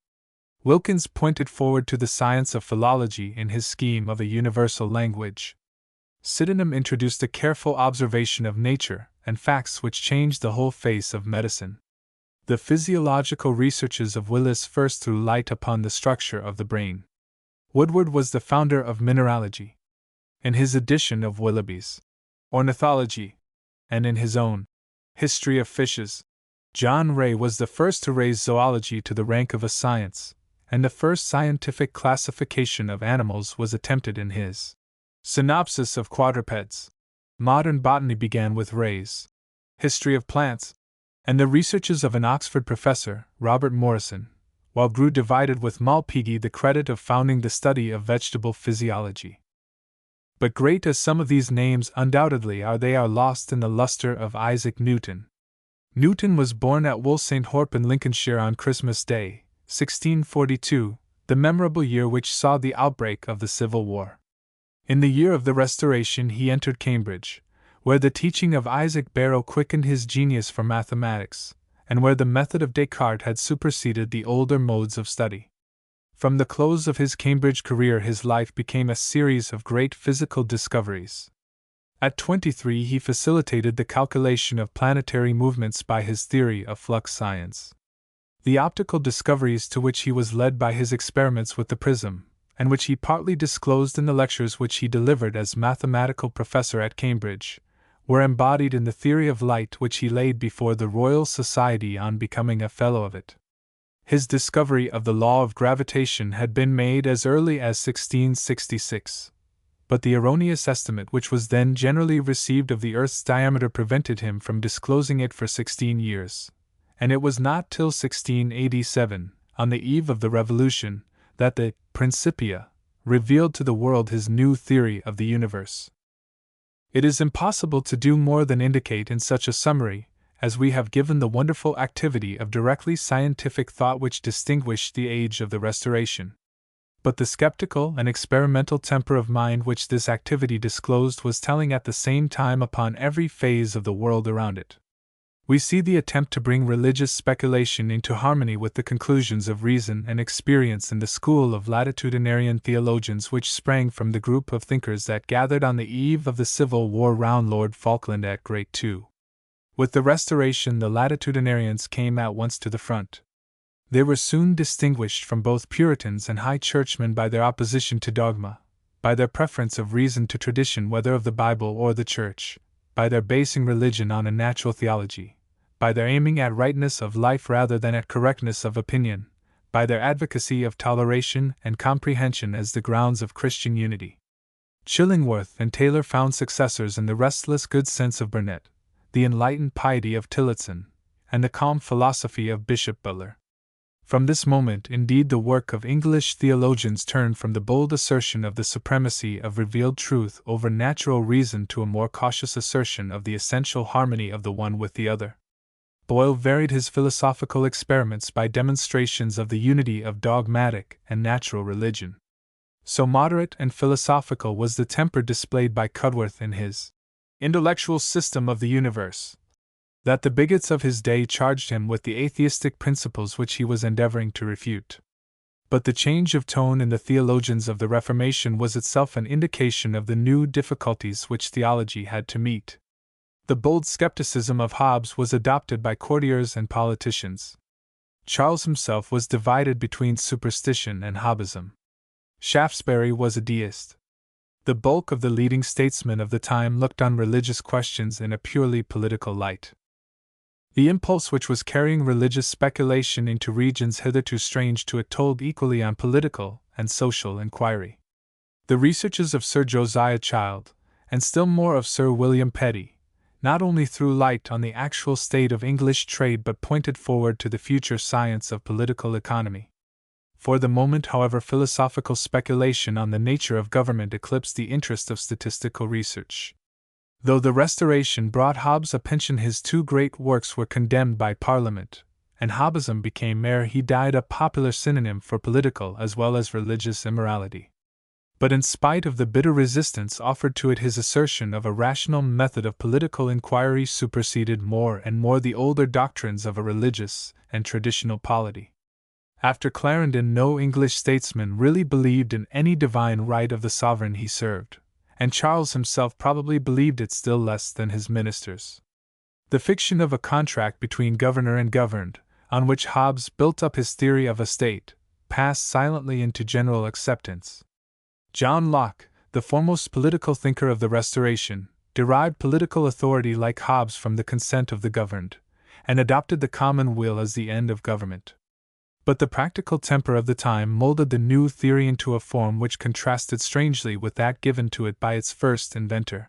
S1: Wilkins pointed forward to the science of philology in his scheme of a universal language. Sydenham introduced a careful observation of nature and facts which changed the whole face of medicine. The physiological researches of Willis first threw light upon the structure of the brain. Woodward was the founder of mineralogy. In his edition of Willoughby's Ornithology, and in his own History of Fishes, John Ray was the first to raise zoology to the rank of a science, and the first scientific classification of animals was attempted in his Synopsis of Quadrupeds. Modern botany began with Ray's History of Plants, and the researches of an Oxford professor, Robert Morrison, while grew divided with Malpighi the credit of founding the study of vegetable physiology. But great as some of these names undoubtedly are, they are lost in the luster of Isaac Newton. Newton was born at Wool St. Horpe in Lincolnshire on Christmas Day, 1642, the memorable year which saw the outbreak of the Civil War. In the year of the Restoration he entered Cambridge, where the teaching of Isaac Barrow quickened his genius for mathematics, and where the method of Descartes had superseded the older modes of study. From the close of his Cambridge career his life became a series of great physical discoveries. At 23 he facilitated the calculation of planetary movements by his theory of flux science. The optical discoveries to which he was led by his experiments with the prism, and which he partly disclosed in the lectures which he delivered as mathematical professor at Cambridge, were embodied in the theory of light which he laid before the Royal Society on becoming a Fellow of it. His discovery of the law of gravitation had been made as early as 1666, but the erroneous estimate which was then generally received of the Earth's diameter prevented him from disclosing it for 16 years, and it was not till 1687, on the eve of the Revolution, that the Principia revealed to the world his new theory of the universe. It is impossible to do more than indicate in such a summary, as we have given, the wonderful activity of directly scientific thought which distinguished the age of the Restoration. But the skeptical and experimental temper of mind which this activity disclosed was telling at the same time upon every phase of the world around it. We see the attempt to bring religious speculation into harmony with the conclusions of reason and experience in the school of latitudinarian theologians which sprang from the group of thinkers that gathered on the eve of the Civil War round Lord Falkland at Great Two. With the Restoration the latitudinarians came at once to the front. They were soon distinguished from both Puritans and High Churchmen by their opposition to dogma, by their preference of reason to tradition whether of the Bible or the Church, by their basing religion on a natural theology, by their aiming at rightness of life rather than at correctness of opinion, by their advocacy of toleration and comprehension as the grounds of Christian unity. Chillingworth and Taylor found successors in the restless good sense of Burnet, the enlightened piety of Tillotson, and the calm philosophy of Bishop Butler. From this moment, indeed, the work of English theologians turned from the bold assertion of the supremacy of revealed truth over natural reason to a more cautious assertion of the essential harmony of the one with the other. Boyle varied his philosophical experiments by demonstrations of the unity of dogmatic and natural religion. So moderate and philosophical was the temper displayed by Cudworth in his intellectual system of the universe, that the bigots of his day charged him with the atheistic principles which he was endeavoring to refute. But the change of tone in the theologians of the Reformation was itself an indication of the new difficulties which theology had to meet. The bold skepticism of Hobbes was adopted by courtiers and politicians. Charles himself was divided between superstition and Hobbesism. Shaftesbury was a deist. The bulk of the leading statesmen of the time looked on religious questions in a purely political light. The impulse which was carrying religious speculation into regions hitherto strange to it told equally on political and social inquiry. The researches of Sir Josiah Child, and still more of Sir William Petty, not only threw light on the actual state of English trade but pointed forward to the future science of political economy. For the moment, however, philosophical speculation on the nature of government eclipsed the interest of statistical research. Though the Restoration brought Hobbes a pension, his two great works were condemned by Parliament, and Hobbesism became ere he died a popular synonym for political as well as religious immorality. But in spite of the bitter resistance offered to it, his assertion of a rational method of political inquiry superseded more and more the older doctrines of a religious and traditional polity. After Clarendon, no English statesman really believed in any divine right of the sovereign he served, and Charles himself probably believed it still less than his ministers. The fiction of a contract between governor and governed, on which Hobbes built up his theory of a state, passed silently into general acceptance. John Locke, the foremost political thinker of the Restoration, derived political authority like Hobbes from the consent of the governed, and adopted the common will as the end of government. But the practical temper of the time molded the new theory into a form which contrasted strangely with that given to it by its first inventor.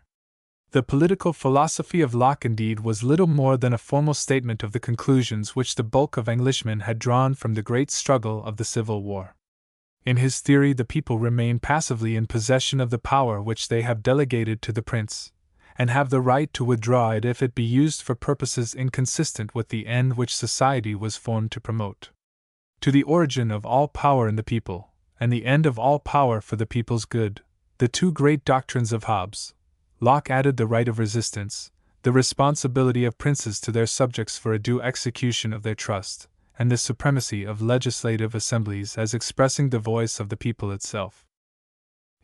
S1: The political philosophy of Locke, indeed, was little more than a formal statement of the conclusions which the bulk of Englishmen had drawn from the great struggle of the Civil War. In his theory, the people remain passively in possession of the power which they have delegated to the prince, and have the right to withdraw it if it be used for purposes inconsistent with the end which society was formed to promote. To the origin of all power in the people, and the end of all power for the people's good, the two great doctrines of Hobbes. Locke added the right of resistance, the responsibility of princes to their subjects for a due execution of their trust, and the supremacy of legislative assemblies as expressing the voice of the people itself.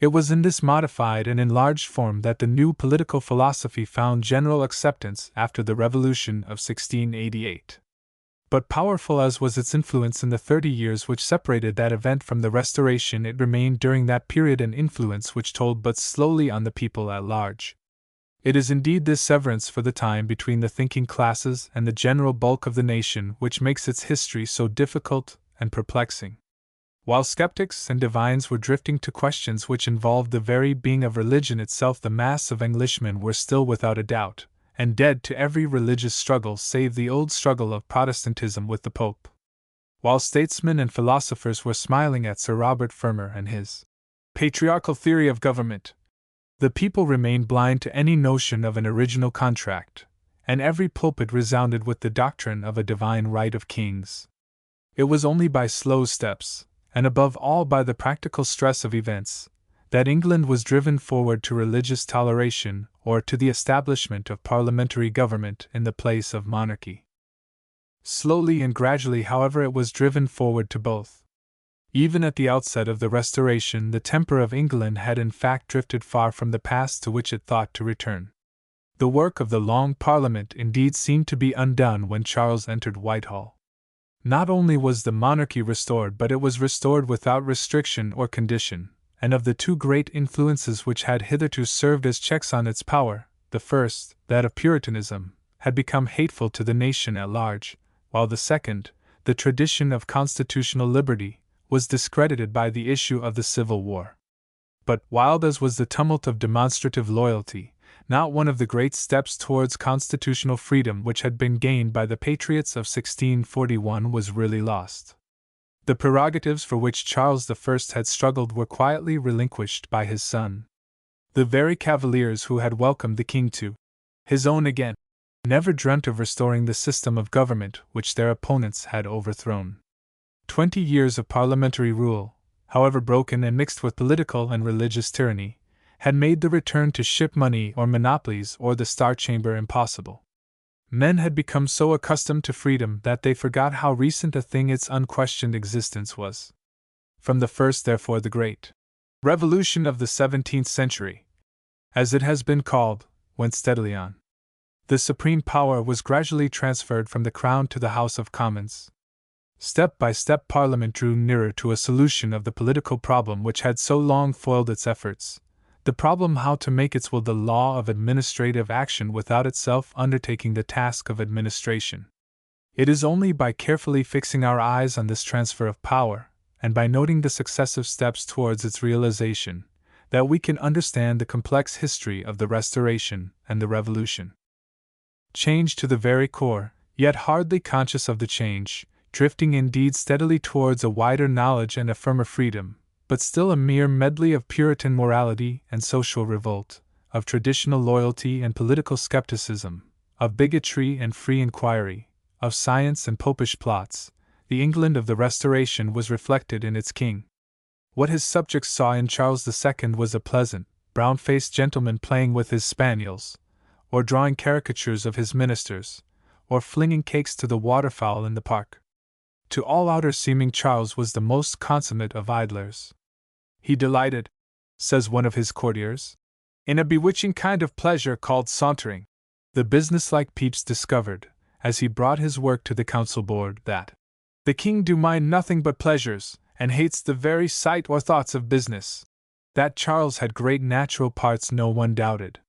S1: It was in this modified and enlarged form that the new political philosophy found general acceptance after the Revolution of 1688. But powerful as was its influence in the 30 years which separated that event from the Restoration, it remained during that period an influence which told but slowly on the people at large. It is indeed this severance for the time between the thinking classes and the general bulk of the nation which makes its history so difficult and perplexing. While skeptics and divines were drifting to questions which involved the very being of religion itself, the mass of Englishmen were still without a doubt, and dead to every religious struggle save the old struggle of Protestantism with the Pope. While statesmen and philosophers were smiling at Sir Robert Fermor and his patriarchal theory of government, the people remained blind to any notion of an original contract, and every pulpit resounded with the doctrine of a divine right of kings. It was only by slow steps, and above all by the practical stress of events, that England was driven forward to religious toleration or to the establishment of parliamentary government in the place of monarchy. Slowly and gradually, however, it was driven forward to both. Even at the outset of the Restoration, the temper of England had in fact drifted far from the past to which it thought to return. The work of the Long Parliament indeed seemed to be undone when Charles entered Whitehall. Not only was the monarchy restored, but it was restored without restriction or condition, and of the two great influences which had hitherto served as checks on its power, the first, that of Puritanism, had become hateful to the nation at large, while the second, the tradition of constitutional liberty, was discredited by the issue of the Civil War. But, wild as was the tumult of demonstrative loyalty, not one of the great steps towards constitutional freedom which had been gained by the patriots of 1641 was really lost. The prerogatives for which Charles I had struggled were quietly relinquished by his son. The very Cavaliers who had welcomed the king to his own again never dreamt of restoring the system of government which their opponents had overthrown. 20 years of parliamentary rule, however broken and mixed with political and religious tyranny, had made the return to ship money or monopolies or the Star Chamber impossible. Men had become so accustomed to freedom that they forgot how recent a thing its unquestioned existence was. From the first, therefore, the great Revolution of the 17th century, as it has been called, went steadily on. The supreme power was gradually transferred from the Crown to the House of Commons. Step by step, Parliament drew nearer to a solution of the political problem which had so long foiled its efforts, the problem how to make its will the law of administrative action without itself undertaking the task of administration. It is only by carefully fixing our eyes on this transfer of power, and by noting the successive steps towards its realization, that we can understand the complex history of the Restoration and the Revolution. Changed to the very core, yet hardly conscious of the change, drifting indeed steadily towards a wider knowledge and a firmer freedom, but still a mere medley of Puritan morality and social revolt, of traditional loyalty and political skepticism, of bigotry and free inquiry, of science and popish plots, the England of the Restoration was reflected in its king. What his subjects saw in Charles II was a pleasant, brown-faced gentleman playing with his spaniels, or drawing caricatures of his ministers, or flinging cakes to the waterfowl in the park. To all outer-seeming, Charles was the most consummate of idlers. He delighted, says one of his courtiers, in a bewitching kind of pleasure called sauntering. The businesslike Pepys discovered, as he brought his work to the council board, that the king do mind nothing but pleasures, and hates the very sight or thoughts of business. That Charles had great natural parts no one doubted.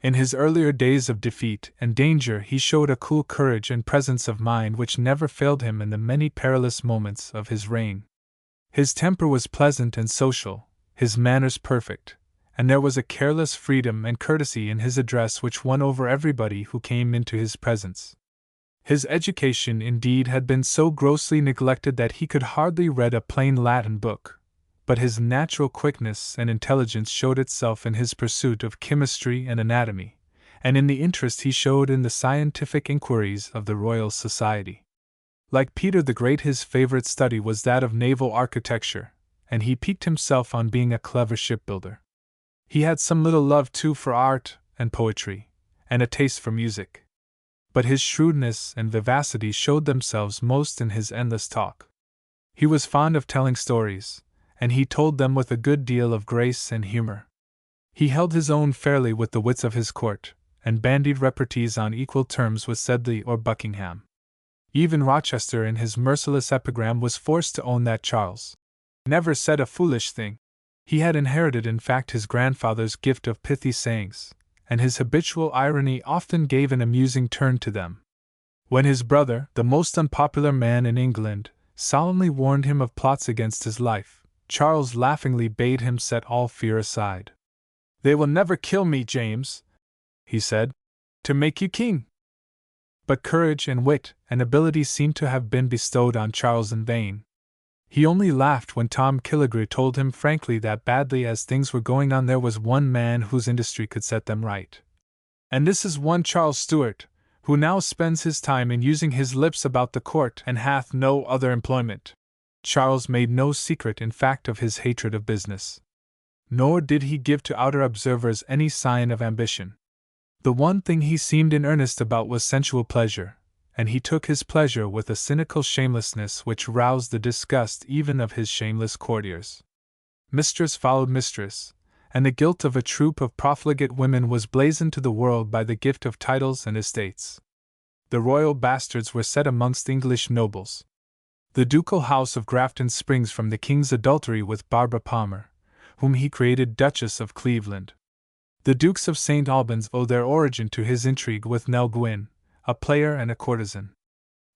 S1: In his earlier days of defeat and danger he showed a cool courage and presence of mind which never failed him in the many perilous moments of his reign. His temper was pleasant and social, his manners perfect, and there was a careless freedom and courtesy in his address which won over everybody who came into his presence. His education indeed had been so grossly neglected that he could hardly read a plain Latin book, but his natural quickness and intelligence showed itself in his pursuit of chemistry and anatomy, and in the interest he showed in the scientific inquiries of the Royal Society. Like Peter the Great, his favorite study was that of naval architecture, and he piqued himself on being a clever shipbuilder. He had some little love too for art and poetry, and a taste for music. But his shrewdness and vivacity showed themselves most in his endless talk. He was fond of telling stories, and he told them with a good deal of grace and humor. He held his own fairly with the wits of his court, and bandied repartees on equal terms with Sedley or Buckingham. Even Rochester in his merciless epigram was forced to own that Charles never said a foolish thing. He had inherited in fact his grandfather's gift of pithy sayings, and his habitual irony often gave an amusing turn to them. When his brother, the most unpopular man in England, solemnly warned him of plots against his life, Charles laughingly bade him set all fear aside. "They will never kill me, James," he said, "to make you king." But courage and wit and ability seemed to have been bestowed on Charles in vain. He only laughed when Tom Killigrew told him frankly that badly as things were going on there was one man whose industry could set them right. "And this is one Charles Stuart, who now spends his time in using his lips about the court and hath no other employment." Charles made no secret in fact of his hatred of business. Nor did he give to outer observers any sign of ambition. The one thing he seemed in earnest about was sensual pleasure, and he took his pleasure with a cynical shamelessness which roused the disgust even of his shameless courtiers. Mistress followed mistress, and the guilt of a troop of profligate women was blazoned to the world by the gift of titles and estates. The royal bastards were set amongst English nobles. The ducal house of Grafton springs from the king's adultery with Barbara Palmer, whom he created Duchess of Cleveland. The Dukes of St. Albans owe their origin to his intrigue with Nell Gwynn, a player and a courtesan.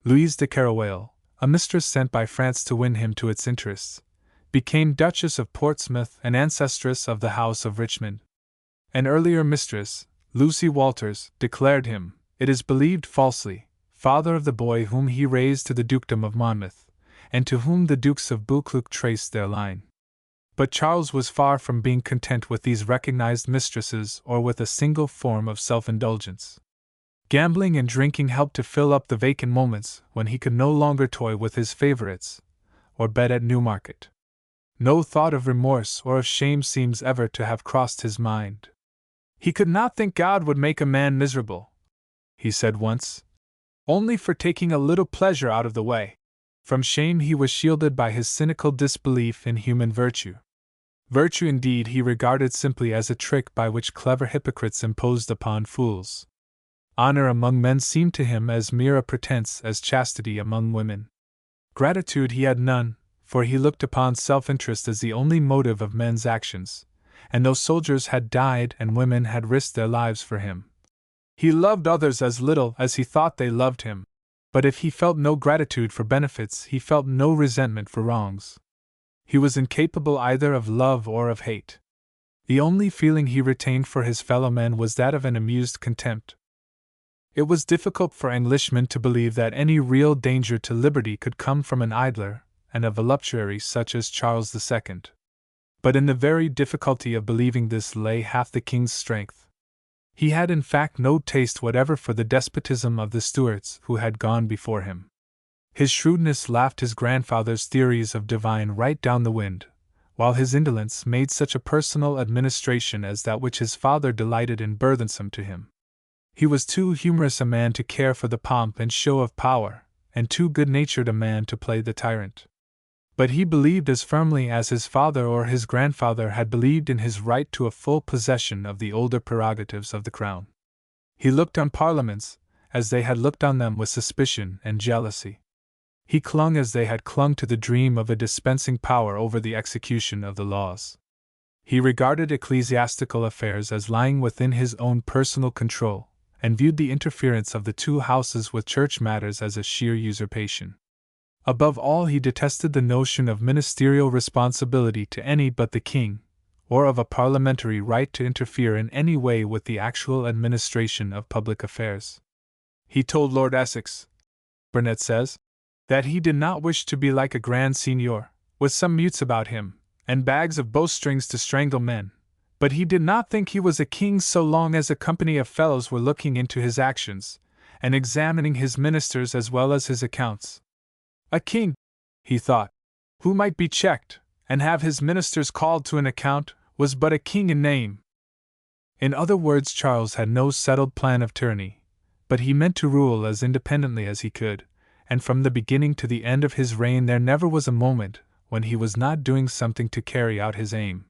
S1: Louise de Carrawale, a mistress sent by France to win him to its interests, became Duchess of Portsmouth and ancestress of the House of Richmond. An earlier mistress, Lucy Walters, declared him, it is believed falsely, father of the boy whom he raised to the dukedom of Monmouth, and to whom the Dukes of Buccleuch traced their line. But Charles was far from being content with these recognized mistresses or with a single form of self-indulgence. Gambling and drinking helped to fill up the vacant moments when he could no longer toy with his favorites, or bet at Newmarket. No thought of remorse or of shame seems ever to have crossed his mind. "He could not think God would make a man miserable," he said once, "only for taking a little pleasure out of the way." From shame he was shielded by his cynical disbelief in human virtue. Virtue indeed he regarded simply as a trick by which clever hypocrites imposed upon fools. Honor among men seemed to him as mere a pretense as chastity among women. Gratitude he had none, for he looked upon self-interest as the only motive of men's actions, and though soldiers had died and women had risked their lives for him, he loved others as little as he thought they loved him. But if he felt no gratitude for benefits, he felt no resentment for wrongs. He was incapable either of love or of hate. The only feeling he retained for his fellow men was that of an amused contempt. It was difficult for Englishmen to believe that any real danger to liberty could come from an idler and a voluptuary such as Charles II. But in the very difficulty of believing this lay half the king's strength. He had in fact no taste whatever for the despotism of the Stuarts who had gone before him. His shrewdness laughed his grandfather's theories of divine right down the wind, while his indolence made such a personal administration as that which his father delighted in burthensome to him. He was too humorous a man to care for the pomp and show of power, and too good-natured a man to play the tyrant. But he believed as firmly as his father or his grandfather had believed in his right to a full possession of the older prerogatives of the crown. He looked on parliaments, as they had looked on them, with suspicion and jealousy. He clung as they had clung to the dream of a dispensing power over the execution of the laws. He regarded ecclesiastical affairs as lying within his own personal control, and viewed the interference of the two houses with church matters as a sheer usurpation. Above all, he detested the notion of ministerial responsibility to any but the king, or of a parliamentary right to interfere in any way with the actual administration of public affairs. He told Lord Essex, Burnet says, that he did not wish to be like a grand seigneur, with some mutes about him, and bags of bowstrings to strangle men, but he did not think he was a king so long as a company of fellows were looking into his actions, and examining his ministers as well as his accounts. A king, he thought, who might be checked, and have his ministers called to an account, was but a king in name. In other words, Charles had no settled plan of tyranny, but he meant to rule as independently as he could, and from the beginning to the end of his reign there never was a moment when he was not doing something to carry out his aim.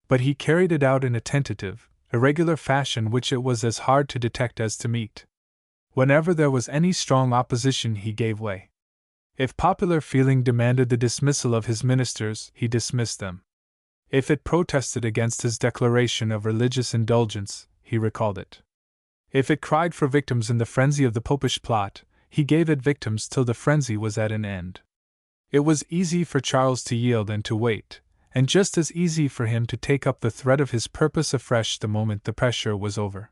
S1: But he carried it out in a tentative, irregular fashion which it was as hard to detect as to meet. Whenever there was any strong opposition, he gave way. If popular feeling demanded the dismissal of his ministers, he dismissed them. If it protested against his declaration of religious indulgence, he recalled it. If it cried for victims in the frenzy of the popish plot, he gave it victims till the frenzy was at an end. It was easy for Charles to yield and to wait, and just as easy for him to take up the thread of his purpose afresh the moment the pressure was over.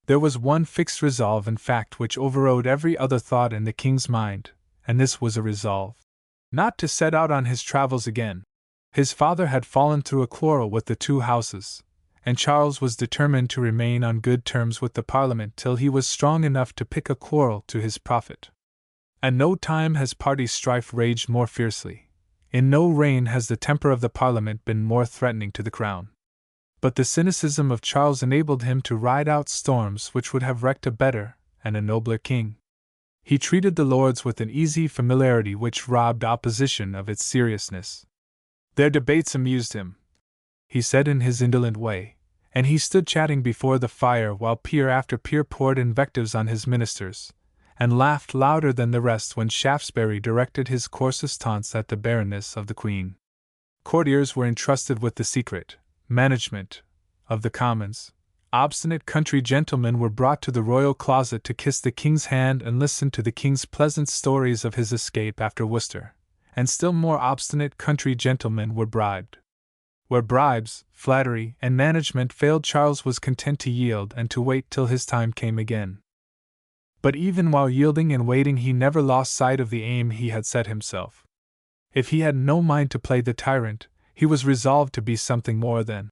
S1: There was one fixed resolve, in fact, which overrode every other thought in the king's mind, and this was a resolve not to set out on his travels again. His father had fallen through a quarrel with the two houses, and Charles was determined to remain on good terms with the Parliament till he was strong enough to pick a quarrel to his profit. At no time has party strife raged more fiercely. In no reign has the temper of the Parliament been more threatening to the crown. But the cynicism of Charles enabled him to ride out storms which would have wrecked a better and a nobler king. He treated the Lords with an easy familiarity which robbed opposition of its seriousness. Their debates amused him, he said in his indolent way, and he stood chatting before the fire while peer after peer poured invectives on his ministers, and laughed louder than the rest when Shaftesbury directed his coarsest taunts at the barrenness of the Queen. Courtiers were entrusted with the secret management of the Commons. Obstinate country gentlemen were brought to the royal closet to kiss the king's hand and listen to the king's pleasant stories of his escape after Worcester, and still more obstinate country gentlemen were bribed. Where bribes, flattery, and management failed, Charles was content to yield and to wait till his time came again. But even while yielding and waiting, he never lost sight of the aim he had set himself. If he had no mind to play the tyrant, he was resolved to be something more than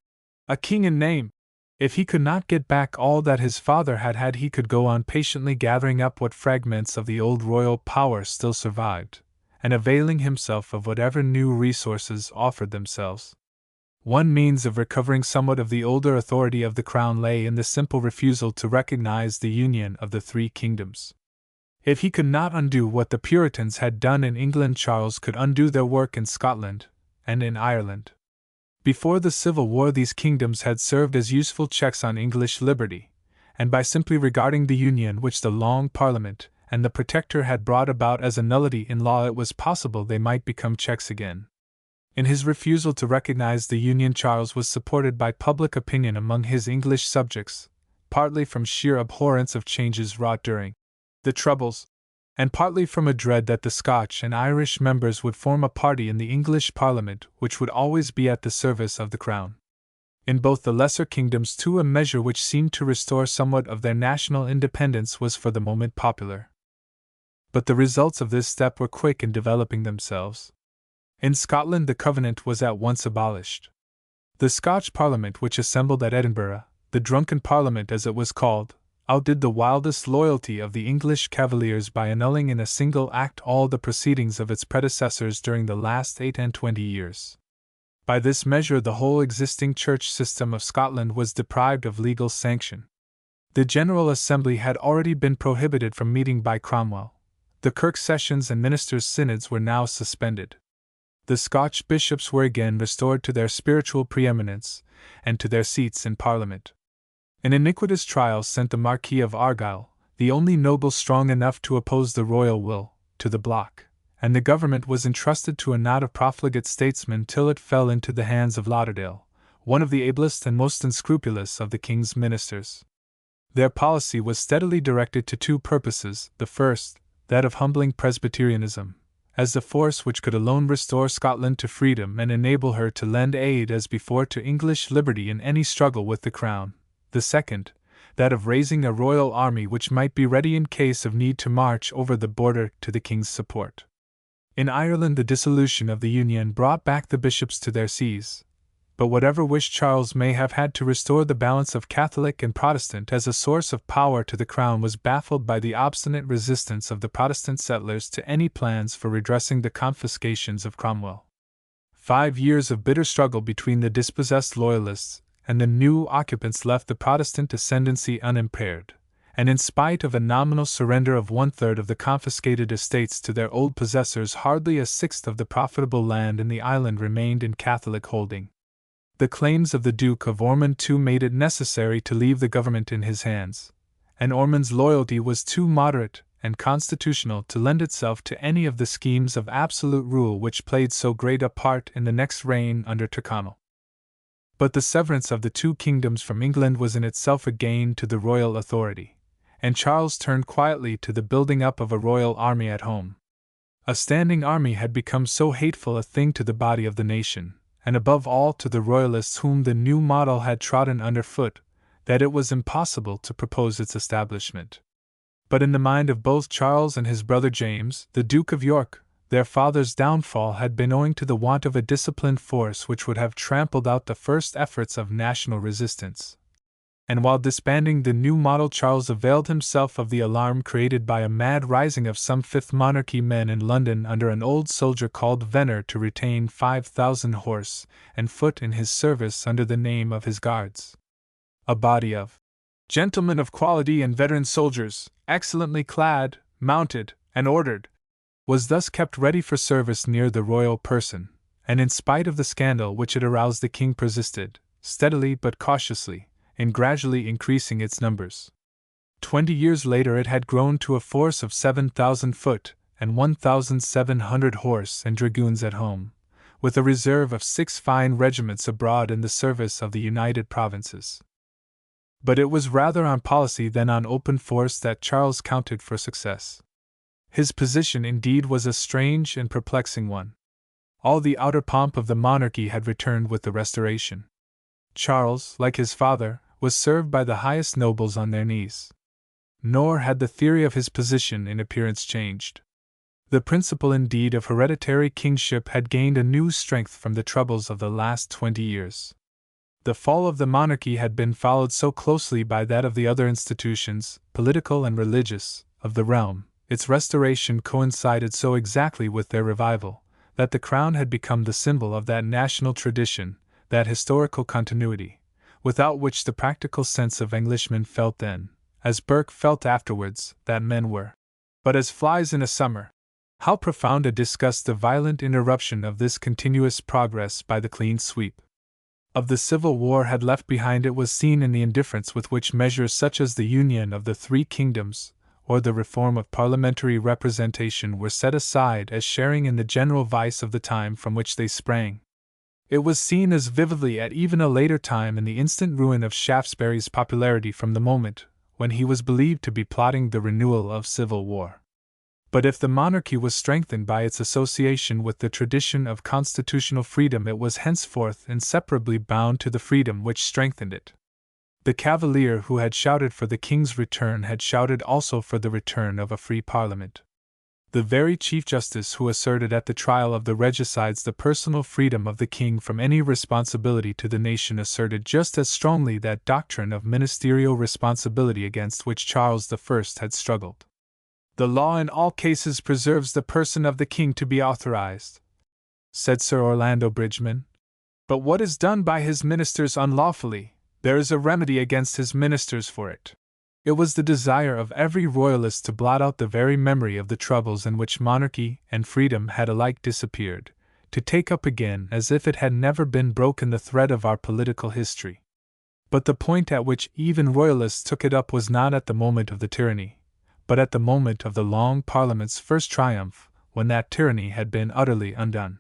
S1: a king in name. If he could not get back all that his father had had, he could go on patiently gathering up what fragments of the old royal power still survived, and availing himself of whatever new resources offered themselves. One means of recovering somewhat of the older authority of the crown lay in the simple refusal to recognize the union of the three kingdoms. If he could not undo what the Puritans had done in England, Charles could undo their work in Scotland and in Ireland. Before the Civil War, these kingdoms had served as useful checks on English liberty, and by simply regarding the union which the Long Parliament and the Protector had brought about as a nullity in law, it was possible they might become checks again. In his refusal to recognize the union, Charles was supported by public opinion among his English subjects, partly from sheer abhorrence of changes wrought during the Troubles, and partly from a dread that the Scotch and Irish members would form a party in the English Parliament which would always be at the service of the Crown. In both the lesser kingdoms, too, a measure which seemed to restore somewhat of their national independence was for the moment popular. But the results of this step were quick in developing themselves. In Scotland, the Covenant was at once abolished. The Scotch Parliament, which assembled at Edinburgh, the Drunken Parliament as it was called, outdid the wildest loyalty of the English Cavaliers by annulling in a single act all the proceedings of its predecessors during the last 28 years. By this measure, the whole existing church system of Scotland was deprived of legal sanction. The General Assembly had already been prohibited from meeting by Cromwell. The Kirk sessions and ministers' synods were now suspended. The Scotch bishops were again restored to their spiritual preeminence and to their seats in Parliament. An iniquitous trial sent the Marquis of Argyll, the only noble strong enough to oppose the royal will, to the block, and the government was entrusted to a knot of profligate statesmen till it fell into the hands of Lauderdale, one of the ablest and most unscrupulous of the king's ministers. Their policy was steadily directed to two purposes: the first, that of humbling Presbyterianism, as the force which could alone restore Scotland to freedom and enable her to lend aid as before to English liberty in any struggle with the Crown; the second, that of raising a royal army which might be ready in case of need to march over the border to the king's support. In Ireland, the dissolution of the Union brought back the bishops to their sees, but whatever wish Charles may have had to restore the balance of Catholic and Protestant as a source of power to the Crown was baffled by the obstinate resistance of the Protestant settlers to any plans for redressing the confiscations of Cromwell. 5 years of bitter struggle between the dispossessed loyalists and the new occupants left the Protestant ascendancy unimpaired, and in spite of a nominal surrender of 1/3 of the confiscated estates to their old possessors, hardly a sixth of the profitable land in the island remained in Catholic holding. The claims of the Duke of Ormond too made it necessary to leave the government in his hands, and Ormond's loyalty was too moderate and constitutional to lend itself to any of the schemes of absolute rule which played so great a part in the next reign under Tyrconnel. But the severance of the two kingdoms from England was in itself a gain to the royal authority, and Charles turned quietly to the building up of a royal army at home. A standing army had become so hateful a thing to the body of the nation, and above all to the royalists whom the new model had trodden underfoot, that it was impossible to propose its establishment. But in the mind of both Charles and his brother James, the Duke of York, their father's downfall had been owing to the want of a disciplined force which would have trampled out the first efforts of national resistance. And while disbanding the new model, Charles availed himself of the alarm created by a mad rising of some Fifth Monarchy men in London under an old soldier called Venner to retain 5,000 horse and foot in his service under the name of his guards. A body of gentlemen of quality and veteran soldiers, excellently clad, mounted, and ordered, was thus kept ready for service near the royal person, and in spite of the scandal which it aroused, the king persisted, steadily but cautiously, in gradually increasing its numbers. 20 years later it had grown to a force of 7,000 foot and 1,700 horse and dragoons at home, with a reserve of 6 fine regiments abroad in the service of the United Provinces. But it was rather on policy than on open force that Charles counted for success. His position indeed was a strange and perplexing one. All the outer pomp of the monarchy had returned with the Restoration. Charles, like his father, was served by the highest nobles on their knees. Nor had the theory of his position in appearance changed. The principle indeed of hereditary kingship had gained a new strength from the troubles of the last 20 years. The fall of the monarchy had been followed so closely by that of the other institutions, political and religious, of the realm, its restoration coincided so exactly with their revival, that the crown had become the symbol of that national tradition, that historical continuity, without which the practical sense of Englishmen felt then, as Burke felt afterwards, that men were but as flies in a summer. How profound a disgust the violent interruption of this continuous progress by the clean sweep of the Civil War had left behind it was seen in the indifference with which measures such as the union of the three kingdoms, or the reform of parliamentary representation were set aside as sharing in the general vice of the time from which they sprang. It was seen as vividly at even a later time in the instant ruin of Shaftesbury's popularity from the moment when he was believed to be plotting the renewal of civil war. But if the monarchy was strengthened by its association with the tradition of constitutional freedom, it was henceforth inseparably bound to the freedom which strengthened it. The Cavalier who had shouted for the king's return had shouted also for the return of a free parliament. The very Chief Justice who asserted at the trial of the regicides the personal freedom of the king from any responsibility to the nation asserted just as strongly that doctrine of ministerial responsibility against which Charles I had struggled. The law in all cases preserves the person of the king to be authorized, said Sir Orlando Bridgeman. But what is done by his ministers unlawfully, there is a remedy against his ministers for it. It was the desire of every royalist to blot out the very memory of the troubles in which monarchy and freedom had alike disappeared, to take up again as if it had never been broken the thread of our political history. But the point at which even royalists took it up was not at the moment of the tyranny, but at the moment of the Long Parliament's first triumph, when that tyranny had been utterly undone.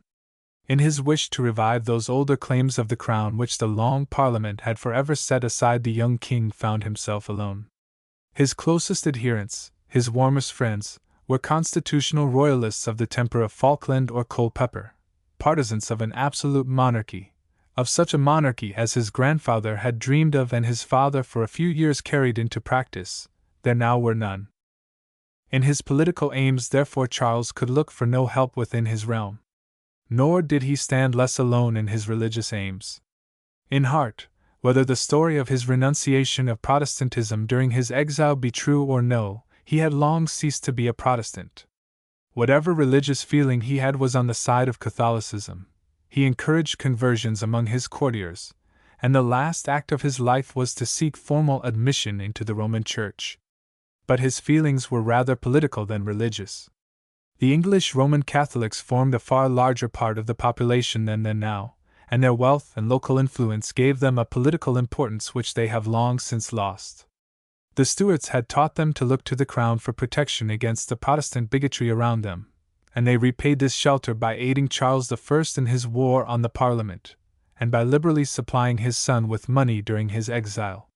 S1: In his wish to revive those older claims of the crown which the Long Parliament had forever set aside, the young king found himself alone. His closest adherents, his warmest friends, were constitutional royalists of the temper of Falkland or Culpeper, partisans of an absolute monarchy, of such a monarchy as his grandfather had dreamed of and his father for a few years carried into practice. There now were none. In his political aims, therefore, Charles could look for no help within his realm. Nor did he stand less alone in his religious aims. In heart, whether the story of his renunciation of Protestantism during his exile be true or no, he had long ceased to be a Protestant. Whatever religious feeling he had was on the side of Catholicism, he encouraged conversions among his courtiers, and the last act of his life was to seek formal admission into the Roman Church. But his feelings were rather political than religious. The English Roman Catholics formed a far larger part of the population then than now, and their wealth and local influence gave them a political importance which they have long since lost. The Stuarts had taught them to look to the crown for protection against the Protestant bigotry around them, and they repaid this shelter by aiding Charles I in his war on the Parliament, and by liberally supplying his son with money during his exile.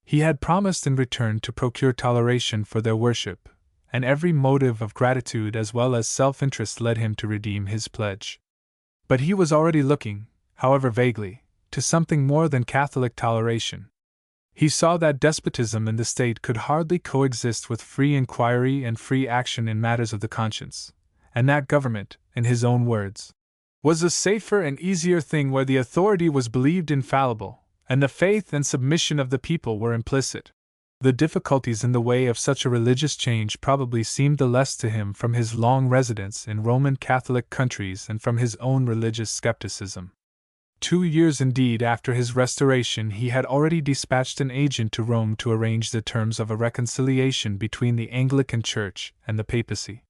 S1: He had promised in return to procure toleration for their worship, and every motive of gratitude as well as self-interest led him to redeem his pledge. But he was already looking, however vaguely, to something more than Catholic toleration. He saw that despotism in the state could hardly coexist with free inquiry and free action in matters of the conscience, and that government, in his own words, was a safer and easier thing where the authority was believed infallible, and the faith and submission of the people were implicit. The difficulties in the way of such a religious change probably seemed the less to him from his long residence in Roman Catholic countries and from his own religious skepticism. 2 years indeed after his restoration he had already dispatched an agent to Rome to arrange the terms of a reconciliation between the Anglican Church and the papacy.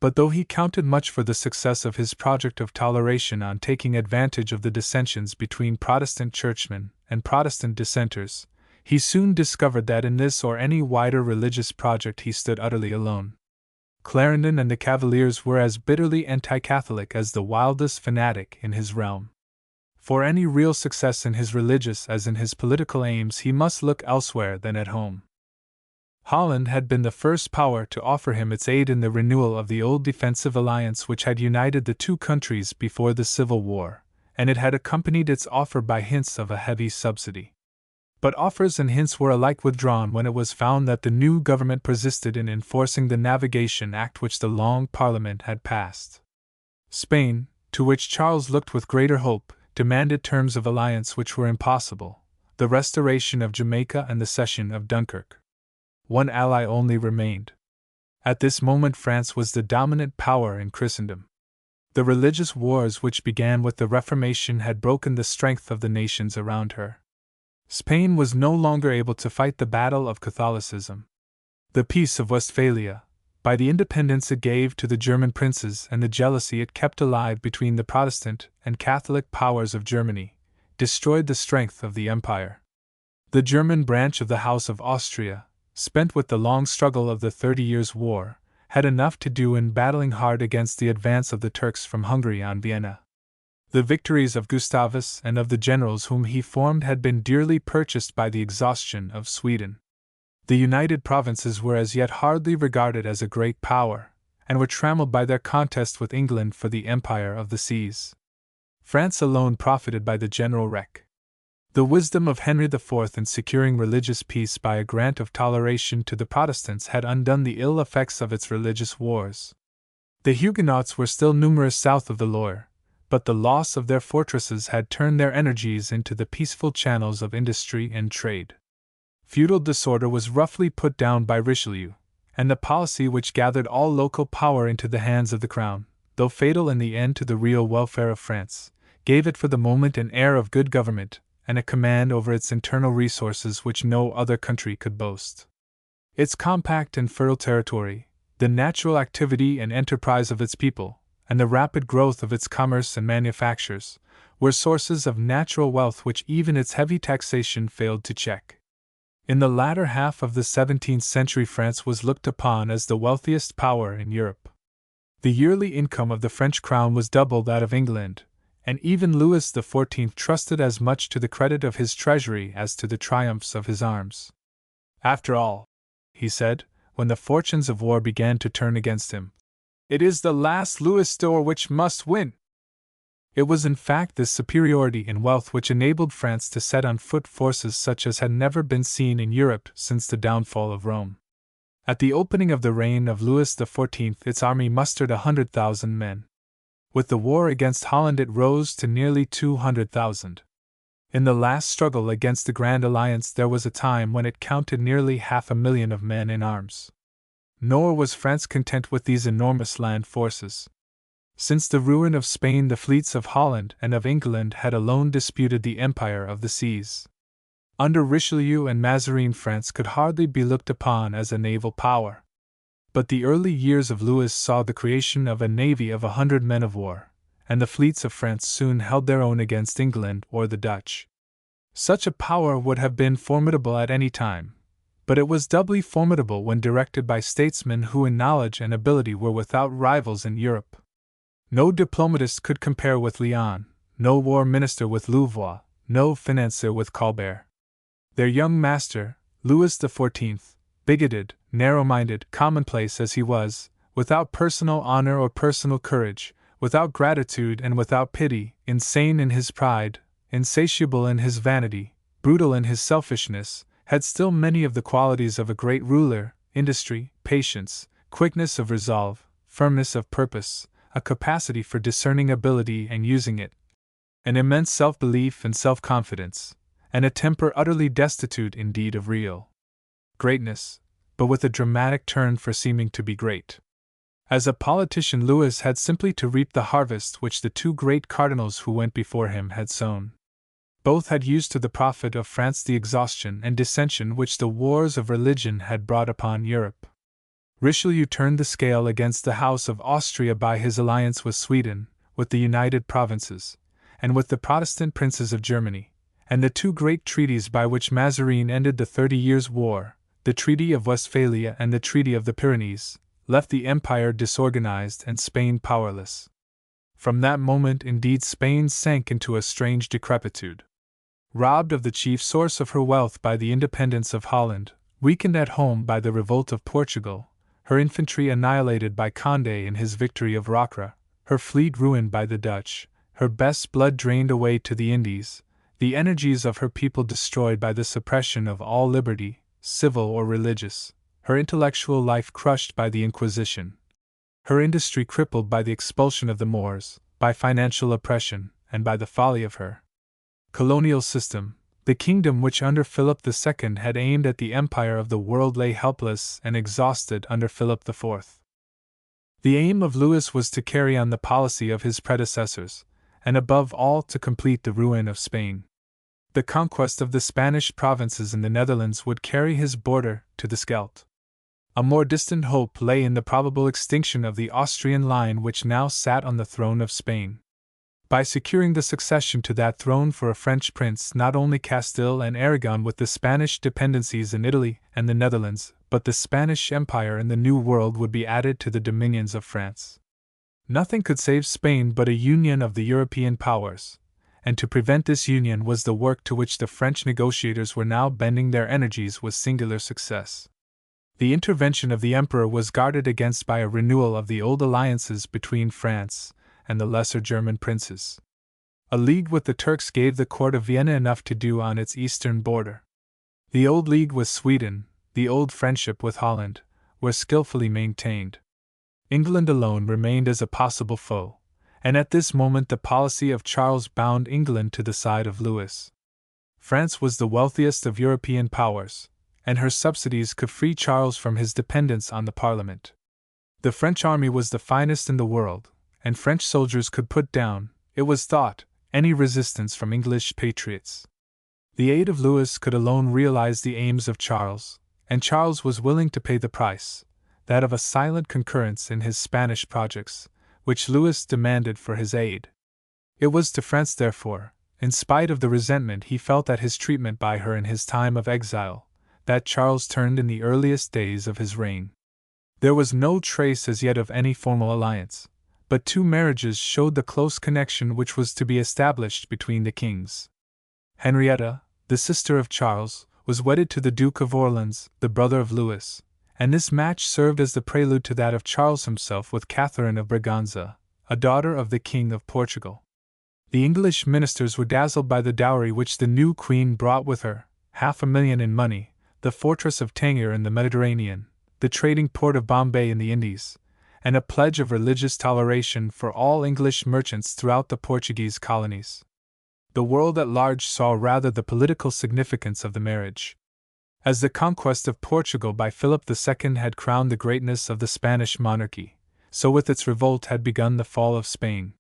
S1: But though he counted much for the success of his project of toleration on taking advantage of the dissensions between Protestant churchmen and Protestant dissenters, he soon discovered that in this or any wider religious project he stood utterly alone. Clarendon and the Cavaliers were as bitterly anti-Catholic as the wildest fanatic in his realm. For any real success in his religious as in his political aims he must look elsewhere than at home. Holland had been the first power to offer him its aid in the renewal of the old defensive alliance which had united the two countries before the Civil War, and it had accompanied its offer by hints of a heavy subsidy. But offers and hints were alike withdrawn when it was found that the new government persisted in enforcing the Navigation Act which the Long Parliament had passed. Spain, to which Charles looked with greater hope, demanded terms of alliance which were impossible, the restoration of Jamaica and the cession of Dunkirk. One ally only remained. At this moment France was the dominant power in Christendom. The religious wars which began with the Reformation had broken the strength of the nations around her. Spain was no longer able to fight the battle of Catholicism. The Peace of Westphalia, by the independence it gave to the German princes and the jealousy it kept alive between the Protestant and Catholic powers of Germany, destroyed the strength of the empire. The German branch of the House of Austria, spent with the long struggle of the 30 Years' War, had enough to do in battling hard against the advance of the Turks from Hungary on Vienna. The victories of Gustavus and of the generals whom he formed had been dearly purchased by the exhaustion of Sweden. The United Provinces were as yet hardly regarded as a great power, and were trammeled by their contest with England for the empire of the seas. France alone profited by the general wreck. The wisdom of Henry IV in securing religious peace by a grant of toleration to the Protestants had undone the ill effects of its religious wars. The Huguenots were still numerous south of the Loire, but the loss of their fortresses had turned their energies into the peaceful channels of industry and trade. Feudal disorder was roughly put down by Richelieu, and the policy which gathered all local power into the hands of the crown, though fatal in the end to the real welfare of France, gave it for the moment an air of good government and a command over its internal resources which no other country could boast. Its compact and fertile territory, the natural activity and enterprise of its people, and the rapid growth of its commerce and manufactures, were sources of natural wealth which even its heavy taxation failed to check. In the latter half of the 17th century France was looked upon as the wealthiest power in Europe. The yearly income of the French crown was double that of England, and even Louis XIV trusted as much to the credit of his treasury as to the triumphs of his arms. After all, he said, when the fortunes of war began to turn against him, it is the last Louis d'Or which must win. It was in fact this superiority in wealth which enabled France to set on foot forces such as had never been seen in Europe since the downfall of Rome. At the opening of the reign of Louis XIV its army mustered 100,000 men. With the war against Holland it rose to nearly 200,000. In the last struggle against the Grand Alliance there was a time when it counted nearly 500,000 of men in arms. Nor was France content with these enormous land forces. Since the ruin of Spain, the fleets of Holland and of England had alone disputed the empire of the seas. Under Richelieu and Mazarin, France could hardly be looked upon as a naval power. But the early years of Louis saw the creation of a navy of 100 men of war, and the fleets of France soon held their own against England or the Dutch. Such a power would have been formidable at any time, but it was doubly formidable when directed by statesmen who in knowledge and ability were without rivals in Europe. No diplomatist could compare with Léon, no war minister with Louvois, no financier with Colbert. Their young master, Louis XIV, bigoted, narrow-minded, commonplace as he was, without personal honor or personal courage, without gratitude and without pity, insane in his pride, insatiable in his vanity, brutal in his selfishness, had still many of the qualities of a great ruler: industry, patience, quickness of resolve, firmness of purpose, a capacity for discerning ability and using it, an immense self-belief and self-confidence, and a temper utterly destitute indeed of real greatness, but with a dramatic turn for seeming to be great. As a politician, Louis had simply to reap the harvest which the two great cardinals who went before him had sown. Both had used to the profit of France the exhaustion and dissension which the wars of religion had brought upon Europe. Richelieu turned the scale against the House of Austria by his alliance with Sweden, with the United Provinces, and with the Protestant princes of Germany, and the two great treaties by which Mazarin ended the 30 Years' War, the Treaty of Westphalia and the Treaty of the Pyrenees, left the empire disorganized and Spain powerless. From that moment, indeed, Spain sank into a strange decrepitude. Robbed of the chief source of her wealth by the independence of Holland, weakened at home by the revolt of Portugal, her infantry annihilated by Condé in his victory of Rocroi, her fleet ruined by the Dutch, her best blood drained away to the Indies, the energies of her people destroyed by the suppression of all liberty, civil or religious, her intellectual life crushed by the Inquisition, her industry crippled by the expulsion of the Moors, by financial oppression, and by the folly of her colonial system, the kingdom which under Philip II had aimed at the empire of the world lay helpless and exhausted under Philip IV. The aim of Louis was to carry on the policy of his predecessors, and above all to complete the ruin of Spain. The conquest of the Spanish provinces in the Netherlands would carry his border to the Scheldt. A more distant hope lay in the probable extinction of the Austrian line which now sat on the throne of Spain. By securing the succession to that throne for a French prince, not only Castile and Aragon with the Spanish dependencies in Italy and the Netherlands, but the Spanish Empire in the New World would be added to the dominions of France. Nothing could save Spain but a union of the European powers, and to prevent this union was the work to which the French negotiators were now bending their energies with singular success. The intervention of the Emperor was guarded against by a renewal of the old alliances between France and the lesser German princes. A league with the Turks gave the court of Vienna enough to do on its eastern border. The old league with Sweden, the old friendship with Holland, were skillfully maintained. England alone remained as a possible foe, and at this moment the policy of Charles bound England to the side of Louis. France was the wealthiest of European powers, and her subsidies could free Charles from his dependence on the Parliament. The French army was the finest in the world, and French soldiers could put down, it was thought, any resistance from English patriots. The aid of Louis could alone realize the aims of Charles, and Charles was willing to pay the price, that of a silent concurrence in his Spanish projects, which Louis demanded for his aid. It was to France, therefore, in spite of the resentment he felt at his treatment by her in his time of exile, that Charles turned in the earliest days of his reign. There was no trace as yet of any formal alliance, but two marriages showed the close connection which was to be established between the kings. Henrietta, the sister of Charles, was wedded to the Duke of Orleans, the brother of Louis, and this match served as the prelude to that of Charles himself with Catherine of Braganza, a daughter of the King of Portugal. The English ministers were dazzled by the dowry which the new queen brought with her, 500,000 in money, the fortress of Tangier in the Mediterranean, the trading port of Bombay in the Indies, and a pledge of religious toleration for all English merchants throughout the Portuguese colonies. The world at large saw rather the political significance of the marriage. As the conquest of Portugal by Philip II had crowned the greatness of the Spanish monarchy, so with its revolt had begun the fall of Spain.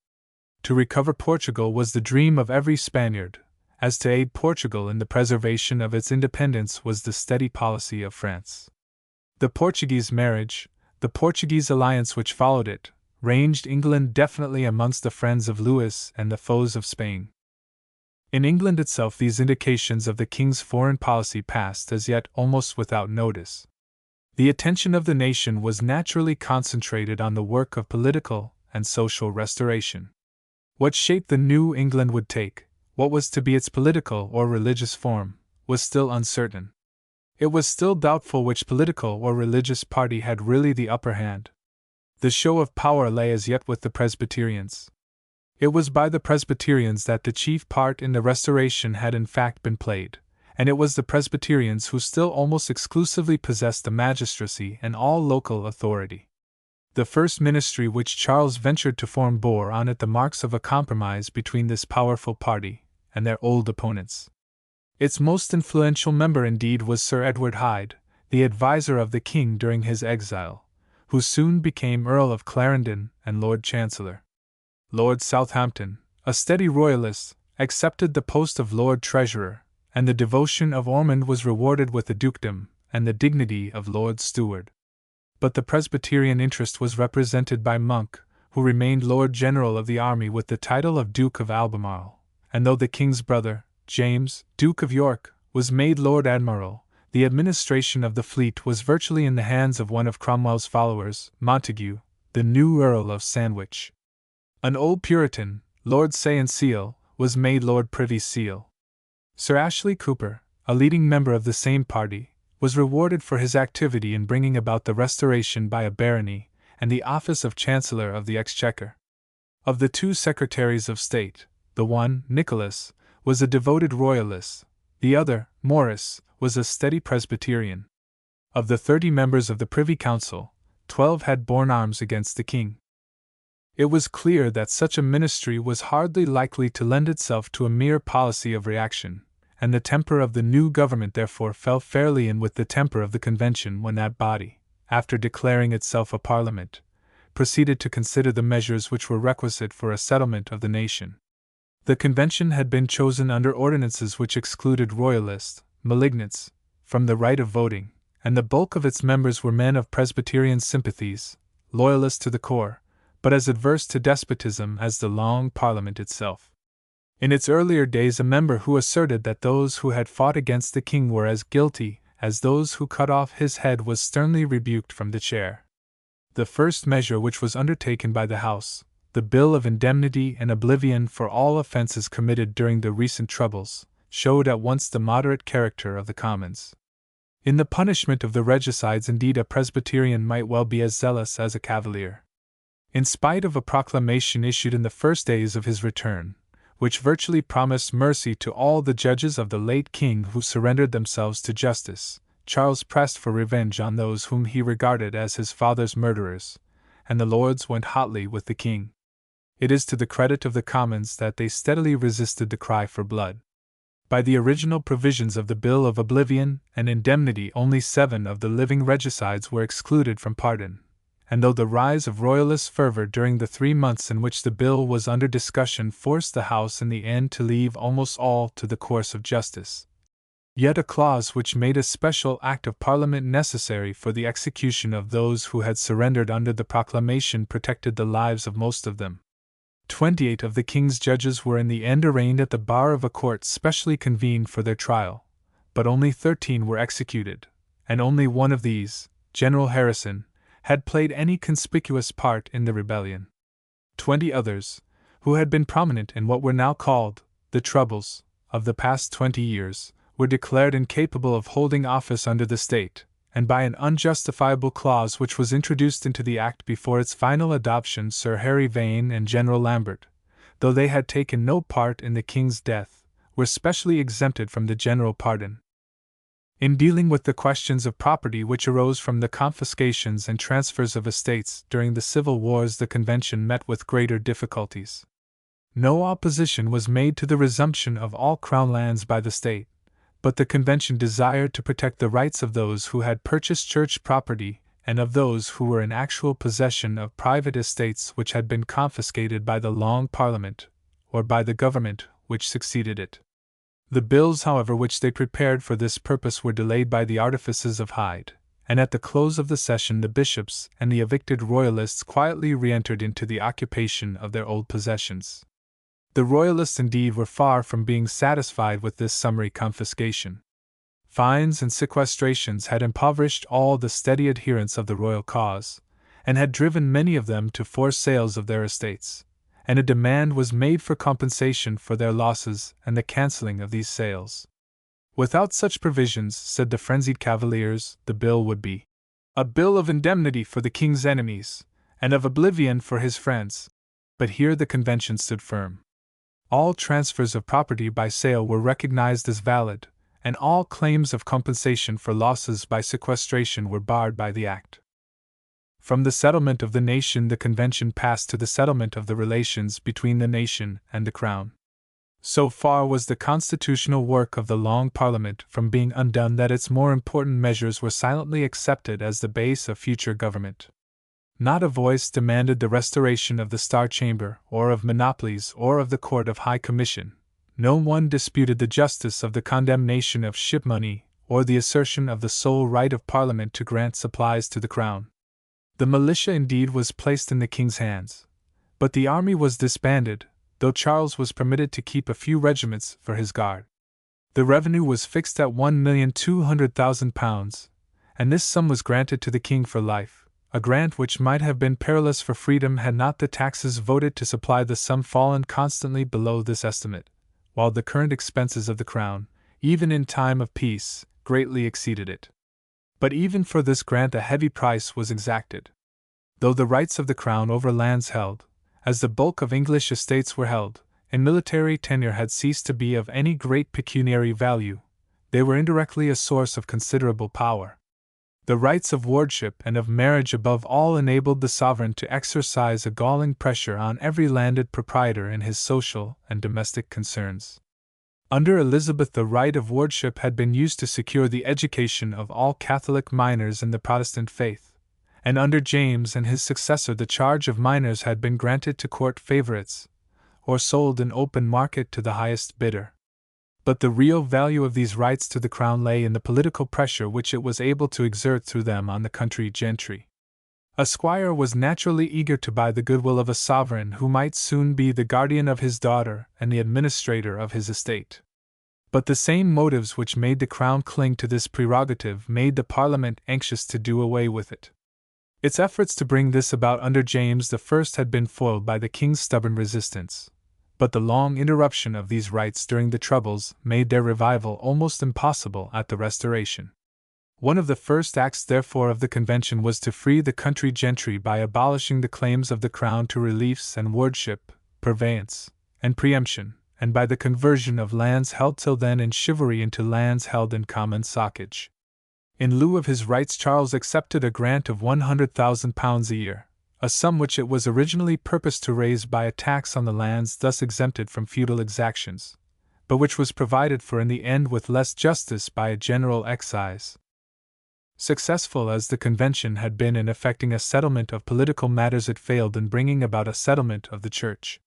S1: To recover Portugal was the dream of every Spaniard, as to aid Portugal in the preservation of its independence was the steady policy of France. The Portuguese marriage, the Portuguese alliance which followed it, ranged England definitely amongst the friends of Louis and the foes of Spain. In England itself these indications of the king's foreign policy passed as yet almost without notice. The attention of the nation was naturally concentrated on the work of political and social restoration. What shape the new England would take, what was to be its political or religious form, was still uncertain. It was still doubtful which political or religious party had really the upper hand. The show of power lay as yet with the Presbyterians. It was by the Presbyterians that the chief part in the Restoration had in fact been played, and it was the Presbyterians who still almost exclusively possessed the magistracy and all local authority. The first ministry which Charles ventured to form bore on it the marks of a compromise between this powerful party and their old opponents. Its most influential member indeed was Sir Edward Hyde, the adviser of the king during his exile, who soon became Earl of Clarendon and Lord Chancellor. Lord Southampton, a steady royalist, accepted the post of Lord Treasurer, and the devotion of Ormond was rewarded with the dukedom and the dignity of Lord Steward. But the Presbyterian interest was represented by Monk, who remained Lord General of the Army with the title of Duke of Albemarle, and though the king's brother, James, Duke of York, was made Lord Admiral, the administration of the fleet was virtually in the hands of one of Cromwell's followers, Montague, the new Earl of Sandwich. An old Puritan, Lord Say and Seal, was made Lord Privy Seal. Sir Ashley Cooper, a leading member of the same party, was rewarded for his activity in bringing about the Restoration by a barony and the office of Chancellor of the Exchequer. Of the two Secretaries of State, the one, Nicholas, was a devoted royalist, the other, Morris, was a steady Presbyterian. Of the 30 members of the Privy Council, 12 had borne arms against the king. It was clear that such a ministry was hardly likely to lend itself to a mere policy of reaction, and the temper of the new government therefore fell fairly in with the temper of the Convention when that body, after declaring itself a parliament, proceeded to consider the measures which were requisite for a settlement of the nation. The Convention had been chosen under ordinances which excluded Royalists, Malignants, from the right of voting, and the bulk of its members were men of Presbyterian sympathies, loyalists to the core, but as adverse to despotism as the Long Parliament itself. In its earlier days a member who asserted that those who had fought against the king were as guilty as those who cut off his head was sternly rebuked from the chair. The first measure which was undertaken by the House, the Bill of Indemnity and Oblivion for all offences committed during the recent troubles, showed at once the moderate character of the Commons. In the punishment of the regicides indeed a Presbyterian might well be as zealous as a Cavalier. In spite of a proclamation issued in the first days of his return, which virtually promised mercy to all the judges of the late king who surrendered themselves to justice, Charles pressed for revenge on those whom he regarded as his father's murderers, and the Lords went hotly with the king. It is to the credit of the Commons that they steadily resisted the cry for blood. By the original provisions of the Bill of Oblivion and Indemnity only 7 of the living regicides were excluded from pardon, and though the rise of Royalist fervor during the 3 months in which the bill was under discussion forced the House in the end to leave almost all to the course of justice, yet a clause which made a special Act of Parliament necessary for the execution of those who had surrendered under the proclamation protected the lives of most of them. 28 of the king's judges were in the end arraigned at the bar of a court specially convened for their trial, but only 13 were executed, and only one of these, General Harrison, had played any conspicuous part in the rebellion. 20 others, who had been prominent in what were now called the troubles of the past 20 years, were declared incapable of holding office under the state, and by an unjustifiable clause which was introduced into the Act before its final adoption, Sir Harry Vane and General Lambert, though they had taken no part in the king's death, were specially exempted from the general pardon. In dealing with the questions of property which arose from the confiscations and transfers of estates during the civil wars, the Convention met with greater difficulties. No opposition was made to the resumption of all crown lands by the state, but the Convention desired to protect the rights of those who had purchased church property and of those who were in actual possession of private estates which had been confiscated by the Long Parliament, or by the government which succeeded it. The bills, however, which they prepared for this purpose were delayed by the artifices of Hyde, and at the close of the session the bishops and the evicted royalists quietly re-entered into the occupation of their old possessions. The royalists indeed were far from being satisfied with this summary confiscation. Fines and sequestrations had impoverished all the steady adherents of the royal cause, and had driven many of them to forced sales of their estates, and a demand was made for compensation for their losses and the cancelling of these sales. Without such provisions, said the frenzied cavaliers, the bill would be a bill of indemnity for the king's enemies, and of oblivion for his friends. But here the convention stood firm. All transfers of property by sale were recognized as valid, and all claims of compensation for losses by sequestration were barred by the act. From the settlement of the nation the convention passed to the settlement of the relations between the nation and the crown. So far was the constitutional work of the Long Parliament from being undone that its more important measures were silently accepted as the base of future government. Not a voice demanded the restoration of the Star Chamber, or of monopolies, or of the Court of High Commission. No one disputed the justice of the condemnation of ship money, or the assertion of the sole right of Parliament to grant supplies to the Crown. The militia indeed was placed in the King's hands, but the army was disbanded, though Charles was permitted to keep a few regiments for his guard. The revenue was fixed at £1,200,000, and this sum was granted to the King for life, a grant which might have been perilous for freedom had not the taxes voted to supply the sum fallen constantly below this estimate, while the current expenses of the Crown, even in time of peace, greatly exceeded it. But even for this grant a heavy price was exacted. Though the rights of the Crown over lands held, as the bulk of English estates were held, and military tenure had ceased to be of any great pecuniary value, they were indirectly a source of considerable power. The rights of wardship and of marriage above all enabled the sovereign to exercise a galling pressure on every landed proprietor in his social and domestic concerns. Under Elizabeth the right of wardship had been used to secure the education of all Catholic minors in the Protestant faith, and under James and his successor the charge of minors had been granted to court favorites, or sold in open market to the highest bidder. But the real value of these rights to the Crown lay in the political pressure which it was able to exert through them on the country gentry. A squire was naturally eager to buy the goodwill of a sovereign who might soon be the guardian of his daughter and the administrator of his estate. But the same motives which made the Crown cling to this prerogative made the Parliament anxious to do away with it. Its efforts to bring this about under James I had been foiled by the King's stubborn resistance, but the long interruption of these rights during the Troubles made their revival almost impossible at the Restoration. One of the first acts, therefore, of the Convention was to free the country gentry by abolishing the claims of the Crown to reliefs and wardship, purveyance, and preemption, and by the conversion of lands held till then in chivalry into lands held in common socage. In lieu of his rights Charles accepted a grant of £100,000 a year, a sum which it was originally purposed to raise by a tax on the lands thus exempted from feudal exactions, but which was provided for in the end with less justice by a general excise. Successful as the Convention had been in effecting a settlement of political matters, it failed in bringing about a settlement of the Church.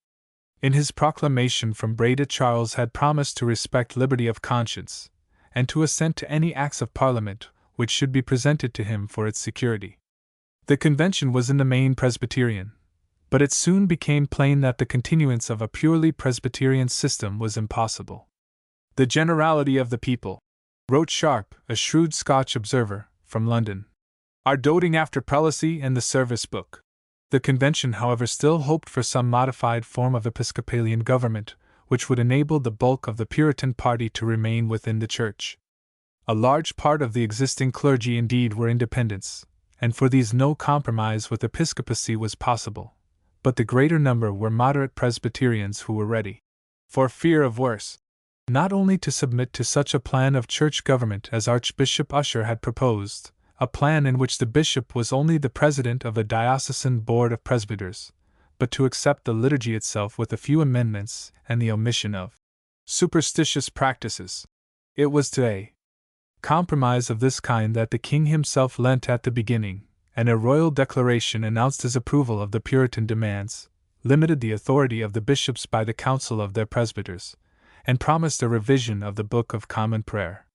S1: In his proclamation from Breda, Charles had promised to respect liberty of conscience, and to assent to any acts of Parliament which should be presented to him for its security. The Convention was in the main Presbyterian, but it soon became plain that the continuance of a purely Presbyterian system was impossible. The generality of the people, wrote Sharp, a shrewd Scotch observer, from London, are doting after prelacy and the service book. The Convention, however, still hoped for some modified form of Episcopalian government, which would enable the bulk of the Puritan party to remain within the Church. A large part of the existing clergy indeed were independents, and for these no compromise with episcopacy was possible, but the greater number were moderate Presbyterians who were ready, for fear of worse, not only to submit to such a plan of church government as Archbishop Usher had proposed, a plan in which the bishop was only the president of a diocesan board of presbyters, but to accept the liturgy itself with a few amendments and the omission of superstitious practices. It was to a compromise of this kind that the king himself leant at the beginning, and a royal declaration announced his approval of the Puritan demands, limited the authority of the bishops by the council of their presbyters, and promised a revision of the Book of Common Prayer.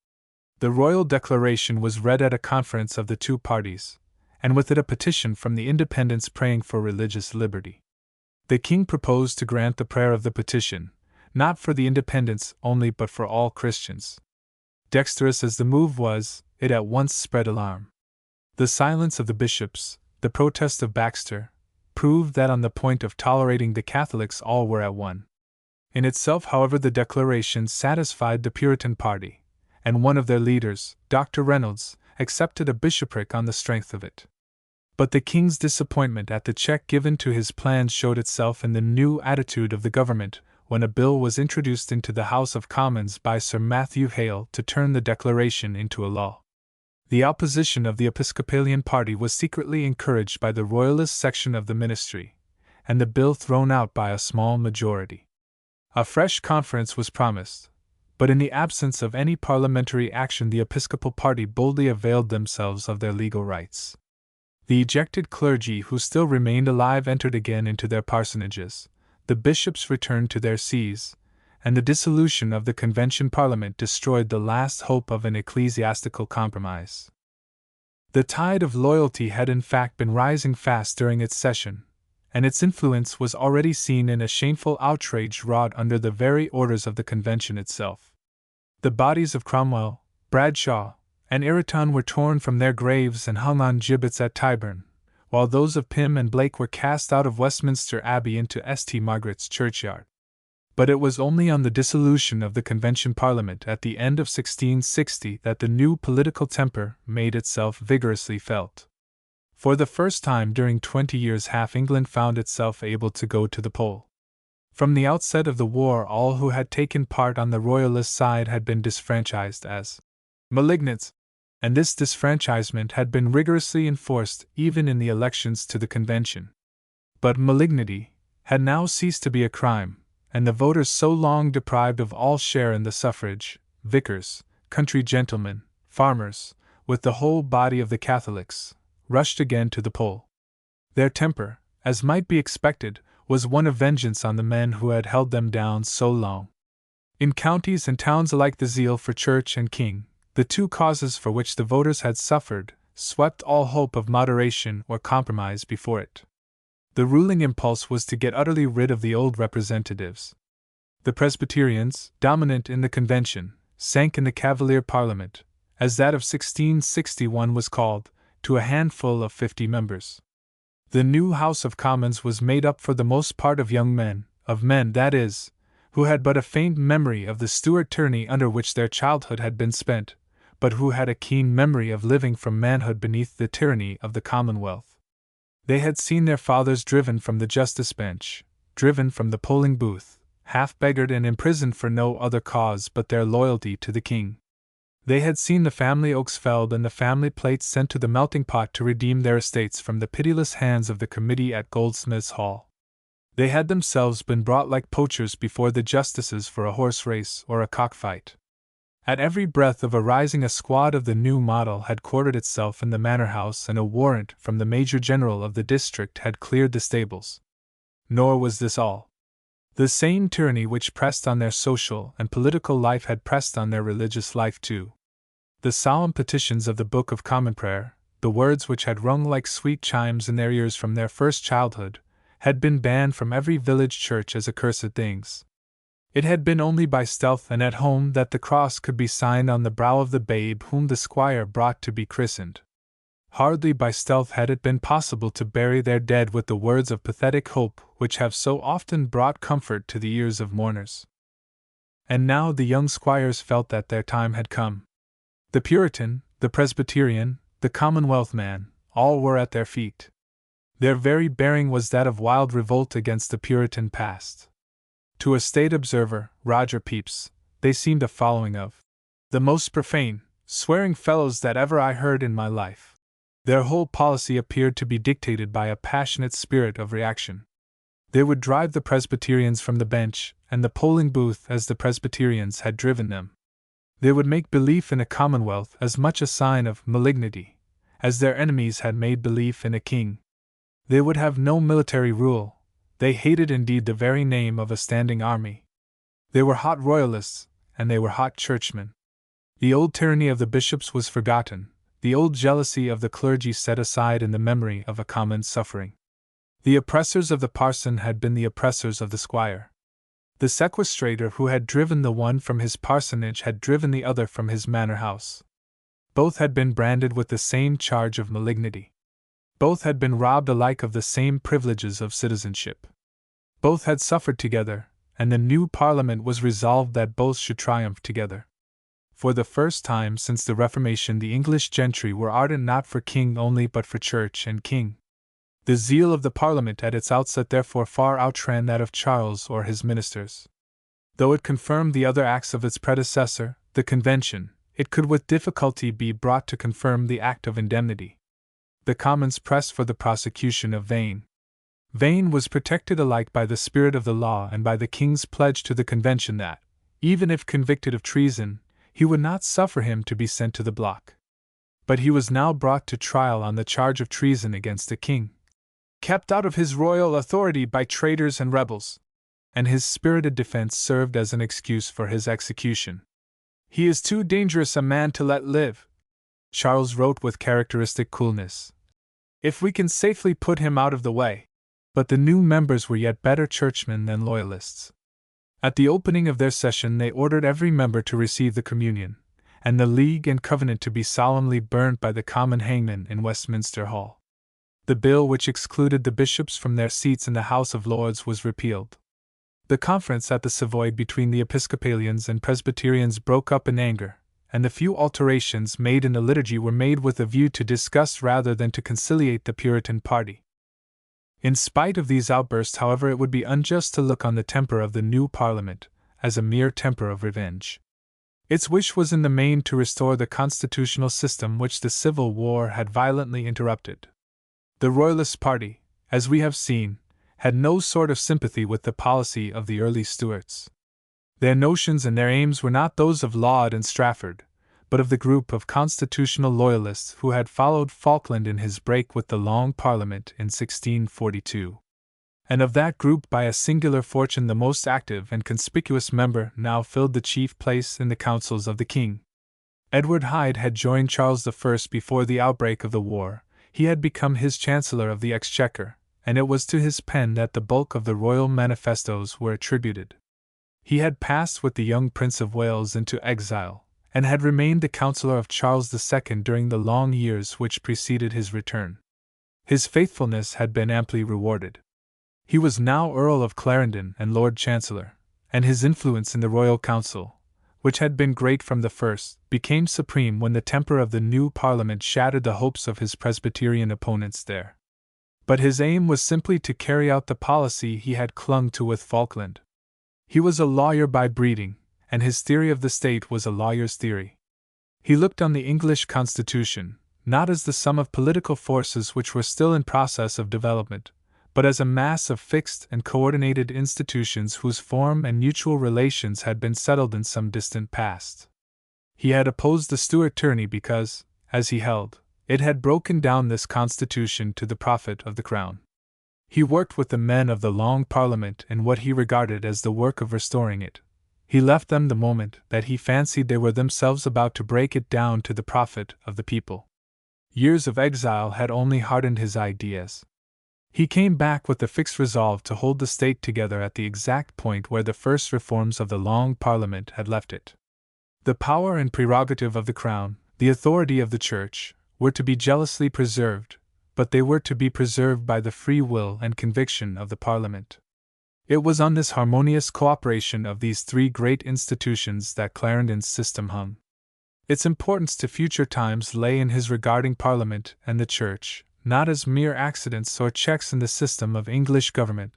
S1: The royal declaration was read at a conference of the two parties, and with it a petition from the Independents praying for religious liberty. The king proposed to grant the prayer of the petition, not for the Independents only but for all Christians. Dexterous as the move was, it at once spread alarm. The silence of the bishops, the protest of Baxter, proved that on the point of tolerating the Catholics all were at one. In itself, however, the declaration satisfied the Puritan party, and one of their leaders, Dr. Reynolds, accepted a bishopric on the strength of it. But the king's disappointment at the check given to his plans showed itself in the new attitude of the government when a bill was introduced into the House of Commons by Sir Matthew Hale to turn the declaration into a law. The opposition of the Episcopalian party was secretly encouraged by the Royalist section of the ministry, and the bill thrown out by a small majority. A fresh conference was promised, but in the absence of any parliamentary action the Episcopal party boldly availed themselves of their legal rights. The ejected clergy who still remained alive entered again into their parsonages, the bishops returned to their sees, and the dissolution of the Convention Parliament destroyed the last hope of an ecclesiastical compromise. The tide of loyalty had in fact been rising fast during its session, and its influence was already seen in a shameful outrage wrought under the very orders of the Convention itself. The bodies of Cromwell, Bradshaw, and Ireton were torn from their graves and hung on gibbets at Tyburn, while those of Pym and Blake were cast out of Westminster Abbey into St. Margaret's churchyard. But it was only on the dissolution of the Convention Parliament at the end of 1660 that the new political temper made itself vigorously felt. For the first time during 20 years half England found itself able to go to the poll. From the outset of the war all who had taken part on the Royalist side had been disfranchised as malignants, and this disfranchisement had been rigorously enforced even in the elections to the Convention. But malignity had now ceased to be a crime, and the voters so long deprived of all share in the suffrage, vicars, country gentlemen, farmers, with the whole body of the Catholics, rushed again to the poll. Their temper, as might be expected, was one of vengeance on the men who had held them down so long. In counties and towns alike the zeal for church and king, the two causes for which the voters had suffered, swept all hope of moderation or compromise before it. The ruling impulse was to get utterly rid of the old representatives. The Presbyterians, dominant in the Convention, sank in the Cavalier Parliament, as that of 1661 was called, to a handful of 50 members. The new House of Commons was made up for the most part of young men, that is, who had but a faint memory of the Stuart tyranny under which their childhood had been spent, but who had a keen memory of living from manhood beneath the tyranny of the Commonwealth. They had seen their fathers driven from the justice bench, driven from the polling booth, half beggared and imprisoned for no other cause but their loyalty to the king. They had seen the family oaks felled and the family plates sent to the melting pot to redeem their estates from the pitiless hands of the committee at Goldsmiths' Hall. They had themselves been brought like poachers before the justices for a horse race or a cockfight. At every breath of a rising a squad of the new model had quartered itself in the manor house, and a warrant from the Major General of the district had cleared the stables. Nor was this all. The same tyranny which pressed on their social and political life had pressed on their religious life too. The solemn petitions of the Book of Common Prayer, the words which had rung like sweet chimes in their ears from their first childhood, had been banned from every village church as accursed things. It had been only by stealth and at home that the cross could be signed on the brow of the babe whom the squire brought to be christened. Hardly by stealth had it been possible to bury their dead with the words of pathetic hope which have so often brought comfort to the ears of mourners. And now the young squires felt that their time had come. The Puritan, the Presbyterian, the Commonwealth man, all were at their feet. Their very bearing was that of wild revolt against the Puritan past. To a staid observer, Roger Pepys, they seemed a following of the most profane, swearing fellows that ever I heard in my life. Their whole policy appeared to be dictated by a passionate spirit of reaction. They would drive the Presbyterians from the bench and the polling booth as the Presbyterians had driven them. They would make belief in a commonwealth as much a sign of malignity as their enemies had made belief in a king. They would have no military rule, they hated indeed the very name of a standing army. They were hot royalists, and they were hot churchmen. The old tyranny of the bishops was forgotten, the old jealousy of the clergy set aside in the memory of a common suffering. The oppressors of the parson had been the oppressors of the squire. The sequestrator who had driven the one from his parsonage had driven the other from his manor house. Both had been branded with the same charge of malignity. Both had been robbed alike of the same privileges of citizenship. Both had suffered together, and the new Parliament was resolved that both should triumph together. For the first time since the Reformation, the English gentry were ardent not for king only but for church and king. The zeal of the Parliament at its outset therefore far outran that of Charles or his ministers. Though it confirmed the other acts of its predecessor, the Convention, it could with difficulty be brought to confirm the Act of Indemnity. The Commons pressed for the prosecution of Vane. Vane was protected alike by the spirit of the law and by the King's pledge to the Convention that, even if convicted of treason, he would not suffer him to be sent to the block. But he was now brought to trial on the charge of treason against the King, kept out of his royal authority by traitors and rebels, and his spirited defense served as an excuse for his execution. "He is too dangerous a man to let live," Charles wrote with characteristic coolness, "if we can safely put him out of the way." But the new members were yet better churchmen than loyalists. At the opening of their session they ordered every member to receive the communion, and the League and Covenant to be solemnly burnt by the common hangman in Westminster Hall. The bill which excluded the bishops from their seats in the House of Lords was repealed. The conference at the Savoy between the Episcopalians and Presbyterians broke up in anger, and the few alterations made in the liturgy were made with a view to disgust rather than to conciliate the Puritan party. In spite of these outbursts, however, it would be unjust to look on the temper of the new Parliament as a mere temper of revenge. Its wish was in the main to restore the constitutional system which the Civil War had violently interrupted. The Royalist party, as we have seen, had no sort of sympathy with the policy of the early Stuarts. Their notions and their aims were not those of Laud and Strafford, but of the group of constitutional loyalists who had followed Falkland in his break with the Long Parliament in 1642. And of that group by a singular fortune the most active and conspicuous member now filled the chief place in the councils of the king. Edward Hyde had joined Charles I before the outbreak of the war. He had become his Chancellor of the Exchequer, and it was to his pen that the bulk of the royal manifestoes were attributed. He had passed with the young Prince of Wales into exile, and had remained the counsellor of Charles II during the long years which preceded his return. His faithfulness had been amply rewarded. He was now Earl of Clarendon and Lord Chancellor, and his influence in the Royal Council, which had been great from the first, became supreme when the temper of the new Parliament shattered the hopes of his Presbyterian opponents there. But his aim was simply to carry out the policy he had clung to with Falkland. He was a lawyer by breeding, and his theory of the state was a lawyer's theory. He looked on the English Constitution, not as the sum of political forces which were still in process of development, but as a mass of fixed and coordinated institutions whose form and mutual relations had been settled in some distant past. He had opposed the Stuart tyranny because, as he held, it had broken down this constitution to the profit of the Crown. He worked with the men of the Long Parliament in what he regarded as the work of restoring it. He left them the moment that he fancied they were themselves about to break it down to the profit of the people. Years of exile had only hardened his ideas. He came back with the fixed resolve to hold the state together at the exact point where the first reforms of the Long Parliament had left it. The power and prerogative of the Crown, the authority of the Church, were to be jealously preserved, but they were to be preserved by the free will and conviction of the Parliament. It was on this harmonious cooperation of these three great institutions that Clarendon's system hung. Its importance to future times lay in his regarding Parliament and the Church, not as mere accidents or checks in the system of English government,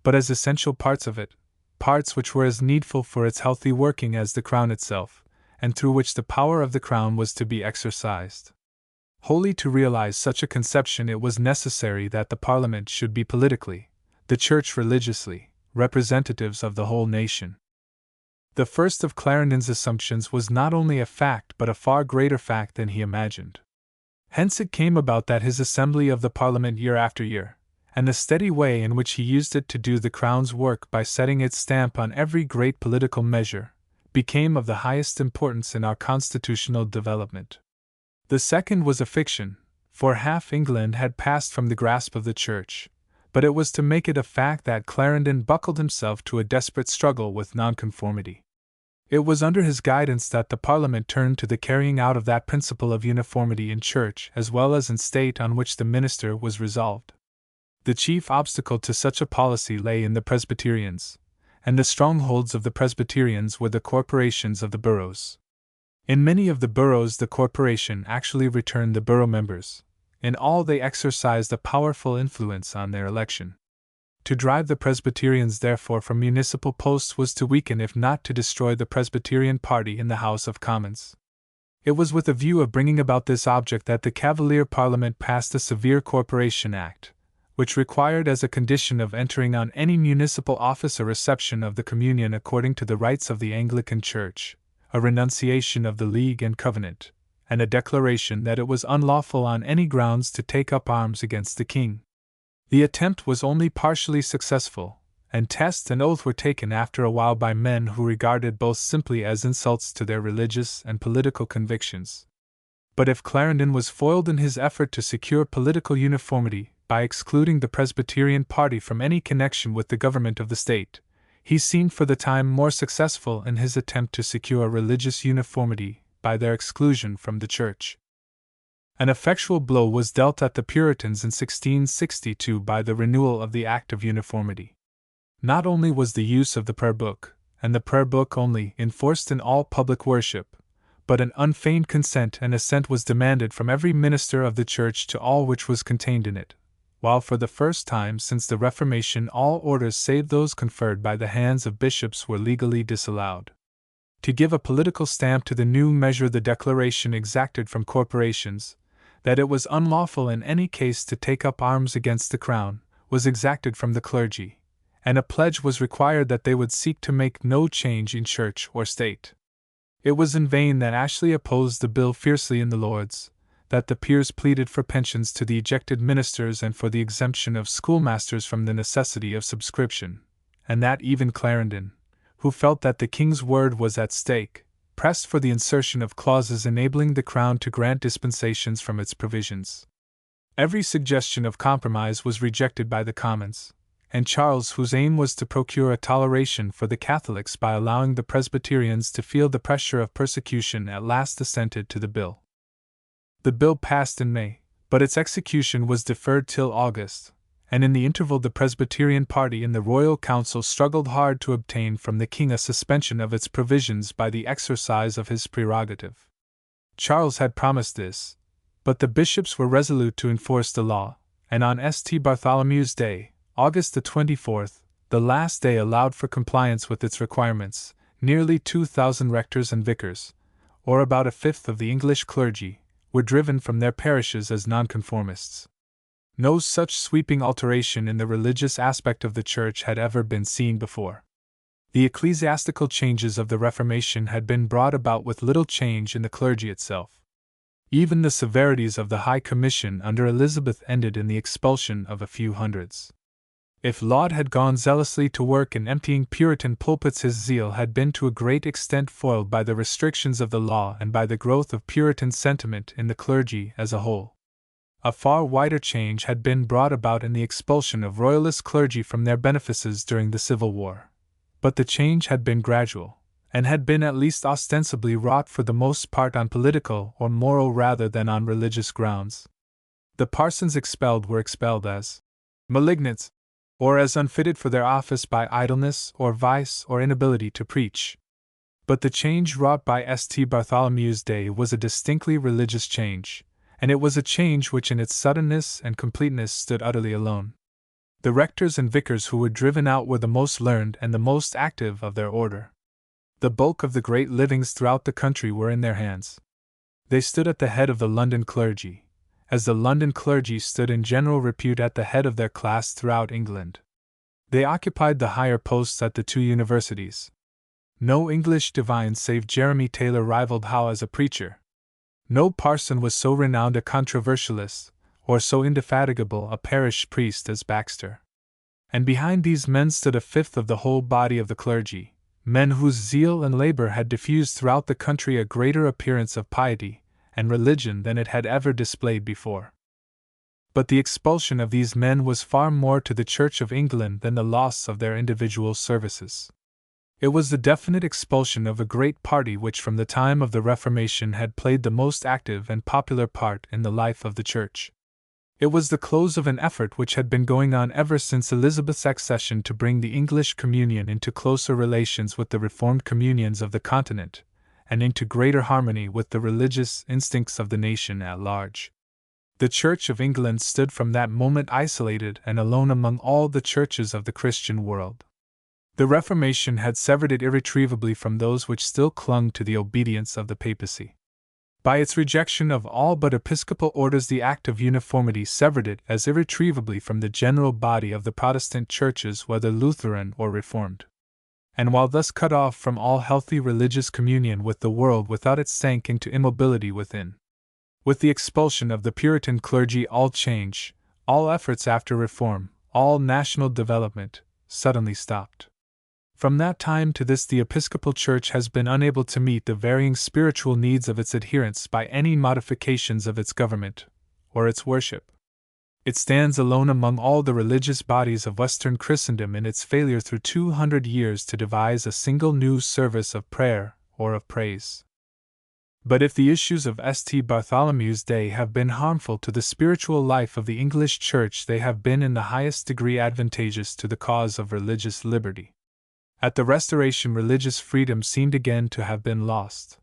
S1: but as essential parts of it, parts which were as needful for its healthy working as the Crown itself, and through which the power of the Crown was to be exercised. Wholly to realize such a conception, it was necessary that the Parliament should be politically, the Church religiously, representatives of the whole nation. The first of Clarendon's assumptions was not only a fact but a far greater fact than he imagined. Hence it came about that his assembly of the Parliament year after year, and the steady way in which he used it to do the Crown's work by setting its stamp on every great political measure, became of the highest importance in our constitutional development. The second was a fiction, for half England had passed from the grasp of the Church, but it was to make it a fact that Clarendon buckled himself to a desperate struggle with nonconformity. It was under his guidance that the Parliament turned to the carrying out of that principle of uniformity in Church as well as in State on which the minister was resolved. The chief obstacle to such a policy lay in the Presbyterians, and the strongholds of the Presbyterians were the corporations of the boroughs. In many of the boroughs the corporation actually returned the borough members. In all they exercised a powerful influence on their election. To drive the Presbyterians therefore from municipal posts was to weaken if not to destroy the Presbyterian party in the House of Commons. It was with a view of bringing about this object that the Cavalier Parliament passed the Severe Corporation Act, which required as a condition of entering on any municipal office a reception of the communion according to the rites of the Anglican Church, a renunciation of the League and Covenant, and a declaration that it was unlawful on any grounds to take up arms against the king. The attempt was only partially successful, and test and oath were taken after a while by men who regarded both simply as insults to their religious and political convictions. But if Clarendon was foiled in his effort to secure political uniformity by excluding the Presbyterian party from any connection with the government of the state, he seemed for the time more successful in his attempt to secure religious uniformity by their exclusion from the Church. An effectual blow was dealt at the Puritans in 1662 by the renewal of the Act of Uniformity. Not only was the use of the prayer book, and the prayer book only, enforced in all public worship, but an unfeigned consent and assent was demanded from every minister of the Church to all which was contained in it, while for the first time since the Reformation all orders save those conferred by the hands of bishops were legally disallowed. To give a political stamp to the new measure, the declaration exacted from corporations that it was unlawful in any case to take up arms against the crown was exacted from the clergy, and a pledge was required that they would seek to make no change in church or state. It was in vain that Ashley opposed the bill fiercely in the Lords, that the peers pleaded for pensions to the ejected ministers and for the exemption of schoolmasters from the necessity of subscription, and that even Clarendon, who felt that the king's word was at stake, pressed for the insertion of clauses enabling the Crown to grant dispensations from its provisions. Every suggestion of compromise was rejected by the Commons, and Charles, whose aim was to procure a toleration for the Catholics by allowing the Presbyterians to feel the pressure of persecution, at last assented to the bill. The bill passed in May, but its execution was deferred till August, and in the interval the Presbyterian party in the Royal Council struggled hard to obtain from the king a suspension of its provisions by the exercise of his prerogative. Charles had promised this, but the bishops were resolute to enforce the law, and on St. Bartholomew's Day, August the 24th, the last day allowed for compliance with its requirements, nearly 2,000 rectors and vicars, or about a fifth of the English clergy, were driven from their parishes as nonconformists. No such sweeping alteration in the religious aspect of the Church had ever been seen before. The ecclesiastical changes of the Reformation had been brought about with little change in the clergy itself. Even the severities of the High Commission under Elizabeth ended in the expulsion of a few hundreds. If Laud had gone zealously to work in emptying Puritan pulpits, his zeal had been to a great extent foiled by the restrictions of the law and by the growth of Puritan sentiment in the clergy as a whole. A far wider change had been brought about in the expulsion of Royalist clergy from their benefices during the Civil War. But the change had been gradual, and had been at least ostensibly wrought for the most part on political or moral rather than on religious grounds. The parsons expelled were expelled as malignants, or as unfitted for their office by idleness or vice or inability to preach. But the change wrought by St. Bartholomew's Day was a distinctly religious change, and it was a change which in its suddenness and completeness stood utterly alone. The rectors and vicars who were driven out were the most learned and the most active of their order. The bulk of the great livings throughout the country were in their hands. They stood at the head of the London clergy, as the London clergy stood in general repute at the head of their class throughout England. They occupied the higher posts at the two universities. No English divine save Jeremy Taylor rivaled Howe as a preacher. No parson was so renowned a controversialist, or so indefatigable a parish priest as Baxter. And behind these men stood a fifth of the whole body of the clergy, men whose zeal and labor had diffused throughout the country a greater appearance of piety and religion than it had ever displayed before. But the expulsion of these men was far more to the Church of England than the loss of their individual services. It was the definite expulsion of a great party which from the time of the Reformation had played the most active and popular part in the life of the Church. It was the close of an effort which had been going on ever since Elizabeth's accession to bring the English communion into closer relations with the Reformed communions of the Continent, and into greater harmony with the religious instincts of the nation at large. The Church of England stood from that moment isolated and alone among all the churches of the Christian world. The Reformation had severed it irretrievably from those which still clung to the obedience of the papacy. By its rejection of all but episcopal orders, the Act of Uniformity severed it as irretrievably from the general body of the Protestant churches, whether Lutheran or Reformed. And while thus cut off from all healthy religious communion with the world without, it sank into immobility within. With the expulsion of the Puritan clergy, all change, all efforts after reform, all national development, suddenly stopped. From that time to this, the Episcopal Church has been unable to meet the varying spiritual needs of its adherents by any modifications of its government or its worship. It stands alone among all the religious bodies of Western Christendom in its failure through 200 years to devise a single new service of prayer or of praise. But if the issues of St. Bartholomew's Day have been harmful to the spiritual life of the English Church, they have been in the highest degree advantageous to the cause of religious liberty. At the Restoration, religious freedom seemed again to have been lost.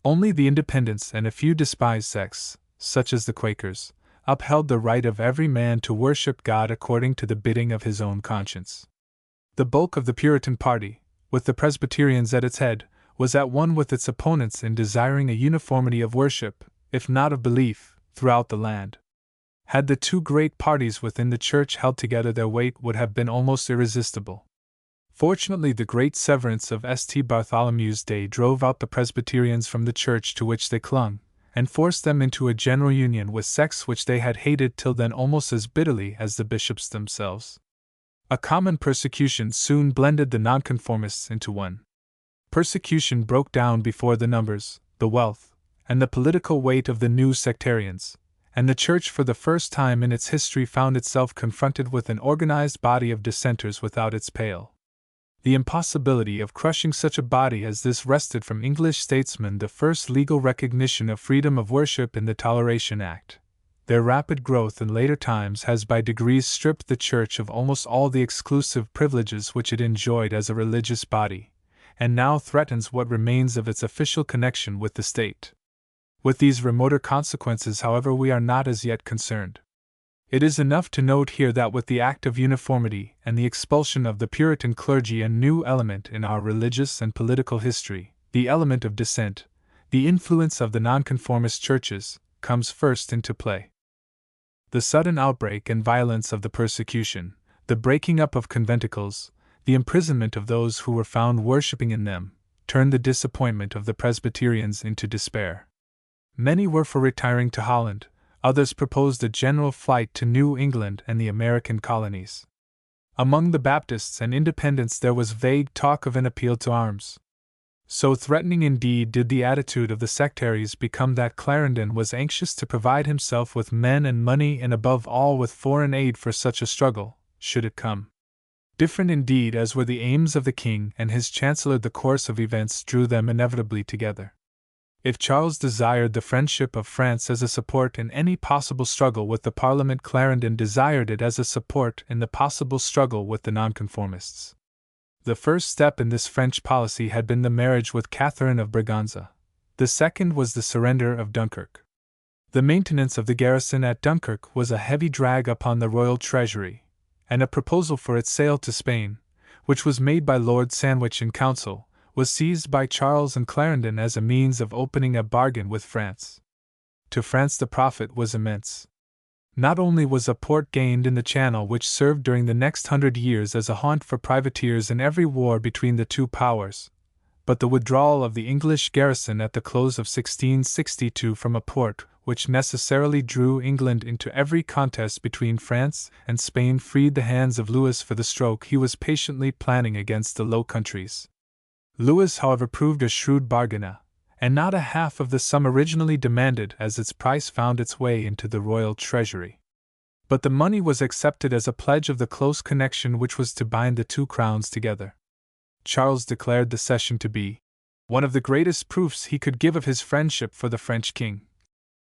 S1: Only the Independents and a few despised sects, such as the Quakers, upheld the right of every man to worship God according to the bidding of his own conscience. The bulk of the Puritan party, with the Presbyterians at its head, was at one with its opponents in desiring a uniformity of worship, if not of belief, throughout the land. Had the two great parties within the Church held together, their weight would have been almost irresistible. Fortunately, the great severance of St. Bartholomew's Day drove out the Presbyterians from the church to which they clung, and forced them into a general union with sects which they had hated till then almost as bitterly as the bishops themselves. A common persecution soon blended the nonconformists into one. Persecution broke down before the numbers, the wealth, and the political weight of the new sectarians, and the Church for the first time in its history found itself confronted with an organized body of dissenters without its pale. The impossibility of crushing such a body as this wrested from English statesmen the first legal recognition of freedom of worship in the Toleration Act. Their rapid growth in later times has by degrees stripped the Church of almost all the exclusive privileges which it enjoyed as a religious body, and now threatens what remains of its official connection with the state. With these remoter consequences, however, we are not as yet concerned. It is enough to note here that with the Act of Uniformity and the expulsion of the Puritan clergy, a new element in our religious and political history, the element of dissent, the influence of the nonconformist churches, comes first into play. The sudden outbreak and violence of the persecution, the breaking up of conventicles, the imprisonment of those who were found worshipping in them, turned the disappointment of the Presbyterians into despair. Many were for retiring to Holland. Others proposed a general flight to New England and the American colonies. Among the Baptists and Independents there was vague talk of an appeal to arms. So threatening indeed did the attitude of the sectaries become that Clarendon was anxious to provide himself with men and money, and above all with foreign aid for such a struggle, should it come. Different indeed as were the aims of the king and his chancellor, the course of events drew them inevitably together. If Charles desired the friendship of France as a support in any possible struggle with the Parliament, Clarendon desired it as a support in the possible struggle with the nonconformists. The first step in this French policy had been the marriage with Catherine of Braganza. The second was the surrender of Dunkirk. The maintenance of the garrison at Dunkirk was a heavy drag upon the royal treasury, and a proposal for its sale to Spain, which was made by Lord Sandwich in council, was seized by Charles and Clarendon as a means of opening a bargain with France. To France the profit was immense. Not only was a port gained in the Channel which served during the next 100 years as a haunt for privateers in every war between the two powers, but the withdrawal of the English garrison at the close of 1662 from a port which necessarily drew England into every contest between France and Spain freed the hands of Louis for the stroke he was patiently planning against the Low Countries. Louis, however, proved a shrewd bargainer, and not a half of the sum originally demanded as its price found its way into the royal treasury. But the money was accepted as a pledge of the close connection which was to bind the two crowns together. Charles declared the cession to be one of the greatest proofs he could give of his friendship for the French king.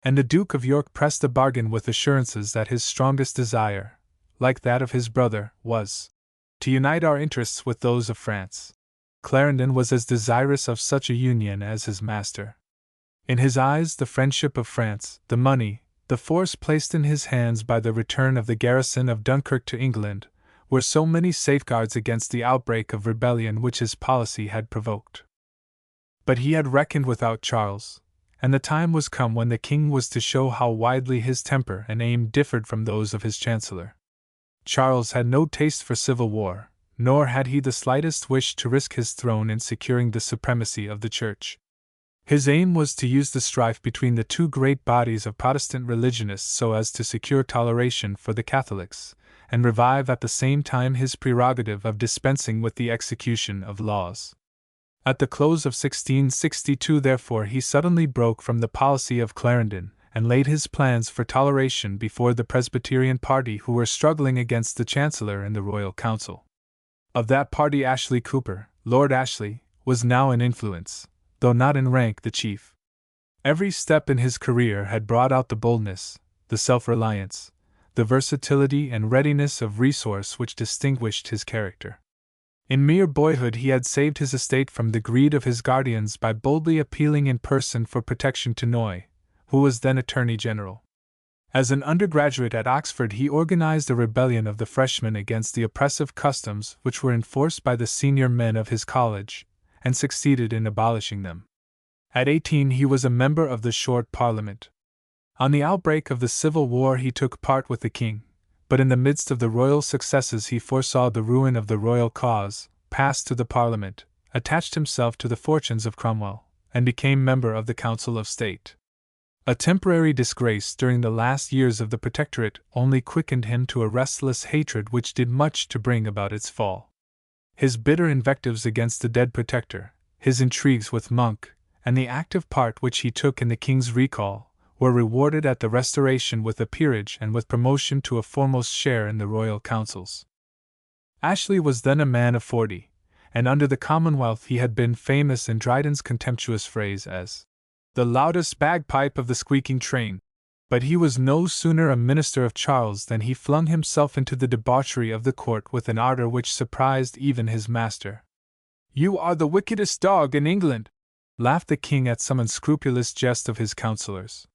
S1: And the Duke of York pressed the bargain with assurances that his strongest desire, like that of his brother, was to unite our interests with those of France. Clarendon was as desirous of such a union as his master. In his eyes, the friendship of France, the money, the force placed in his hands by the return of the garrison of Dunkirk to England, were so many safeguards against the outbreak of rebellion which his policy had provoked. But he had reckoned without Charles, and the time was come when the king was to show how widely his temper and aim differed from those of his chancellor. Charles had no taste for civil war, nor had he the slightest wish to risk his throne in securing the supremacy of the Church. His aim was to use the strife between the two great bodies of Protestant religionists so as to secure toleration for the Catholics, and revive at the same time his prerogative of dispensing with the execution of laws. At the close of 1662, therefore, he suddenly broke from the policy of Clarendon, and laid his plans for toleration before the Presbyterian party who were struggling against the Chancellor in the Royal Council. Of that party Ashley Cooper, Lord Ashley, was now in influence, though not in rank the chief. Every step in his career had brought out the boldness, the self-reliance, the versatility and readiness of resource which distinguished his character. In mere boyhood he had saved his estate from the greed of his guardians by boldly appealing in person for protection to Noy, who was then Attorney General. As an undergraduate at Oxford he organized a rebellion of the freshmen against the oppressive customs which were enforced by the senior men of his college, and succeeded in abolishing them. At 18 he was a member of the Short Parliament. On the outbreak of the Civil War he took part with the king, but in the midst of the royal successes he foresaw the ruin of the royal cause, passed to the Parliament, attached himself to the fortunes of Cromwell, and became member of the Council of State. A temporary disgrace during the last years of the Protectorate only quickened him to a restless hatred which did much to bring about its fall. His bitter invectives against the dead Protector, his intrigues with Monk, and the active part which he took in the king's recall, were rewarded at the Restoration with a peerage and with promotion to a foremost share in the royal councils. Ashley was then a man of 40, and under the Commonwealth he had been famous in Dryden's contemptuous phrase as the loudest bagpipe of the squeaking train. But he was no sooner a minister of Charles than he flung himself into the debauchery of the court with an ardor which surprised even his master. "You are the wickedest dog in England," laughed the king at some unscrupulous jest of his counsellors.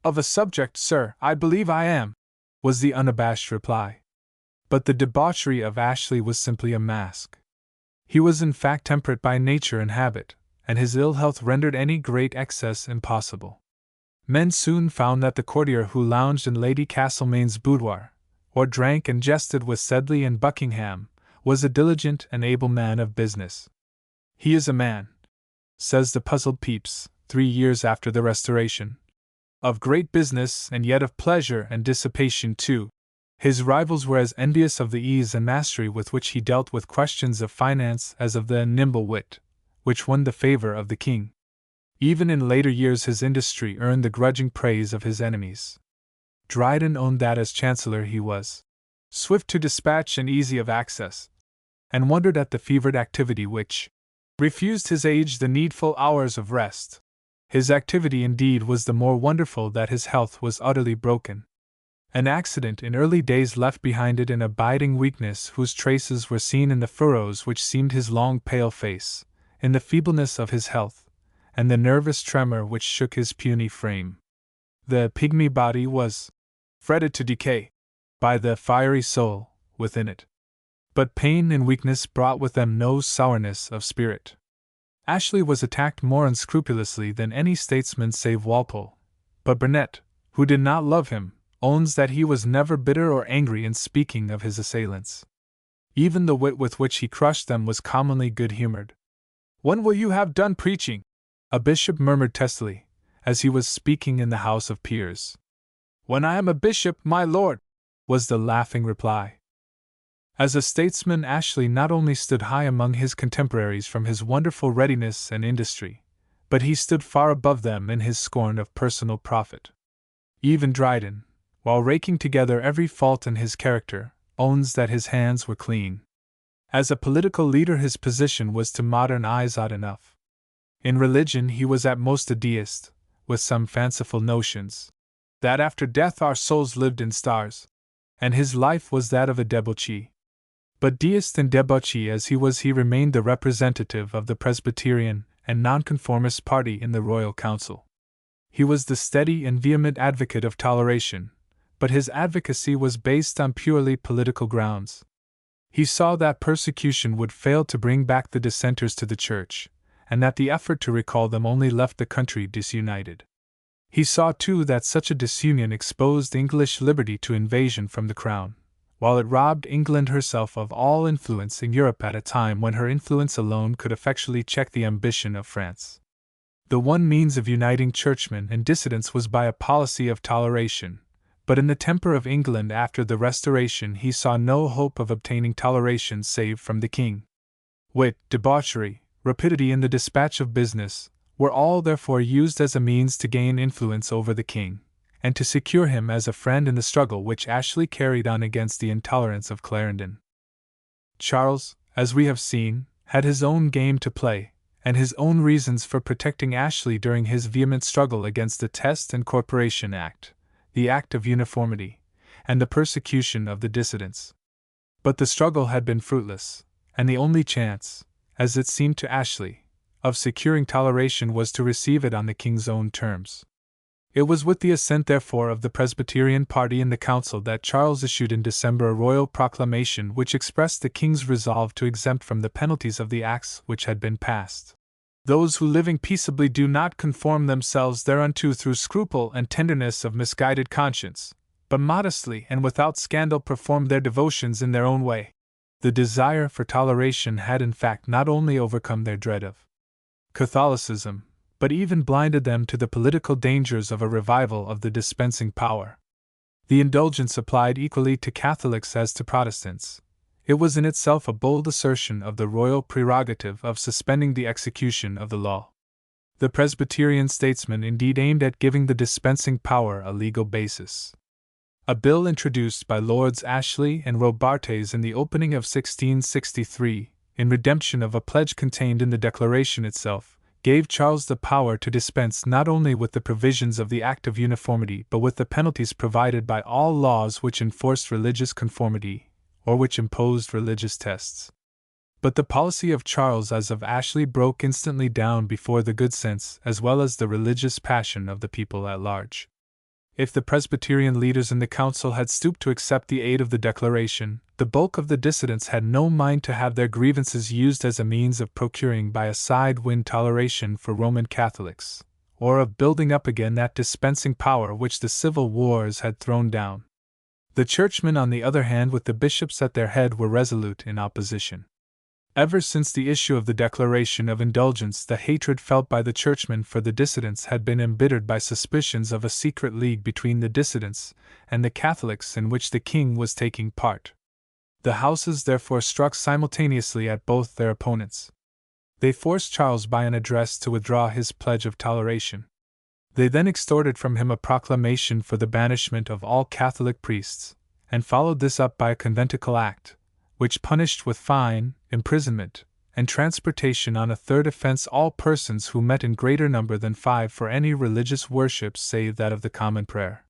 S1: "Of a subject, sir, I believe I am," was the unabashed reply. But the debauchery of Ashley was simply a mask. He was in fact temperate by nature and habit, and his ill health rendered any great excess impossible. Men soon found that the courtier who lounged in Lady Castlemaine's boudoir, or drank and jested with Sedley and Buckingham, was a diligent and able man of business. "He is a man," says the puzzled Pepys, 3 years after the Restoration, "of great business and yet of pleasure and dissipation too." His rivals were as envious of the ease and mastery with which he dealt with questions of finance as of the nimble wit which won the favor of the king. Even in later years his industry earned the grudging praise of his enemies. Dryden owned that as Chancellor he was swift to dispatch and easy of access, and wondered at the fevered activity which refused his age the needful hours of rest. His activity indeed was the more wonderful that his health was utterly broken. An accident in early days left behind it an abiding weakness whose traces were seen in the furrows which seamed his long pale face, in the feebleness of his health, and the nervous tremor which shook his puny frame. The pygmy body was fretted to decay by the fiery soul within it. But pain and weakness brought with them no sourness of spirit. Ashley was attacked more unscrupulously than any statesman save Walpole, but Burnet, who did not love him, owns that he was never bitter or angry in speaking of his assailants. Even the wit with which he crushed them was commonly good-humored. "When will you have done preaching?" a bishop murmured testily, as he was speaking in the House of Peers. "When I am a bishop, my lord," was the laughing reply. As a statesman, Ashley not only stood high among his contemporaries from his wonderful readiness and industry, but he stood far above them in his scorn of personal profit. Even Dryden, while raking together every fault in his character, owns that his hands were clean. As a political leader, his position was to modern eyes odd enough. In religion, he was at most a deist, with some fanciful notions that after death our souls lived in stars, and his life was that of a debauchee. But deist and debauchee as he was, he remained the representative of the Presbyterian and Nonconformist party in the Royal Council. He was the steady and vehement advocate of toleration, but his advocacy was based on purely political grounds. He saw that persecution would fail to bring back the dissenters to the Church, and that the effort to recall them only left the country disunited. He saw, too, that such a disunion exposed English liberty to invasion from the Crown, while it robbed England herself of all influence in Europe at a time when her influence alone could effectually check the ambition of France. The one means of uniting churchmen and dissidents was by a policy of toleration, but in the temper of England after the Restoration he saw no hope of obtaining toleration save from the king. Wit, debauchery, rapidity in the dispatch of business, were all therefore used as a means to gain influence over the king, and to secure him as a friend in the struggle which Ashley carried on against the intolerance of Clarendon. Charles, as we have seen, had his own game to play, and his own reasons for protecting Ashley during his vehement struggle against the Test and Corporation Act, the Act of Uniformity, and the persecution of the dissidents. But the struggle had been fruitless, and the only chance, as it seemed to Ashley, of securing toleration was to receive it on the king's own terms. It was with the assent, therefore, of the Presbyterian party in the council that Charles issued in December a royal proclamation which expressed the king's resolve to exempt from the penalties of the acts which had been passed those who living peaceably do not conform themselves thereunto through scruple and tenderness of misguided conscience, but modestly and without scandal perform their devotions in their own way. The desire for toleration had in fact not only overcome their dread of Catholicism, but even blinded them to the political dangers of a revival of the dispensing power. The indulgence applied equally to Catholics as to Protestants. It was in itself a bold assertion of the royal prerogative of suspending the execution of the law. The Presbyterian statesmen indeed aimed at giving the dispensing power a legal basis. A bill introduced by Lords Ashley and Robartes in the opening of 1663, in redemption of a pledge contained in the Declaration itself, gave Charles the power to dispense not only with the provisions of the Act of Uniformity but with the penalties provided by all laws which enforced religious conformity, or which imposed religious tests. But the policy of Charles as of Ashley broke instantly down before the good sense as well as the religious passion of the people at large. If the Presbyterian leaders in the council had stooped to accept the aid of the Declaration, the bulk of the dissidents had no mind to have their grievances used as a means of procuring by a side-wind toleration for Roman Catholics, or of building up again that dispensing power which the civil wars had thrown down. The churchmen, on the other hand, with the bishops at their head, were resolute in opposition. Ever since the issue of the Declaration of Indulgence, the hatred felt by the churchmen for the dissidents had been embittered by suspicions of a secret league between the dissidents and the Catholics in which the king was taking part. The houses therefore struck simultaneously at both their opponents. They forced Charles by an address to withdraw his pledge of toleration. They then extorted from him a proclamation for the banishment of all Catholic priests, and followed this up by a conventicle act, which punished with fine, imprisonment, and transportation on a third offense all persons who met in greater number than 5 for any religious worship save that of the common prayer.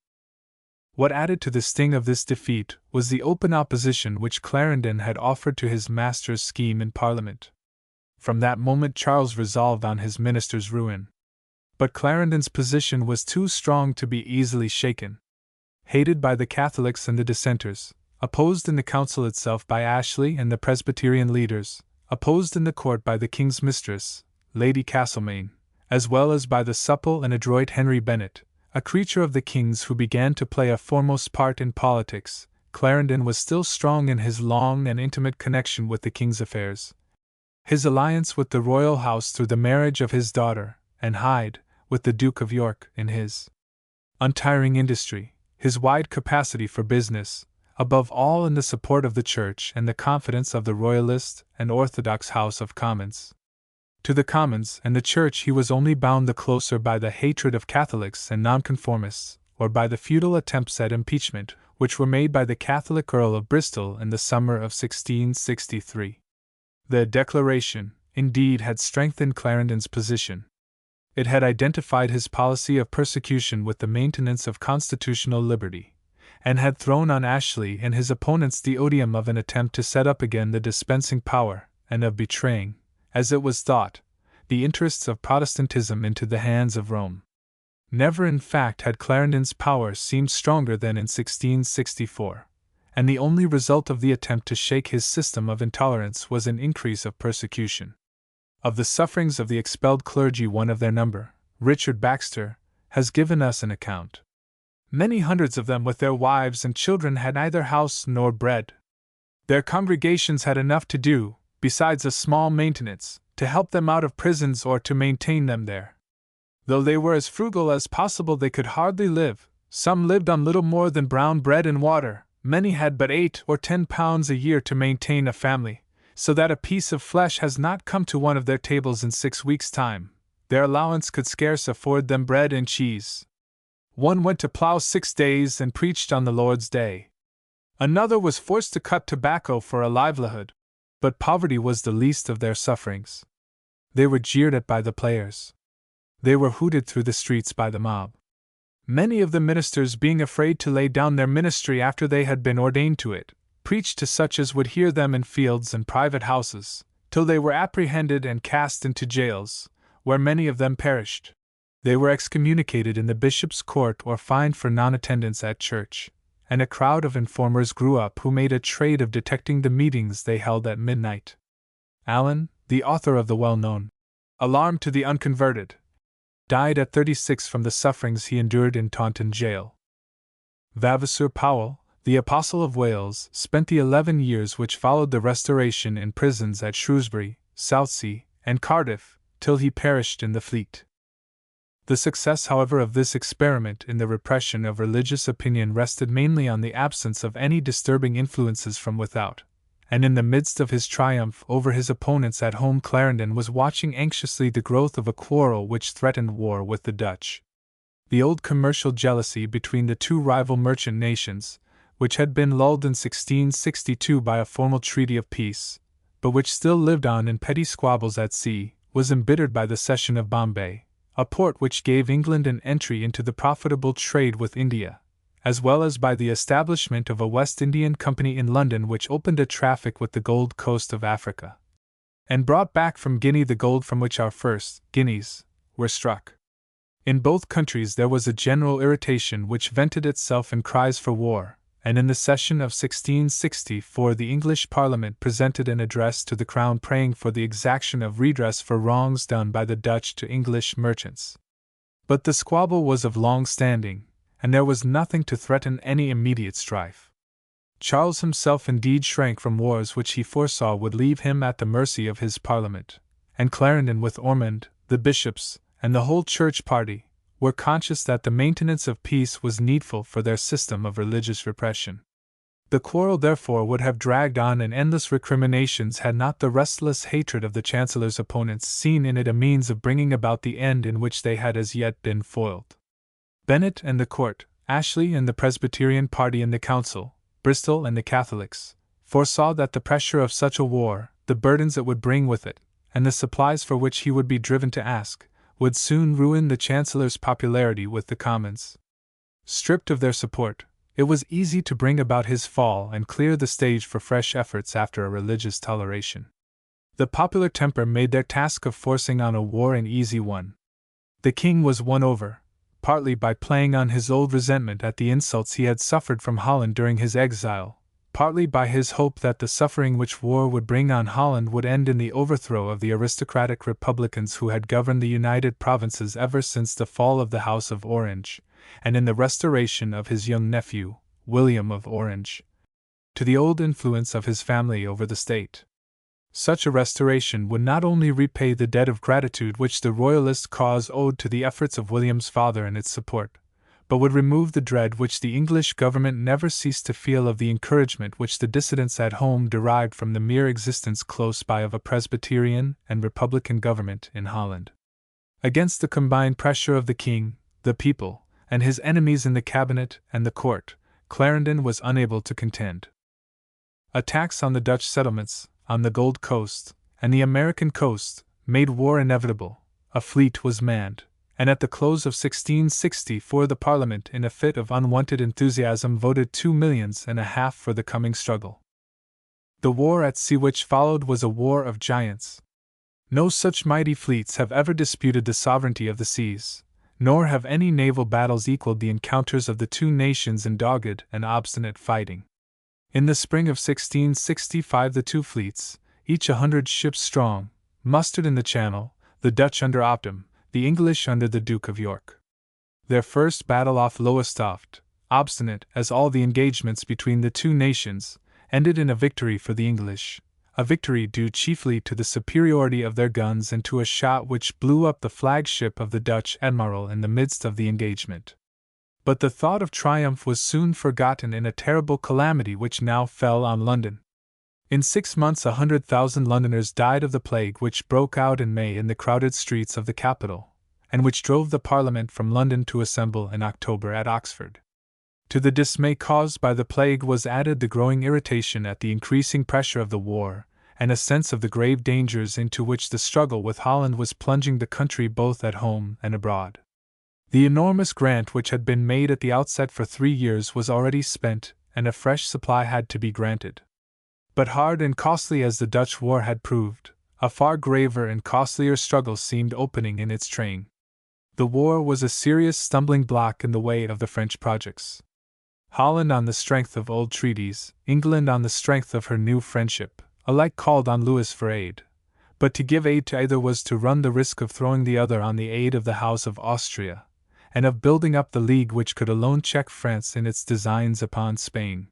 S1: What added to the sting of this defeat was the open opposition which Clarendon had offered to his master's scheme in Parliament. From that moment Charles resolved on his minister's ruin. But Clarendon's position was too strong to be easily shaken. Hated by the Catholics and the dissenters, opposed in the council itself by Ashley and the Presbyterian leaders, opposed in the court by the king's mistress, Lady Castlemaine, as well as by the supple and adroit Henry Bennet, a creature of the king's who began to play a foremost part in politics, Clarendon was still strong in his long and intimate connection with the king's affairs, His alliance with the royal house through the marriage of his daughter, and Hyde, with the Duke of York, in his untiring industry, his wide capacity for business, above all in the support of the Church and the confidence of the Royalist and Orthodox House of Commons. To the Commons and the Church he was only bound the closer by the hatred of Catholics and Nonconformists, or by the futile attempts at impeachment which were made by the Catholic Earl of Bristol in the summer of 1663. The Declaration, indeed, had strengthened Clarendon's position. It had identified his policy of persecution with the maintenance of constitutional liberty, and had thrown on Ashley and his opponents the odium of an attempt to set up again the dispensing power, and of betraying, as it was thought, the interests of Protestantism into the hands of Rome. Never, in fact, had Clarendon's power seemed stronger than in 1664, and the only result of the attempt to shake his system of intolerance was an increase of persecution. Of the sufferings of the expelled clergy, one of their number, Richard Baxter, has given us an account. Many hundreds of them with their wives and children had neither house nor bread. Their congregations had enough to do, besides a small maintenance, to help them out of prisons or to maintain them there. Though they were as frugal as possible, they could hardly live. Some lived on little more than brown bread and water, many had but 8 or 10 pounds a year to maintain a family, so that a piece of flesh has not come to one of their tables in 6 weeks' time. Their allowance could scarce afford them bread and cheese. One went to plough 6 days and preached on the Lord's Day. Another was forced to cut tobacco for a livelihood. But poverty was the least of their sufferings. They were jeered at by the players. They were hooted through the streets by the mob. Many of the ministers, being afraid to lay down their ministry after they had been ordained to it, preached to such as would hear them in fields and private houses, till they were apprehended and cast into jails, where many of them perished. They were excommunicated in the bishop's court or fined for non-attendance at church, and a crowd of informers grew up who made a trade of detecting the meetings they held at midnight. Allen, the author of the well-known Alarm to the Unconverted, died at 36 from the sufferings he endured in Taunton jail. Vavasour Powell, the Apostle of Wales, spent the 11 years which followed the Restoration in prisons at Shrewsbury, Southsea, and Cardiff, till he perished in the Fleet. The success, however, of this experiment in the repression of religious opinion rested mainly on the absence of any disturbing influences from without, and in the midst of his triumph over his opponents at home, Clarendon was watching anxiously the growth of a quarrel which threatened war with the Dutch. The old commercial jealousy between the two rival merchant nations, which had been lulled in 1662 by a formal treaty of peace, but which still lived on in petty squabbles at sea, was embittered by the cession of Bombay, a port which gave England an entry into the profitable trade with India, as well as by the establishment of a West Indian Company in London which opened a traffic with the Gold Coast of Africa, and brought back from Guinea the gold from which our first guineas were struck. In both countries there was a general irritation which vented itself in cries for war, and in the session of 1664 the English Parliament presented an address to the Crown praying for the exaction of redress for wrongs done by the Dutch to English merchants. But the squabble was of long standing, and there was nothing to threaten any immediate strife. Charles himself indeed shrank from wars which he foresaw would leave him at the mercy of his Parliament, and Clarendon, with Ormond, the bishops, and the whole Church party, were conscious that the maintenance of peace was needful for their system of religious repression. The quarrel, therefore, would have dragged on in endless recriminations had not the restless hatred of the Chancellor's opponents seen in it a means of bringing about the end in which they had as yet been foiled. Bennet and the court, Ashley and the Presbyterian party in the council, Bristol and the Catholics, foresaw that the pressure of such a war, the burdens it would bring with it, and the supplies for which he would be driven to ask, would soon ruin the Chancellor's popularity with the Commons. Stripped of their support, it was easy to bring about his fall and clear the stage for fresh efforts after a religious toleration. The popular temper made their task of forcing on a war an easy one. The king was won over, partly by playing on his old resentment at the insults he had suffered from Holland during his exile, partly by his hope that the suffering which war would bring on Holland would end in the overthrow of the aristocratic republicans who had governed the United Provinces ever since the fall of the House of Orange, and in the restoration of his young nephew, William of Orange, to the old influence of his family over the state. Such a restoration would not only repay the debt of gratitude which the Royalist cause owed to the efforts of William's father in its support, but would remove the dread which the English government never ceased to feel of the encouragement which the dissidents at home derived from the mere existence close by of a Presbyterian and Republican government in Holland. Against the combined pressure of the king, the people, and his enemies in the cabinet and the court, Clarendon was unable to contend. Attacks on the Dutch settlements, on the Gold Coast, and the American coast, made war inevitable. A fleet was manned, and at the close of 1664 the Parliament, in a fit of unwonted enthusiasm, voted $2.5 millions for the coming struggle. The war at sea which followed was a war of giants. No such mighty fleets have ever disputed the sovereignty of the seas, nor have any naval battles equaled the encounters of the two nations in dogged and obstinate fighting. In the spring of 1665 the two fleets, each 100 ships strong, mustered in the Channel, the Dutch under Opdam, the English under the Duke of York. Their first battle off Lowestoft, obstinate as all the engagements between the two nations, ended in a victory for the English, a victory due chiefly to the superiority of their guns and to a shot which blew up the flagship of the Dutch admiral in the midst of the engagement. But the thought of triumph was soon forgotten in a terrible calamity which now fell on London. In 6 months 100,000 Londoners died of the plague which broke out in May in the crowded streets of the capital, and which drove the Parliament from London to assemble in October at Oxford. To the dismay caused by the plague was added the growing irritation at the increasing pressure of the war, and a sense of the grave dangers into which the struggle with Holland was plunging the country both at home and abroad. The enormous grant which had been made at the outset for 3 years was already spent, and a fresh supply had to be granted. But hard and costly as the Dutch war had proved, a far graver and costlier struggle seemed opening in its train. The war was a serious stumbling block in the way of the French projects. Holland on the strength of old treaties, England on the strength of her new friendship, alike called on Louis for aid. But to give aid to either was to run the risk of throwing the other on the aid of the House of Austria, and of building up the league which could alone check France in its designs upon Spain.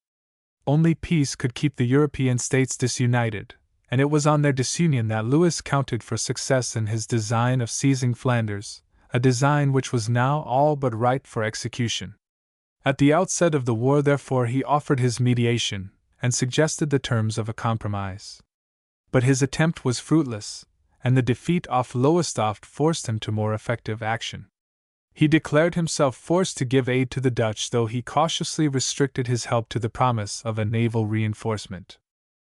S1: Only peace could keep the European states disunited, and it was on their disunion that Louis counted for success in his design of seizing Flanders, a design which was now all but ripe for execution. At the outset of the war, therefore, he offered his mediation, and suggested the terms of a compromise. But his attempt was fruitless, and the defeat off Lowestoft forced him to more effective action. He declared himself forced to give aid to the Dutch, though he cautiously restricted his help to the promise of a naval reinforcement.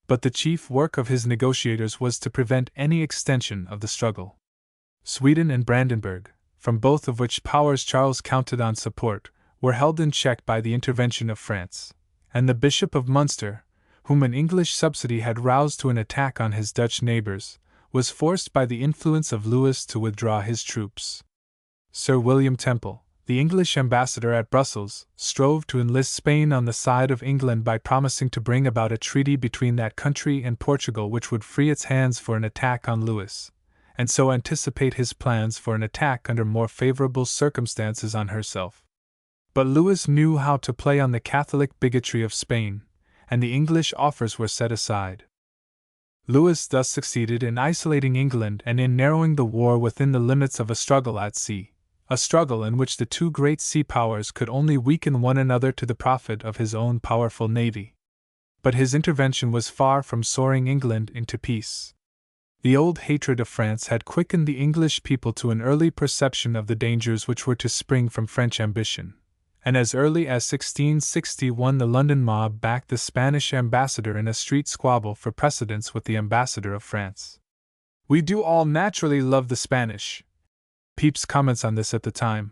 S1: But the chief work of his negotiators was to prevent any extension of the struggle. Sweden and Brandenburg, from both of which powers Charles counted on support, were held in check by the intervention of France, and the Bishop of Munster, whom an English subsidy had roused to an attack on his Dutch neighbors, was forced by the influence of Louis to withdraw his troops. Sir William Temple, the English ambassador at Brussels, strove to enlist Spain on the side of England by promising to bring about a treaty between that country and Portugal which would free its hands for an attack on Louis, and so anticipate his plans for an attack under more favorable circumstances on herself. But Louis knew how to play on the Catholic bigotry of Spain, and the English offers were set aside. Louis thus succeeded in isolating England and in narrowing the war within the limits of a struggle at sea, a struggle in which the two great sea powers could only weaken one another to the profit of his own powerful navy. But his intervention was far from soaring England into peace. The old hatred of France had quickened the English people to an early perception of the dangers which were to spring from French ambition, and as early as 1661 the London mob backed the Spanish ambassador in a street squabble for precedence with the ambassador of France. "We do all naturally love the Spanish," Pepys comments on this at the time,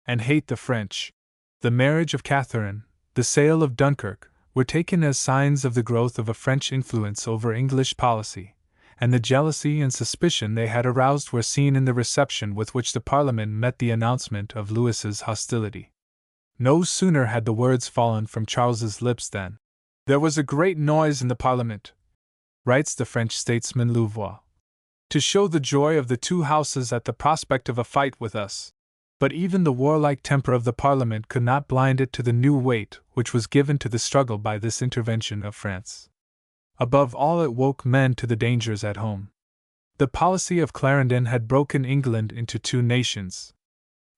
S1: "and hate the French." The marriage of Catherine, the sale of Dunkirk, were taken as signs of the growth of a French influence over English policy, and the jealousy and suspicion they had aroused were seen in the reception with which the Parliament met the announcement of Louis's hostility. No sooner had the words fallen from Charles's lips than there was a great noise in the Parliament, writes the French statesman Louvois, to show the joy of the two houses at the prospect of a fight with us. But even the warlike temper of the Parliament could not blind it to the new weight which was given to the struggle by this intervention of France. Above all, it woke men to the dangers at home. The policy of Clarendon had broken England into two nations.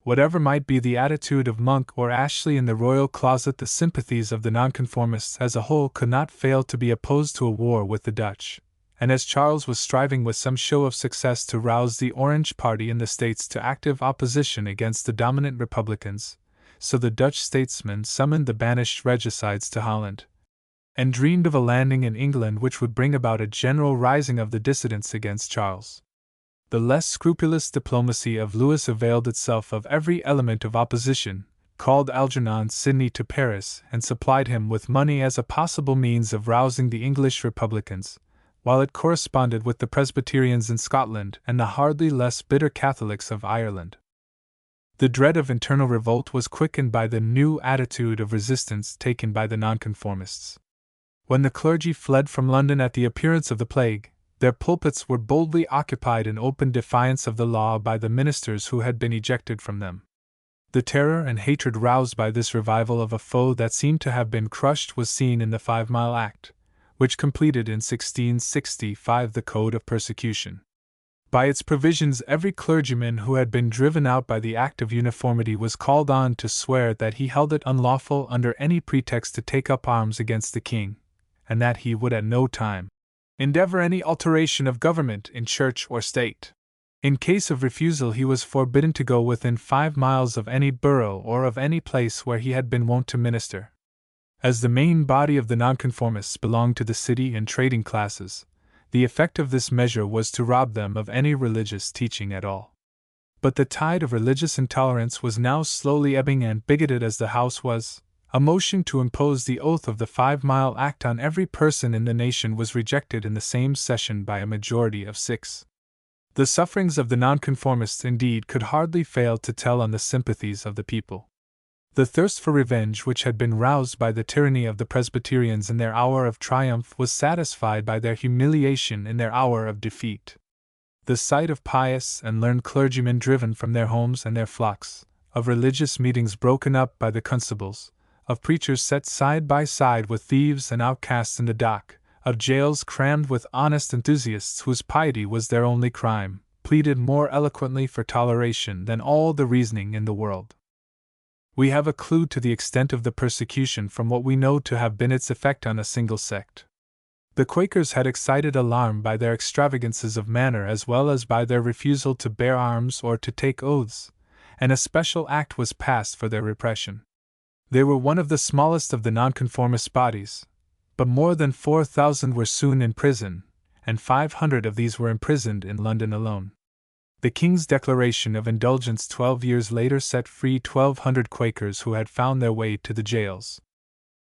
S1: Whatever might be the attitude of Monk or Ashley in the royal closet, the sympathies of the Nonconformists as a whole could not fail to be opposed to a war with the Dutch, and as Charles was striving with some show of success to rouse the Orange party in the States to active opposition against the dominant Republicans, so the Dutch statesmen summoned the banished regicides to Holland, and dreamed of a landing in England which would bring about a general rising of the dissidents against Charles. The less scrupulous diplomacy of Louis availed itself of every element of opposition, called Algernon Sidney to Paris, and supplied him with money as a possible means of rousing the English Republicans, while it corresponded with the Presbyterians in Scotland and the hardly less bitter Catholics of Ireland. The dread of internal revolt was quickened by the new attitude of resistance taken by the Nonconformists. When the clergy fled from London at the appearance of the plague, their pulpits were boldly occupied in open defiance of the law by the ministers who had been ejected from them. The terror and hatred roused by this revival of a foe that seemed to have been crushed was seen in the 5 Mile Act, which completed in 1665 the Code of Persecution. By its provisions, every clergyman who had been driven out by the Act of Uniformity was called on to swear that he held it unlawful under any pretext to take up arms against the king, and that he would at no time endeavor any alteration of government in church or state. In case of refusal, he was forbidden to go within 5 miles of any borough or of any place where he had been wont to minister. As the main body of the Nonconformists belonged to the city and trading classes, the effect of this measure was to rob them of any religious teaching at all. But the tide of religious intolerance was now slowly ebbing, and bigoted as the House was, a motion to impose the oath of the 5 Mile Act on every person in the nation was rejected in the same session by a majority of 6. The sufferings of the Nonconformists indeed could hardly fail to tell on the sympathies of the people. The thirst for revenge which had been roused by the tyranny of the Presbyterians in their hour of triumph was satisfied by their humiliation in their hour of defeat. The sight of pious and learned clergymen driven from their homes and their flocks, of religious meetings broken up by the constables, of preachers set side by side with thieves and outcasts in the dock, of jails crammed with honest enthusiasts whose piety was their only crime, pleaded more eloquently for toleration than all the reasoning in the world. We have a clue to the extent of the persecution from what we know to have been its effect on a single sect. The Quakers had excited alarm by their extravagances of manner as well as by their refusal to bear arms or to take oaths, and a special act was passed for their repression. They were one of the smallest of the Nonconformist bodies, but more than 4,000 were soon in prison, and 500 of these were imprisoned in London alone. The King's declaration of indulgence 12 years later set free 1,200 Quakers who had found their way to the jails.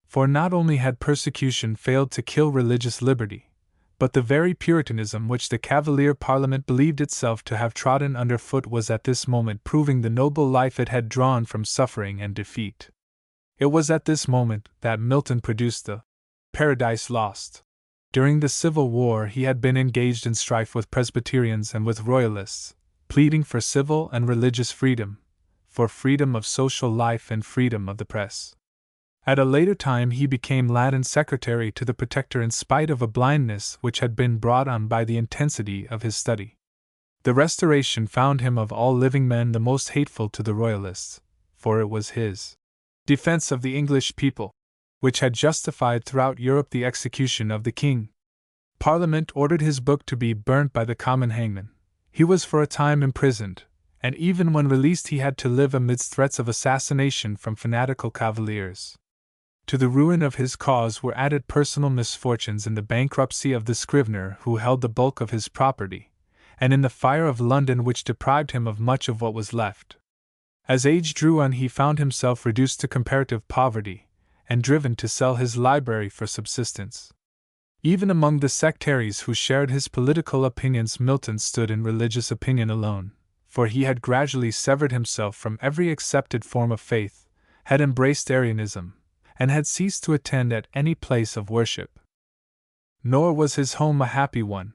S1: For not only had persecution failed to kill religious liberty, but the very Puritanism which the Cavalier Parliament believed itself to have trodden underfoot was at this moment proving the noble life it had drawn from suffering and defeat. It was at this moment that Milton produced the Paradise Lost. During the Civil War he had been engaged in strife with Presbyterians and with Royalists, pleading for civil and religious freedom, for freedom of social life and freedom of the press. At a later time he became Latin secretary to the Protector in spite of a blindness which had been brought on by the intensity of his study. The Restoration found him of all living men the most hateful to the Royalists, for it was his defense of the English people which had justified throughout Europe the execution of the king. Parliament ordered his book to be burnt by the common hangman. He was for a time imprisoned, and even when released he had to live amidst threats of assassination from fanatical Cavaliers. To the ruin of his cause were added personal misfortunes in the bankruptcy of the scrivener who held the bulk of his property, and in the fire of London which deprived him of much of what was left. As age drew on he found himself reduced to comparative poverty, and driven to sell his library for subsistence. Even among the sectaries who shared his political opinions Milton stood in religious opinion alone, for he had gradually severed himself from every accepted form of faith, had embraced Arianism, and had ceased to attend at any place of worship. Nor was his home a happy one.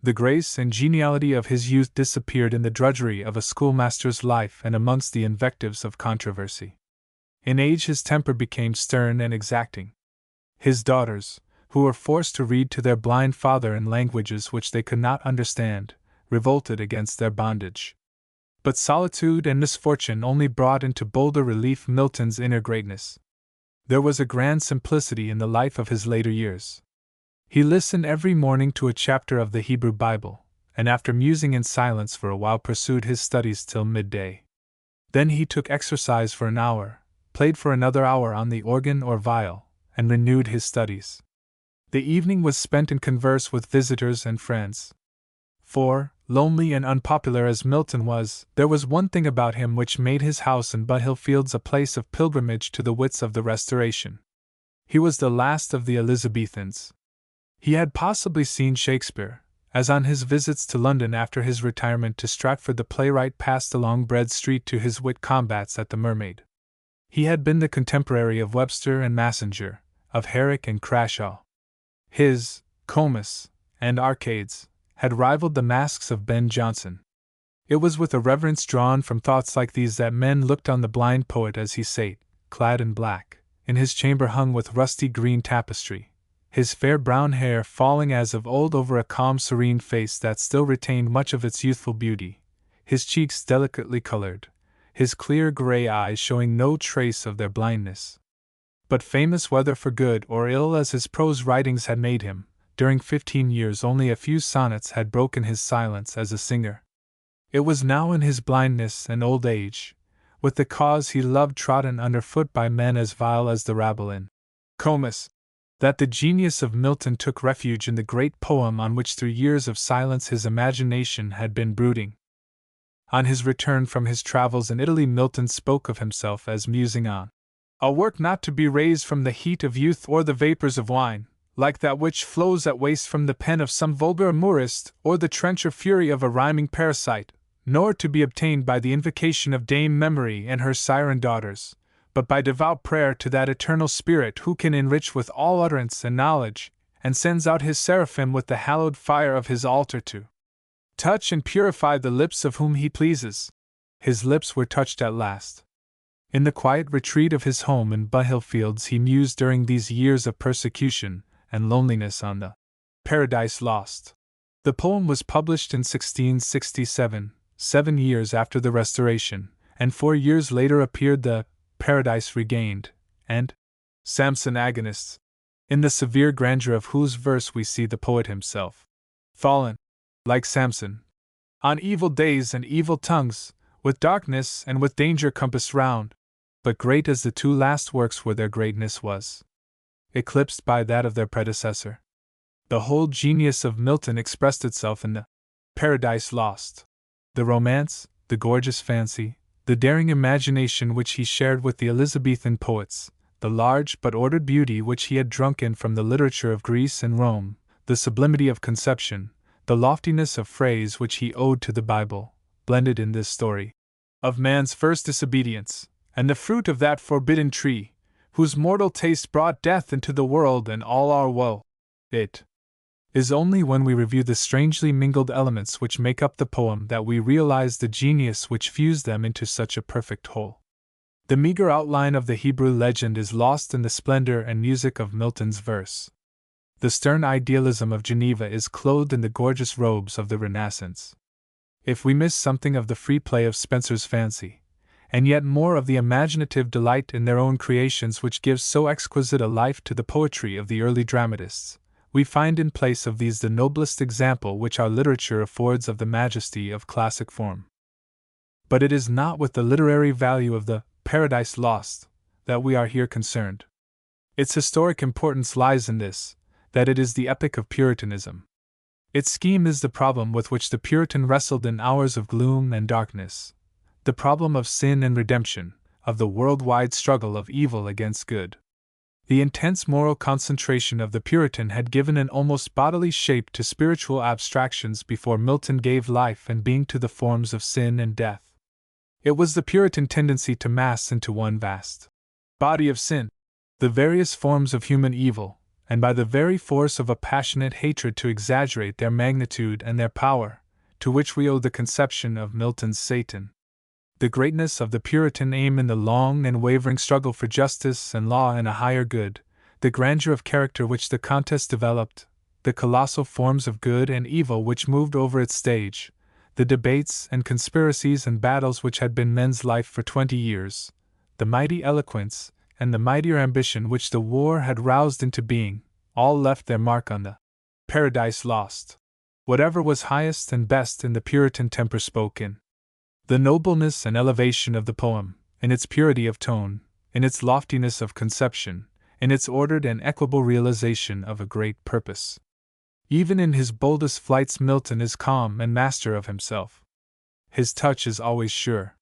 S1: The grace and geniality of his youth disappeared in the drudgery of a schoolmaster's life and amongst the invectives of controversy. In age his temper became stern and exacting. His daughters, who were forced to read to their blind father in languages which they could not understand, revolted against their bondage. But solitude and misfortune only brought into bolder relief Milton's inner greatness. There was a grand simplicity in the life of his later years. He listened every morning to a chapter of the Hebrew Bible, and after musing in silence for a while pursued his studies till midday. Then he took exercise for an hour, played for another hour on the organ or viol, and renewed his studies. The evening was spent in converse with visitors and friends. For, lonely and unpopular as Milton was, there was one thing about him which made his house in Bunhill Fields a place of pilgrimage to the wits of the Restoration. He was the last of the Elizabethans. He had possibly seen Shakespeare, as on his visits to London after his retirement to Stratford the playwright passed along Bread Street to his wit combats at the Mermaid. He had been the contemporary of Webster and Massinger, of Herrick and Crashaw. His Comus and Arcades had rivaled the masques of Ben Jonson. It was with a reverence drawn from thoughts like these that men looked on the blind poet as he sate, clad in black, in his chamber hung with rusty green tapestry, his fair brown hair falling as of old over a calm serene face that still retained much of its youthful beauty, his cheeks delicately colored, his clear gray eyes showing no trace of their blindness. But famous whether for good or ill as his prose writings had made him, during 15 years only a few sonnets had broken his silence as a singer. It was now in his blindness and old age, with the cause he loved trodden underfoot by men as vile as the rabble in Comus, that the genius of Milton took refuge in the great poem on which through years of silence his imagination had been brooding. On his return from his travels in Italy, Milton spoke of himself as musing on a work not to be raised from the heat of youth or the vapors of wine, like that which flows at waste from the pen of some vulgar amourist or the trencher fury of a rhyming parasite, nor to be obtained by the invocation of Dame Memory and her siren daughters, but by devout prayer to that eternal Spirit who can enrich with all utterance and knowledge, and sends out his seraphim with the hallowed fire of his altar to touch and purify the lips of whom he pleases. His lips were touched at last. In the quiet retreat of his home in Bunhill Fields he mused during these years of persecution and loneliness on the Paradise Lost. The poem was published in 1667, 7 years after the Restoration, and 4 years later appeared the Paradise Regained and Samson Agonists, in the severe grandeur of whose verse we see the poet himself fallen, like Samson, on evil days and evil tongues, with darkness and with danger compassed round. But great as the two last works were, their greatness was eclipsed by that of their predecessor. The whole genius of Milton expressed itself in the Paradise Lost. The romance, the gorgeous fancy, the daring imagination which he shared with the Elizabethan poets, the large but ordered beauty which he had drunk in from the literature of Greece and Rome, the sublimity of conception, the loftiness of phrase which he owed to the Bible, blended in this story of man's first disobedience, and the fruit of that forbidden tree, whose mortal taste brought death into the world and all our woe. It is only when we review the strangely mingled elements which make up the poem that we realize the genius which fused them into such a perfect whole. The meager outline of the Hebrew legend is lost in the splendor and music of Milton's verse. The stern idealism of Geneva is clothed in the gorgeous robes of the Renaissance. If we miss something of the free play of Spenser's fancy, and yet more of the imaginative delight in their own creations which gives so exquisite a life to the poetry of the early dramatists, we find in place of these the noblest example which our literature affords of the majesty of classic form. But it is not with the literary value of the Paradise Lost that we are here concerned. Its historic importance lies in this, that it is the epic of Puritanism. Its scheme is the problem with which the Puritan wrestled in hours of gloom and darkness, the problem of sin and redemption, of the worldwide struggle of evil against good. The intense moral concentration of the Puritan had given an almost bodily shape to spiritual abstractions before Milton gave life and being to the forms of sin and death. It was the Puritan tendency to mass into one vast body of sin the various forms of human evil, and by the very force of a passionate hatred to exaggerate their magnitude and their power, to which we owe the conception of Milton's Satan. The greatness of the Puritan aim in the long and wavering struggle for justice and law and a higher good, the grandeur of character which the contest developed, the colossal forms of good and evil which moved over its stage, the debates and conspiracies and battles which had been men's life for 20 years, the mighty eloquence and the mightier ambition which the war had roused into being, all left their mark on the Paradise Lost. Whatever was highest and best in the Puritan temper spoke in the nobleness and elevation of the poem, in its purity of tone, in its loftiness of conception, in its ordered and equable realization of a great purpose. Even in his boldest flights Milton is calm and master of himself. His touch is always sure.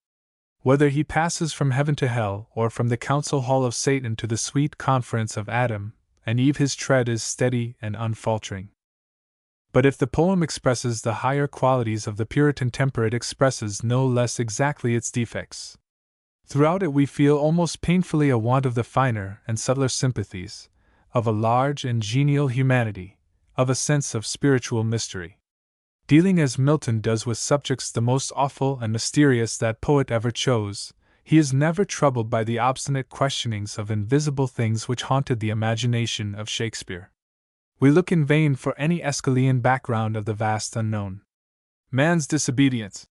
S1: Whether he passes from heaven to hell or from the council hall of Satan to the sweet conference of Adam and Eve, his tread is steady and unfaltering. But if the poem expresses the higher qualities of the Puritan temper, it expresses no less exactly its defects. Throughout it we feel almost painfully a want of the finer and subtler sympathies, of a large and genial humanity, of a sense of spiritual mystery. Dealing as Milton does with subjects the most awful and mysterious that poet ever chose, he is never troubled by the obstinate questionings of invisible things which haunted the imagination of Shakespeare. We look in vain for any Aeschylean background of the vast unknown. Man's disobedience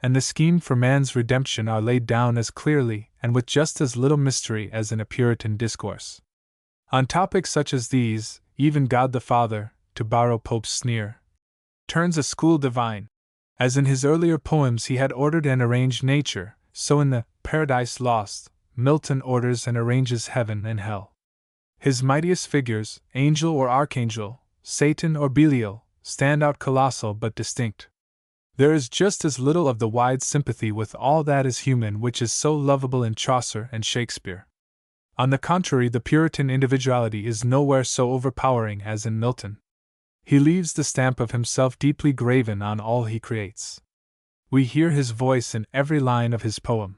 S1: and the scheme for man's redemption are laid down as clearly and with just as little mystery as in a Puritan discourse. On topics such as these, even God the Father, to borrow Pope's sneer, turns a school divine. As in his earlier poems he had ordered and arranged nature, so in the Paradise Lost, Milton orders and arranges heaven and hell. His mightiest figures, angel or archangel, Satan or Belial, stand out colossal but distinct. There is just as little of the wide sympathy with all that is human which is so lovable in Chaucer and Shakespeare. On the contrary, the Puritan individuality is nowhere so overpowering as in Milton. He leaves the stamp of himself deeply graven on all he creates. We hear his voice in every line of his poem.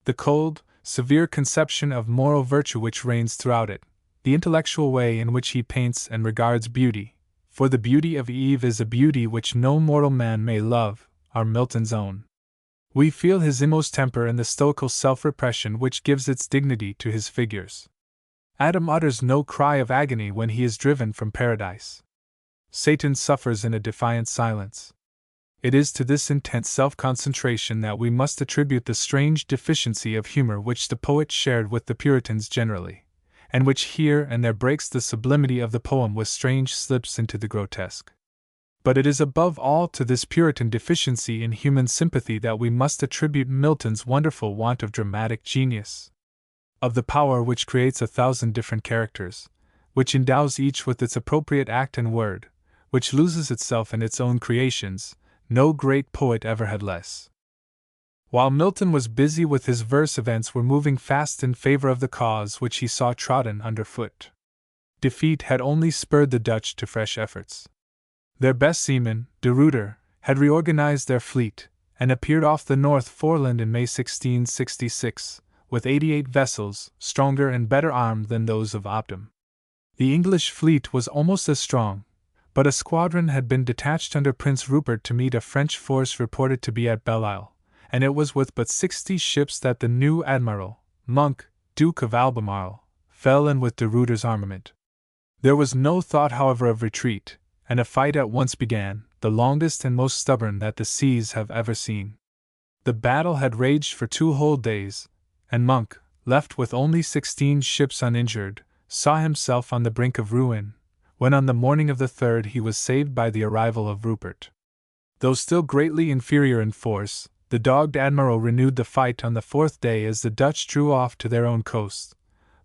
S1: The cold, severe conception of moral virtue which reigns throughout it, the intellectual way in which he paints and regards beauty, for the beauty of Eve is a beauty which no mortal man may love, are Milton's own. We feel his inmost temper in the stoical self-repression which gives its dignity to his figures. Adam utters no cry of agony when he is driven from paradise. Satan suffers in a defiant silence. It is to this intense self-concentration that we must attribute the strange deficiency of humor which the poet shared with the Puritans generally, and which here and there breaks the sublimity of the poem with strange slips into the grotesque. But it is above all to this Puritan deficiency in human sympathy that we must attribute Milton's wonderful want of dramatic genius, of the power which creates 1,000 different characters, which endows each with its appropriate act and word, which loses itself in its own creations. No great poet ever had less. While Milton was busy with his verse, events were moving fast in favor of the cause which he saw trodden underfoot. Defeat had only spurred the Dutch to fresh efforts. Their best seaman, de Ruyter, had reorganized their fleet, and appeared off the North Foreland in May 1666, with 88 vessels, stronger and better armed than those of Opdam. The English fleet was almost as strong, but a squadron had been detached under Prince Rupert to meet a French force reported to be at Belle Isle, and it was with but 60 ships that the new admiral, Monk, Duke of Albemarle, fell in with de Ruyter's armament. There was no thought, however, of retreat, and a fight at once began, the longest and most stubborn that the seas have ever seen. The battle had raged for 2 whole days, and Monk, left with only 16 ships uninjured, saw himself on the brink of ruin, when on the morning of the 3rd he was saved by the arrival of Rupert. Though still greatly inferior in force, the dogged admiral renewed the fight on the 4th day as the Dutch drew off to their own coast,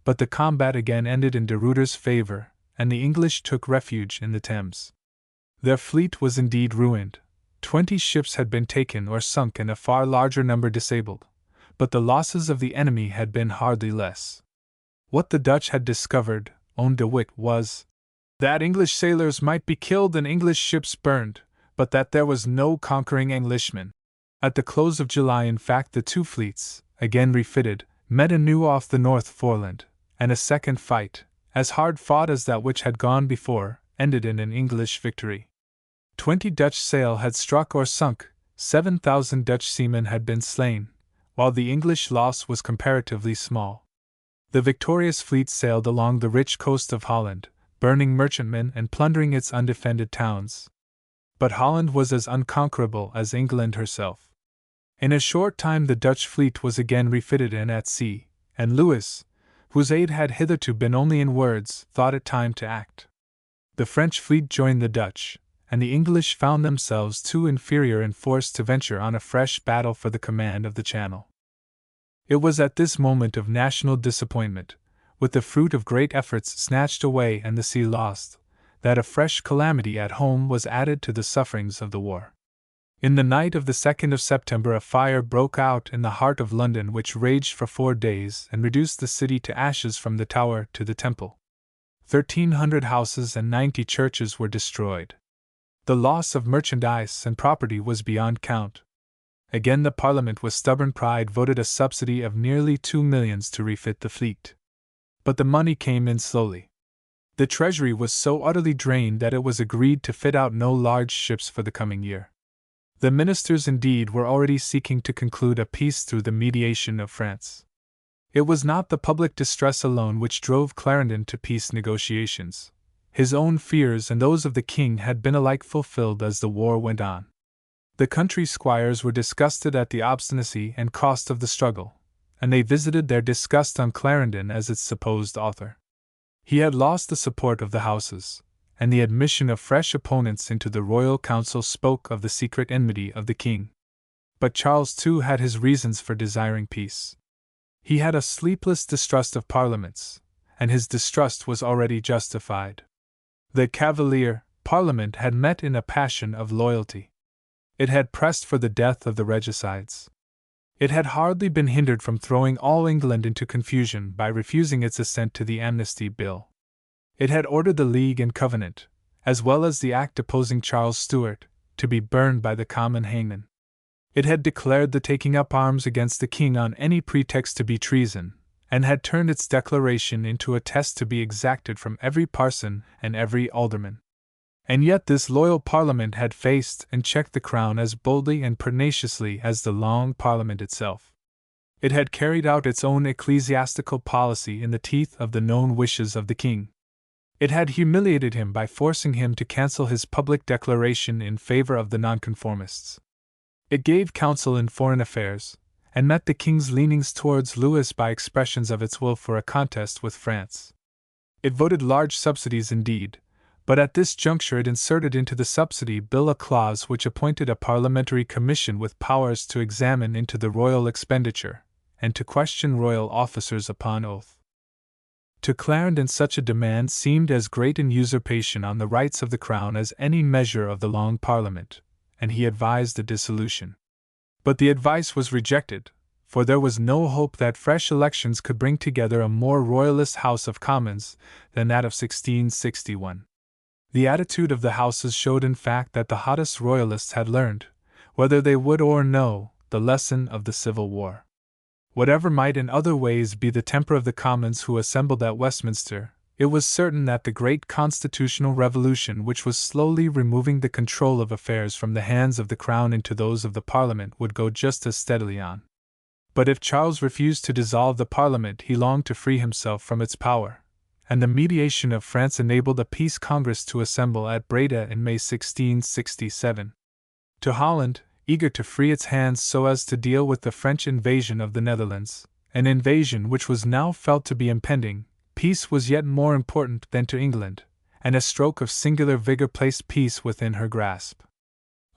S1: but the combat again ended in de Ruyter's favor, and the English took refuge in the Thames. Their fleet was indeed ruined. 20 ships had been taken or sunk and a far larger number disabled, but the losses of the enemy had been hardly less. What the Dutch had discovered, owned De Witt, was that English sailors might be killed and English ships burned, but that there was no conquering Englishman. At the close of July, in fact, the 2 fleets, again refitted, met anew off the North Foreland, and a second fight, as hard fought as that which had gone before, ended in an English victory. 20 Dutch sail had struck or sunk, 7,000 Dutch seamen had been slain, while the English loss was comparatively small. The victorious fleet sailed along the rich coast of Holland, burning merchantmen and plundering its undefended towns. But Holland was as unconquerable as England herself. In a short time the Dutch fleet was again refitted and at sea, and Louis, whose aid had hitherto been only in words, thought it time to act. The French fleet joined the Dutch, and the English found themselves too inferior in force to venture on a fresh battle for the command of the Channel. It was at this moment of national disappointment, with the fruit of great efforts snatched away and the sea lost, that a fresh calamity at home was added to the sufferings of the war. In the night of the 2nd of September a fire broke out in the heart of London which raged for 4 days and reduced the city to ashes from the Tower to the Temple. 1,300 houses and 90 churches were destroyed. The loss of merchandise and property was beyond count. Again the Parliament with stubborn pride voted a subsidy of nearly 2 millions to refit the fleet. But the money came in slowly. The treasury was so utterly drained that it was agreed to fit out no large ships for the coming year. The ministers indeed were already seeking to conclude a peace through the mediation of France. It was not the public distress alone which drove Clarendon to peace negotiations. His own fears and those of the king had been alike fulfilled as the war went on. The country squires were disgusted at the obstinacy and cost of the struggle, and they visited their disgust on Clarendon as its supposed author. He had lost the support of the houses, and the admission of fresh opponents into the royal council spoke of the secret enmity of the king. But Charles too had his reasons for desiring peace. He had a sleepless distrust of parliaments, and his distrust was already justified. The Cavalier Parliament had met in a passion of loyalty. It had pressed for the death of the regicides. It had hardly been hindered from throwing all England into confusion by refusing its assent to the Amnesty Bill. It had ordered the League and Covenant, as well as the Act opposing Charles Stuart, to be burned by the common hangman. It had declared the taking up arms against the king on any pretext to be treason, and had turned its declaration into a test to be exacted from every parson and every alderman. And yet this loyal Parliament had faced and checked the Crown as boldly and pertinaciously as the Long Parliament itself. It had carried out its own ecclesiastical policy in the teeth of the known wishes of the king. It had humiliated him by forcing him to cancel his public declaration in favor of the nonconformists. It gave counsel in foreign affairs, and met the king's leanings towards Louis by expressions of its will for a contest with France. It voted large subsidies indeed, but at this juncture it inserted into the subsidy bill a clause which appointed a parliamentary commission with powers to examine into the royal expenditure, and to question royal officers upon oath. To Clarendon such a demand seemed as great an usurpation on the rights of the Crown as any measure of the Long Parliament, and he advised the dissolution. But the advice was rejected, for there was no hope that fresh elections could bring together a more royalist House of Commons than that of 1661. The attitude of the Houses showed in fact that the hottest royalists had learned, whether they would or no, the lesson of the Civil War. Whatever might in other ways be the temper of the Commons who assembled at Westminster, it was certain that the great constitutional revolution which was slowly removing the control of affairs from the hands of the Crown into those of the Parliament would go just as steadily on. But if Charles refused to dissolve the Parliament, he longed to free himself from its power, and the mediation of France enabled a peace congress to assemble at Breda in May 1667. To Holland, eager to free its hands so as to deal with the French invasion of the Netherlands, an invasion which was now felt to be impending, peace was yet more important than to England, and a stroke of singular vigor placed peace within her grasp.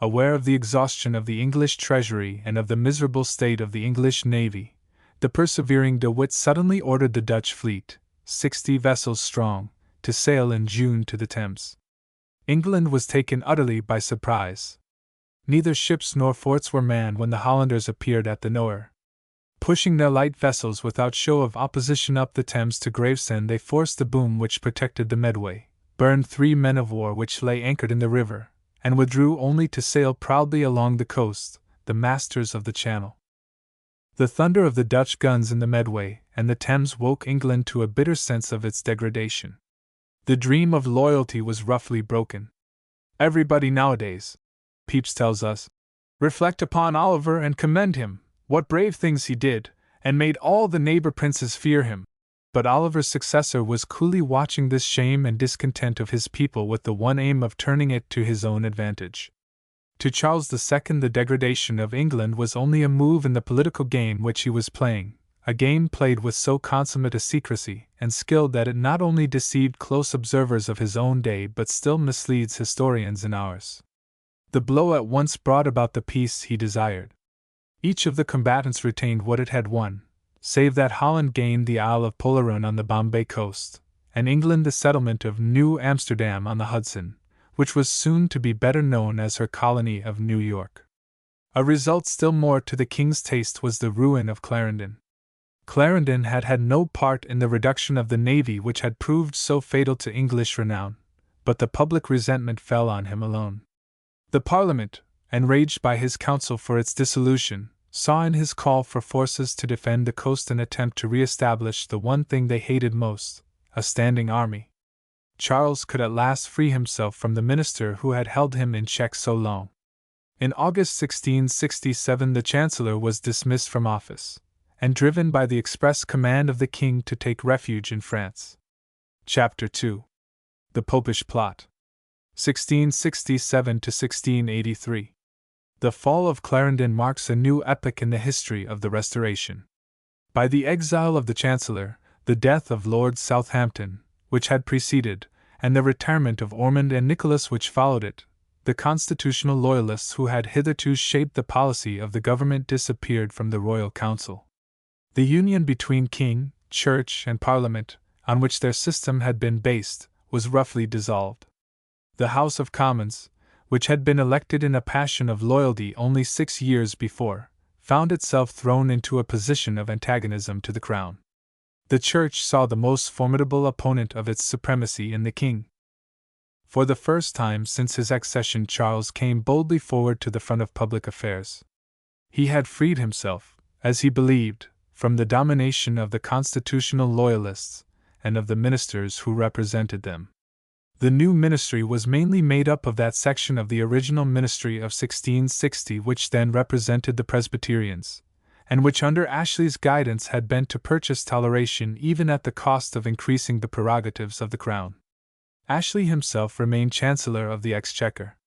S1: Aware of the exhaustion of the English treasury and of the miserable state of the English navy, the persevering De Witt suddenly ordered the Dutch fleet, 60 vessels strong, to sail in June to the Thames. England was taken utterly by surprise. Neither ships nor forts were manned when the Hollanders appeared at the Nore. Pushing their light vessels without show of opposition up the Thames to Gravesend, they forced the boom which protected the Medway, burned 3 men of war which lay anchored in the river, and withdrew only to sail proudly along the coast, the masters of the Channel. The thunder of the Dutch guns in the Medway and the Thames woke England to a bitter sense of its degradation. The dream of loyalty was roughly broken. Everybody nowadays, Pepys tells us, reflect upon Oliver and commend him, what brave things he did, and made all the neighbor princes fear him. But Oliver's successor was coolly watching this shame and discontent of his people with the one aim of turning it to his own advantage. To Charles II, the degradation of England was only a move in the political game which he was playing, a game played with so consummate a secrecy and skill that it not only deceived close observers of his own day but still misleads historians in ours. The blow at once brought about the peace he desired. Each of the combatants retained what it had won, save that Holland gained the Isle of Polerun on the Bombay coast, and England the settlement of New Amsterdam on the Hudson, which was soon to be better known as her colony of New York. A result still more to the king's taste was the ruin of Clarendon. Clarendon had had no part in the reduction of the navy which had proved so fatal to English renown, but the public resentment fell on him alone. The Parliament, enraged by his counsel for its dissolution, saw in his call for forces to defend the coast an attempt to re-establish the one thing they hated most, a standing army. Charles could at last free himself from the minister who had held him in check so long. In August 1667 the Chancellor was dismissed from office, and driven by the express command of the king to take refuge in France. Chapter 2. The Popish Plot. 1667 to 1683. The fall of Clarendon marks a new epoch in the history of the Restoration. By the exile of the Chancellor, the death of Lord Southampton, which had preceded, and the retirement of Ormond and Nicholas which followed it, the constitutional loyalists who had hitherto shaped the policy of the government disappeared from the Royal Council. The union between King, Church, and Parliament, on which their system had been based, was roughly dissolved. The House of Commons, which had been elected in a passion of loyalty only 6 years before, found itself thrown into a position of antagonism to the Crown. The Church saw the most formidable opponent of its supremacy in the King. For the first time since his accession, Charles came boldly forward to the front of public affairs. He had freed himself, as he believed, from the domination of the constitutional loyalists and of the ministers who represented them. The new ministry was mainly made up of that section of the original ministry of 1660 which then represented the Presbyterians, and which under Ashley's guidance had bent to purchase toleration even at the cost of increasing the prerogatives of the Crown. Ashley himself remained Chancellor of the Exchequer.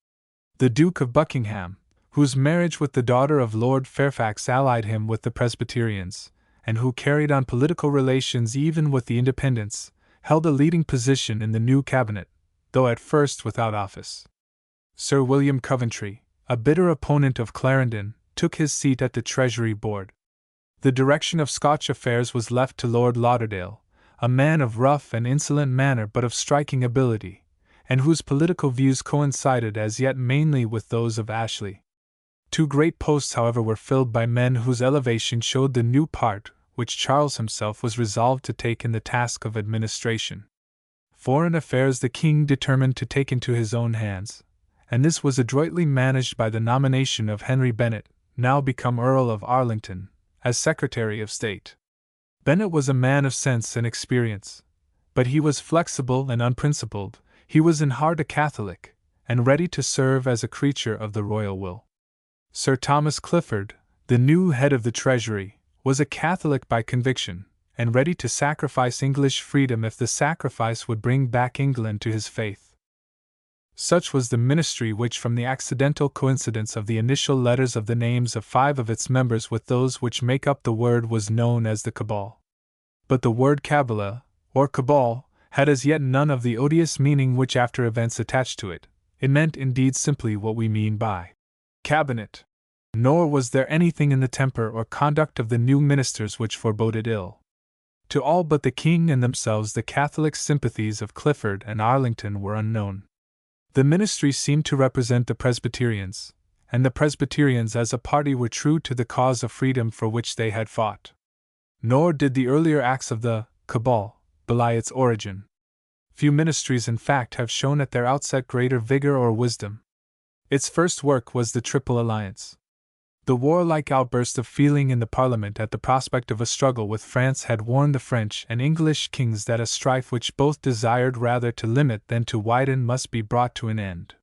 S1: The Duke of Buckingham, whose marriage with the daughter of Lord Fairfax allied him with the Presbyterians, and who carried on political relations even with the Independents, held a leading position in the new cabinet, though at first without office. Sir William Coventry, a bitter opponent of Clarendon, took his seat at the Treasury Board. The direction of Scotch affairs was left to Lord Lauderdale, a man of rough and insolent manner but of striking ability, and whose political views coincided as yet mainly with those of Ashley. 2 great posts, however, were filled by men whose elevation showed the new part which Charles himself was resolved to take in the task of administration. Foreign affairs the king determined to take into his own hands, and this was adroitly managed by the nomination of Henry Bennet, now become Earl of Arlington, as Secretary of State. Bennet was a man of sense and experience, but he was flexible and unprincipled. He was in heart a Catholic, and ready to serve as a creature of the royal will. Sir Thomas Clifford, the new head of the Treasury, was a Catholic by conviction, and ready to sacrifice English freedom if the sacrifice would bring back England to his faith. Such was the ministry which, from the accidental coincidence of the initial letters of the names of 5 of its members with those which make up the word, was known as the Cabal. But the word Cabala, or Cabal, had as yet none of the odious meaning which after events attached to it. It meant indeed simply what we mean by cabinet. Nor was there anything in the temper or conduct of the new ministers which foreboded ill. To all but the king and themselves the Catholic sympathies of Clifford and Arlington were unknown. The ministry seemed to represent the Presbyterians, and the Presbyterians as a party were true to the cause of freedom for which they had fought. Nor did the earlier acts of the Cabal belie its origin. Few ministries, in fact, have shown at their outset greater vigor or wisdom. Its first work was the Triple Alliance. The warlike outburst of feeling in the Parliament at the prospect of a struggle with France had warned the French and English kings that a strife which both desired rather to limit than to widen must be brought to an end.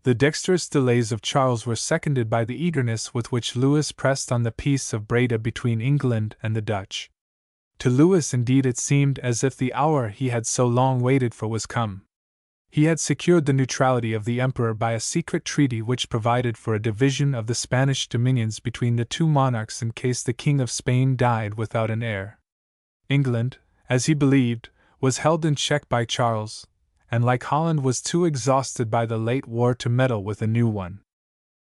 S1: The dexterous delays of Charles were seconded by the eagerness with which Louis pressed on the peace of Breda between England and the Dutch. To Louis indeed it seemed as if the hour he had so long waited for was come. He had secured the neutrality of the Emperor by a secret treaty which provided for a division of the Spanish dominions between the two monarchs in case the King of Spain died without an heir. England, as he believed, was held in check by Charles, and like Holland was too exhausted by the late war to meddle with a new one.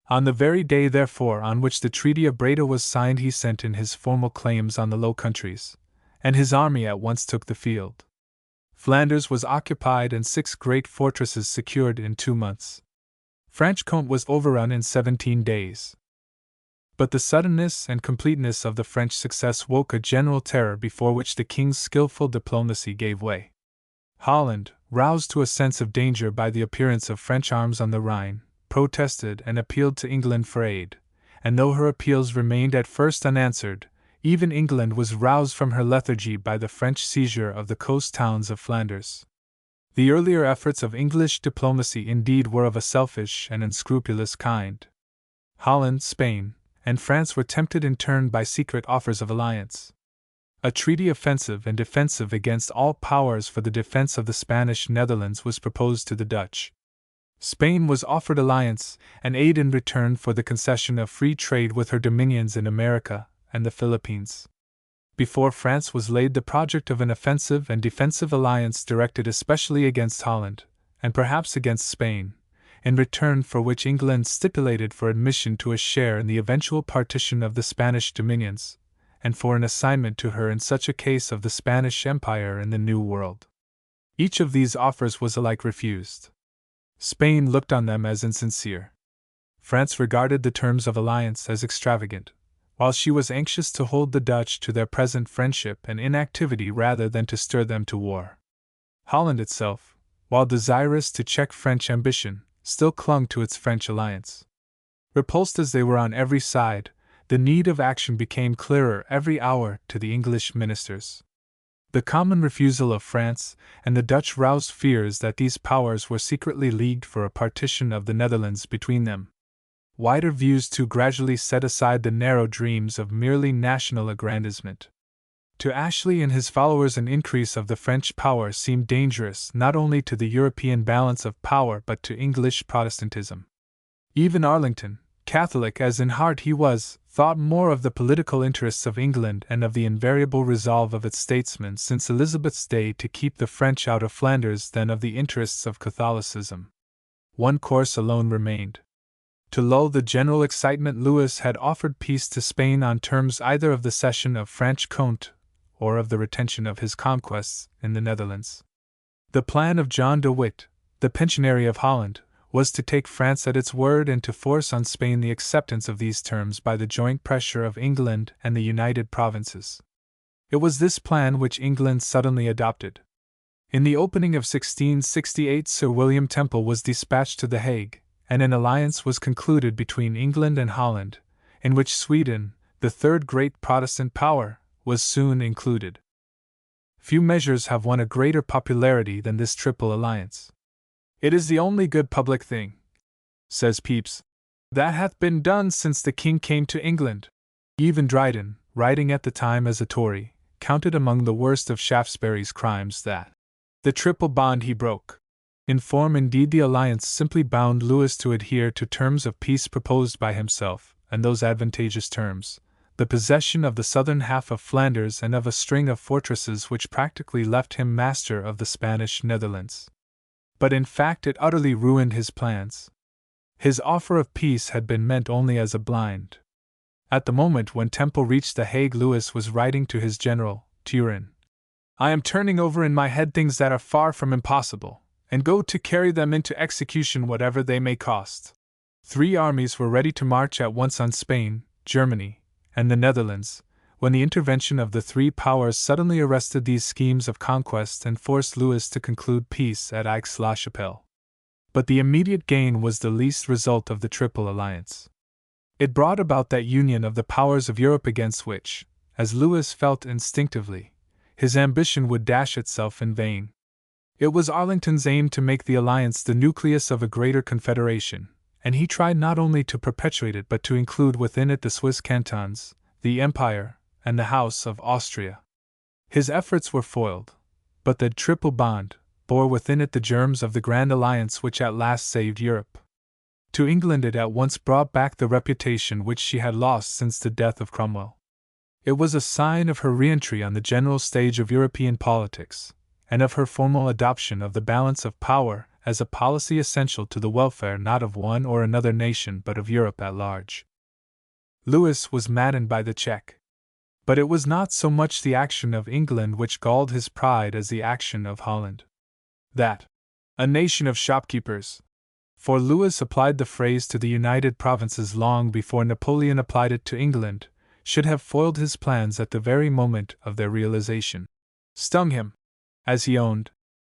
S1: On the very day, therefore, on which the Treaty of Breda was signed, he sent in his formal claims on the Low Countries, and his army at once took the field. Flanders was occupied and 6 great fortresses secured in 2 months. Franche-Comté was overrun in 17 days. But the suddenness and completeness of the French success woke a general terror before which the king's skillful diplomacy gave way. Holland, roused to a sense of danger by the appearance of French arms on the Rhine, protested and appealed to England for aid, and though her appeals remained at first unanswered, even England was roused from her lethargy by the French seizure of the coast towns of Flanders. The earlier efforts of English diplomacy indeed were of a selfish and unscrupulous kind. Holland, Spain, and France were tempted in turn by secret offers of alliance. A treaty offensive and defensive against all powers for the defense of the Spanish Netherlands was proposed to the Dutch. Spain was offered alliance and aid in return for the concession of free trade with her dominions in America and the Philippines. Before France was laid the project of an offensive and defensive alliance directed especially against Holland, and perhaps against Spain, in return for which England stipulated for admission to a share in the eventual partition of the Spanish dominions, and for an assignment to her in such a case of the Spanish Empire in the New World. Each of these offers was alike refused. Spain looked on them as insincere. France regarded the terms of alliance as extravagant, while she was anxious to hold the Dutch to their present friendship and inactivity rather than to stir them to war. Holland itself, while desirous to check French ambition, still clung to its French alliance. Repulsed as they were on every side, the need of action became clearer every hour to the English ministers. The common refusal of France and the Dutch roused fears that these powers were secretly leagued for a partition of the Netherlands between them. Wider views too gradually set aside the narrow dreams of merely national aggrandizement. To Ashley and his followers an increase of the French power seemed dangerous not only to the European balance of power but to English Protestantism. Even Arlington, Catholic as in heart he was, thought more of the political interests of England and of the invariable resolve of its statesmen since Elizabeth's day to keep the French out of Flanders than of the interests of Catholicism. One course alone remained. To lull the general excitement, Louis had offered peace to Spain on terms either of the cession of Franche-Comté or of the retention of his conquests in the Netherlands. The plan of John de Witt, the pensionary of Holland, was to take France at its word and to force on Spain the acceptance of these terms by the joint pressure of England and the United Provinces. It was this plan which England suddenly adopted. In the opening of 1668, Sir William Temple was dispatched to The Hague, and an alliance was concluded between England and Holland, in which Sweden, the third great Protestant power, was soon included. Few measures have won a greater popularity than this triple alliance. "It is the only good public thing," says Pepys, "that hath been done since the King came to England." Even Dryden, writing at the time as a Tory, counted among the worst of Shaftesbury's crimes that the triple bond he broke. In form indeed the alliance simply bound Louis to adhere to terms of peace proposed by himself, and those advantageous terms, the possession of the southern half of Flanders and of a string of fortresses which practically left him master of the Spanish Netherlands. But in fact it utterly ruined his plans. His offer of peace had been meant only as a blind. At the moment when Temple reached The Hague, Louis was writing to his general, Puritan, "I am turning over in my head things that are far from impossible, and go to carry them into execution whatever they may cost." 3 armies were ready to march at once on Spain, Germany, and the Netherlands, when the intervention of the 3 powers suddenly arrested these schemes of conquest and forced Louis to conclude peace at Aix-la-Chapelle. But the immediate gain was the least result of the Triple Alliance. It brought about that union of the powers of Europe against which, as Louis felt instinctively, his ambition would dash itself in vain. It was Arlington's aim to make the alliance the nucleus of a greater confederation, and he tried not only to perpetuate it but to include within it the Swiss cantons, the Empire, and the House of Austria. His efforts were foiled, but the triple bond bore within it the germs of the grand alliance which at last saved Europe. To England it at once brought back the reputation which she had lost since the death of Cromwell. It was a sign of her re-entry on the general stage of European politics, and of her formal adoption of the balance of power as a policy essential to the welfare not of one or another nation but of Europe at large. Louis was maddened by the check. But it was not so much the action of England which galled his pride as the action of Holland. That, a nation of shopkeepers, for Louis applied the phrase to the United Provinces long before Napoleon applied it to England, should have foiled his plans at the very moment of their realization, stung him, as he owned,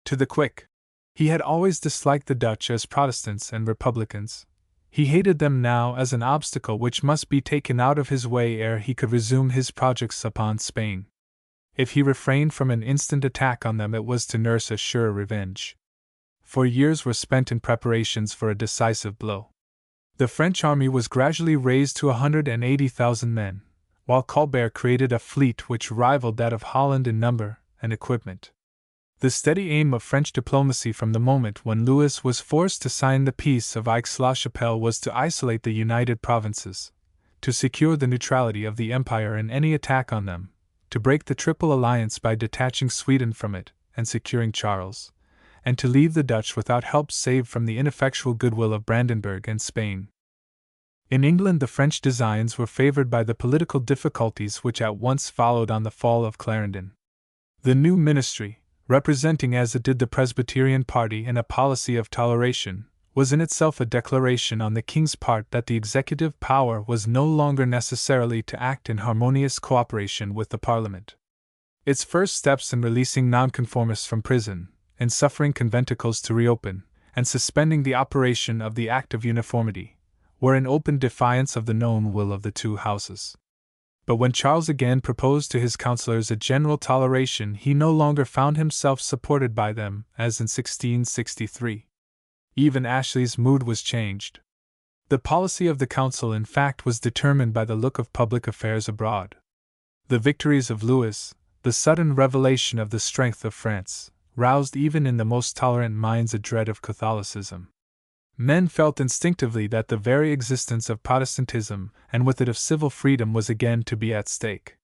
S1: to the quick. He had always disliked the Dutch as Protestants and Republicans. He hated them now as an obstacle which must be taken out of his way ere he could resume his projects upon Spain. If he refrained from an instant attack on them, it was to nurse a sure revenge. For years were spent in preparations for a decisive blow. The French army was gradually raised to 180,000 men, while Colbert created a fleet which rivaled that of Holland in number and equipment. The steady aim of French diplomacy from the moment when Louis was forced to sign the Peace of Aix-la-Chapelle was to isolate the United Provinces, to secure the neutrality of the Empire in any attack on them, to break the Triple Alliance by detaching Sweden from it and securing Charles, and to leave the Dutch without help save from the ineffectual goodwill of Brandenburg and Spain. In England the French designs were favored by the political difficulties which at once followed on the fall of Clarendon. The new ministry, representing as it did the Presbyterian party and a policy of toleration, was in itself a declaration on the king's part that the executive power was no longer necessarily to act in harmonious cooperation with the Parliament. Its first steps in releasing nonconformists from prison, in suffering conventicles to reopen, and suspending the operation of the Act of Uniformity, were in open defiance of the known will of the two houses. But when Charles again proposed to his councillors a general toleration, he no longer found himself supported by them, as in 1663. Even Ashley's mood was changed. The policy of the council, in fact, was determined by the look of public affairs abroad. The victories of Louis, the sudden revelation of the strength of France, roused even in the most tolerant minds a dread of Catholicism. Men felt instinctively that the very existence of Protestantism, and with it of civil freedom, was again to be at stake.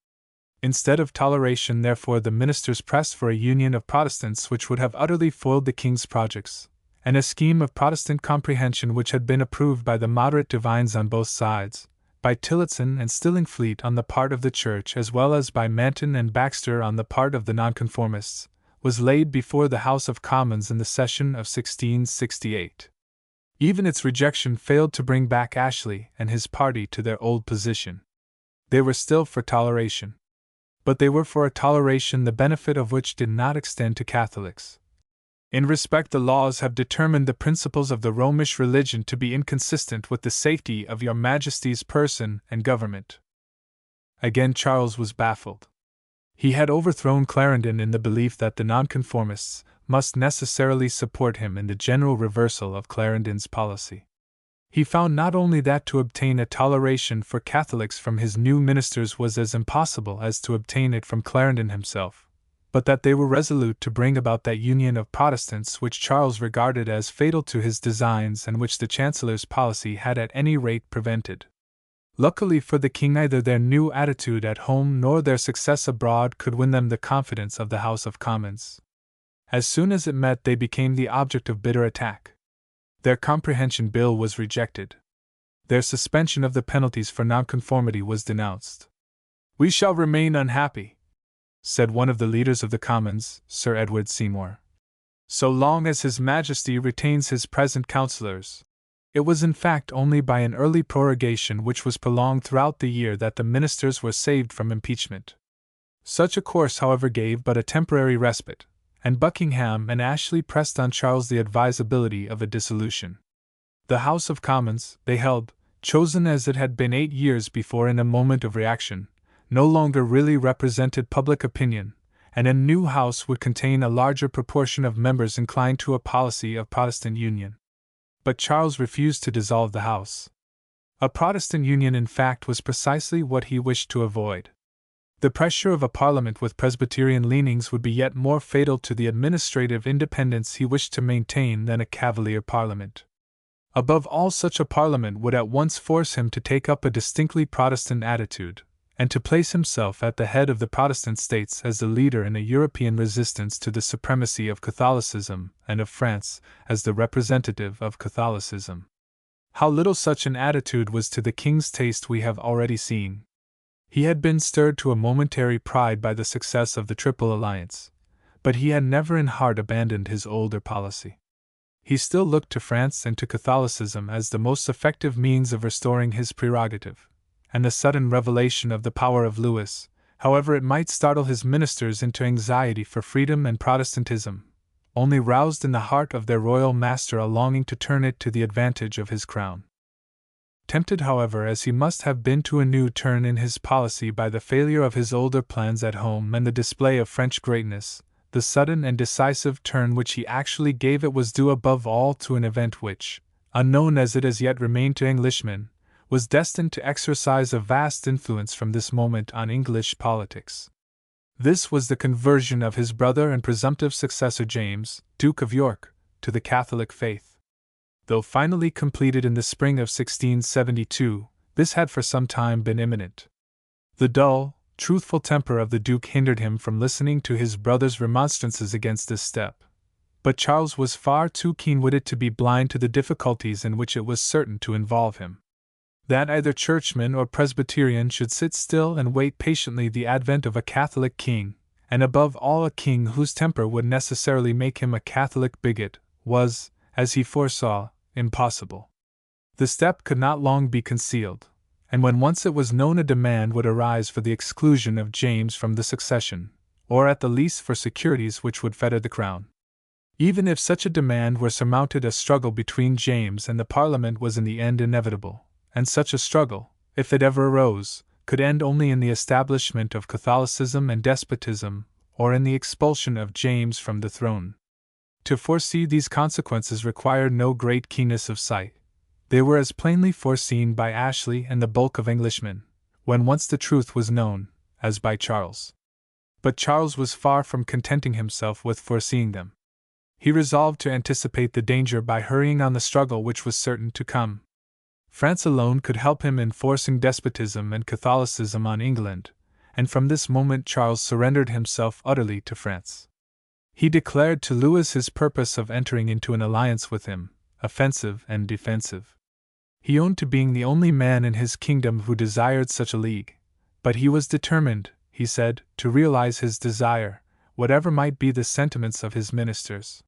S1: Instead of toleration, therefore, the ministers pressed for a union of Protestants which would have utterly foiled the king's projects, and a scheme of Protestant comprehension which had been approved by the moderate divines on both sides, by Tillotson and Stillingfleet on the part of the Church as well as by Manton and Baxter on the part of the Nonconformists, was laid before the House of Commons in the session of 1668. Even its rejection failed to bring back Ashley and his party to their old position. They were still for toleration. But they were for a toleration the benefit of which did not extend to Catholics. In respect, the laws have determined the principles of the Romish religion to be inconsistent with the safety of your Majesty's person and government. Again Charles was baffled. He had overthrown Clarendon in the belief that the Nonconformists must necessarily support him in the general reversal of Clarendon's policy. He found not only that to obtain a toleration for Catholics from his new ministers was as impossible as to obtain it from Clarendon himself, but that they were resolute to bring about that union of Protestants which Charles regarded as fatal to his designs and which the Chancellor's policy had at any rate prevented. Luckily for the king, neither their new attitude at home nor their success abroad could win them the confidence of the House of Commons. As soon as it met, they became the object of bitter attack. Their Comprehension Bill was rejected. Their suspension of the penalties for nonconformity was denounced. "We shall remain unhappy," said one of the leaders of the Commons, Sir Edward Seymour, "so long as His Majesty retains his present councillors." It was in fact only by an early prorogation which was prolonged throughout the year that the ministers were saved from impeachment. Such a course, however, gave but a temporary respite, and Buckingham and Ashley pressed on Charles the advisability of a dissolution. The House of Commons, they held, chosen as it had been 8 years before in a moment of reaction, no longer really represented public opinion, and a new House would contain a larger proportion of members inclined to a policy of Protestant union. But Charles refused to dissolve the House. A Protestant union, in fact, was precisely what he wished to avoid. The pressure of a parliament with Presbyterian leanings would be yet more fatal to the administrative independence he wished to maintain than a Cavalier parliament. Above all, such a parliament would at once force him to take up a distinctly Protestant attitude, and to place himself at the head of the Protestant states as the leader in a European resistance to the supremacy of Catholicism, and of France as the representative of Catholicism. How little such an attitude was to the king's taste we have already seen. He had been stirred to a momentary pride by the success of the Triple Alliance, but he had never in heart abandoned his older policy. He still looked to France and to Catholicism as the most effective means of restoring his prerogative, and the sudden revelation of the power of Louis, however it might startle his ministers into anxiety for freedom and Protestantism, only roused in the heart of their royal master a longing to turn it to the advantage of his crown. Tempted, however, as he must have been to a new turn in his policy by the failure of his older plans at home and the display of French greatness, the sudden and decisive turn which he actually gave it was due above all to an event which, unknown as it as yet remained to Englishmen, was destined to exercise a vast influence from this moment on English politics. This was the conversion of his brother and presumptive successor James, Duke of York, to the Catholic faith. Though finally completed in the spring of 1672, this had for some time been imminent. The dull, truthful temper of the Duke hindered him from listening to his brother's remonstrances against this step, but Charles was far too keen-witted to be blind to the difficulties in which it was certain to involve him. That either churchman or Presbyterian should sit still and wait patiently the advent of a Catholic king, and above all a king whose temper would necessarily make him a Catholic bigot, was, as he foresaw, impossible. The step could not long be concealed, and when once it was known a demand would arise for the exclusion of James from the succession, or at the least for securities which would fetter the crown. Even if such a demand were surmounted, a struggle between James and the Parliament was in the end inevitable, and such a struggle, if it ever arose, could end only in the establishment of Catholicism and despotism, or in the expulsion of James from the throne. To foresee these consequences required no great keenness of sight. They were as plainly foreseen by Ashley and the bulk of Englishmen, when once the truth was known, as by Charles. But Charles was far from contenting himself with foreseeing them. He resolved to anticipate the danger by hurrying on the struggle which was certain to come. France alone could help him in forcing despotism and Catholicism on England, and from this moment Charles surrendered himself utterly to France. He declared to Louis his purpose of entering into an alliance with him, offensive and defensive. He owned to being the only man in his kingdom who desired such a league, but he was determined, he said, to realize his desire, whatever might be the sentiments of his ministers.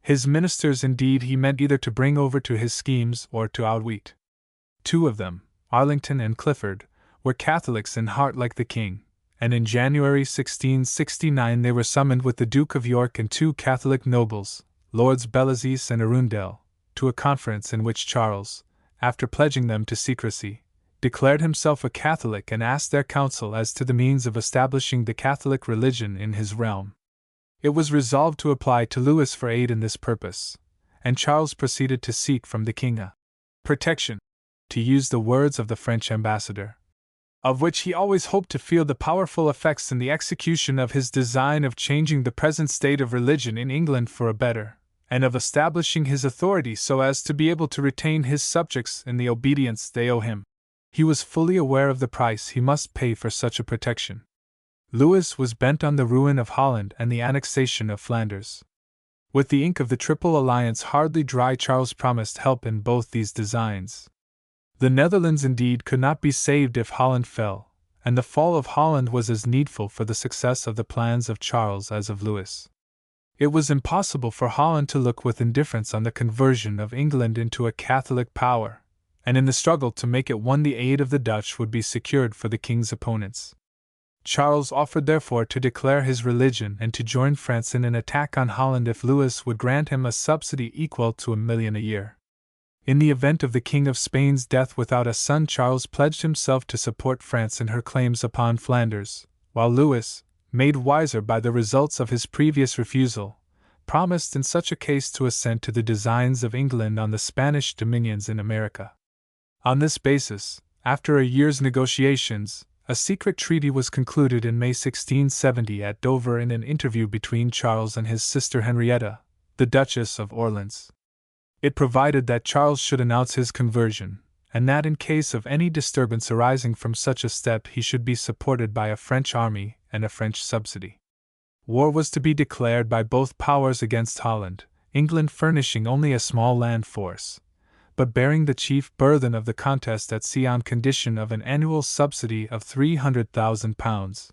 S1: His ministers, indeed, he meant either to bring over to his schemes or to outwit. Two of them, Arlington and Clifford, were Catholics in heart like the king, and in January 1669 they were summoned with the Duke of York and two Catholic nobles, Lords Belazes and Arundel, to a conference in which Charles, after pledging them to secrecy, declared himself a Catholic and asked their counsel as to the means of establishing the Catholic religion in his realm. It was resolved to apply to Louis for aid in this purpose, and Charles proceeded to seek from the king a protection, to use the words of the French ambassador, of which he always hoped to feel the powerful effects in the execution of his design of changing the present state of religion in England for a better, and of establishing his authority so as to be able to retain his subjects in the obedience they owe him. He was fully aware of the price he must pay for such a protection. Louis was bent on the ruin of Holland and the annexation of Flanders. With the ink of the Triple Alliance hardly dry, Charles promised help in both these designs. The Netherlands indeed could not be saved if Holland fell, and the fall of Holland was as needful for the success of the plans of Charles as of Louis. It was impossible for Holland to look with indifference on the conversion of England into a Catholic power, and in the struggle to make it one the aid of the Dutch would be secured for the king's opponents. Charles offered therefore to declare his religion and to join France in an attack on Holland if Louis would grant him a subsidy equal to £1,000,000 a year. In the event of the King of Spain's death without a son, Charles pledged himself to support France in her claims upon Flanders, while Louis, made wiser by the results of his previous refusal, promised in such a case to assent to the designs of England on the Spanish dominions in America. On this basis, after a year's negotiations, a secret treaty was concluded in May 1670 at Dover in an interview between Charles and his sister Henrietta, the Duchess of Orleans. It provided that Charles should announce his conversion, and that in case of any disturbance arising from such a step he should be supported by a French army and a French subsidy. War was to be declared by both powers against Holland, England furnishing only a small land force, but bearing the chief burthen of the contest at sea on condition of an annual subsidy of £300,000.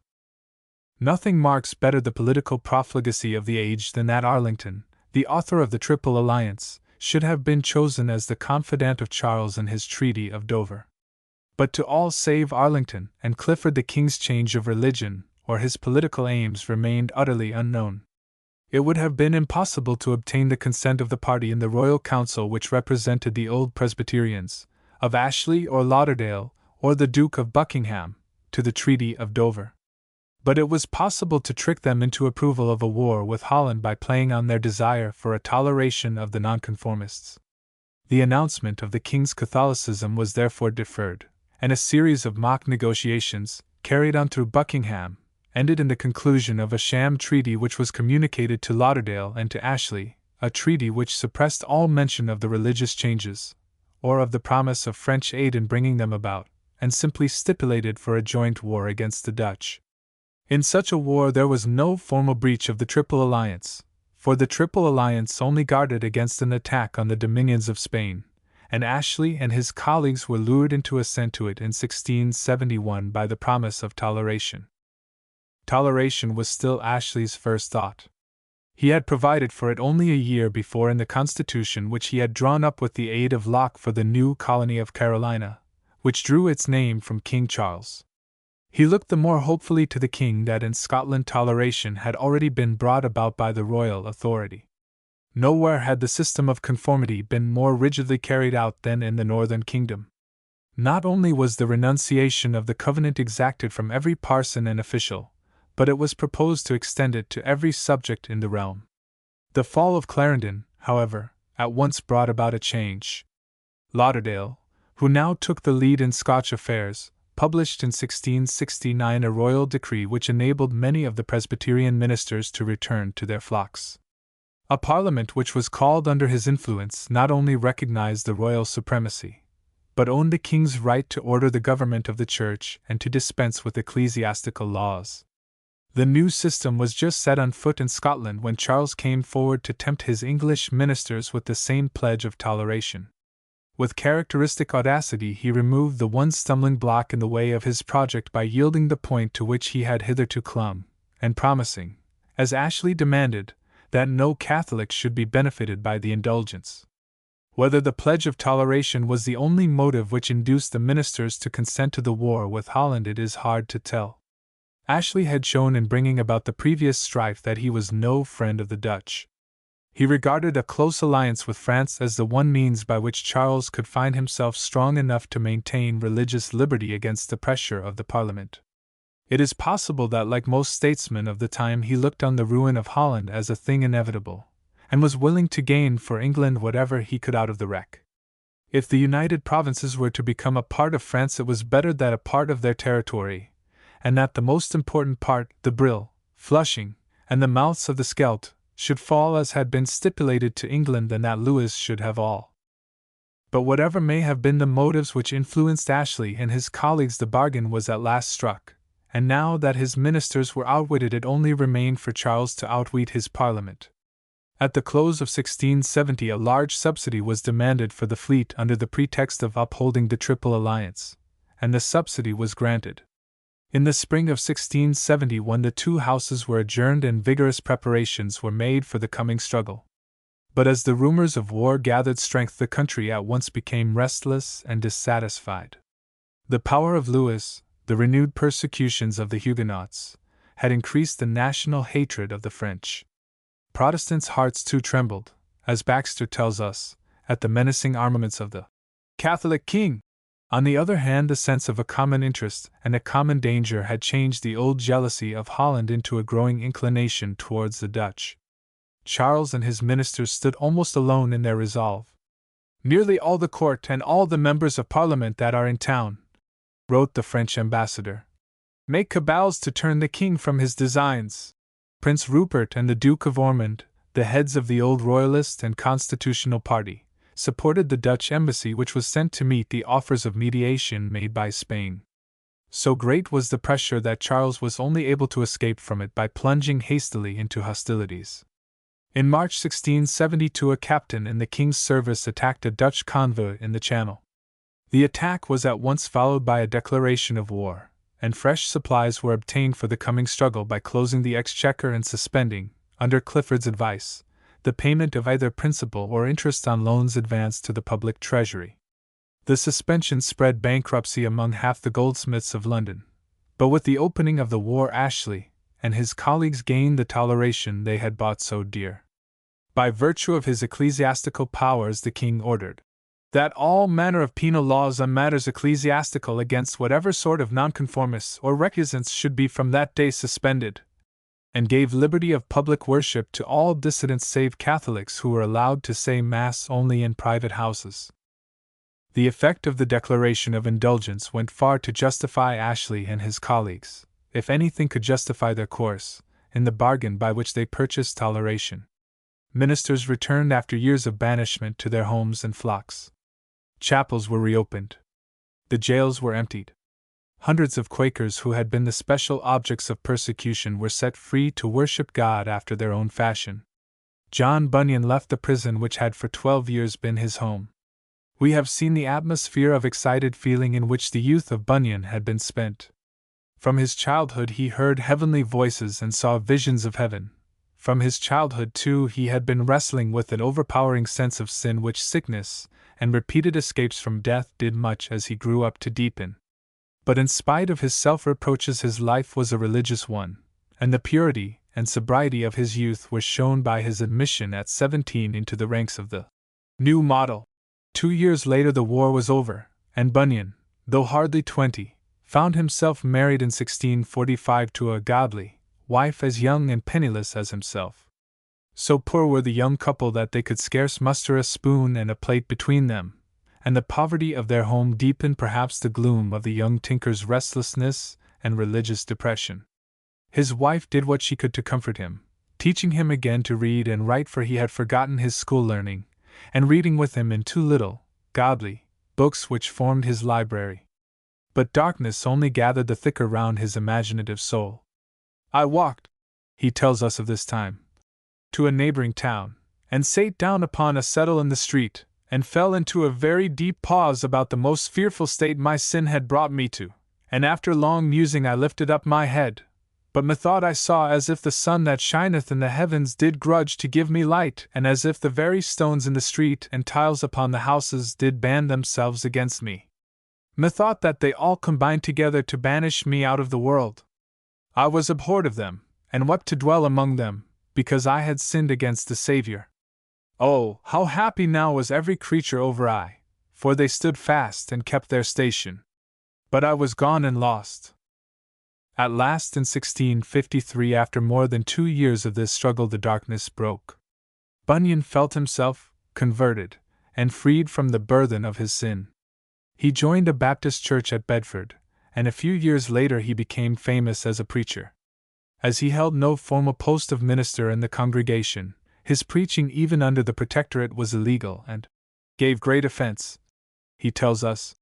S1: Nothing marks better the political profligacy of the age than that Arlington, the author of the Triple Alliance, should have been chosen as the confidant of Charles in his Treaty of Dover. But to all save Arlington and Clifford the King's change of religion or his political aims remained utterly unknown. It would have been impossible to obtain the consent of the party in the Royal Council which represented the old Presbyterians, of Ashley or Lauderdale, or the Duke of Buckingham, to the Treaty of Dover. But it was possible to trick them into approval of a war with Holland by playing on their desire for a toleration of the nonconformists. The announcement of the King's Catholicism was therefore deferred, and a series of mock negotiations, carried on through Buckingham, ended in the conclusion of a sham treaty which was communicated to Lauderdale and to Ashley, a treaty which suppressed all mention of the religious changes, or of the promise of French aid in bringing them about, and simply stipulated for a joint war against the Dutch. In such a war there was no formal breach of the Triple Alliance, for the Triple Alliance only guarded against an attack on the dominions of Spain, and Ashley and his colleagues were lured into assent to it in 1671 by the promise of toleration. Toleration was still Ashley's first thought. He had provided for it only a year before in the Constitution which he had drawn up with the aid of Locke for the new colony of Carolina, which drew its name from King Charles. He looked the more hopefully to the king that in Scotland toleration had already been brought about by the royal authority. Nowhere had the system of conformity been more rigidly carried out than in the northern kingdom. Not only was the renunciation of the covenant exacted from every parson and official, but it was proposed to extend it to every subject in the realm. The fall of Clarendon, however, at once brought about a change. Lauderdale, who now took the lead in Scotch affairs, published in 1669 a royal decree which enabled many of the Presbyterian ministers to return to their flocks. A parliament which was called under his influence not only recognized the royal supremacy, but owned the king's right to order the government of the church and to dispense with ecclesiastical laws. The new system was just set on foot in Scotland when Charles came forward to tempt his English ministers with the same pledge of toleration. With characteristic audacity he removed the one stumbling block in the way of his project by yielding the point to which he had hitherto clung, and promising, as Ashley demanded, that no Catholic should be benefited by the indulgence. Whether the pledge of toleration was the only motive which induced the ministers to consent to the war with Holland it is hard to tell. Ashley had shown in bringing about the previous strife that he was no friend of the Dutch. He regarded a close alliance with France as the one means by which Charles could find himself strong enough to maintain religious liberty against the pressure of the Parliament. It is possible that, like most statesmen of the time, he looked on the ruin of Holland as a thing inevitable, and was willing to gain for England whatever he could out of the wreck. If the United Provinces were to become a part of France, it was better that a part of their territory, and that the most important part, the Brill, Flushing, and the mouths of the Scheldt, should fall as had been stipulated to England than that Louis should have all. But whatever may have been the motives which influenced Ashley and his colleagues, the bargain was at last struck, and now that his ministers were outwitted it only remained for Charles to outwit his Parliament. At the close of 1670 a large subsidy was demanded for the fleet under the pretext of upholding the Triple Alliance, and the subsidy was granted. In the spring of 1671 the two houses were adjourned and vigorous preparations were made for the coming struggle. But as the rumors of war gathered strength the country at once became restless and dissatisfied. The power of Louis, the renewed persecutions of the Huguenots, had increased the national hatred of the French. Protestants' hearts too trembled, as Baxter tells us, at the menacing armaments of the Catholic king. On the other hand, the sense of a common interest and a common danger had changed the old jealousy of Holland into a growing inclination towards the Dutch. Charles and his ministers stood almost alone in their resolve. "Nearly all the court and all the members of Parliament that are in town," wrote the French ambassador, make cabals to turn the king from his designs. Prince Rupert and the Duke of Ormond, the heads of the old Royalist and Constitutional party, supported the Dutch embassy which was sent to meet the offers of mediation made by Spain. So great was the pressure that Charles was only able to escape from it by plunging hastily into hostilities. In March 1672, a captain in the king's service attacked a Dutch convoy in the Channel. The attack was at once followed by a declaration of war, and fresh supplies were obtained for the coming struggle by closing the exchequer and suspending, under Clifford's advice, the payment of either principal or interest on loans advanced to the public treasury. The suspension spread bankruptcy among half the goldsmiths of London, but with the opening of the war Ashley and his colleagues gained the toleration they had bought so dear. By virtue of his ecclesiastical powers the king ordered that all manner of penal laws on matters ecclesiastical against whatever sort of nonconformists or recusants should be from that day suspended, and gave liberty of public worship to all dissidents save Catholics who were allowed to say Mass only in private houses. The effect of the declaration of indulgence went far to justify Ashley and his colleagues, if anything could justify their course, in the bargain by which they purchased toleration. Ministers returned after years of banishment to their homes and flocks. Chapels were reopened. The jails were emptied. Hundreds of Quakers who had been the special objects of persecution were set free to worship God after their own fashion. John Bunyan left the prison which had for 12 years been his home. We have seen the atmosphere of excited feeling in which the youth of Bunyan had been spent. From his childhood he heard heavenly voices and saw visions of heaven. From his childhood, too, he had been wrestling with an overpowering sense of sin which sickness and repeated escapes from death did much as he grew up to deepen. But in spite of his self-reproaches his life was a religious one, and the purity and sobriety of his youth were shown by his admission at 17 into the ranks of the New Model. 2 years later the war was over, and Bunyan, though hardly 20, found himself married in 1645 to a godly wife as young and penniless as himself. So poor were the young couple that they could scarce muster a spoon and a plate between them, and the poverty of their home deepened perhaps the gloom of the young tinker's restlessness and religious depression. His wife did what she could to comfort him, teaching him again to read and write, for he had forgotten his school learning, and reading with him in 2 little, godly books which formed his library. But darkness only gathered the thicker round his imaginative soul. I walked, he tells us of this time, to a neighboring town, and sate down upon a settle in the street, and fell into a very deep pause about the most fearful state my sin had brought me to, and after long musing I lifted up my head, but methought I saw as if the sun that shineth in the heavens did grudge to give me light, and as if the very stones in the street and tiles upon the houses did band themselves against me. Methought that they all combined together to banish me out of the world. I was abhorred of them, and wept to dwell among them, because I had sinned against the Saviour. Oh, how happy now was every creature over I, for they stood fast and kept their station. But I was gone and lost. At last in 1653, after more than 2 years of this struggle, the darkness broke. Bunyan felt himself converted, and freed from the burthen of his sin. He joined a Baptist church at Bedford, and a few years later he became famous as a preacher. As he held no formal post of minister in the congregation, his preaching even under the Protectorate was illegal and gave great offense, he tells us,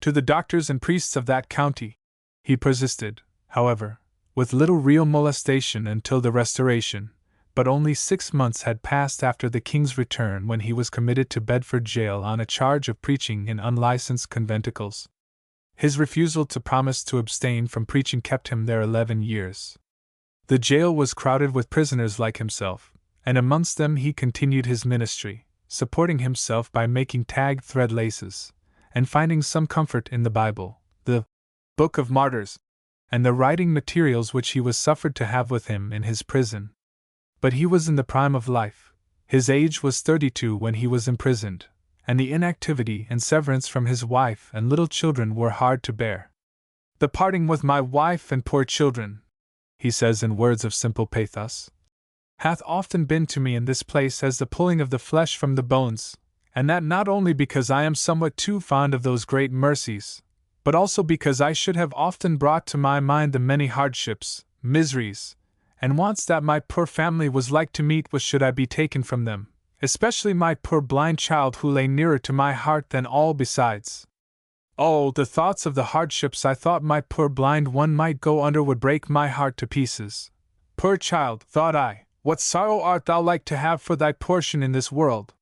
S1: to the doctors and priests of that county. He persisted, however, with little real molestation until the Restoration, but only 6 months had passed after the king's return when he was committed to Bedford jail on a charge of preaching in unlicensed conventicles. His refusal to promise to abstain from preaching kept him there 11 years. The jail was crowded with prisoners like himself, and amongst them he continued his ministry, supporting himself by making tag thread laces, and finding some comfort in the Bible, the Book of Martyrs, and the writing materials which he was suffered to have with him in his prison. But he was in the prime of life. His age was 32 when he was imprisoned, and the inactivity and severance from his wife and little children were hard to bear. The parting with my wife and poor children, he says in words of simple pathos, hath often been to me in this place as the pulling of the flesh from the bones, and that not only because I am somewhat too fond of those great mercies, but also because I should have often brought to my mind the many hardships, miseries, and wants that my poor family was like to meet with should I be taken from them, especially my poor blind child who lay nearer to my heart than all besides. Oh, the thoughts of the hardships I thought my poor blind one might go under would break my heart to pieces. Poor child, thought I, what sorrow art thou like to have for thy portion in this world?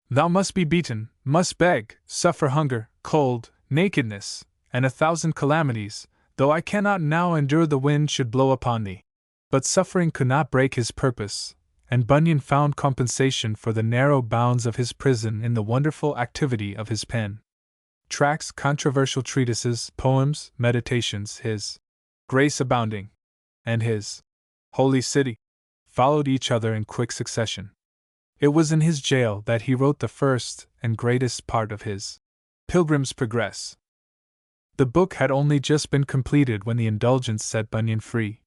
S1: Thou must be beaten, must beg, suffer hunger, cold, nakedness, and 1,000 calamities, though I cannot now endure the wind should blow upon thee. But suffering could not break his purpose, and Bunyan found compensation for the narrow bounds of his prison in the wonderful activity of his pen. Tracts, controversial treatises, poems, meditations, his Grace Abounding, and his Holy City, followed each other in quick succession. It was in his jail that he wrote the first and greatest part of his Pilgrim's Progress. The book had only just been completed when the indulgence set Bunyan free.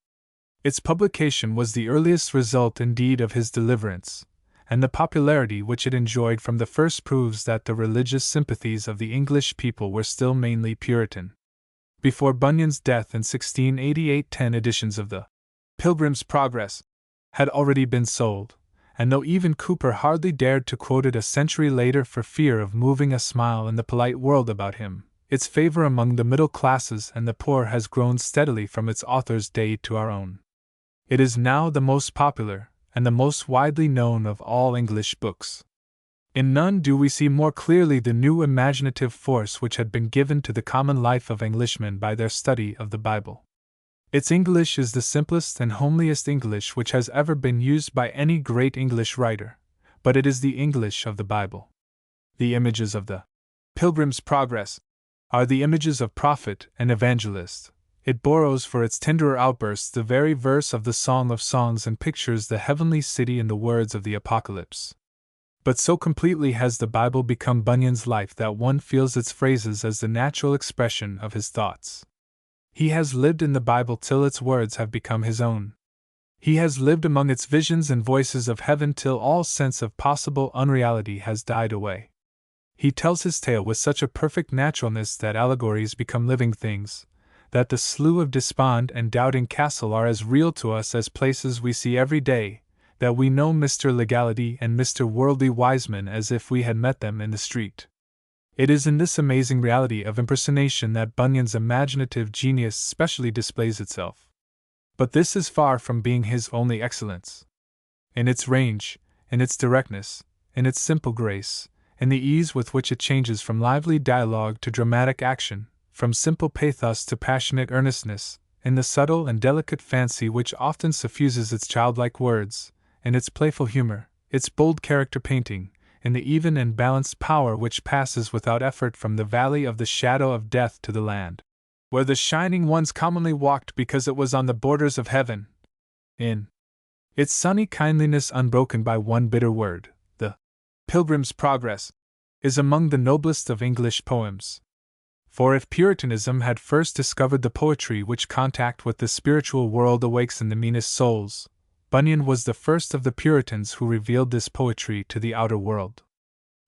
S1: Its publication was the earliest result indeed of his deliverance, and the popularity which it enjoyed from the first proves that the religious sympathies of the English people were still mainly Puritan. Before Bunyan's death in 1688, 10 editions of the Pilgrim's Progress had already been sold, and though even Cooper hardly dared to quote it a century later for fear of moving a smile in the polite world about him, its favor among the middle classes and the poor has grown steadily from its author's day to our own. It is now the most popular and the most widely known of all English books. In none do we see more clearly the new imaginative force which had been given to the common life of Englishmen by their study of the Bible. Its English is the simplest and homeliest English which has ever been used by any great English writer, but it is the English of the Bible. The images of the Pilgrim's Progress are the images of prophet and evangelist. It borrows for its tenderer outbursts the very verse of the Song of Songs and pictures the heavenly city in the words of the Apocalypse. But so completely has the Bible become Bunyan's life that one feels its phrases as the natural expression of his thoughts. He has lived in the Bible till its words have become his own. He has lived among its visions and voices of heaven till all sense of possible unreality has died away. He tells his tale with such a perfect naturalness that allegories become living things, that the Slough of Despond and Doubting Castle are as real to us as places we see every day, that we know Mr. Legality and Mr. Worldly Wiseman as if we had met them in the street. It is in this amazing reality of impersonation that Bunyan's imaginative genius specially displays itself. But this is far from being his only excellence. In its range, in its directness, in its simple grace, in the ease with which it changes from lively dialogue to dramatic action, from simple pathos to passionate earnestness, in the subtle and delicate fancy which often suffuses its childlike words, in its playful humor, its bold character painting, in the even and balanced power which passes without effort from the valley of the shadow of death to the land where the shining ones commonly walked because it was on the borders of heaven, in its sunny kindliness unbroken by one bitter word, the Pilgrim's Progress is among the noblest of English poems. For if Puritanism had first discovered the poetry which contact with the spiritual world awakes in the meanest souls, Bunyan was the first of the Puritans who revealed this poetry to the outer world.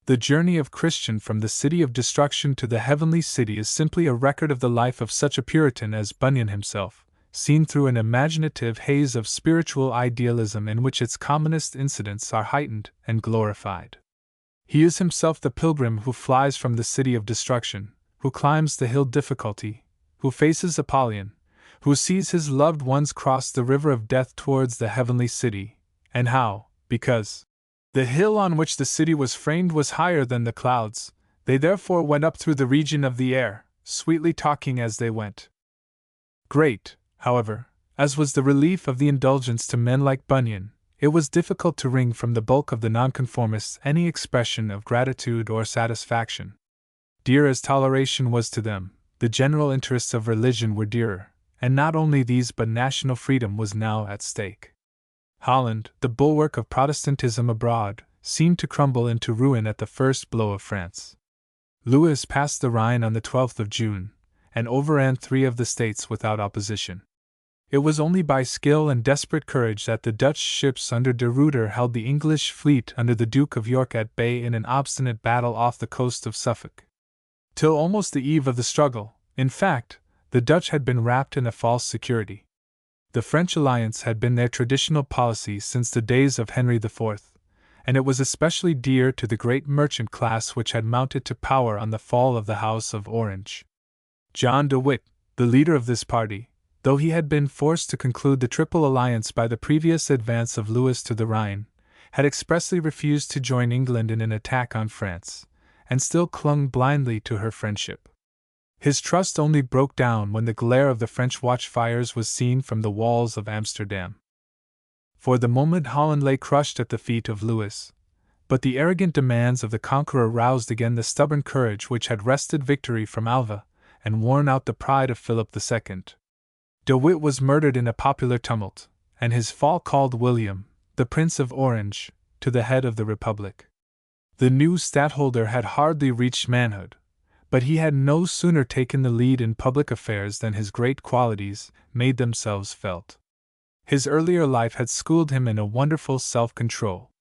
S1: The journey of Christian from the city of destruction to the heavenly city is simply a record of the life of such a Puritan as Bunyan himself, seen through an imaginative haze of spiritual idealism in which its commonest incidents are heightened and glorified. He is himself the pilgrim who flies from the city of destruction, who climbs the hill Difficulty, who faces Apollyon, who sees his loved ones cross the river of death towards the heavenly city, and how, because the hill on which the city was framed was higher than the clouds, they therefore went up through the region of the air, sweetly talking as they went. Great, however, as was the relief of the indulgence to men like Bunyan, it was difficult to wring from the bulk of the nonconformists any expression of gratitude or satisfaction. Dear as toleration was to them, the general interests of religion were dearer, and not only these but national freedom was now at stake. Holland, the bulwark of Protestantism abroad, seemed to crumble into ruin at the first blow of France. Louis passed the Rhine on the 12th of June, and overran 3 of the states without opposition. It was only by skill and desperate courage that the Dutch ships under de Ruyter held the English fleet under the Duke of York at bay in an obstinate battle off the coast of Suffolk. Till almost the eve of the struggle, In fact, the Dutch had been wrapped in a false security. The French alliance had been their traditional policy since the days of Henry IV, and it was especially dear to the great merchant class which had mounted to power on the fall of the House of Orange. John de Witt, the leader of this party, though he had been forced to conclude the Triple Alliance by the previous advance of Louis to the Rhine, had expressly refused to join England in an attack on France, and still clung blindly to her friendship. His trust only broke down when the glare of the French watchfires was seen from the walls of Amsterdam. For the moment Holland lay crushed at the feet of Louis, but the arrogant demands of the conqueror roused again the stubborn courage which had wrested victory from Alva and worn out the pride of Philip II. De Witt was murdered in a popular tumult, and his fall called William, the Prince of Orange, to the head of the Republic. The new stadtholder had hardly reached manhood, but he had no sooner taken the lead in public affairs than his great qualities made themselves felt. His earlier life had schooled him in a wonderful self-control.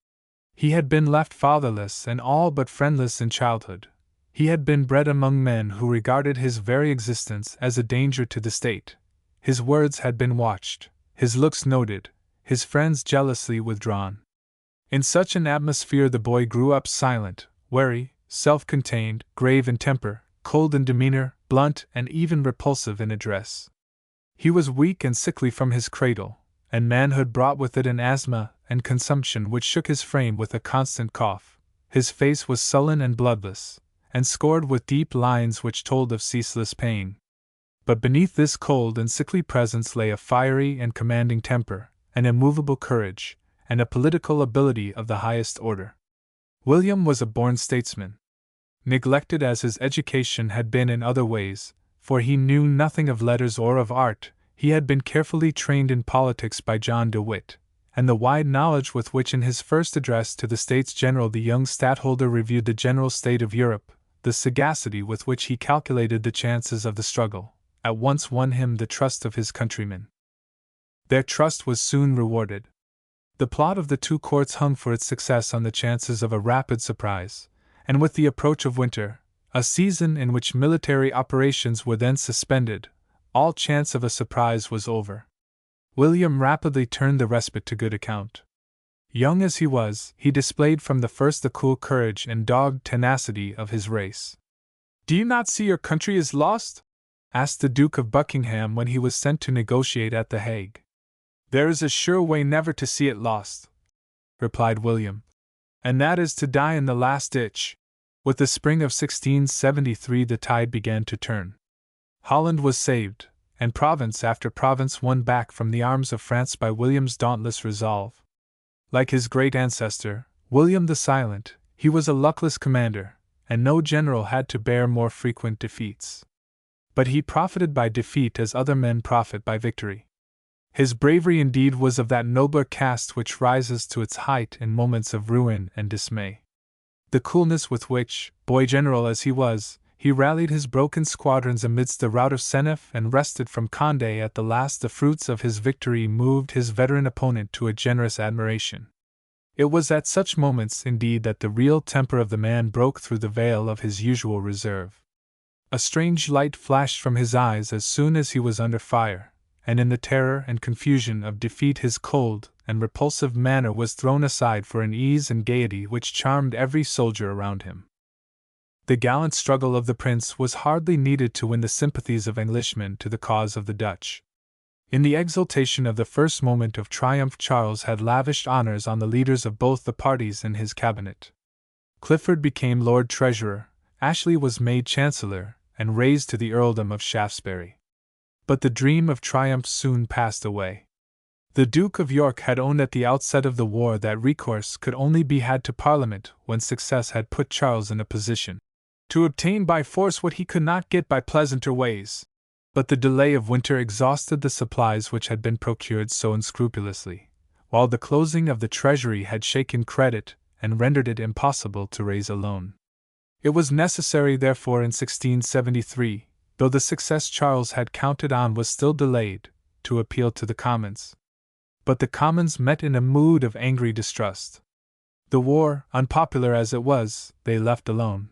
S1: He had been left fatherless and all but friendless in childhood. He had been bred among men who regarded his very existence as a danger to the state. His words had been watched, his looks noted, his friends jealously withdrawn. In such an atmosphere the boy grew up silent, wary, self-contained, grave in temper, cold in demeanor, blunt and even repulsive in address. He was weak and sickly from his cradle, and manhood brought with it an asthma and consumption which shook his frame with a constant cough. His face was sullen and bloodless, and scored with deep lines which told of ceaseless pain. But beneath this cold and sickly presence lay a fiery and commanding temper, an immovable courage, and a political ability of the highest order. William was a born statesman. Neglected as his education had been in other ways, for he knew nothing of letters or of art, he had been carefully trained in politics by John de Witt, and the wide knowledge with which in his first address to the States General the young stadtholder reviewed the general state of Europe, the sagacity with which he calculated the chances of the struggle, at once won him the trust of his countrymen. Their trust was soon rewarded. The plot of the two courts hung for its success on the chances of a rapid surprise, and with the approach of winter, a season in which military operations were then suspended, all chance of a surprise was over. William rapidly turned the respite to good account. Young as he was, he displayed from the first the cool courage and dogged tenacity of his race. "Do you not see your country is lost?" asked the Duke of Buckingham when he was sent to negotiate at The Hague. "There is a sure way never to see it lost," replied William, "and that is to die in the last ditch." With the spring of 1673 the tide began to turn. Holland was saved, and province after province won back from the arms of France by William's dauntless resolve. Like his great ancestor, William the Silent, he was a luckless commander, and no general had to bear more frequent defeats. But he profited by defeat as other men profit by victory. His bravery indeed was of that nobler caste which rises to its height in moments of ruin and dismay. The coolness with which, boy general as he was, he rallied his broken squadrons amidst the rout of Senef and wrested from Condé at the last the fruits of his victory moved his veteran opponent to a generous admiration. It was at such moments, indeed, that the real temper of the man broke through the veil of his usual reserve. A strange light flashed from his eyes as soon as he was under fire, and in the terror and confusion of defeat his cold and repulsive manner was thrown aside for an ease and gaiety which charmed every soldier around him. The gallant struggle of the prince was hardly needed to win the sympathies of Englishmen to the cause of the Dutch. In the exultation of the first moment of triumph Charles had lavished honors on the leaders of both the parties in his cabinet. Clifford became Lord Treasurer, Ashley was made Chancellor, and raised to the earldom of Shaftesbury. But the dream of triumph soon passed away. The Duke of York had owned at the outset of the war that recourse could only be had to Parliament when success had put Charles in a position to obtain by force what he could not get by pleasanter ways. But the delay of winter exhausted the supplies which had been procured so unscrupulously, while the closing of the treasury had shaken credit and rendered it impossible to raise a loan. It was necessary, therefore, in 1673, though the success Charles had counted on was still delayed, to appeal to the Commons. But the Commons met in a mood of angry distrust. The war, unpopular as it was, they left alone.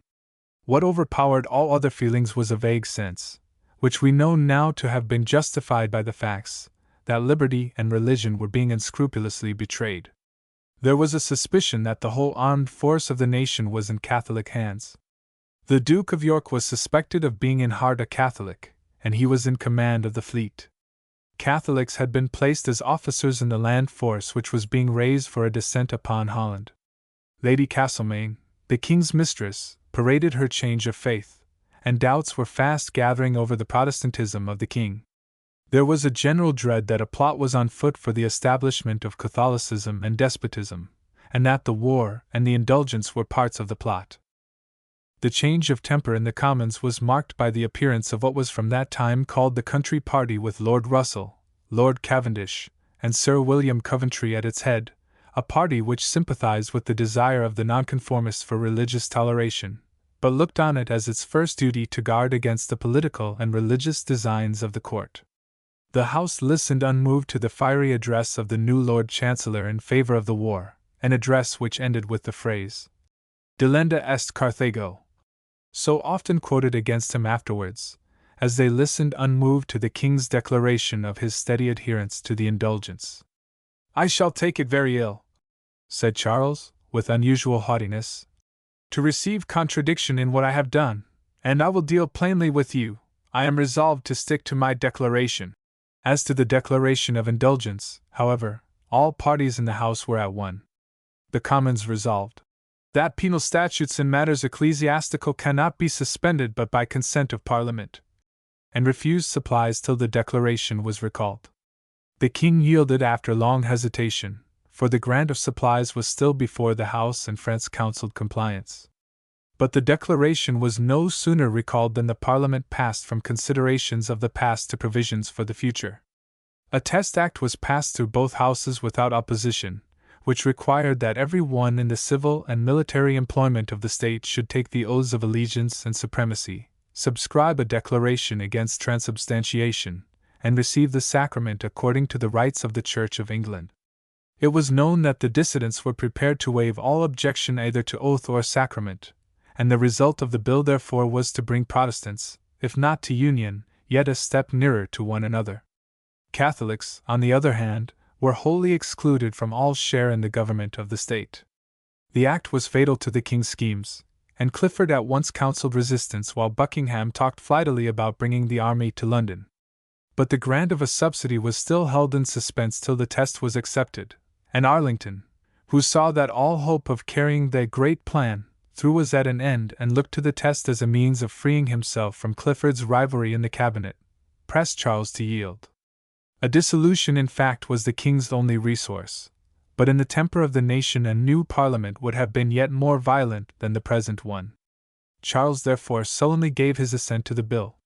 S1: What overpowered all other feelings was a vague sense, which we know now to have been justified by the facts that liberty and religion were being unscrupulously betrayed. There was a suspicion that the whole armed force of the nation was in Catholic hands. The Duke of York was suspected of being in heart a Catholic, and he was in command of the fleet. Catholics had been placed as officers in the land force which was being raised for a descent upon Holland. Lady Castlemaine, the king's mistress, paraded her change of faith, and doubts were fast gathering over the Protestantism of the king. There was a general dread that a plot was on foot for the establishment of Catholicism and despotism, and that the war and the indulgence were parts of the plot. The change of temper in the Commons was marked by the appearance of what was from that time called the Country Party, with Lord Russell, Lord Cavendish, and Sir William Coventry at its head, a party which sympathized with the desire of the Nonconformists for religious toleration, but looked on it as its first duty to guard against the political and religious designs of the court. The House listened unmoved to the fiery address of the new Lord Chancellor in favor of the war, an address which ended with the phrase, Delenda est Carthago, so often quoted against him afterwards, as they listened unmoved to the king's declaration of his steady adherence to the indulgence. "I shall take it very ill," said Charles, with unusual haughtiness, "to receive contradiction in what I have done, and I will deal plainly with you. I am resolved to stick to my declaration." As to the declaration of indulgence, however, all parties in the House were at one. The Commons resolved that penal statutes in matters ecclesiastical cannot be suspended but by consent of Parliament, and refused supplies till the declaration was recalled. The king yielded after long hesitation, for the grant of supplies was still before the House, and France counselled compliance. But the declaration was no sooner recalled than the Parliament passed from considerations of the past to provisions for the future. A Test Act was passed through both houses without opposition, which required that every one in the civil and military employment of the state should take the oaths of allegiance and supremacy, subscribe a declaration against transubstantiation, and receive the sacrament according to the rites of the Church of England. It was known that the dissidents were prepared to waive all objection either to oath or sacrament, and the result of the bill therefore was to bring Protestants, if not to union, yet a step nearer to one another. Catholics, on the other hand, were wholly excluded from all share in the government of the state. The act was fatal to the king's schemes, and Clifford at once counselled resistance while Buckingham talked flightily about bringing the army to London. But the grant of a subsidy was still held in suspense till the test was accepted, and Arlington, who saw that all hope of carrying the great plan through was at an end and looked to the test as a means of freeing himself from Clifford's rivalry in the cabinet, pressed Charles to yield. A dissolution, in fact, was the king's only resource, but in the temper of the nation a new parliament would have been yet more violent than the present one. Charles therefore sullenly gave his assent to the bill.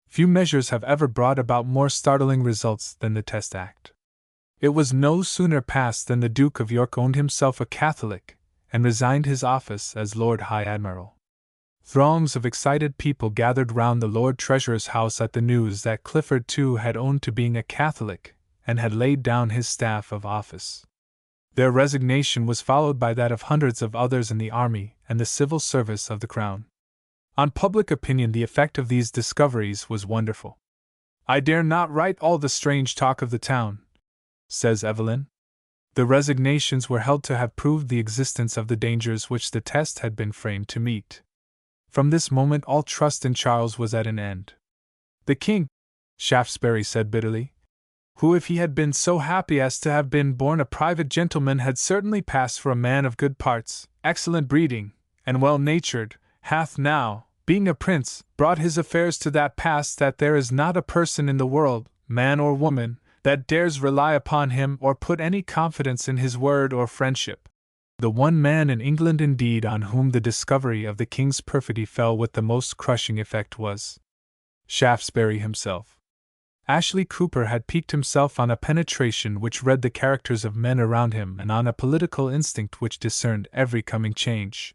S1: Few measures have ever brought about more startling results than the Test Act. It was no sooner passed than the Duke of York owned himself a Catholic, and resigned his office as Lord High Admiral. Throngs of excited people gathered round the Lord Treasurer's house at the news that Clifford too had owned to being a Catholic, and had laid down his staff of office. Their resignation was followed by that of hundreds of others in the army and the civil service of the Crown. On public opinion the effect of these discoveries was wonderful. "I dare not write all the strange talk of the town," says Evelyn. The resignations were held to have proved the existence of the dangers which the test had been framed to meet. From this moment all trust in Charles was at an end. "The king," Shaftesbury said bitterly, "who if he had been so happy as to have been born a private gentleman had certainly passed for a man of good parts, excellent breeding, and well-natured, hath now, being a prince, brought his affairs to that pass that there is not a person in the world, man or woman, that dares rely upon him or put any confidence in his word or friendship." The one man in England indeed on whom the discovery of the king's perfidy fell with the most crushing effect was Shaftesbury himself. Ashley Cooper had piqued himself on a penetration which read the characters of men around him and on a political instinct which discerned every coming change.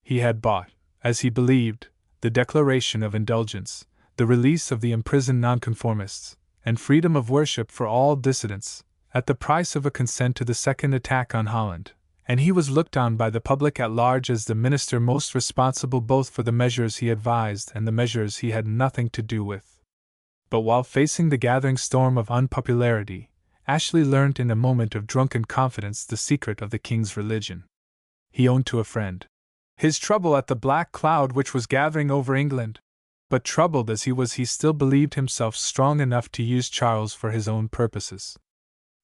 S1: He had bought, as he believed, the Declaration of Indulgence, the release of the imprisoned Nonconformists, and freedom of worship for all dissidents, at the price of a consent to the second attack on Holland, and he was looked on by the public at large as the minister most responsible both for the measures he advised and the measures he had nothing to do with. But while facing the gathering storm of unpopularity, Ashley learnt in a moment of drunken confidence the secret of the king's religion. He owned to a friend his trouble at the black cloud which was gathering over England. But troubled as he was, he still believed himself strong enough to use Charles for his own purposes.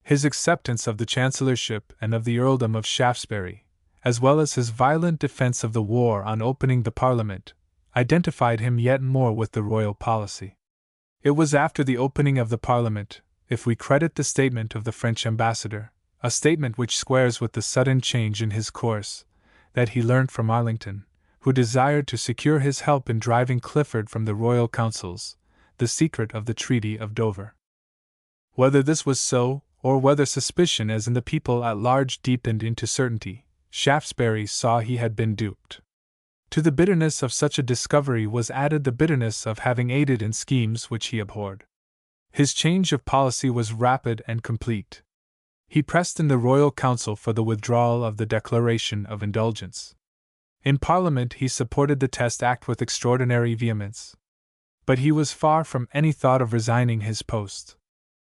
S1: His acceptance of the chancellorship and of the earldom of Shaftesbury, as well as his violent defense of the war on opening the Parliament, identified him yet more with the royal policy. It was after the opening of the Parliament, if we credit the statement of the French ambassador, a statement which squares with the sudden change in his course, that he learnt from Arlington, who desired to secure his help in driving Clifford from the royal councils, the secret of the Treaty of Dover. Whether this was so, or whether suspicion as in the people at large deepened into certainty, Shaftesbury saw he had been duped. To the bitterness of such a discovery was added the bitterness of having aided in schemes which he abhorred. His change of policy was rapid and complete. He pressed in the royal council for the withdrawal of the Declaration of Indulgence. In Parliament he supported the Test Act with extraordinary vehemence. But he was far from any thought of resigning his post.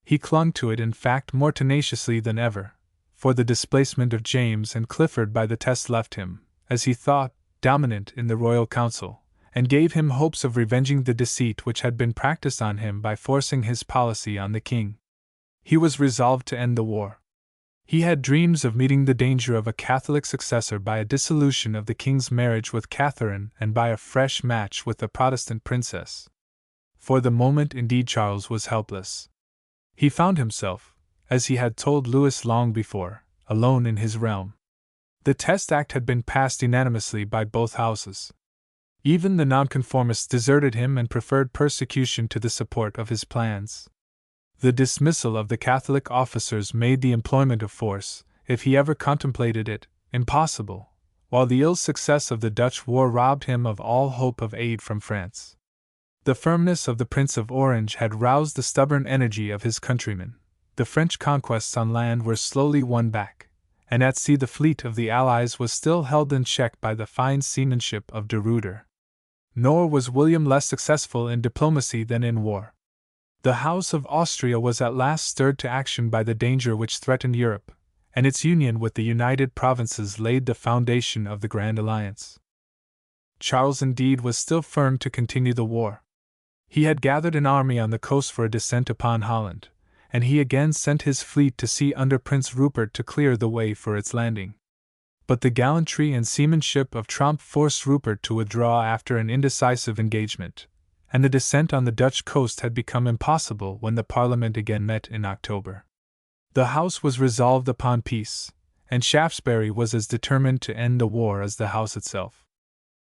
S1: He clung to it in fact more tenaciously than ever, for the displacement of James and Clifford by the Test left him, as he thought, dominant in the royal council, and gave him hopes of revenging the deceit which had been practiced on him by forcing his policy on the king. He was resolved to end the war. He had dreams of meeting the danger of a Catholic successor by a dissolution of the king's marriage with Catherine and by a fresh match with the Protestant princess. For the moment indeed Charles was helpless. He found himself, as he had told Louis long before, alone in his realm. The Test Act had been passed unanimously by both houses. Even the nonconformists deserted him and preferred persecution to the support of his plans. The dismissal of the Catholic officers made the employment of force, if he ever contemplated it, impossible, while the ill success of the Dutch war robbed him of all hope of aid from France. The firmness of the Prince of Orange had roused the stubborn energy of his countrymen. The French conquests on land were slowly won back, and at sea the fleet of the Allies was still held in check by the fine seamanship of de Ruyter. Nor was William less successful in diplomacy than in war. The House of Austria was at last stirred to action by the danger which threatened Europe, and its union with the United Provinces laid the foundation of the Grand Alliance. Charles indeed was still firm to continue the war. He had gathered an army on the coast for a descent upon Holland, and he again sent his fleet to sea under Prince Rupert to clear the way for its landing. But the gallantry and seamanship of Tromp forced Rupert to withdraw after an indecisive engagement, and the descent on the Dutch coast had become impossible when the Parliament again met in October. The House was resolved upon peace, and Shaftesbury was as determined to end the war as the House itself.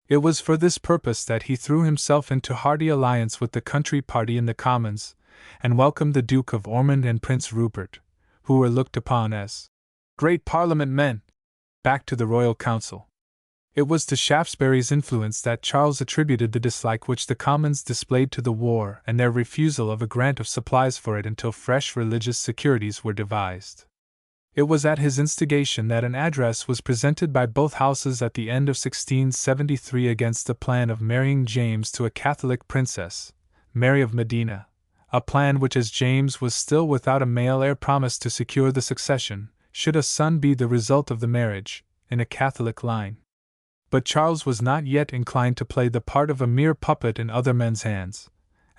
S1: It was for this purpose that he threw himself into hearty alliance with the country party in the Commons, and welcomed the Duke of Ormond and Prince Rupert, who were looked upon as great Parliament men, back to the Royal Council. It was to Shaftesbury's influence that Charles attributed the dislike which the Commons displayed to the war and their refusal of a grant of supplies for it until fresh religious securities were devised. It was at his instigation that an address was presented by both houses at the end of 1673 against the plan of marrying James to a Catholic princess, Mary of Modena, a plan which, as James was still without a male heir, promised to secure the succession, should a son be the result of the marriage, in a Catholic line. But Charles was not yet inclined to play the part of a mere puppet in other men's hands,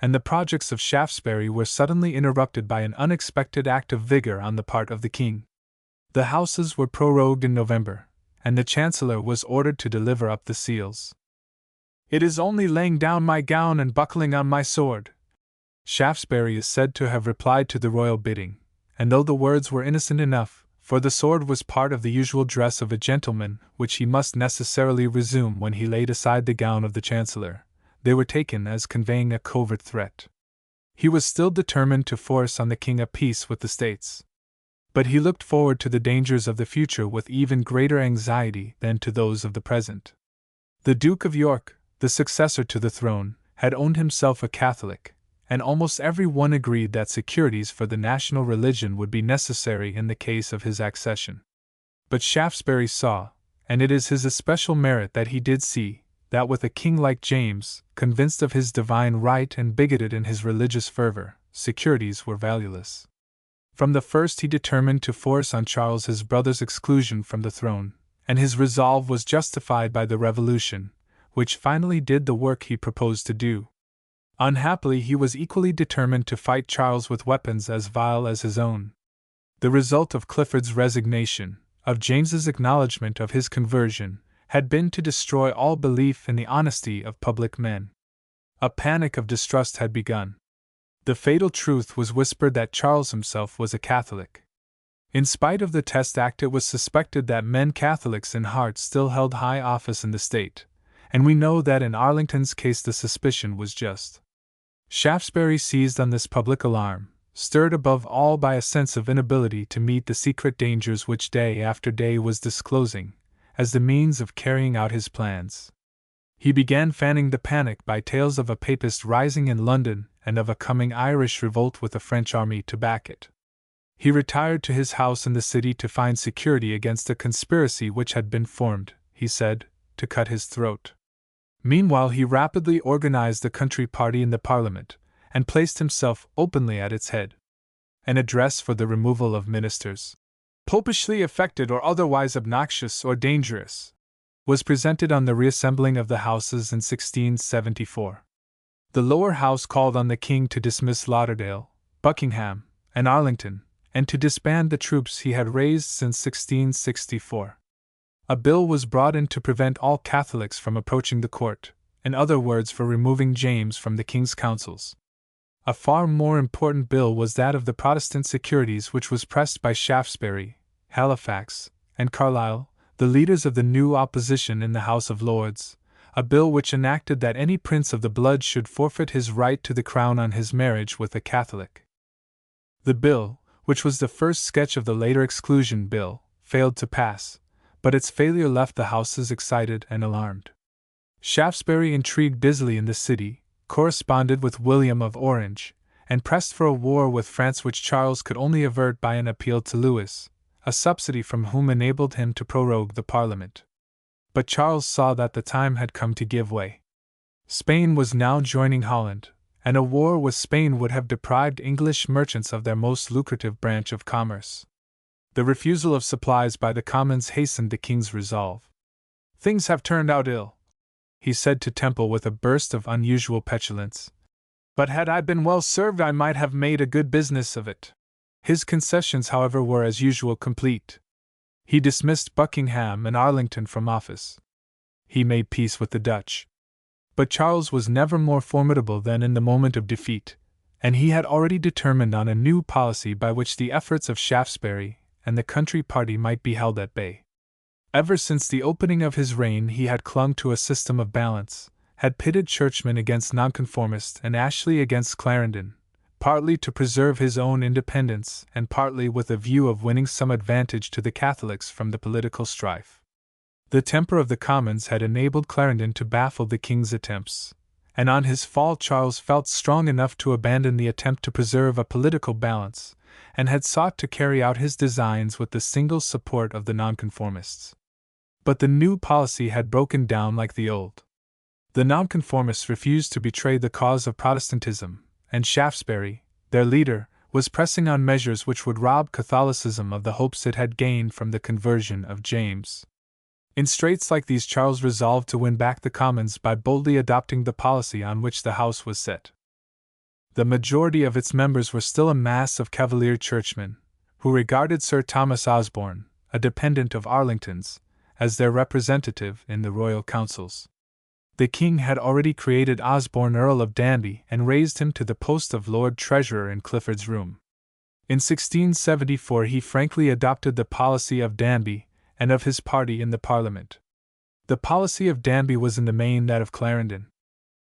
S1: and the projects of Shaftesbury were suddenly interrupted by an unexpected act of vigor on the part of the king. The Houses were prorogued in November, and the Chancellor was ordered to deliver up the seals. "It is only laying down my gown and buckling on my sword," Shaftesbury is said to have replied to the royal bidding, and though the words were innocent enough, for the sword was part of the usual dress of a gentleman which he must necessarily resume when he laid aside the gown of the Chancellor, they were taken as conveying a covert threat. He was still determined to force on the king a peace with the States. But he looked forward to the dangers of the future with even greater anxiety than to those of the present. The Duke of York, the successor to the throne, had owned himself a Catholic, and almost every one agreed that securities for the national religion would be necessary in the case of his accession. But Shaftesbury saw, and it is his especial merit that he did see, that with a king like James, convinced of his divine right and bigoted in his religious fervor, securities were valueless. From the first he determined to force on Charles his brother's exclusion from the throne, and his resolve was justified by the Revolution, which finally did the work he proposed to do. Unhappily, he was equally determined to fight Charles with weapons as vile as his own. The result of Clifford's resignation, of James's acknowledgment of his conversion, had been to destroy all belief in the honesty of public men. A panic of distrust had begun. The fatal truth was whispered that Charles himself was a Catholic. In spite of the Test Act, it was suspected that men Catholics in heart still held high office in the state, and we know that in Arlington's case the suspicion was just. Shaftesbury seized on this public alarm, stirred above all by a sense of inability to meet the secret dangers which day after day was disclosing, as the means of carrying out his plans. He began fanning the panic by tales of a Papist rising in London and of a coming Irish revolt with the French army to back it. He retired to his house in the city to find security against a conspiracy which had been formed, he said, to cut his throat. Meanwhile, he rapidly organized the country party in the Parliament, and placed himself openly at its head. An address for the removal of ministers, popishly affected or otherwise obnoxious or dangerous, was presented on the reassembling of the Houses in 1674. The lower house called on the king to dismiss Lauderdale, Buckingham, and Arlington, and to disband the troops he had raised since 1664. A bill was brought in to prevent all Catholics from approaching the court, in other words, for removing James from the king's councils. A far more important bill was that of the Protestant securities, which was pressed by Shaftesbury, Halifax, and Carlisle, the leaders of the new opposition in the House of Lords, a bill which enacted that any prince of the blood should forfeit his right to the crown on his marriage with a Catholic. The bill, which was the first sketch of the later Exclusion Bill, failed to pass, but its failure left the Houses excited and alarmed. Shaftesbury intrigued busily in the city, corresponded with William of Orange, and pressed for a war with France which Charles could only avert by an appeal to Louis, a subsidy from whom enabled him to prorogue the Parliament. But Charles saw that the time had come to give way. Spain was now joining Holland, and a war with Spain would have deprived English merchants of their most lucrative branch of commerce. The refusal of supplies by the Commons hastened the king's resolve. "Things have turned out ill," he said to Temple with a burst of unusual petulance. "But had I been well served, I might have made a good business of it." His concessions, however, were as usual complete. He dismissed Buckingham and Arlington from office. He made peace with the Dutch. But Charles was never more formidable than in the moment of defeat, and he had already determined on a new policy by which the efforts of Shaftesbury and the country party might be held at bay. Ever since the opening of his reign he had clung to a system of balance, had pitted churchmen against nonconformists and Ashley against Clarendon, partly to preserve his own independence and partly with a view of winning some advantage to the Catholics from the political strife. The temper of the Commons had enabled Clarendon to baffle the king's attempts, and on his fall Charles felt strong enough to abandon the attempt to preserve a political balance, and had sought to carry out his designs with the single support of the nonconformists. But the new policy had broken down like the old. The nonconformists refused to betray the cause of Protestantism, and Shaftesbury, their leader, was pressing on measures which would rob Catholicism of the hopes it had gained from the conversion of James. In straits like these, Charles resolved to win back the Commons by boldly adopting the policy on which the House was set. The majority of its members were still a mass of Cavalier churchmen, who regarded Sir Thomas Osborne, a dependent of Arlington's, as their representative in the royal councils. The king had already created Osborne Earl of Danby and raised him to the post of Lord Treasurer in Clifford's room. In 1674 he frankly adopted the policy of Danby and of his party in the Parliament. The policy of Danby was in the main that of Clarendon.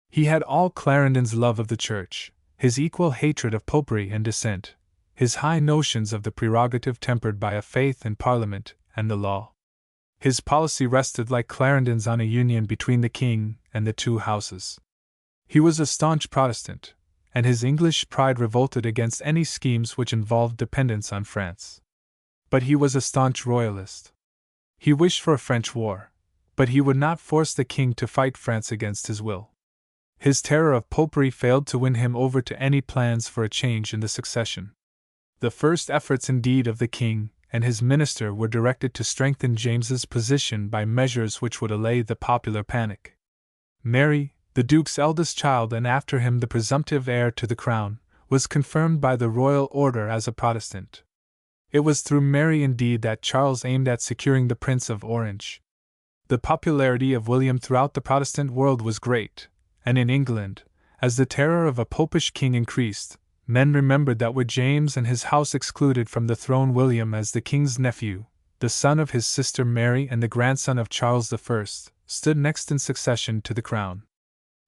S1: He had all Clarendon's love of the Church, his equal hatred of popery and dissent, his high notions of the prerogative tempered by a faith in Parliament and the law. His policy rested like Clarendon's on a union between the king and the two houses. He was a staunch Protestant, and his English pride revolted against any schemes which involved dependence on France. But he was a staunch Royalist. He wished for a French war, but he would not force the king to fight France against his will. His terror of popery failed to win him over to any plans for a change in the succession. The first efforts indeed of the king and his minister were directed to strengthen James's position by measures which would allay the popular panic. Mary, the Duke's eldest child and after him the presumptive heir to the crown, was confirmed by the royal order as a Protestant. It was through Mary indeed that Charles aimed at securing the Prince of Orange. The popularity of William throughout the Protestant world was great, and in England, as the terror of a popish king increased, men remembered that with James and his house excluded from the throne, William, as the king's nephew, the son of his sister Mary and the grandson of Charles I, stood next in succession to the crown.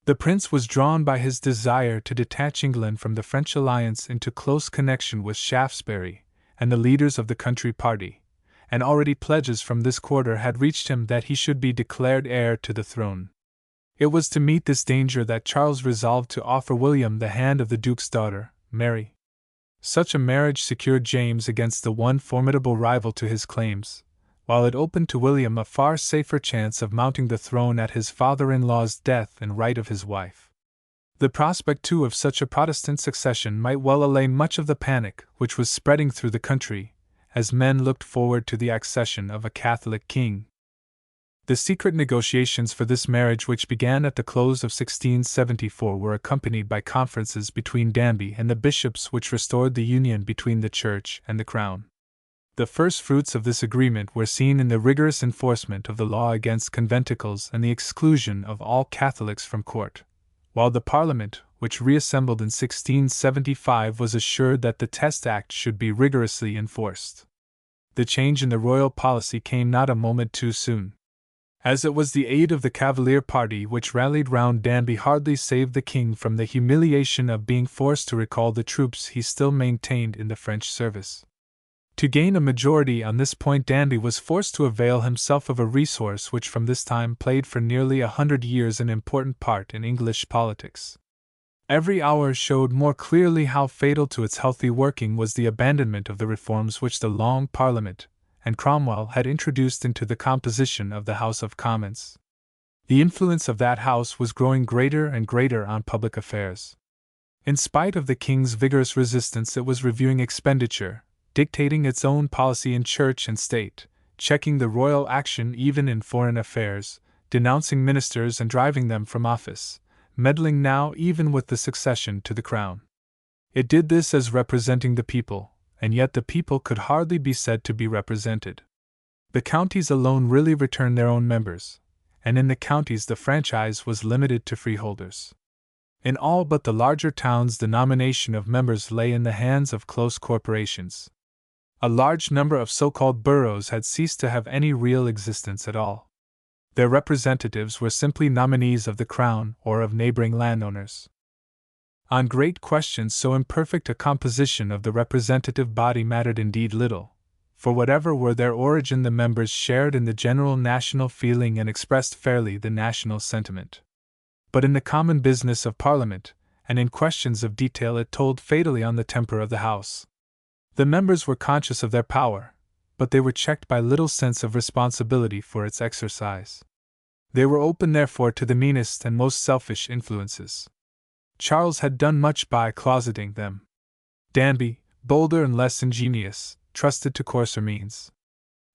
S1: The prince was drawn by his desire to detach England from the French alliance into close connection with Shaftesbury and the leaders of the country party, and already pledges from this quarter had reached him that he should be declared heir to the throne. It was to meet this danger that Charles resolved to offer William the hand of the Duke's daughter, Mary. Such a marriage secured James against the one formidable rival to his claims, while it opened to William a far safer chance of mounting the throne at his father-in-law's death in right of his wife. The prospect, too, of such a Protestant succession might well allay much of the panic which was spreading through the country, as men looked forward to the accession of a Catholic king. The secret negotiations for this marriage, which began at the close of 1674, were accompanied by conferences between Danby and the bishops which restored the union between the Church and the Crown. The first fruits of this agreement were seen in the rigorous enforcement of the law against conventicles and the exclusion of all Catholics from court, while the Parliament, which reassembled in 1675, was assured that the Test Act should be rigorously enforced. The change in the royal policy came not a moment too soon. As it was the aid of the Cavalier party which rallied round Danby hardly saved the king from the humiliation of being forced to recall the troops he still maintained in the French service. To gain a majority on this point, Danby was forced to avail himself of a resource which from this time played for nearly 100 years an important part in English politics. Every hour showed more clearly how fatal to its healthy working was the abandonment of the reforms which the Long Parliament and Cromwell had introduced into the composition of the House of Commons. The influence of that house was growing greater and greater on public affairs. In spite of the king's vigorous resistance, it was reviewing expenditure, dictating its own policy in church and state, checking the royal action even in foreign affairs, denouncing ministers and driving them from office, meddling now even with the succession to the crown. It did this as representing the people, and yet the people could hardly be said to be represented. The counties alone really returned their own members, and in the counties the franchise was limited to freeholders. In all but the larger towns the nomination of members lay in the hands of close corporations. A large number of so-called boroughs had ceased to have any real existence at all. Their representatives were simply nominees of the crown or of neighboring landowners. On great questions so imperfect a composition of the representative body mattered indeed little, for whatever were their origin the members shared in the general national feeling and expressed fairly the national sentiment. But in the common business of Parliament, and in questions of detail, it told fatally on the temper of the House. The members were conscious of their power, but they were checked by little sense of responsibility for its exercise. They were open therefore to the meanest and most selfish influences. Charles had done much by closeting them. Danby, bolder and less ingenious, trusted to coarser means.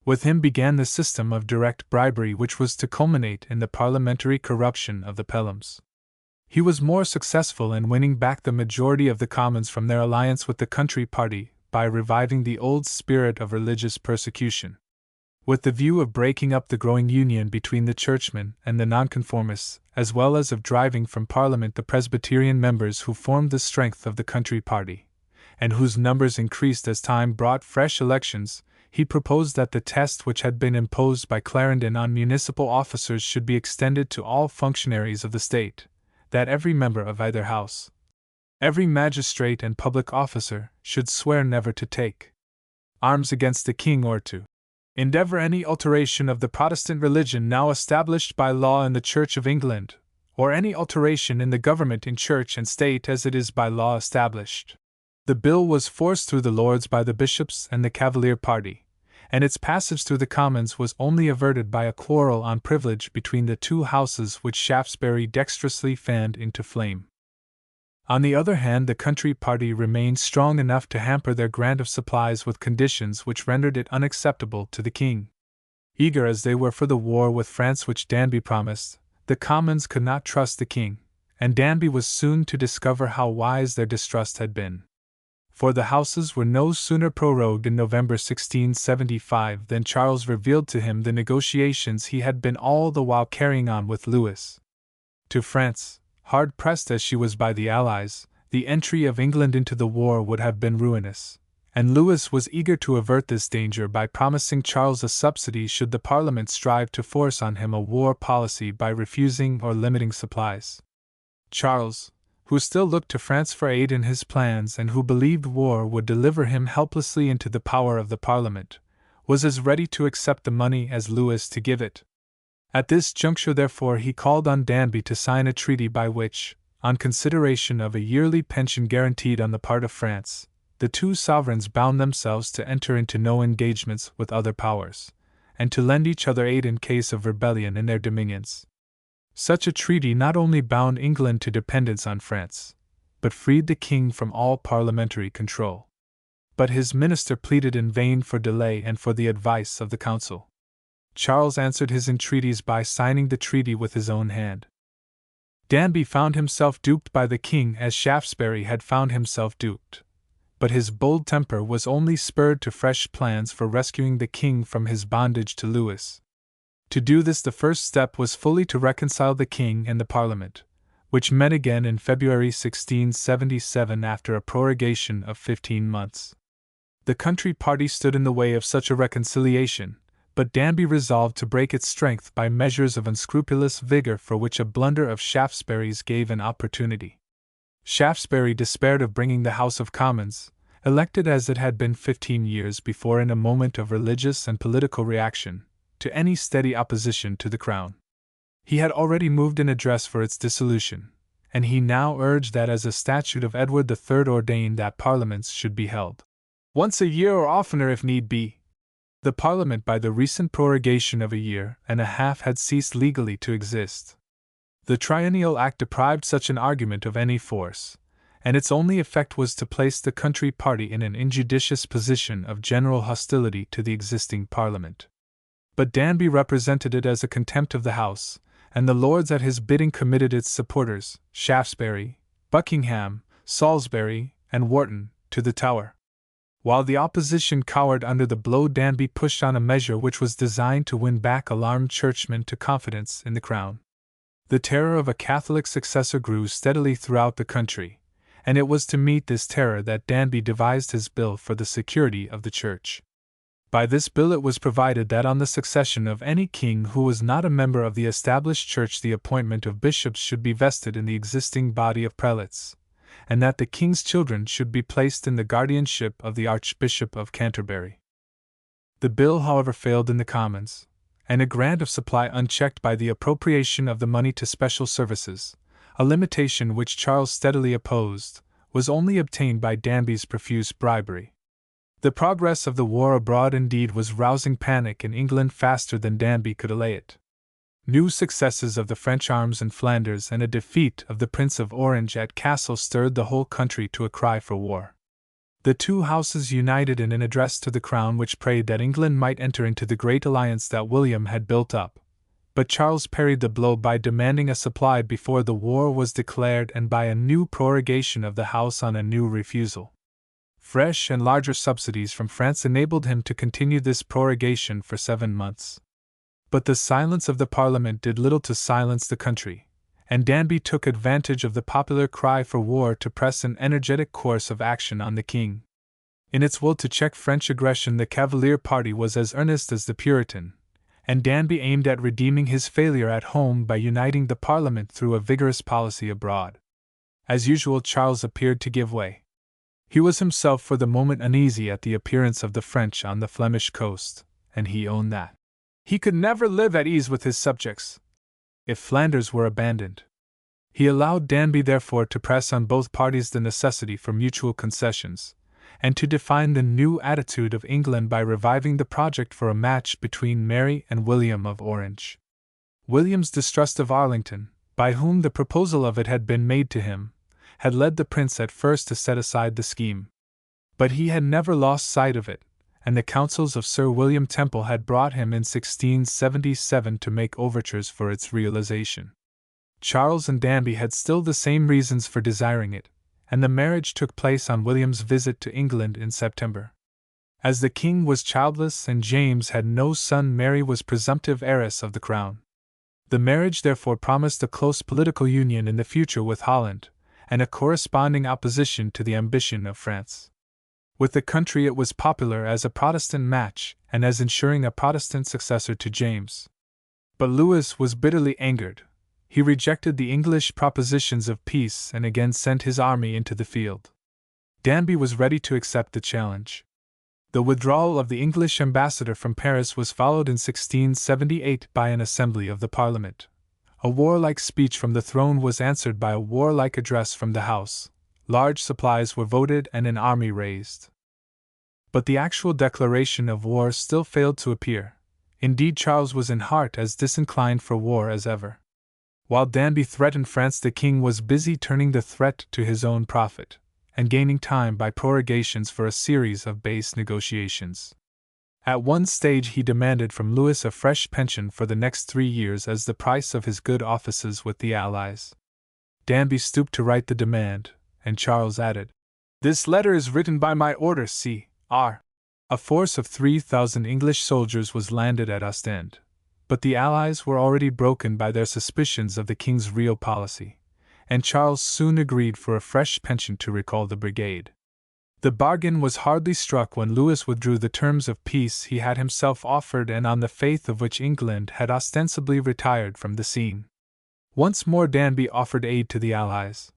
S1: With him began the system of direct bribery which was to culminate in the parliamentary corruption of the Pelhams. He was more successful in winning back the majority of the Commons from their alliance with the country party by reviving the old spirit of religious persecution. With the view of breaking up the growing union between the churchmen and the nonconformists, as well as of driving from Parliament the Presbyterian members who formed the strength of the country party, and whose numbers increased as time brought fresh elections, he proposed that the test which had been imposed by Clarendon on municipal officers should be extended to all functionaries of the state, that every member of either house, every magistrate and public officer, should swear never to take arms against the king or to endeavor any alteration of the Protestant religion now established by law in the Church of England, or any alteration in the government in church and state as it is by law established. The bill was forced through the Lords by the bishops and the Cavalier party, and its passage through the Commons was only averted by a quarrel on privilege between the two houses which Shaftesbury dexterously fanned into flame. On the other hand, the country party remained strong enough to hamper their grant of supplies with conditions which rendered it unacceptable to the king. Eager as they were for the war with France which Danby promised, the Commons could not trust the king, and Danby was soon to discover how wise their distrust had been. For the Houses were no sooner prorogued in November 1675 than Charles revealed to him the negotiations he had been all the while carrying on with Louis. To France, hard pressed as she was by the Allies, the entry of England into the war would have been ruinous, and Louis was eager to avert this danger by promising Charles a subsidy should the Parliament strive to force on him a war policy by refusing or limiting supplies. Charles, who still looked to France for aid in his plans and who believed war would deliver him helplessly into the power of the Parliament, was as ready to accept the money as Louis to give it. At this juncture, therefore, he called on Danby to sign a treaty by which, on consideration of a yearly pension guaranteed on the part of France, the two sovereigns bound themselves to enter into no engagements with other powers, and to lend each other aid in case of rebellion in their dominions. Such a treaty not only bound England to dependence on France, but freed the king from all parliamentary control. But his minister pleaded in vain for delay and for the advice of the council. Charles answered his entreaties by signing the treaty with his own hand. Danby found himself duped by the king as Shaftesbury had found himself duped, but his bold temper was only spurred to fresh plans for rescuing the king from his bondage to Louis. To do this, the first step was fully to reconcile the king and the Parliament, which met again in February 1677 after a prorogation of 15 months. The country party stood in the way of such a reconciliation, but Danby resolved to break its strength by measures of unscrupulous vigor for which a blunder of Shaftesbury's gave an opportunity. Shaftesbury despaired of bringing the House of Commons, elected as it had been 15 years before in a moment of religious and political reaction, to any steady opposition to the crown. He had already moved an address for its dissolution, and he now urged that as a statute of Edward III ordained that parliaments should be held once a year or oftener if need be. The Parliament by the recent prorogation of a year and a half had ceased legally to exist. The Triennial Act deprived such an argument of any force, and its only effect was to place the country party in an injudicious position of general hostility to the existing Parliament. But Danby represented it as a contempt of the House, and the Lords at his bidding committed its supporters, Shaftesbury, Buckingham, Salisbury, and Wharton, to the Tower. While the opposition cowered under the blow, Danby pushed on a measure which was designed to win back alarmed churchmen to confidence in the crown. The terror of a Catholic successor grew steadily throughout the country, and it was to meet this terror that Danby devised his bill for the security of the Church. By this bill it was provided that on the succession of any king who was not a member of the established church the appointment of bishops should be vested in the existing body of prelates, and that the king's children should be placed in the guardianship of the Archbishop of Canterbury. The bill, however, failed in the Commons, and a grant of supply unchecked by the appropriation of the money to special services, a limitation which Charles steadily opposed, was only obtained by Danby's profuse bribery. The progress of the war abroad indeed was rousing panic in England faster than Danby could allay it. New successes of the French arms in Flanders and a defeat of the Prince of Orange at Cassel stirred the whole country to a cry for war. The two houses united in an address to the Crown which prayed that England might enter into the great alliance that William had built up, but Charles parried the blow by demanding a supply before the war was declared and by a new prorogation of the House on a new refusal. Fresh and larger subsidies from France enabled him to continue this prorogation for 7 months. But the silence of the Parliament did little to silence the country, and Danby took advantage of the popular cry for war to press an energetic course of action on the king. In its will to check French aggression, the Cavalier party was as earnest as the Puritan, and Danby aimed at redeeming his failure at home by uniting the Parliament through a vigorous policy abroad. As usual, Charles appeared to give way. He was himself for the moment uneasy at the appearance of the French on the Flemish coast, and he owned that he could never live at ease with his subjects if Flanders were abandoned. He allowed Danby therefore to press on both parties the necessity for mutual concessions, and to define the new attitude of England by reviving the project for a match between Mary and William of Orange. William's distrust of Arlington, by whom the proposal of it had been made to him, had led the prince at first to set aside the scheme. But he had never lost sight of it, and the counsels of Sir William Temple had brought him in 1677 to make overtures for its realization. Charles and Danby had still the same reasons for desiring it, and the marriage took place on William's visit to England in September. As the king was childless and James had no son, Mary was presumptive heiress of the crown. The marriage therefore promised a close political union in the future with Holland, and a corresponding opposition to the ambition of France. With the country it was popular as a Protestant match and as ensuring a Protestant successor to James. But Louis was bitterly angered. He rejected the English propositions of peace and again sent his army into the field. Danby was ready to accept the challenge. The withdrawal of the English ambassador from Paris was followed in 1678 by an assembly of the Parliament. A warlike speech from the throne was answered by a warlike address from the House. Large supplies were voted and an army raised. But the actual declaration of war still failed to appear. Indeed, Charles was in heart as disinclined for war as ever. While Danby threatened France, the king was busy turning the threat to his own profit, and gaining time by prorogations for a series of base negotiations. At one stage he demanded from Louis a fresh pension for the next 3 years as the price of his good offices with the Allies. Danby stooped to write the demand, and Charles added, "This letter is written by my order, Cr." A force of 3,000 English soldiers was landed at Ostend, but the Allies were already broken by their suspicions of the king's real policy, and Charles soon agreed for a fresh pension to recall the brigade. The bargain was hardly struck when Louis withdrew the terms of peace he had himself offered and on the faith of which England had ostensibly retired from the scene. Once more Danby offered aid to the Allies.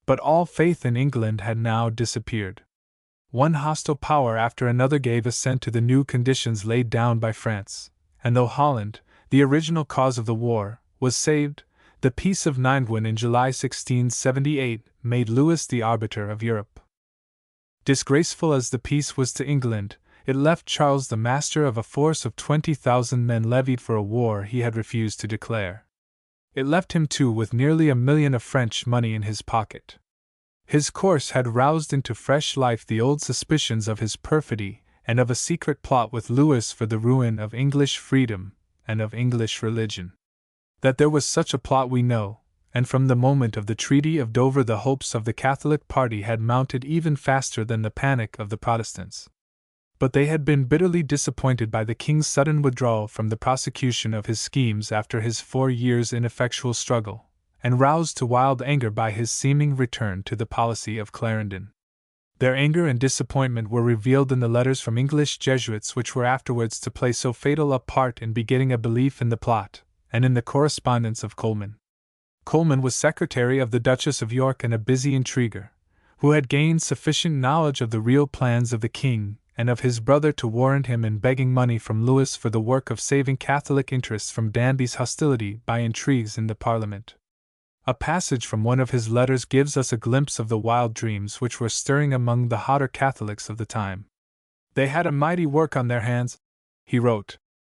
S1: But all faith in England had now disappeared. One hostile power after another gave assent to the new conditions laid down by France, and though Holland, the original cause of the war, was saved, the Peace of Nimwegen in July 1678 made Louis the arbiter of Europe. Disgraceful as the peace was to England, it left Charles the master of a force of 20,000 men levied for a war he had refused to declare. It left him too with nearly $1 million of French money in his pocket. His course had roused into fresh life the old suspicions of his perfidy and of a secret plot with Louis for the ruin of English freedom and of English religion. That there was such a plot we know, and from the moment of the Treaty of Dover the hopes of the Catholic party had mounted even faster than the panic of the Protestants. But they had been bitterly disappointed by the king's sudden withdrawal from the prosecution of his schemes after his 4 years' ineffectual struggle, and roused to wild anger by his seeming return to the policy of Clarendon. Their anger and disappointment were revealed in the letters from English Jesuits which were afterwards to play so fatal a part in begetting a belief in the plot, and in the correspondence of Coleman. Coleman was secretary of the Duchess of York and a busy intriguer, who had gained sufficient knowledge of the real plans of the king and of his brother to warrant him in begging money from Louis for the work of saving Catholic interests from Danby's hostility by intrigues in the Parliament. A passage from one of his letters gives us a glimpse of the wild dreams which were stirring among the hotter Catholics of the time. They had a mighty work on their hands, he wrote,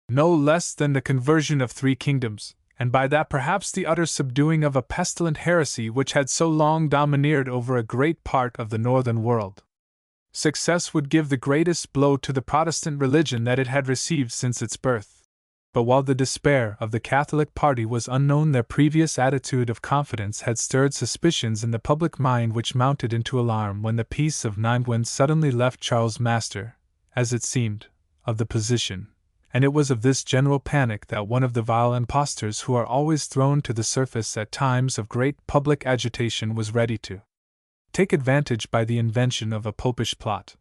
S1: no less than the conversion of 3 kingdoms, and by that perhaps the utter subduing of a pestilent heresy which had so long domineered over a great part of the northern world. Success would give the greatest blow to the Protestant religion that it had received since its birth. But while the despair of the Catholic party was unknown, their previous attitude of confidence had stirred suspicions in the public mind which mounted into alarm when the Peace of Nimwegen suddenly left Charles master, as it seemed, of the position, and it was of this general panic that one of the vile impostors who are always thrown to the surface at times of great public agitation was ready to take advantage by the invention of a popish plot.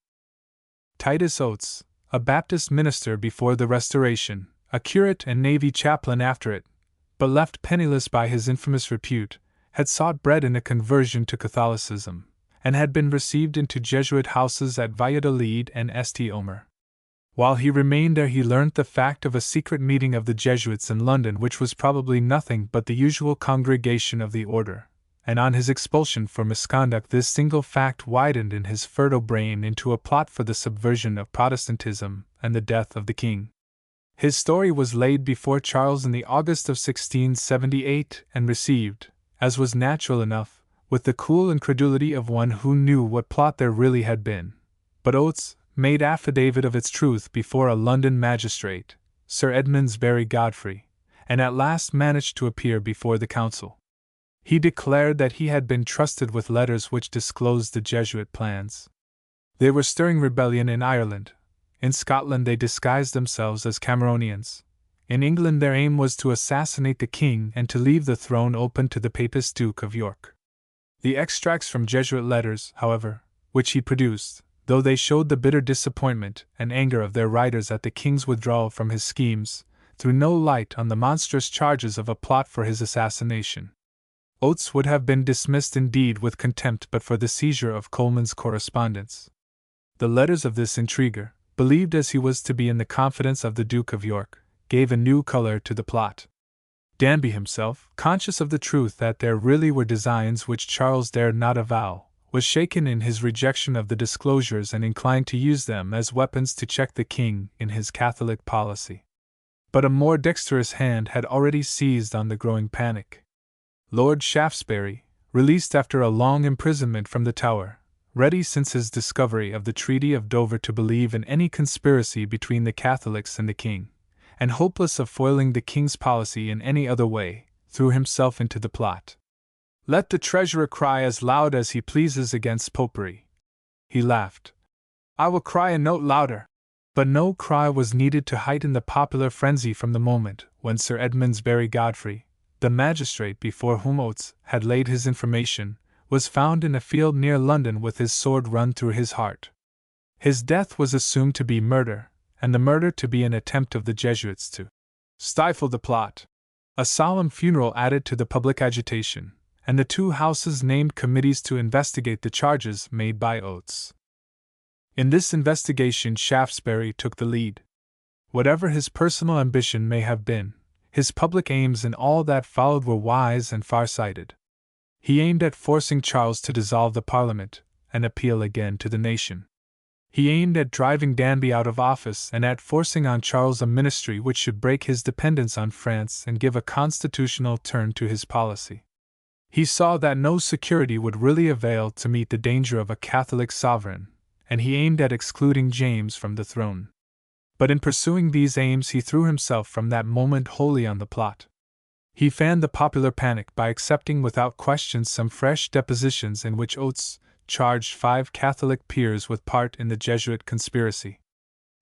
S1: Titus Oates, a Baptist minister before the Restoration, a curate and navy chaplain after it, but left penniless by his infamous repute, had sought bread in a conversion to Catholicism, and had been received into Jesuit houses at Valladolid and St. Omer. While he remained there he learnt the fact of a secret meeting of the Jesuits in London which was probably nothing but the usual congregation of the order, and on his expulsion for misconduct this single fact widened in his fertile brain into a plot for the subversion of Protestantism and the death of the king. His story was laid before Charles in the August of 1678 and received, as was natural enough, with the cool incredulity of one who knew what plot there really had been. But Oates made affidavit of its truth before a London magistrate, Sir Edmundsbury Godfrey, and at last managed to appear before the council. He declared that he had been trusted with letters which disclosed the Jesuit plans. They were stirring rebellion in Ireland. In Scotland they disguised themselves as Cameronians. In England their aim was to assassinate the king and to leave the throne open to the Papist Duke of York. The extracts from Jesuit letters, however, which he produced, though they showed the bitter disappointment and anger of their writers at the king's withdrawal from his schemes, threw no light on the monstrous charges of a plot for his assassination. Oates would have been dismissed indeed with contempt but for the seizure of Coleman's correspondence. The letters of this intriguer, believed as he was to be in the confidence of the Duke of York, gave a new color to the plot. Danby himself, conscious of the truth that there really were designs which Charles dared not avow, was shaken in his rejection of the disclosures and inclined to use them as weapons to check the king in his Catholic policy. But a more dexterous hand had already seized on the growing panic. Lord Shaftesbury, released after a long imprisonment from the Tower, ready since his discovery of the Treaty of Dover to believe in any conspiracy between the Catholics and the king, and hopeless of foiling the king's policy in any other way, threw himself into the plot. Let the treasurer cry as loud as he pleases against popery, he laughed. I will cry a note louder. But no cry was needed to heighten the popular frenzy from the moment when Sir Edmundsbury Godfrey, the magistrate before whom Oates had laid his information, was found in a field near London with his sword run through his heart. His death was assumed to be murder, and the murder to be an attempt of the Jesuits to stifle the plot. A solemn funeral added to the public agitation, and the two houses named committees to investigate the charges made by Oates. In this investigation Shaftesbury took the lead. Whatever his personal ambition may have been, his public aims in all that followed were wise and far-sighted. He aimed at forcing Charles to dissolve the Parliament and appeal again to the nation. He aimed at driving Danby out of office and at forcing on Charles a ministry which should break his dependence on France and give a constitutional turn to his policy. He saw that no security would really avail to meet the danger of a Catholic sovereign, and he aimed at excluding James from the throne. But in pursuing these aims he threw himself from that moment wholly on the plot. He fanned the popular panic by accepting without question some fresh depositions in which Oates charged 5 Catholic peers with part in the Jesuit conspiracy.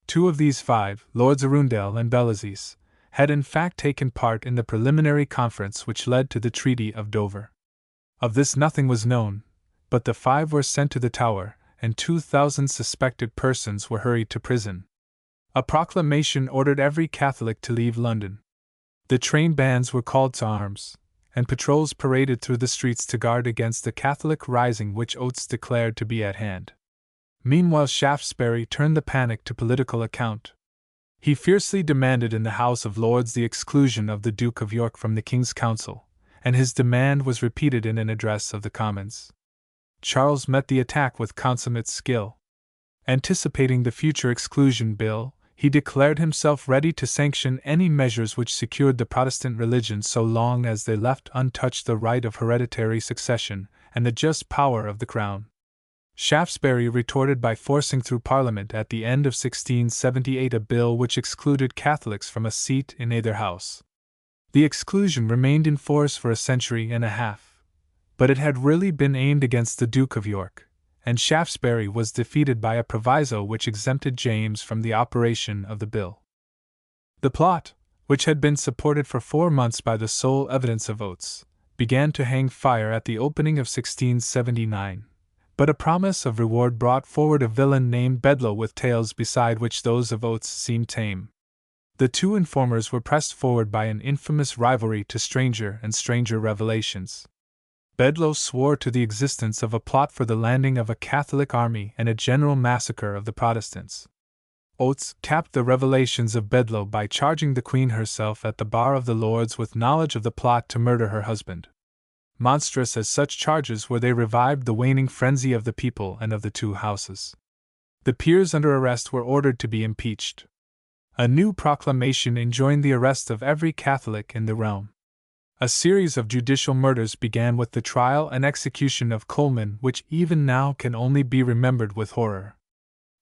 S1: 2 of these 5, Lords Arundel and Belazes, had in fact taken part in the preliminary conference which led to the Treaty of Dover. Of this nothing was known, but the 5 were sent to the Tower, and 2,000 suspected persons were hurried to prison. A proclamation ordered every Catholic to leave London. The train bands were called to arms, and patrols paraded through the streets to guard against the Catholic rising which Oates declared to be at hand. Meanwhile Shaftesbury turned the panic to political account. He fiercely demanded in the House of Lords the exclusion of the Duke of York from the King's Council, and his demand was repeated in an address of the Commons. Charles met the attack with consummate skill. Anticipating the future exclusion bill, he declared himself ready to sanction any measures which secured the Protestant religion so long as they left untouched the right of hereditary succession and the just power of the Crown. Shaftesbury retorted by forcing through Parliament at the end of 1678 a bill which excluded Catholics from a seat in either house. The exclusion remained in force for a century and a half. But it had really been aimed against the Duke of York, and Shaftesbury was defeated by a proviso which exempted James from the operation of the bill. The plot, which had been supported for 4 months by the sole evidence of Oates, began to hang fire at the opening of 1679, but a promise of reward brought forward a villain named Bedloe with tales beside which those of Oates seemed tame. The 2 informers were pressed forward by an infamous rivalry to stranger and stranger revelations. Bedloe swore to the existence of a plot for the landing of a Catholic army and a general massacre of the Protestants. Oates capped the revelations of Bedloe by charging the Queen herself at the bar of the Lords with knowledge of the plot to murder her husband. Monstrous as such charges were, they revived the waning frenzy of the people and of the two houses. The peers under arrest were ordered to be impeached. A new proclamation enjoined the arrest of every Catholic in the realm. A series of judicial murders began with the trial and execution of Colman, which even now can only be remembered with horror.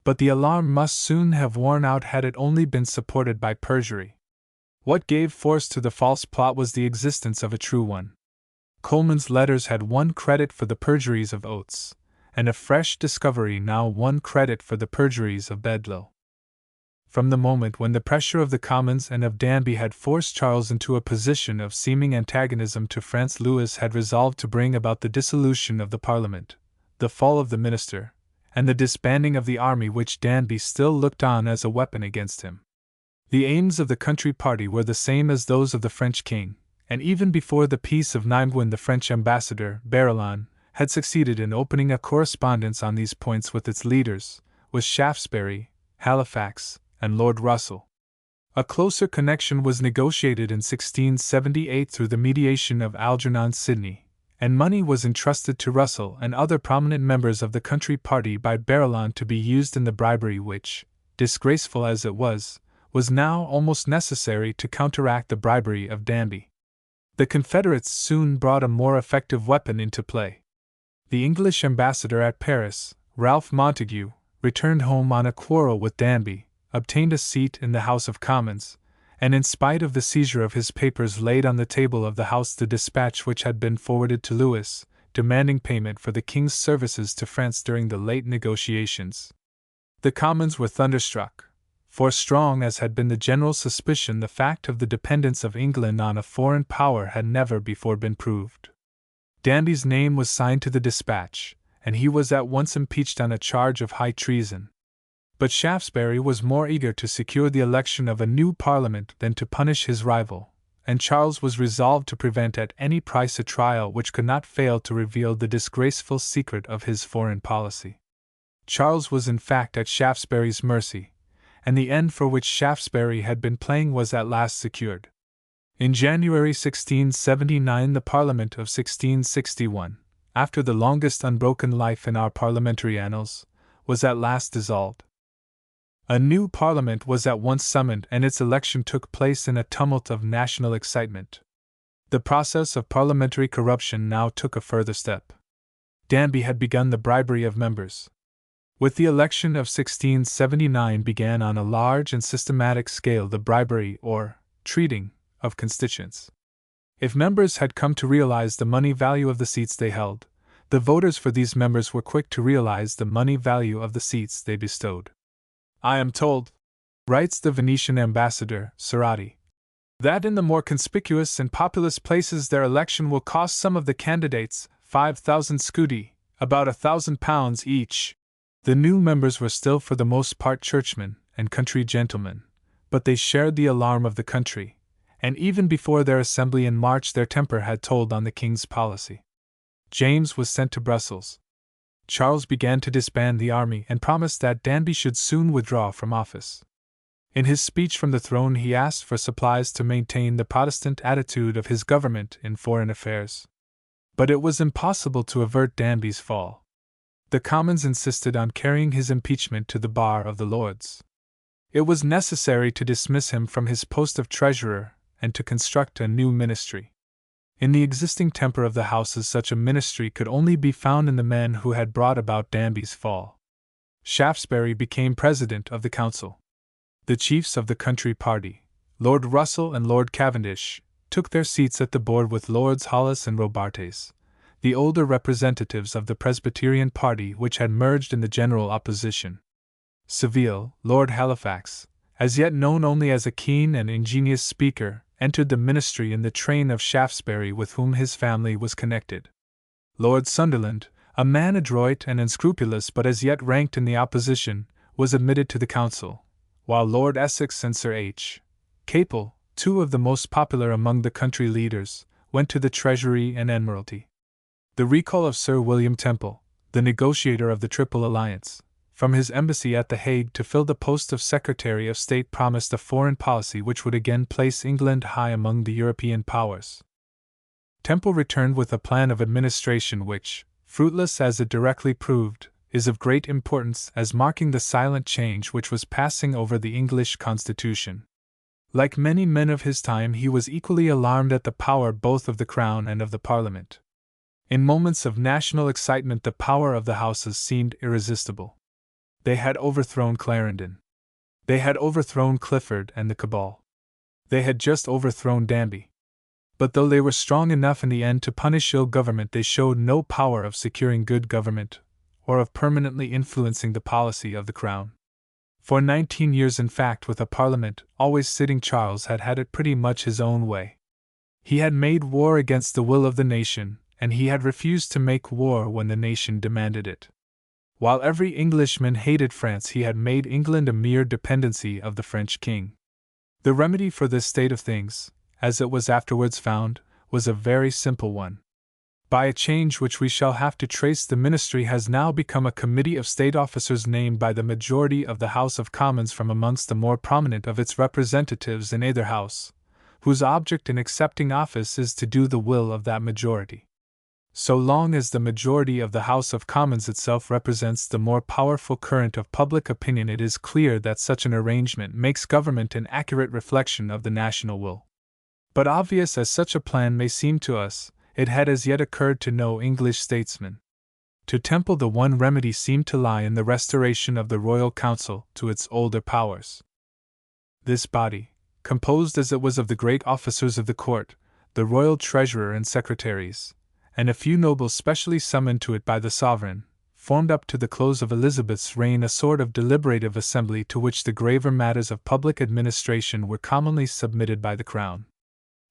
S1: But the alarm must soon have worn out had it only been supported by perjury. What gave force to the false plot was the existence of a true one. Colman's letters had won credit for the perjuries of Oates, and a fresh discovery now won credit for the perjuries of Bedloe. From the moment when the pressure of the Commons and of Danby had forced Charles into a position of seeming antagonism to France, Lewis had resolved to bring about the dissolution of the Parliament, the fall of the minister, and the disbanding of the army, which Danby still looked on as a weapon against him. The aims of the country party were the same as those of the French king, and even before the peace of Nimeguen the French ambassador, Barillon, had succeeded in opening a correspondence on these points with its leaders, with Shaftesbury, Halifax, and Lord Russell. A closer connection was negotiated in 1678 through the mediation of Algernon Sidney, and money was entrusted to Russell and other prominent members of the country party by Barillon to be used in the bribery which, disgraceful as it was now almost necessary to counteract the bribery of Danby. The Confederates soon brought a more effective weapon into play. The English ambassador at Paris, Ralph Montague, returned home on a quarrel with Danby, obtained a seat in the House of Commons, and in spite of the seizure of his papers laid on the table of the House the dispatch which had been forwarded to Lewis, demanding payment for the King's services to France during the late negotiations. The Commons were thunderstruck, for strong as had been the general suspicion, the fact of the dependence of England on a foreign power had never before been proved. Danby's name was signed to the dispatch, and he was at once impeached on a charge of high treason. But Shaftesbury was more eager to secure the election of a new Parliament than to punish his rival, and Charles was resolved to prevent at any price a trial which could not fail to reveal the disgraceful secret of his foreign policy. Charles was in fact at Shaftesbury's mercy, and the end for which Shaftesbury had been playing was at last secured. In January 1679 the Parliament of 1661, after the longest unbroken life in our parliamentary annals, was at last dissolved. A new Parliament was at once summoned, and its election took place in a tumult of national excitement. The process of parliamentary corruption now took a further step. Danby had begun the bribery of members. With the election of 1679 began on a large and systematic scale the bribery, or treating, of constituents. If members had come to realize the money value of the seats they held, the voters for these members were quick to realize the money value of the seats they bestowed. "I am told," writes the Venetian ambassador, Cerati, "that in the more conspicuous and populous places their election will cost some of the candidates 5,000 scudi, about £1,000 each." The new members were still for the most part churchmen and country gentlemen, but they shared the alarm of the country, and even before their assembly in March their temper had told on the king's policy. James was sent to Brussels. Charles began to disband the army and promised that Danby should soon withdraw from office. In his speech from the throne he asked for supplies to maintain the Protestant attitude of his government in foreign affairs. But it was impossible to avert Danby's fall. The Commons insisted on carrying his impeachment to the bar of the Lords. It was necessary to dismiss him from his post of treasurer and to construct a new ministry. In the existing temper of the Houses, such a ministry could only be found in the men who had brought about Danby's fall. Shaftesbury became president of the council. The chiefs of the country party, Lord Russell and Lord Cavendish, took their seats at the board with Lords Hollis and Robartes, the older representatives of the Presbyterian party which had merged in the general opposition. Savile, Lord Halifax, as yet known only as a keen and ingenious speaker, entered the ministry in the train of Shaftesbury with whom his family was connected. Lord Sunderland, a man adroit and unscrupulous but as yet ranked in the opposition, was admitted to the council, while Lord Essex and Sir H. Capel, two of the most popular among the country leaders, went to the Treasury and Admiralty. The recall of Sir William Temple, the negotiator of the Triple Alliance, from his embassy at The Hague to fill the post of Secretary of State promised a foreign policy which would again place England high among the European powers. Temple returned with a plan of administration which, fruitless as it directly proved, is of great importance as marking the silent change which was passing over the English constitution. Like many men of his time, he was equally alarmed at the power both of the Crown and of the Parliament. In moments of national excitement, the power of the Houses seemed irresistible. They had overthrown Clarendon. They had overthrown Clifford and the Cabal. They had just overthrown Danby. But though they were strong enough in the end to punish ill government, they showed no power of securing good government, or of permanently influencing the policy of the Crown. For 19 years, in fact, with a Parliament always sitting, Charles had had it pretty much his own way. He had made war against the will of the nation, and he had refused to make war when the nation demanded it. While every Englishman hated France, he had made England a mere dependency of the French king. The remedy for this state of things, as it was afterwards found, was a very simple one. By a change which we shall have to trace, the ministry has now become a committee of state officers named by the majority of the House of Commons from amongst the more prominent of its representatives in either house, whose object in accepting office is to do the will of that majority. So long as the majority of the House of Commons itself represents the more powerful current of public opinion, it is clear that such an arrangement makes government an accurate reflection of the national will. But obvious as such a plan may seem to us, it had as yet occurred to no English statesman. To Temple, the one remedy seemed to lie in the restoration of the Royal Council to its older powers. This body, composed as it was of the great officers of the court, the royal treasurer and secretaries, and a few nobles specially summoned to it by the sovereign, formed up to the close of Elizabeth's reign a sort of deliberative assembly to which the graver matters of public administration were commonly submitted by the Crown.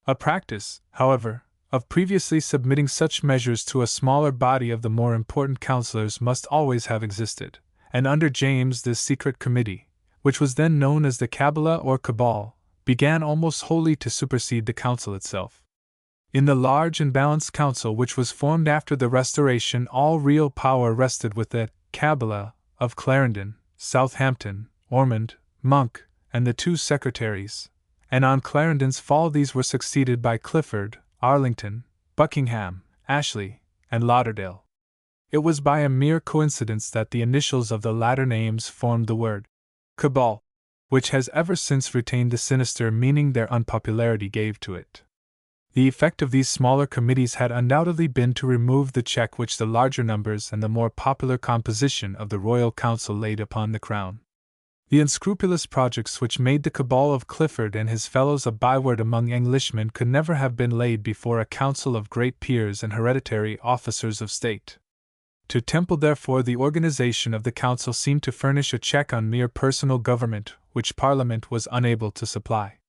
S1: A practice, however, of previously submitting such measures to a smaller body of the more important councillors must always have existed, and under James this secret committee, which was then known as the Cabala or Cabal, began almost wholly to supersede the council itself. In the large and balanced council which was formed after the Restoration, all real power rested with the Cabala of Clarendon, Southampton, Ormond, Monk, and the two secretaries, and on Clarendon's fall these were succeeded by Clifford, Arlington, Buckingham, Ashley, and Lauderdale. It was by a mere coincidence that the initials of the latter names formed the word Cabal, which has ever since retained the sinister meaning their unpopularity gave to it. The effect of these smaller committees had undoubtedly been to remove the check which the larger numbers and the more popular composition of the Royal Council laid upon the Crown. The unscrupulous projects which made the cabal of Clifford and his fellows a byword among Englishmen could never have been laid before a council of great peers and hereditary officers of state. To Temple, therefore, the organization of the council seemed to furnish a check on mere personal government, which Parliament was unable to supply.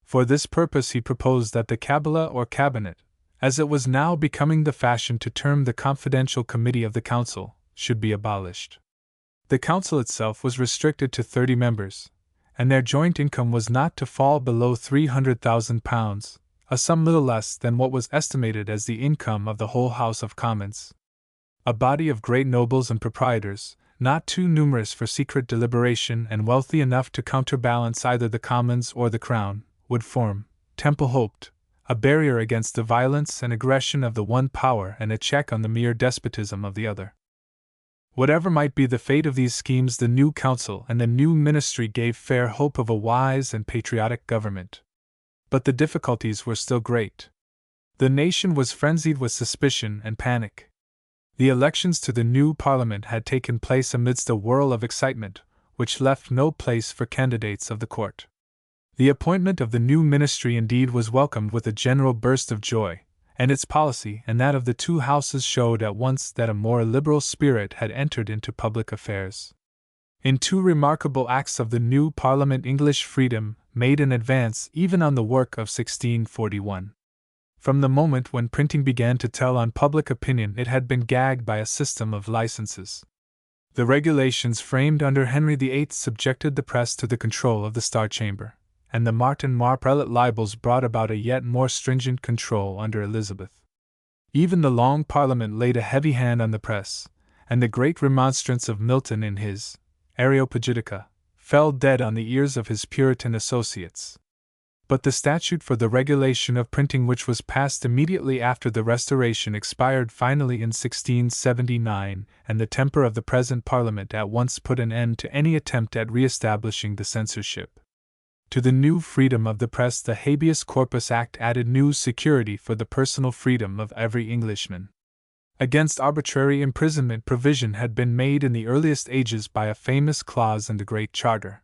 S1: For this purpose he proposed that the Cabala or Cabinet, as it was now becoming the fashion to term the confidential committee of the council, should be abolished. The council itself was restricted to 30 members, and their joint income was not to fall below £300,000, a sum little less than what was estimated as the income of the whole House of Commons. A body of great nobles and proprietors, not too numerous for secret deliberation and wealthy enough to counterbalance either the Commons or the Crown, would form, Temple hoped, a barrier against the violence and aggression of the one power and a check on the mere despotism of the other. Whatever might be the fate of these schemes, the new council and the new ministry gave fair hope of a wise and patriotic government. But the difficulties were still great. The nation was frenzied with suspicion and panic. The elections to the new Parliament had taken place amidst a whirl of excitement, which left no place for candidates of the court. The appointment of the new ministry indeed was welcomed with a general burst of joy, and its policy and that of the two houses showed at once that a more liberal spirit had entered into public affairs. In two remarkable acts of the new Parliament, English freedom made an advance even on the work of 1641. From the moment when printing began to tell on public opinion, it had been gagged by a system of licenses. The regulations framed under Henry VIII subjected the press to the control of the Star Chamber, and the Martin Mar prelate libels brought about a yet more stringent control under Elizabeth. Even the Long Parliament laid a heavy hand on the press, and the great remonstrance of Milton in his Areopagitica fell dead on the ears of his Puritan associates. But the statute for the regulation of printing, which was passed immediately after the Restoration, expired finally in 1679, and the temper of the present Parliament at once put an end to any attempt at re-establishing the censorship. To the new freedom of the press, the Habeas Corpus Act added new security for the personal freedom of every Englishman. Against arbitrary imprisonment provision had been made in the earliest ages by a famous clause in the Great Charter.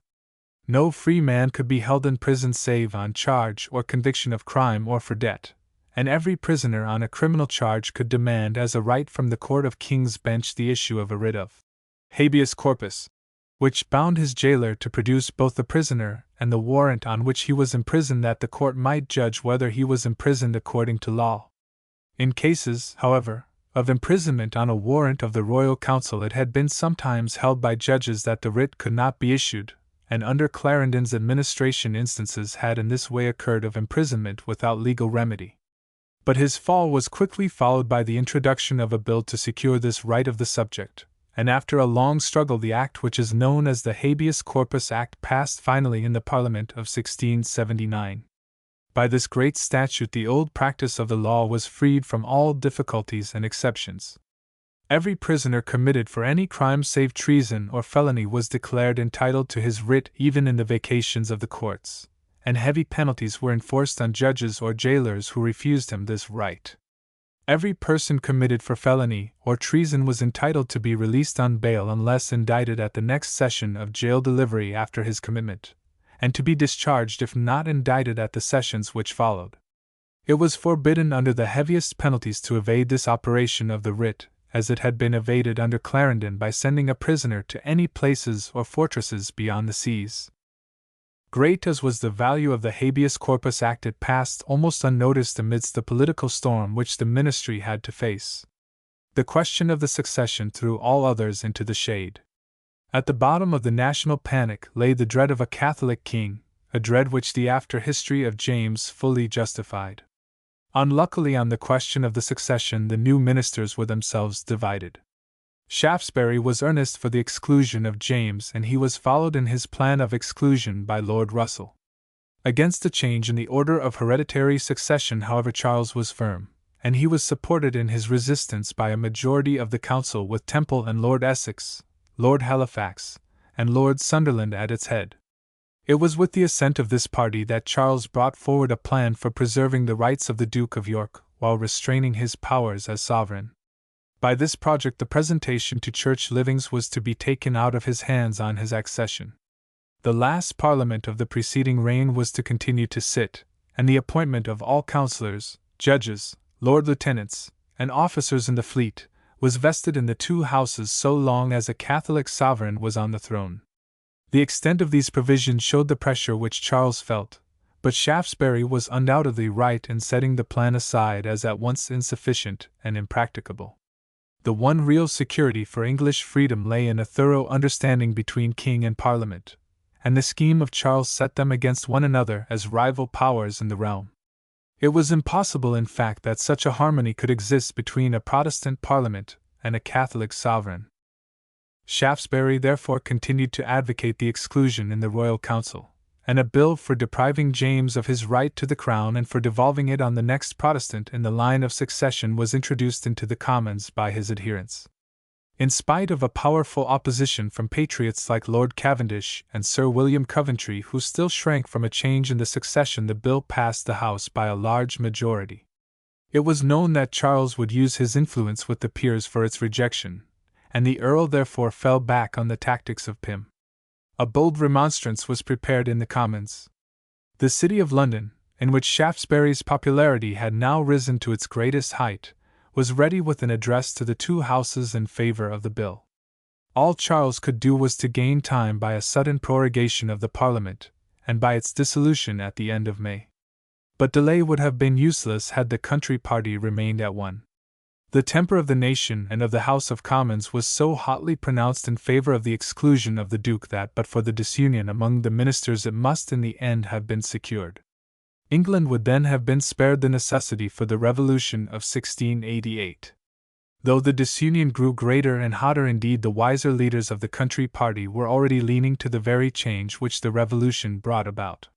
S1: No free man could be held in prison save on charge or conviction of crime or for debt, and every prisoner on a criminal charge could demand as a right from the Court of King's Bench the issue of a writ of habeas corpus, which bound his jailer to produce both the prisoner and the warrant on which he was imprisoned, that the court might judge whether he was imprisoned according to law. In cases, however, of imprisonment on a warrant of the Royal Council, it had been sometimes held by judges that the writ could not be issued, and under Clarendon's administration instances had in this way occurred of imprisonment without legal remedy. But his fall was quickly followed by the introduction of a bill to secure this right of the subject, and after a long struggle the act which is known as the Habeas Corpus Act passed finally in the Parliament of 1679. By this great statute the old practice of the law was freed from all difficulties and exceptions. Every prisoner committed for any crime save treason or felony was declared entitled to his writ even in the vacations of the courts, and heavy penalties were enforced on judges or jailers who refused him this right. Every person committed for felony or treason was entitled to be released on bail unless indicted at the next session of jail delivery after his commitment, and to be discharged if not indicted at the sessions which followed. It was forbidden under the heaviest penalties to evade this operation of the writ, as it had been evaded under Clarendon by sending a prisoner to any places or fortresses beyond the seas. Great as was the value of the Habeas Corpus Act, it passed almost unnoticed amidst the political storm which the ministry had to face. The question of the succession threw all others into the shade. At the bottom of the national panic lay the dread of a Catholic king, a dread which the after history of James fully justified. Unluckily, on the question of the succession, the new ministers were themselves divided. Shaftesbury was earnest for the exclusion of James, and he was followed in his plan of exclusion by Lord Russell. Against a change in the order of hereditary succession, however, Charles was firm, and he was supported in his resistance by a majority of the Council, with Temple and Lord Essex, Lord Halifax, and Lord Sunderland at its head. It was with the assent of this party that Charles brought forward a plan for preserving the rights of the Duke of York while restraining his powers as sovereign. By this project the presentation to church livings was to be taken out of his hands on his accession. The last Parliament of the preceding reign was to continue to sit, and the appointment of all councillors, judges, lord lieutenants, and officers in the fleet was vested in the two houses so long as a Catholic sovereign was on the throne. The extent of these provisions showed the pressure which Charles felt, but Shaftesbury was undoubtedly right in setting the plan aside as at once insufficient and impracticable. The one real security for English freedom lay in a thorough understanding between King and Parliament, and the scheme of Charles set them against one another as rival powers in the realm. It was impossible, in fact, that such a harmony could exist between a Protestant Parliament and a Catholic sovereign. Shaftesbury therefore continued to advocate the exclusion in the Royal Council, and a bill for depriving James of his right to the crown and for devolving it on the next Protestant in the line of succession was introduced into the Commons by his adherents. In spite of a powerful opposition from patriots like Lord Cavendish and Sir William Coventry, who still shrank from a change in the succession, the bill passed the House by a large majority. It was known that Charles would use his influence with the peers for its rejection, and the Earl therefore fell back on the tactics of Pym. A bold remonstrance was prepared in the Commons. The City of London, in which Shaftesbury's popularity had now risen to its greatest height, was ready with an address to the two houses in favor of the bill. All Charles could do was to gain time by a sudden prorogation of the Parliament, and by its dissolution at the end of May. But delay would have been useless had the country party remained at one. The temper of the nation and of the House of Commons was so hotly pronounced in favor of the exclusion of the Duke that but for the disunion among the ministers it must in the end have been secured. England would then have been spared the necessity for the Revolution of 1688. Though the disunion grew greater and hotter, indeed, the wiser leaders of the country party were already leaning to the very change which the Revolution brought about.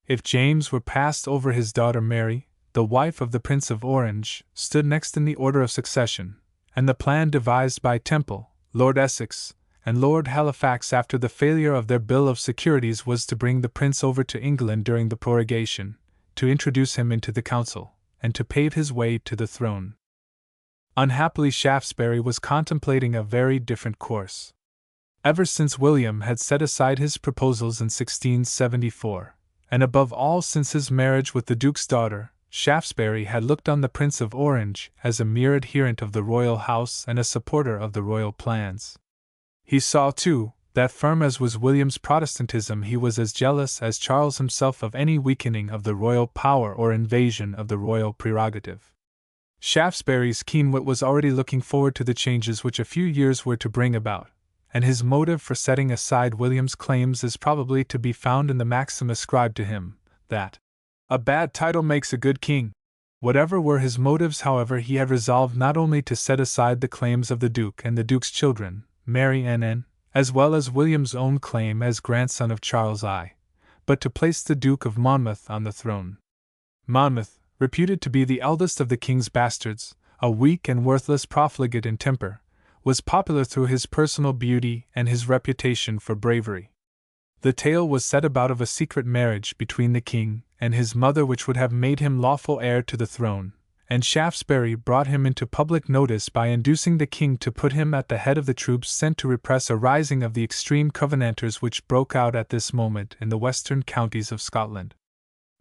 S1: if James were passed over, his daughter Mary, the wife of the Prince of Orange, stood next in the order of succession, and the plan devised by Temple, Lord Essex, and Lord Halifax after the failure of their Bill of Securities was to bring the Prince over to England during the prorogation, to introduce him into the Council, and to pave his way to the throne. Unhappily, Shaftesbury was contemplating a very different course. Ever since William had set aside his proposals in 1674, and above all since his marriage with the Duke's daughter, Shaftesbury had looked on the Prince of Orange as a mere adherent of the royal house and a supporter of the royal plans. He saw, too, that firm as was William's Protestantism, he was as jealous as Charles himself of any weakening of the royal power or invasion of the royal prerogative. Shaftesbury's keen wit was already looking forward to the changes which a few years were to bring about, and his motive for setting aside William's claims is probably to be found in the maxim ascribed to him, that a bad title makes a good king. Whatever were his motives, however, he had resolved not only to set aside the claims of the Duke and the Duke's children, Mary and Anne, as well as William's own claim as grandson of Charles I, but to place the Duke of Monmouth on the throne. Monmouth, reputed to be the eldest of the king's bastards, a weak and worthless profligate in temper, was popular through his personal beauty and his reputation for bravery. The tale was set about of a secret marriage between the king and his mother which would have made him lawful heir to the throne, and Shaftesbury brought him into public notice by inducing the king to put him at the head of the troops sent to repress a rising of the extreme Covenanters which broke out at this moment in the western counties of Scotland.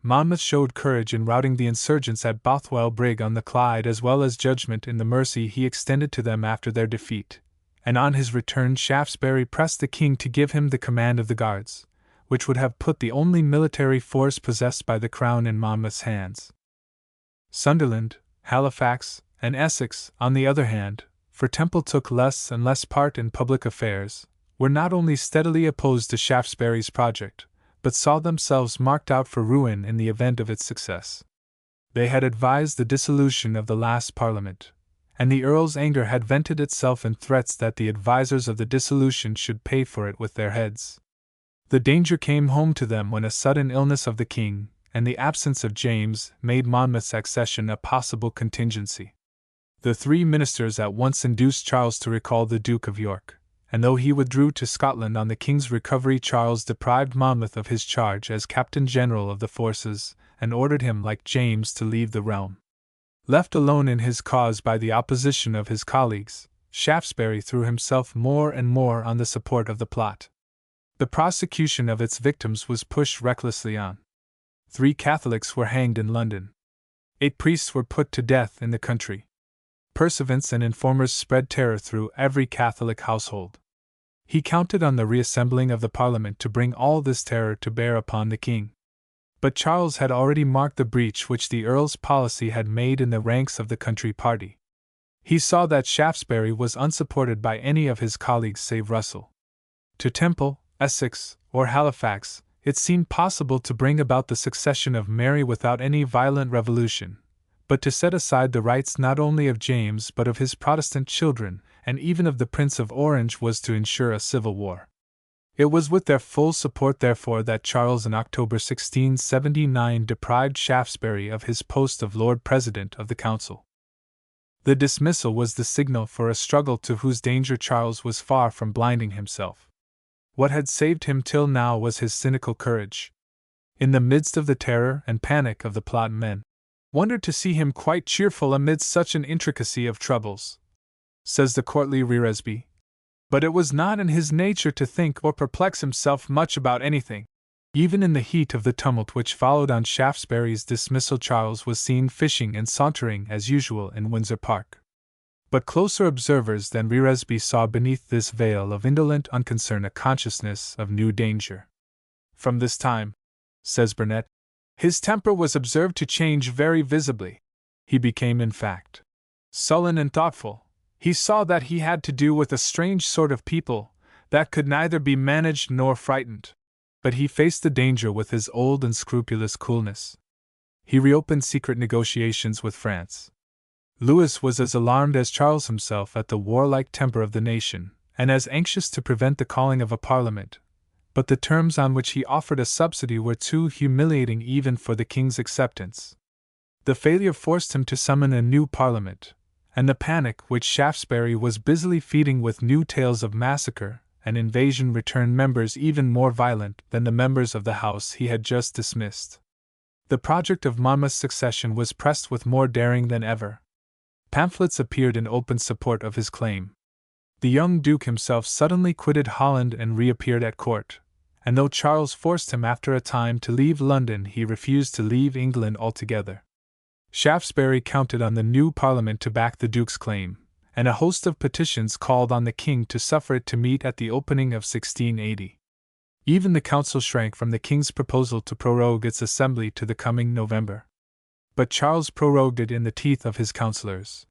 S1: Monmouth showed courage in routing the insurgents at Bothwell Brig on the Clyde, as well as judgment in the mercy he extended to them after their defeat, and on his return Shaftesbury pressed the king to give him the command of the Guards, which would have put the only military force possessed by the crown in Monmouth's hands. Sunderland, Halifax, and Essex, on the other hand, for Temple took less and less part in public affairs, were not only steadily opposed to Shaftesbury's project, but saw themselves marked out for ruin in the event of its success. They had advised the dissolution of the last Parliament, and the Earl's anger had vented itself in threats that the advisers of the dissolution should pay for it with their heads. The danger came home to them when a sudden illness of the king, and the absence of James, made Monmouth's accession a possible contingency. The three ministers at once induced Charles to recall the Duke of York, and though he withdrew to Scotland on the king's recovery, Charles deprived Monmouth of his charge as Captain General of the forces, and ordered him, like James, to leave the realm. Left alone in his cause by the opposition of his colleagues, Shaftesbury threw himself more and more on the support of the plot. The prosecution of its victims was pushed recklessly on. 3 Catholics were hanged in London. 8 priests were put to death in the country. Pursuivants and informers spread terror through every Catholic household. He counted on the reassembling of the Parliament to bring all this terror to bear upon the king. But Charles had already marked the breach which the Earl's policy had made in the ranks of the country party. He saw that Shaftesbury was unsupported by any of his colleagues save Russell. To Temple, Essex, or Halifax, it seemed possible to bring about the succession of Mary without any violent revolution, but to set aside the rights not only of James but of his Protestant children, and even of the Prince of Orange, was to ensure a civil war. It was with their full support, therefore, that Charles in October 1679 deprived Shaftesbury of his post of Lord President of the Council. The dismissal was the signal for a struggle to whose danger Charles was far from blinding himself. What had saved him till now was his cynical courage. In the midst of the terror and panic of the plot, men wondered to see him quite cheerful amidst such an intricacy of troubles, says the courtly Reresby. But it was not in his nature to think or perplex himself much about anything. Even in the heat of the tumult which followed on Shaftesbury's dismissal, Charles was seen fishing and sauntering as usual in Windsor Park. But closer observers than Reresby saw beneath this veil of indolent unconcern a consciousness of new danger. From this time, says Burnet, his temper was observed to change very visibly. He became, in fact, sullen and thoughtful. He saw that he had to do with a strange sort of people that could neither be managed nor frightened. But he faced the danger with his old and scrupulous coolness. He reopened secret negotiations with France. Louis was as alarmed as Charles himself at the warlike temper of the nation, and as anxious to prevent the calling of a parliament, but the terms on which he offered a subsidy were too humiliating even for the king's acceptance. The failure forced him to summon a new parliament, and the panic which Shaftesbury was busily feeding with new tales of massacre and invasion returned members even more violent than the members of the House he had just dismissed. The project of Monmouth's succession was pressed with more daring than ever. Pamphlets appeared in open support of his claim. The young Duke himself suddenly quitted Holland and reappeared at court, and though Charles forced him after a time to leave London, he refused to leave England altogether. Shaftesbury counted on the new Parliament to back the Duke's claim, and a host of petitions called on the King to suffer it to meet at the opening of 1680. Even the Council shrank from the King's proposal to prorogue its assembly to the coming November. But Charles prorogued it in the teeth of his councillors.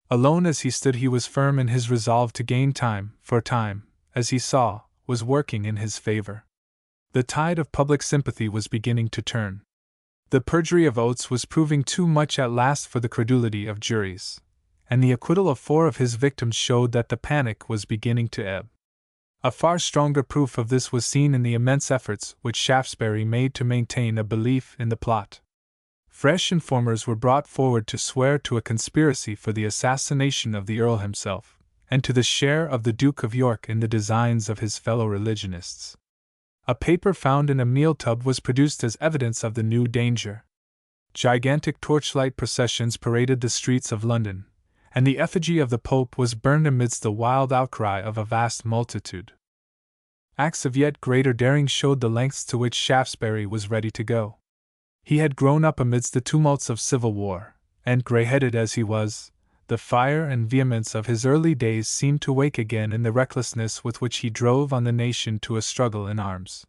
S1: Alone as he stood, he was firm in his resolve to gain time, for time, as he saw, was working in his favor. The tide of public sympathy was beginning to turn. The perjury of oaths was proving too much at last for the credulity of juries, and the acquittal of 4 of his victims showed that the panic was beginning to ebb. A far stronger proof of this was seen in the immense efforts which Shaftesbury made to maintain a belief in the plot. Fresh informers were brought forward to swear to a conspiracy for the assassination of the Earl himself, and to the share of the Duke of York in the designs of his fellow religionists. A paper found in a meal tub was produced as evidence of the new danger. Gigantic torchlight processions paraded the streets of London, and the effigy of the Pope was burned amidst the wild outcry of a vast multitude. Acts of yet greater daring showed the lengths to which Shaftesbury was ready to go. He had grown up amidst the tumults of civil war, and, grey-headed as he was, the fire and vehemence of his early days seemed to wake again in the recklessness with which he drove on the nation to a struggle in arms.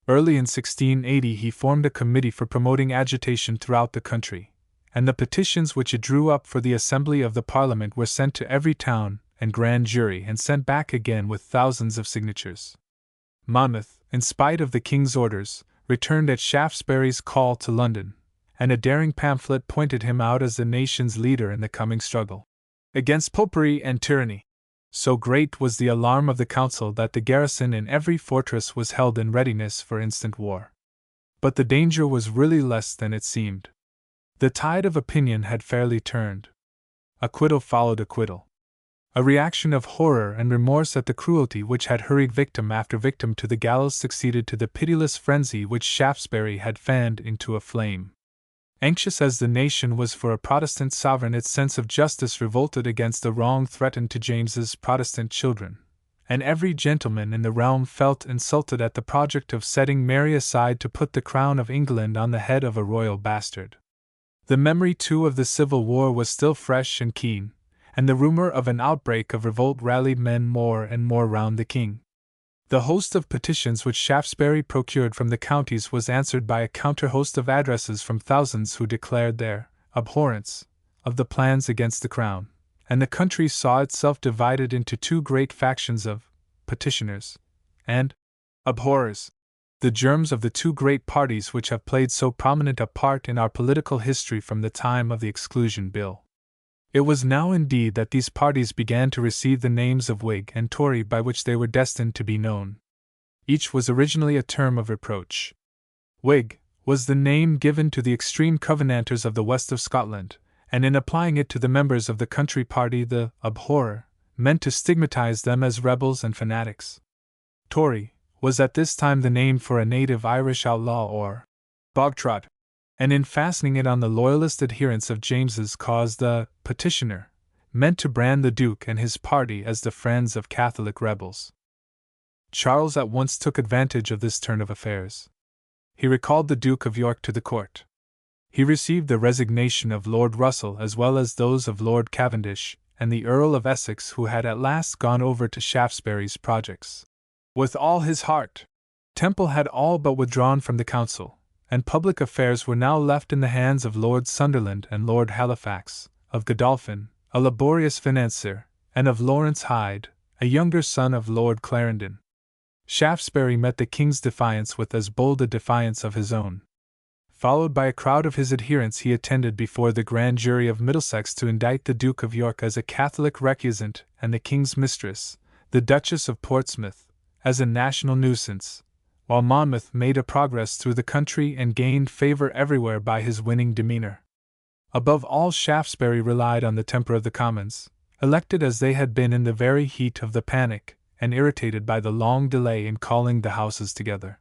S1: Early in 1680 he formed a committee for promoting agitation throughout the country, and the petitions which it drew up for the assembly of the Parliament were sent to every town and grand jury and sent back again with thousands of signatures. Monmouth, in spite of the King's orders, returned at Shaftesbury's call to London, and a daring pamphlet pointed him out as the nation's leader in the coming struggle against popery and tyranny. So great was the alarm of the council that the garrison in every fortress was held in readiness for instant war. But the danger was really less than it seemed. The tide of opinion had fairly turned. Acquittal followed acquittal. A reaction of horror and remorse at the cruelty which had hurried victim after victim to the gallows succeeded to the pitiless frenzy which Shaftesbury had fanned into a flame. Anxious as the nation was for a Protestant sovereign, its sense of justice revolted against the wrong threatened to James's Protestant children, and every gentleman in the realm felt insulted at the project of setting Mary aside to put the crown of England on the head of a royal bastard. The memory, too, of the Civil War was still fresh and keen, and the rumor of an outbreak of revolt rallied men more and more round the king. The host of petitions which Shaftesbury procured from the counties was answered by a counter-host of addresses from thousands who declared their abhorrence of the plans against the crown, and the country saw itself divided into 2 great factions of petitioners and abhorrers, the germs of the 2 great parties which have played so prominent a part in our political history from the time of the Exclusion Bill. It was now indeed that these parties began to receive the names of Whig and Tory by which they were destined to be known. Each was originally a term of reproach. Whig was the name given to the extreme Covenanters of the west of Scotland, and in applying it to the members of the country party, the abhorrer meant to stigmatize them as rebels and fanatics. Tory was at this time the name for a native Irish outlaw or bogtrot, and in fastening it on the loyalist adherents of James's cause, the petitioner meant to brand the Duke and his party as the friends of Catholic rebels. Charles at once took advantage of this turn of affairs. He recalled the Duke of York to the court. He received the resignation of Lord Russell as well as those of Lord Cavendish and the Earl of Essex, who had at last gone over to Shaftesbury's projects. With all his heart, Temple had all but withdrawn from the council, and public affairs were now left in the hands of Lord Sunderland and Lord Halifax, of Godolphin, a laborious financier, and of Lawrence Hyde, a younger son of Lord Clarendon. Shaftesbury met the king's defiance with as bold a defiance of his own. Followed by a crowd of his adherents, he attended before the grand jury of Middlesex to indict the Duke of York as a Catholic recusant and the king's mistress, the Duchess of Portsmouth, as a national nuisance, while Monmouth made a progress through the country and gained favor everywhere by his winning demeanor. Above all, Shaftesbury relied on the temper of the Commons, elected as they had been in the very heat of the panic, and irritated by the long delay in calling the Houses together.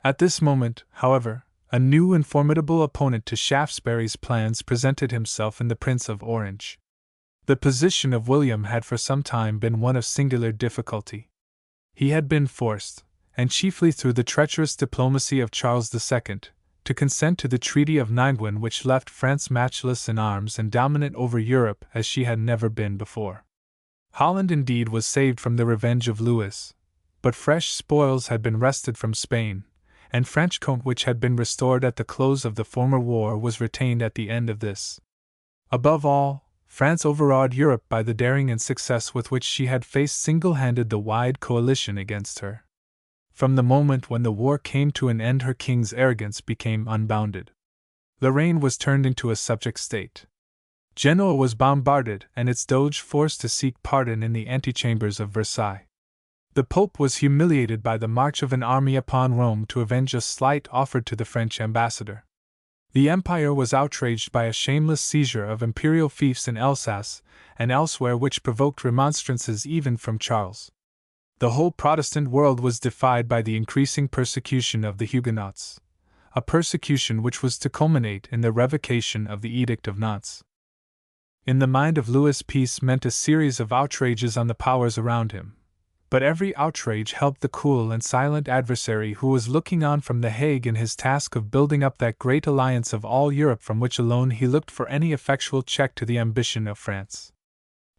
S1: At this moment, however, a new and formidable opponent to Shaftesbury's plans presented himself in the Prince of Orange. The position of William had for some time been one of singular difficulty. He had been forced, and chiefly through the treacherous diplomacy of Charles II, to consent to the Treaty of Ningwen, which left France matchless in arms and dominant over Europe as she had never been before. Holland indeed was saved from the revenge of Louis, but fresh spoils had been wrested from Spain, and Franche-Comté, which had been restored at the close of the former war, was retained at the end of this. Above all, France overawed Europe by the daring and success with which she had faced single-handed the wide coalition against her. From the moment when the war came to an end, her king's arrogance became unbounded. Lorraine was turned into a subject state. Genoa was bombarded and its doge forced to seek pardon in the antechambers of Versailles. The Pope was humiliated by the march of an army upon Rome to avenge a slight offered to the French ambassador. The Empire was outraged by a shameless seizure of imperial fiefs in Alsace and elsewhere, which provoked remonstrances even from Charles. The whole Protestant world was defied by the increasing persecution of the Huguenots, a persecution which was to culminate in the revocation of the Edict of Nantes. In the mind of Louis, peace meant a series of outrages on the powers around him, but every outrage helped the cool and silent adversary who was looking on from The Hague in his task of building up that great alliance of all Europe from which alone he looked for any effectual check to the ambition of France.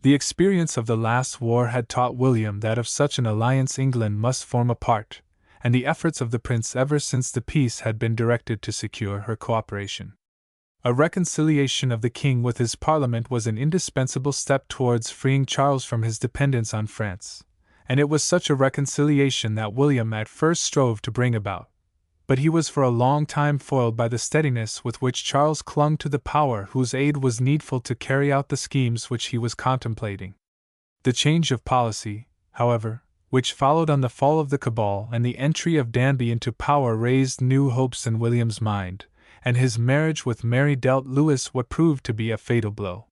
S1: The experience of the last war had taught William that of such an alliance England must form a part, and the efforts of the Prince ever since the peace had been directed to secure her cooperation. A reconciliation of the King with his Parliament was an indispensable step towards freeing Charles from his dependence on France, and it was such a reconciliation that William at first strove to bring about. But he was for a long time foiled by the steadiness with which Charles clung to the power whose aid was needful to carry out the schemes which he was contemplating. The change of policy, however, which followed on the fall of the Cabal and the entry of Danby into power raised new hopes in William's mind, and his marriage with Mary dealt Louis what proved to be a fatal blow.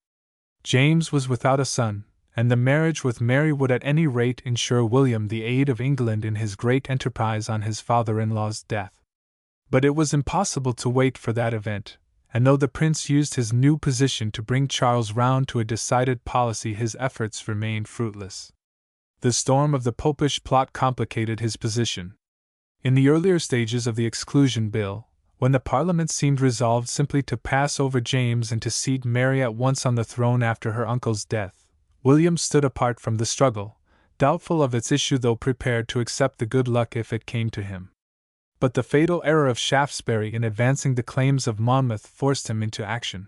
S1: James was without a son, and the marriage with Mary would at any rate ensure William the aid of England in his great enterprise on his father-in-law's death. But it was impossible to wait for that event, and though the prince used his new position to bring Charles round to a decided policy, his efforts remained fruitless. The storm of the Popish plot complicated his position. In the earlier stages of the Exclusion Bill, when the Parliament seemed resolved simply to pass over James and to seat Mary at once on the throne after her uncle's death, William stood apart from the struggle, doubtful of its issue though prepared to accept the good luck if it came to him. But the fatal error of Shaftesbury in advancing the claims of Monmouth forced him into action.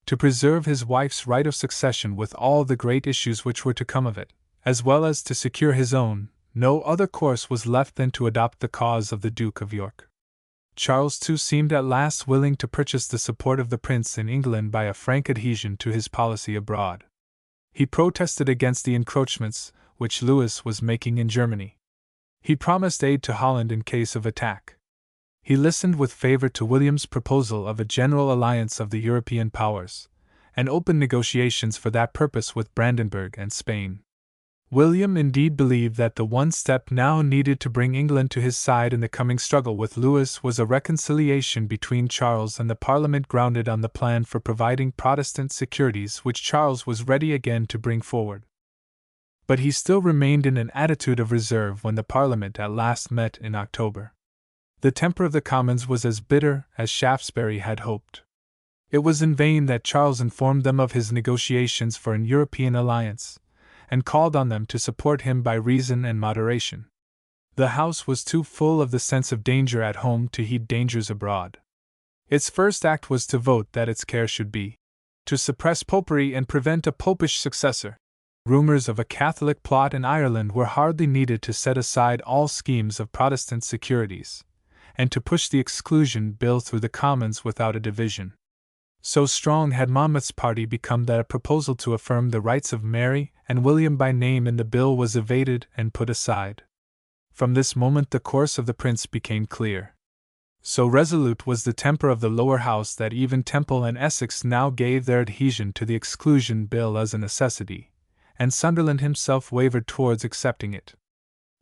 S1: To preserve his wife's right of succession with all the great issues which were to come of it, as well as to secure his own, no other course was left than to adopt the cause of the Duke of York. Charles too seemed at last willing to purchase the support of the prince in England by a frank adhesion to his policy abroad. He protested against the encroachments which Louis was making in Germany. He promised aid to Holland in case of attack. He listened with favor to William's proposal of a general alliance of the European powers, and opened negotiations for that purpose with Brandenburg and Spain. William indeed believed that the one step now needed to bring England to his side in the coming struggle with Louis was a reconciliation between Charles and the Parliament grounded on the plan for providing Protestant securities which Charles was ready again to bring forward. But he still remained in an attitude of reserve when the Parliament at last met in October. The temper of the Commons was as bitter as Shaftesbury had hoped. It was in vain that Charles informed them of his negotiations for an European alliance, and called on them to support him by reason and moderation. The House was too full of the sense of danger at home to heed dangers abroad. Its first act was to vote that its care should be to suppress popery and prevent a popish successor. Rumors of a Catholic plot in Ireland were hardly needed to set aside all schemes of Protestant securities, and to push the Exclusion Bill through the Commons without a division. So strong had Monmouth's party become that a proposal to affirm the rights of Mary and William by name in the bill was evaded and put aside. From this moment the course of the prince became clear. So resolute was the temper of the lower house that even Temple and Essex now gave their adhesion to the Exclusion Bill as a necessity, and Sunderland himself wavered towards accepting it.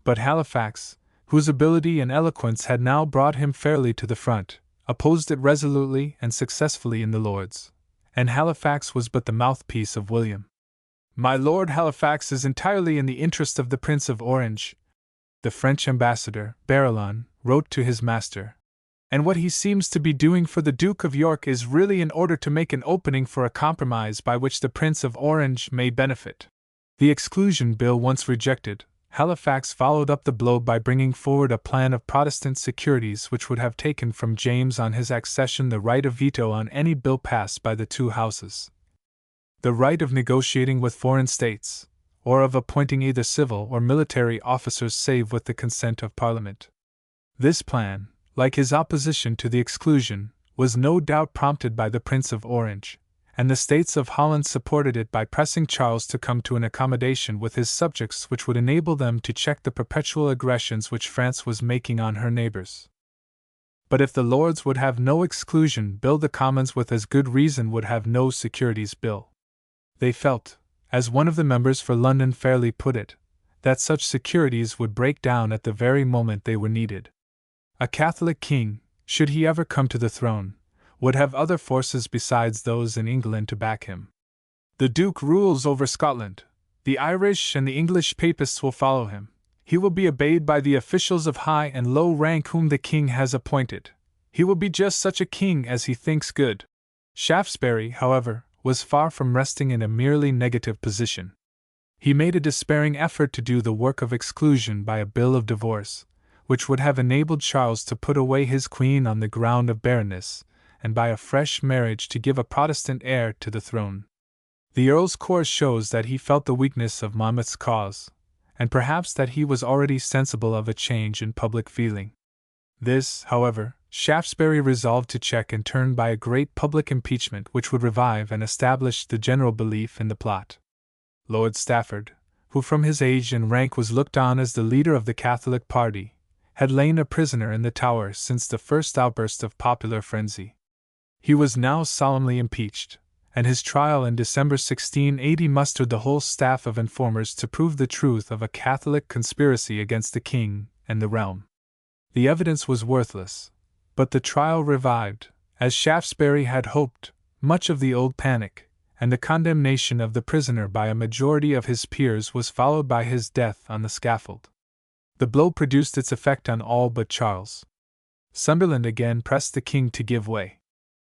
S1: But Halifax, whose ability and eloquence had now brought him fairly to the front, opposed it resolutely and successfully in the Lords, and Halifax was but the mouthpiece of William. "My Lord Halifax is entirely in the interest of the Prince of Orange," the French ambassador, Barillon, wrote to his master, "and what he seems to be doing for the Duke of York is really in order to make an opening for a compromise by which the Prince of Orange may benefit." The Exclusion Bill once rejected, Halifax followed up the blow by bringing forward a plan of Protestant securities which would have taken from James on his accession the right of veto on any bill passed by the two houses, the right of negotiating with foreign states, or of appointing either civil or military officers save with the consent of Parliament. This plan, like his opposition to the exclusion, was no doubt prompted by the Prince of Orange, and the States of Holland supported it by pressing Charles to come to an accommodation with his subjects which would enable them to check the perpetual aggressions which France was making on her neighbours. But if the Lords would have no exclusion bill, the Commons with as good reason would have no securities bill. They felt, as one of the members for London fairly put it, that such securities would break down at the very moment they were needed. A Catholic king, should he ever come to the throne, would have other forces besides those in England to back him. The Duke rules over Scotland. The Irish and the English Papists will follow him. He will be obeyed by the officials of high and low rank whom the king has appointed. He will be just such a king as he thinks good. Shaftesbury, however, was far from resting in a merely negative position. He made a despairing effort to do the work of exclusion by a bill of divorce, which would have enabled Charles to put away his queen on the ground of barrenness, and by a fresh marriage to give a Protestant heir to the throne. The Earl's course shows that he felt the weakness of Monmouth's cause, and perhaps that he was already sensible of a change in public feeling. This, however, Shaftesbury resolved to check and turn by a great public impeachment which would revive and establish the general belief in the plot. Lord Stafford, who from his age and rank was looked on as the leader of the Catholic party, had lain a prisoner in the Tower since the first outburst of popular frenzy. He was now solemnly impeached, and his trial in December 1680 mustered the whole staff of informers to prove the truth of a Catholic conspiracy against the king and the realm. The evidence was worthless, but the trial revived, as Shaftesbury had hoped, much of the old panic, and the condemnation of the prisoner by a majority of his peers was followed by his death on the scaffold. The blow produced its effect on all but Charles. Sunderland again pressed the king to give way,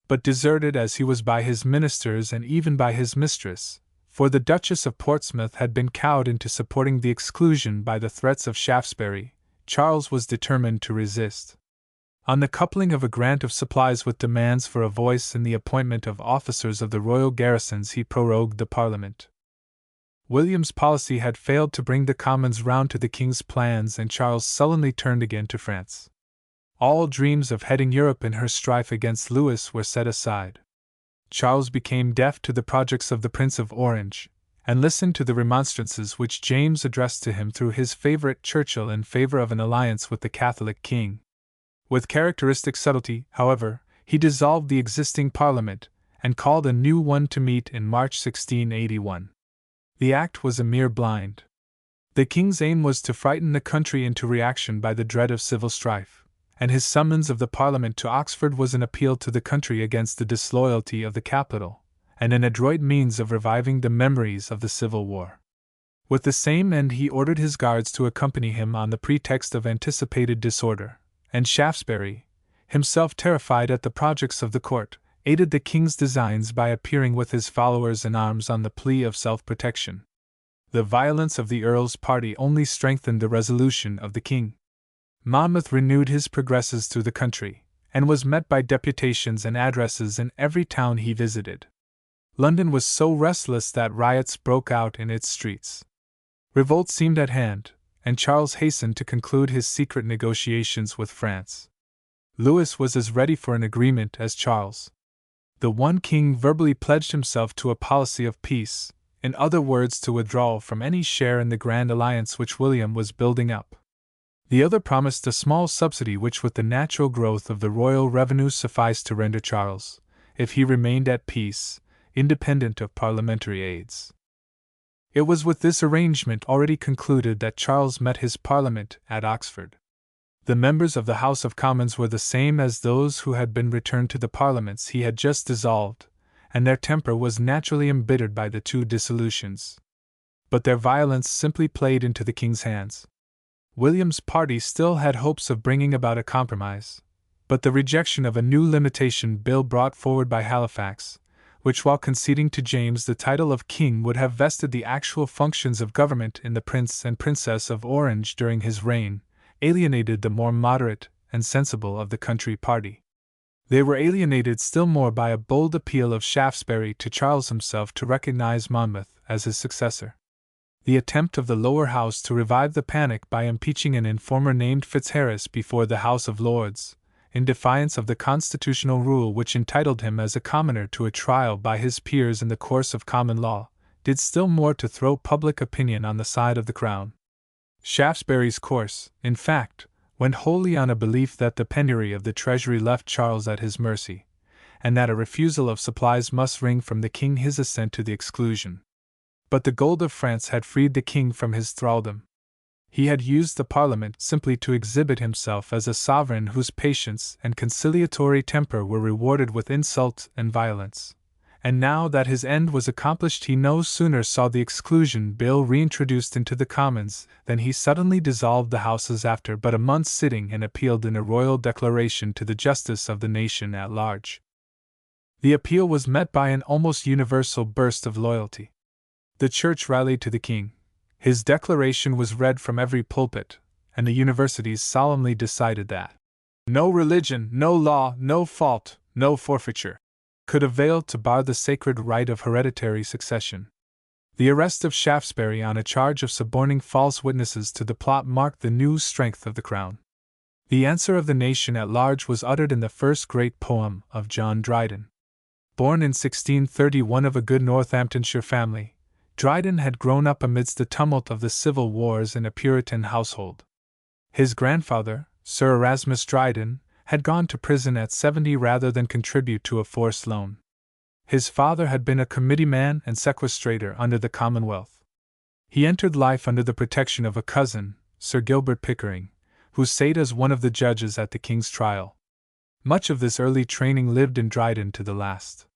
S1: but deserted as he was by his ministers and even by his mistress, for the Duchess of Portsmouth had been cowed into supporting the exclusion by the threats of Shaftesbury, Charles was determined to resist. On the coupling of a grant of supplies with demands for a voice in the appointment of officers of the royal garrisons, he prorogued the Parliament. William's policy had failed to bring the Commons round to the king's plans, and Charles sullenly turned again to France. All dreams of heading Europe in her strife against Louis were set aside. Charles became deaf to the projects of the Prince of Orange, and listened to the remonstrances which James addressed to him through his favourite Churchill in favour of an alliance with the Catholic king. With characteristic subtlety, however, he dissolved the existing Parliament, and called a new one to meet in March 1681. The act was a mere blind. The king's aim was to frighten the country into reaction by the dread of civil strife, and his summons of the Parliament to Oxford was an appeal to the country against the disloyalty of the capital, and an adroit means of reviving the memories of the Civil War. With the same end he ordered his guards to accompany him on the pretext of anticipated disorder, and Shaftesbury, himself terrified at the projects of the court, aided the king's designs by appearing with his followers in arms on the plea of self-protection. The violence of the Earl's party only strengthened the resolution of the king. Monmouth renewed his progresses through the country, and was met by deputations and addresses in every town he visited. London was so restless that riots broke out in its streets. Revolt seemed at hand, and Charles hastened to conclude his secret negotiations with France. Louis was as ready for an agreement as Charles. The one king verbally pledged himself to a policy of peace, in other words to withdraw from any share in the grand alliance which William was building up. The other promised a small subsidy which with the natural growth of the royal revenue sufficed to render Charles, if he remained at peace, independent of parliamentary aids. It was with this arrangement already concluded that Charles met his Parliament at Oxford. The members of the House of Commons were the same as those who had been returned to the Parliaments he had just dissolved, and their temper was naturally embittered by the two dissolutions. But their violence simply played into the King's hands. William's party still had hopes of bringing about a compromise, but the rejection of a new limitation bill brought forward by Halifax, which while conceding to James the title of king would have vested the actual functions of government in the Prince and Princess of Orange during his reign, alienated the more moderate and sensible of the country party. They were alienated still more by a bold appeal of Shaftesbury to Charles himself to recognize Monmouth as his successor. The attempt of the lower house to revive the panic by impeaching an informer named Fitzharris before the House of Lords, in defiance of the constitutional rule which entitled him as a commoner to a trial by his peers in the course of common law, did still more to throw public opinion on the side of the Crown. Shaftesbury's course, in fact, went wholly on a belief that the penury of the Treasury left Charles at his mercy, and that a refusal of supplies must wring from the King his assent to the exclusion. But the gold of France had freed the King from his thraldom. He had used the Parliament simply to exhibit himself as a sovereign whose patience and conciliatory temper were rewarded with insult and violence. And now that his end was accomplished, he no sooner saw the Exclusion Bill reintroduced into the Commons than he suddenly dissolved the Houses after but a month's sitting and appealed in a royal declaration to the justice of the nation at large. The appeal was met by an almost universal burst of loyalty. The Church rallied to the King. His declaration was read from every pulpit, and the universities solemnly decided that no religion, no law, no fault, no forfeiture could avail to bar the sacred right of hereditary succession. The arrest of Shaftesbury on a charge of suborning false witnesses to the plot marked the new strength of the Crown. The answer of the nation at large was uttered in the first great poem of John Dryden. Born in 1631 of a good Northamptonshire family, Dryden had grown up amidst the tumult of the civil wars in a Puritan household. His grandfather, Sir Erasmus Dryden, had gone to prison at 70 rather than contribute to a forced loan. His father had been a committeeman and sequestrator under the Commonwealth. He entered life under the protection of a cousin, Sir Gilbert Pickering, who sate as one of the judges at the King's trial. Much of this early training lived in Dryden to the last.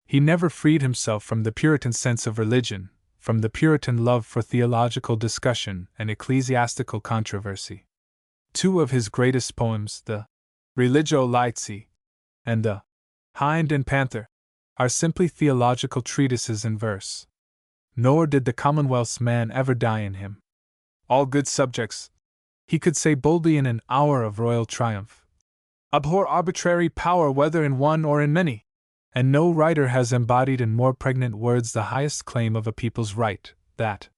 S1: He never freed himself from the Puritan sense of religion, from the Puritan love for theological discussion and ecclesiastical controversy. Two of his greatest poems, the Religio Laici and the Hind and Panther, are simply theological treatises in verse. Nor did the Commonwealth's man ever die in him. All good subjects, he could say boldly in an hour of royal triumph, abhor arbitrary power whether in one or in many. And no writer has embodied in more pregnant words the highest claim of a people's right, that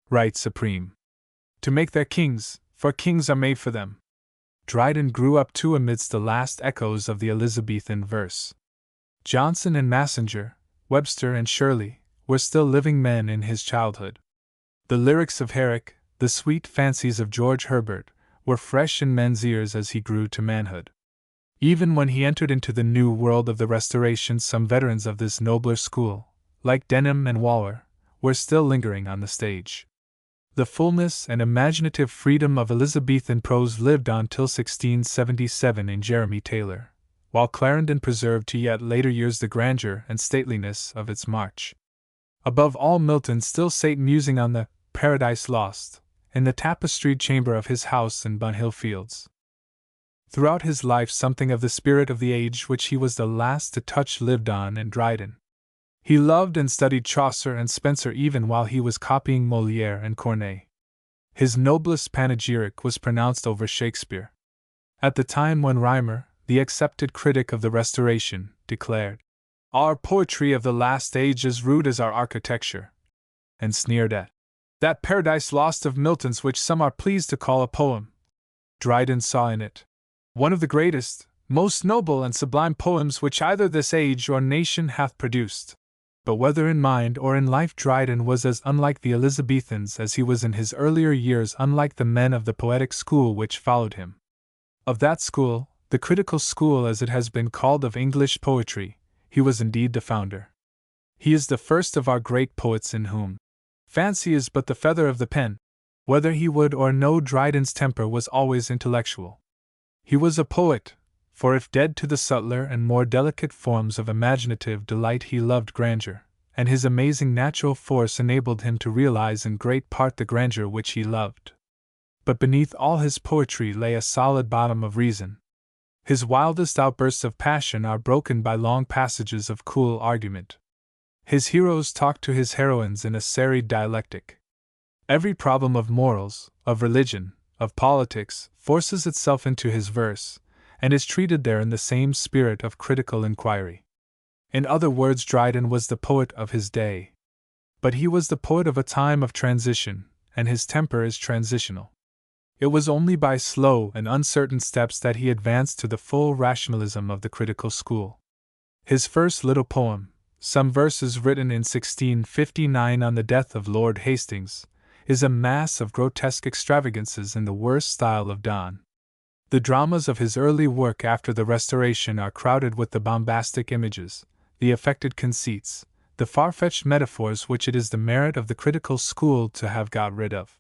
S1: right supreme, to make their kings, for kings are made for them. Dryden grew up too amidst the last echoes of the Elizabethan verse. Johnson and Massinger, Webster and Shirley, were still living men in his childhood. The lyrics of Herrick, the sweet fancies of George Herbert, were fresh in men's ears as he grew to manhood. Even when he entered into the new world of the Restoration, some veterans of this nobler school, like Denham and Waller, were still lingering on the stage. The fullness and imaginative freedom of Elizabethan prose lived on till 1677 in Jeremy Taylor, while Clarendon preserved to yet later years the grandeur and stateliness of its march. Above all, Milton still sate musing on the Paradise Lost, in the tapestried chamber of his house in Bunhill Fields. Throughout his life something of the spirit of the age which he was the last to touch lived on in Dryden. He loved and studied Chaucer and Spenser even while he was copying Molière and Corneille. His noblest panegyric was pronounced over Shakespeare. At the time when Rymer, the accepted critic of the Restoration, declared, "Our poetry of the last age as rude as our architecture," and sneered at that Paradise Lost of Milton's which some are pleased to call a poem, Dryden saw in it one of the greatest, most noble and sublime poems which either this age or nation hath produced. But whether in mind or in life, Dryden was as unlike the Elizabethans as he was in his earlier years unlike the men of the poetic school which followed him. Of that school, the critical school as it has been called of English poetry, he was indeed the founder. He is the first of our great poets in whom fancy is but the feather of the pen. Whether he would or no, Dryden's temper was always intellectual. He was a poet, for if dead to the subtler and more delicate forms of imaginative delight, he loved grandeur, and his amazing natural force enabled him to realize in great part the grandeur which he loved. But beneath all his poetry lay a solid bottom of reason. His wildest outbursts of passion are broken by long passages of cool argument. His heroes talk to his heroines in a serried dialectic. Every problem of morals, of religion, of politics, forces itself into his verse, and is treated there in the same spirit of critical inquiry. In other words, Dryden was the poet of his day. But he was the poet of a time of transition, and his temper is transitional. It was only by slow and uncertain steps that he advanced to the full rationalism of the critical school. His first little poem, some verses written in 1659 on the death of Lord Hastings, is a mass of grotesque extravagances in the worst style of Donne. The dramas of his early work after the Restoration are crowded with the bombastic images, the affected conceits, the far-fetched metaphors which it is the merit of the critical school to have got rid of.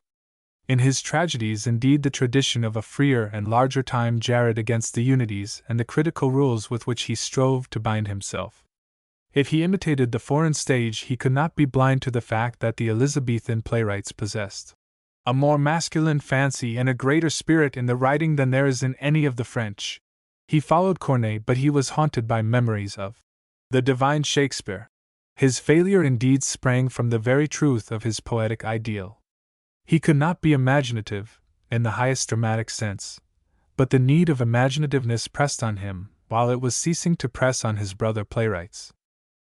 S1: In his tragedies, indeed, the tradition of a freer and larger time jarred against the unities and the critical rules with which he strove to bind himself. If he imitated the foreign stage, he could not be blind to the fact that the Elizabethan playwrights possessed a more masculine fancy and a greater spirit in the writing than there is in any of the French. He followed Corneille, but he was haunted by memories of the divine Shakespeare. His failure indeed sprang from the very truth of his poetic ideal. He could not be imaginative, in the highest dramatic sense, but the need of imaginativeness pressed on him, while it was ceasing to press on his brother playwrights.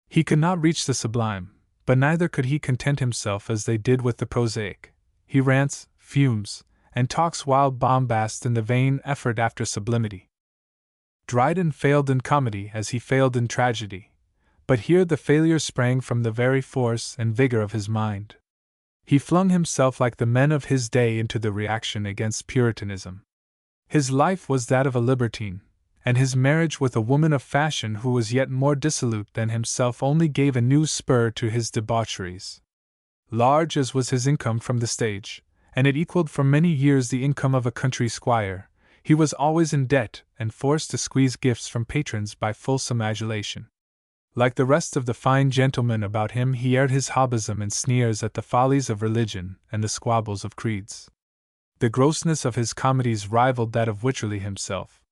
S1: He could not reach the sublime, but neither could he content himself as they did with the prosaic. He rants, fumes, and talks wild bombast in the vain effort after sublimity. Dryden failed in comedy as he failed in tragedy, but here the failure sprang from the very force and vigor of his mind. He flung himself like the men of his day into the reaction against Puritanism. His life was that of a libertine, and his marriage with a woman of fashion who was yet more dissolute than himself only gave a new spur to his debaucheries. Large as was his income from the stage, and it equaled for many years the income of a country squire, he was always in debt and forced to squeeze gifts from patrons by fulsome adulation. Like the rest of the fine gentlemen about him, he aired his hobbism and sneers at the follies of religion and the squabbles of creeds. The grossness of his comedies rivaled that of Wycherley himself.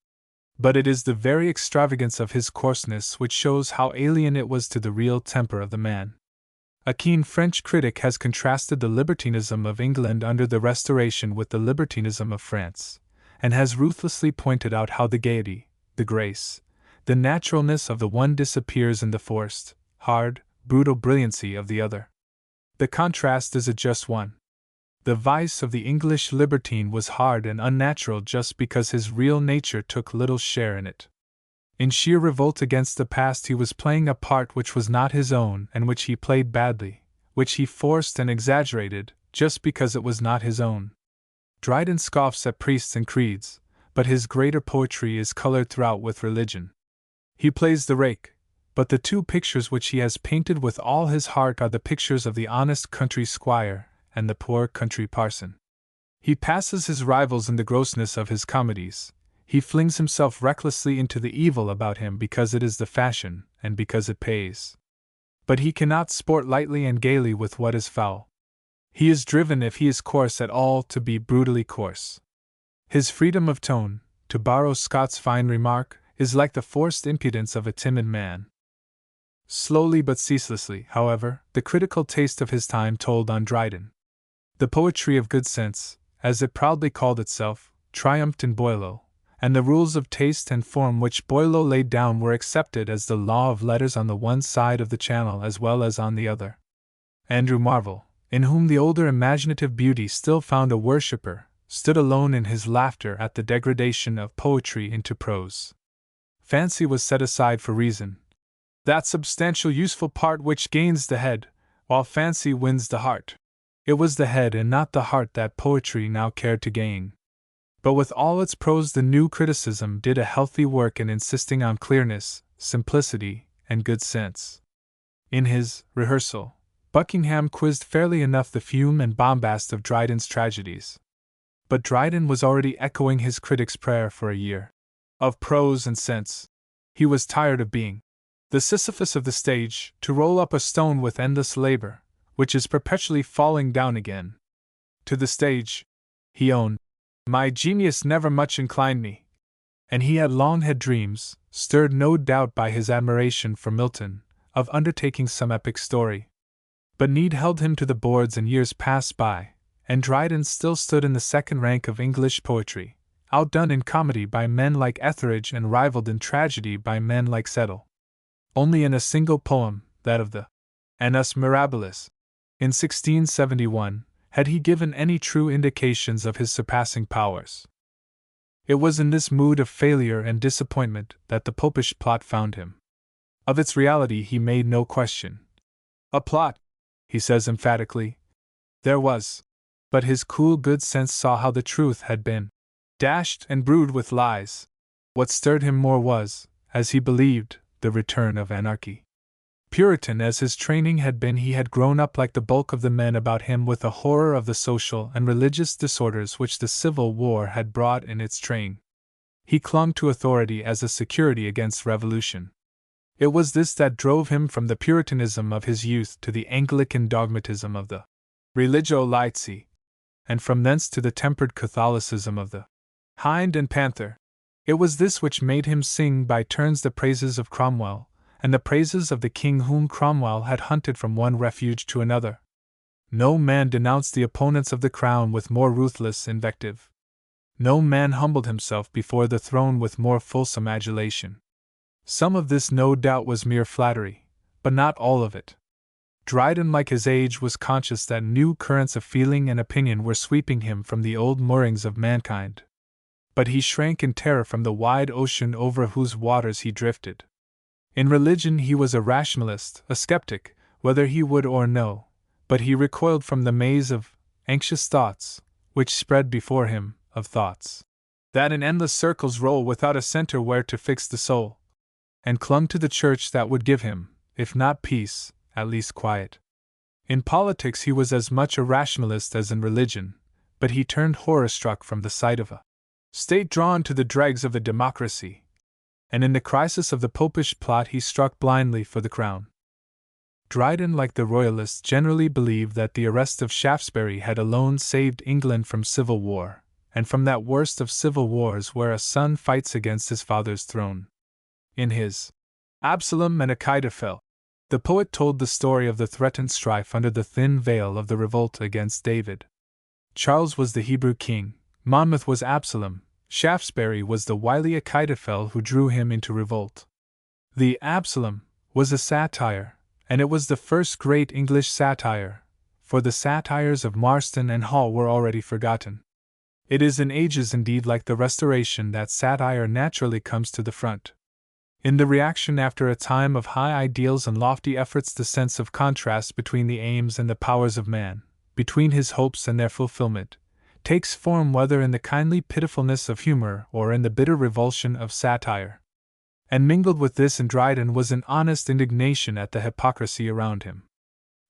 S1: But it is the very extravagance of his coarseness which shows how alien it was to the real temper of the man. A keen French critic has contrasted the libertinism of England under the Restoration with the libertinism of France, and has ruthlessly pointed out how the gaiety, the grace, the naturalness of the one disappears in the forced, hard, brutal brilliancy of the other. The contrast is a just one. The vice of the English libertine was hard and unnatural just because his real nature took little share in it. In sheer revolt against the past, he was playing a part which was not his own and which he played badly, which he forced and exaggerated, just because it was not his own. Dryden scoffs at priests and creeds, but his greater poetry is colored throughout with religion. He plays the rake, but the two pictures which he has painted with all his heart are the pictures of the honest country squire and the poor country parson. He passes his rivals in the grossness of his comedies. He flings himself recklessly into the evil about him because it is the fashion, and because it pays. But he cannot sport lightly and gaily with what is foul. He is driven, if he is coarse at all, to be brutally coarse. His freedom of tone, to borrow Scott's fine remark, is like the forced impudence of a timid man. Slowly but ceaselessly, however, the critical taste of his time told on Dryden. The poetry of good sense, as it proudly called itself, triumphed in Boileau, and the rules of taste and form which Boileau laid down were accepted as the law of letters on the one side of the Channel as well as on the other. Andrew Marvell, in whom the older imaginative beauty still found a worshipper, stood alone in his laughter at the degradation of poetry into prose. Fancy was set aside for reason. That substantial useful part which gains the head, while fancy wins the heart. It was the head and not the heart that poetry now cared to gain. But with all its prose, the new criticism did a healthy work in insisting on clearness, simplicity, and good sense. In his Rehearsal, Buckingham quizzed fairly enough the fume and bombast of Dryden's tragedies. But Dryden was already echoing his critic's prayer for a year of prose and sense. He was tired of being the Sisyphus of the stage, to roll up a stone with endless labor, which is perpetually falling down again. To the stage, he owned, my genius never much inclined me. And he had long had dreams, stirred no doubt by his admiration for Milton, of undertaking some epic story. But need held him to the boards, and years passed by, and Dryden still stood in the second rank of English poetry, outdone in comedy by men like Etheridge and rivaled in tragedy by men like Settle. Only in a single poem, that of the Annus Mirabilis, in 1671, had he given any true indications of his surpassing powers. It was in this mood of failure and disappointment that the Popish plot found him. Of its reality he made no question. A plot, he says emphatically, there was, but his cool good sense saw how the truth had been dashed and brewed with lies. What stirred him more was, as he believed, the return of anarchy. Puritan as his training had been, he had grown up like the bulk of the men about him with a horror of the social and religious disorders which the Civil War had brought in its train. He clung to authority as a security against revolution. It was this that drove him from the Puritanism of his youth to the Anglican dogmatism of the Religio Laici, and from thence to the tempered Catholicism of the Hind and Panther. It was this which made him sing by turns the praises of Cromwell, and the praises of the king whom Cromwell had hunted from one refuge to another. No man denounced the opponents of the crown with more ruthless invective. No man humbled himself before the throne with more fulsome adulation. Some of this no doubt was mere flattery, but not all of it. Dryden, like his age, was conscious that new currents of feeling and opinion were sweeping him from the old moorings of mankind. But he shrank in terror from the wide ocean over whose waters he drifted. In religion he was a rationalist, a skeptic, whether he would or no, but he recoiled from the maze of anxious thoughts, which spread before him, of thoughts that in endless circles roll without a center where to fix the soul, and clung to the church that would give him, if not peace, at least quiet. In politics he was as much a rationalist as in religion, but he turned horror-struck from the sight of a state drawn to the dregs of a democracy, and in the crisis of the Popish plot he struck blindly for the crown. Dryden, like the Royalists, generally believed that the arrest of Shaftesbury had alone saved England from civil war, and from that worst of civil wars where a son fights against his father's throne. In his Absalom and Achitophel, the poet told the story of the threatened strife under the thin veil of the revolt against David. Charles was the Hebrew king, Monmouth was Absalom, Shaftesbury was the wily Achitophel who drew him into revolt. The Absalom was a satire, and it was the first great English satire, for the satires of Marston and Hall were already forgotten. It is in ages indeed like the Restoration that satire naturally comes to the front. In the reaction after a time of high ideals and lofty efforts, the sense of contrast between the aims and the powers of man, between his hopes and their fulfillment, takes form whether in the kindly pitifulness of humor or in the bitter revulsion of satire. And mingled with this in Dryden was an honest indignation at the hypocrisy around him.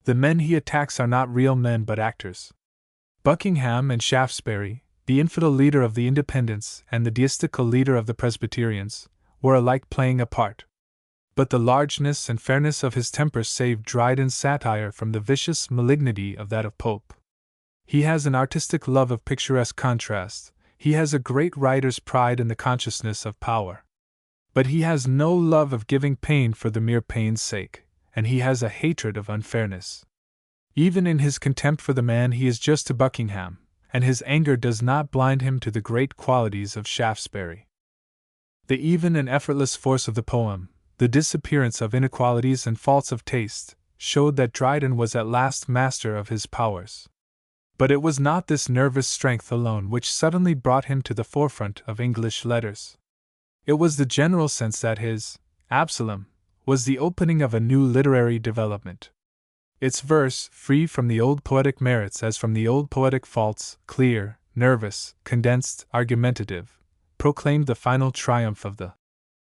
S1: The men he attacks are not real men but actors. Buckingham and Shaftesbury, the infidel leader of the Independents and the deistical leader of the Presbyterians, were alike playing a part. But the largeness and fairness of his temper saved Dryden's satire from the vicious malignity of that of Pope. He has an artistic love of picturesque contrast, he has a great writer's pride in the consciousness of power. But he has no love of giving pain for the mere pain's sake, and he has a hatred of unfairness. Even in his contempt for the man he is just to Buckingham, and his anger does not blind him to the great qualities of Shaftesbury. The even and effortless force of the poem, the disappearance of inequalities and faults of taste, showed that Dryden was at last master of his powers. But it was not this nervous strength alone which suddenly brought him to the forefront of English letters. It was the general sense that his Absalom was the opening of a new literary development. Its verse, free from the old poetic merits as from the old poetic faults, clear, nervous, condensed, argumentative, proclaimed the final triumph of the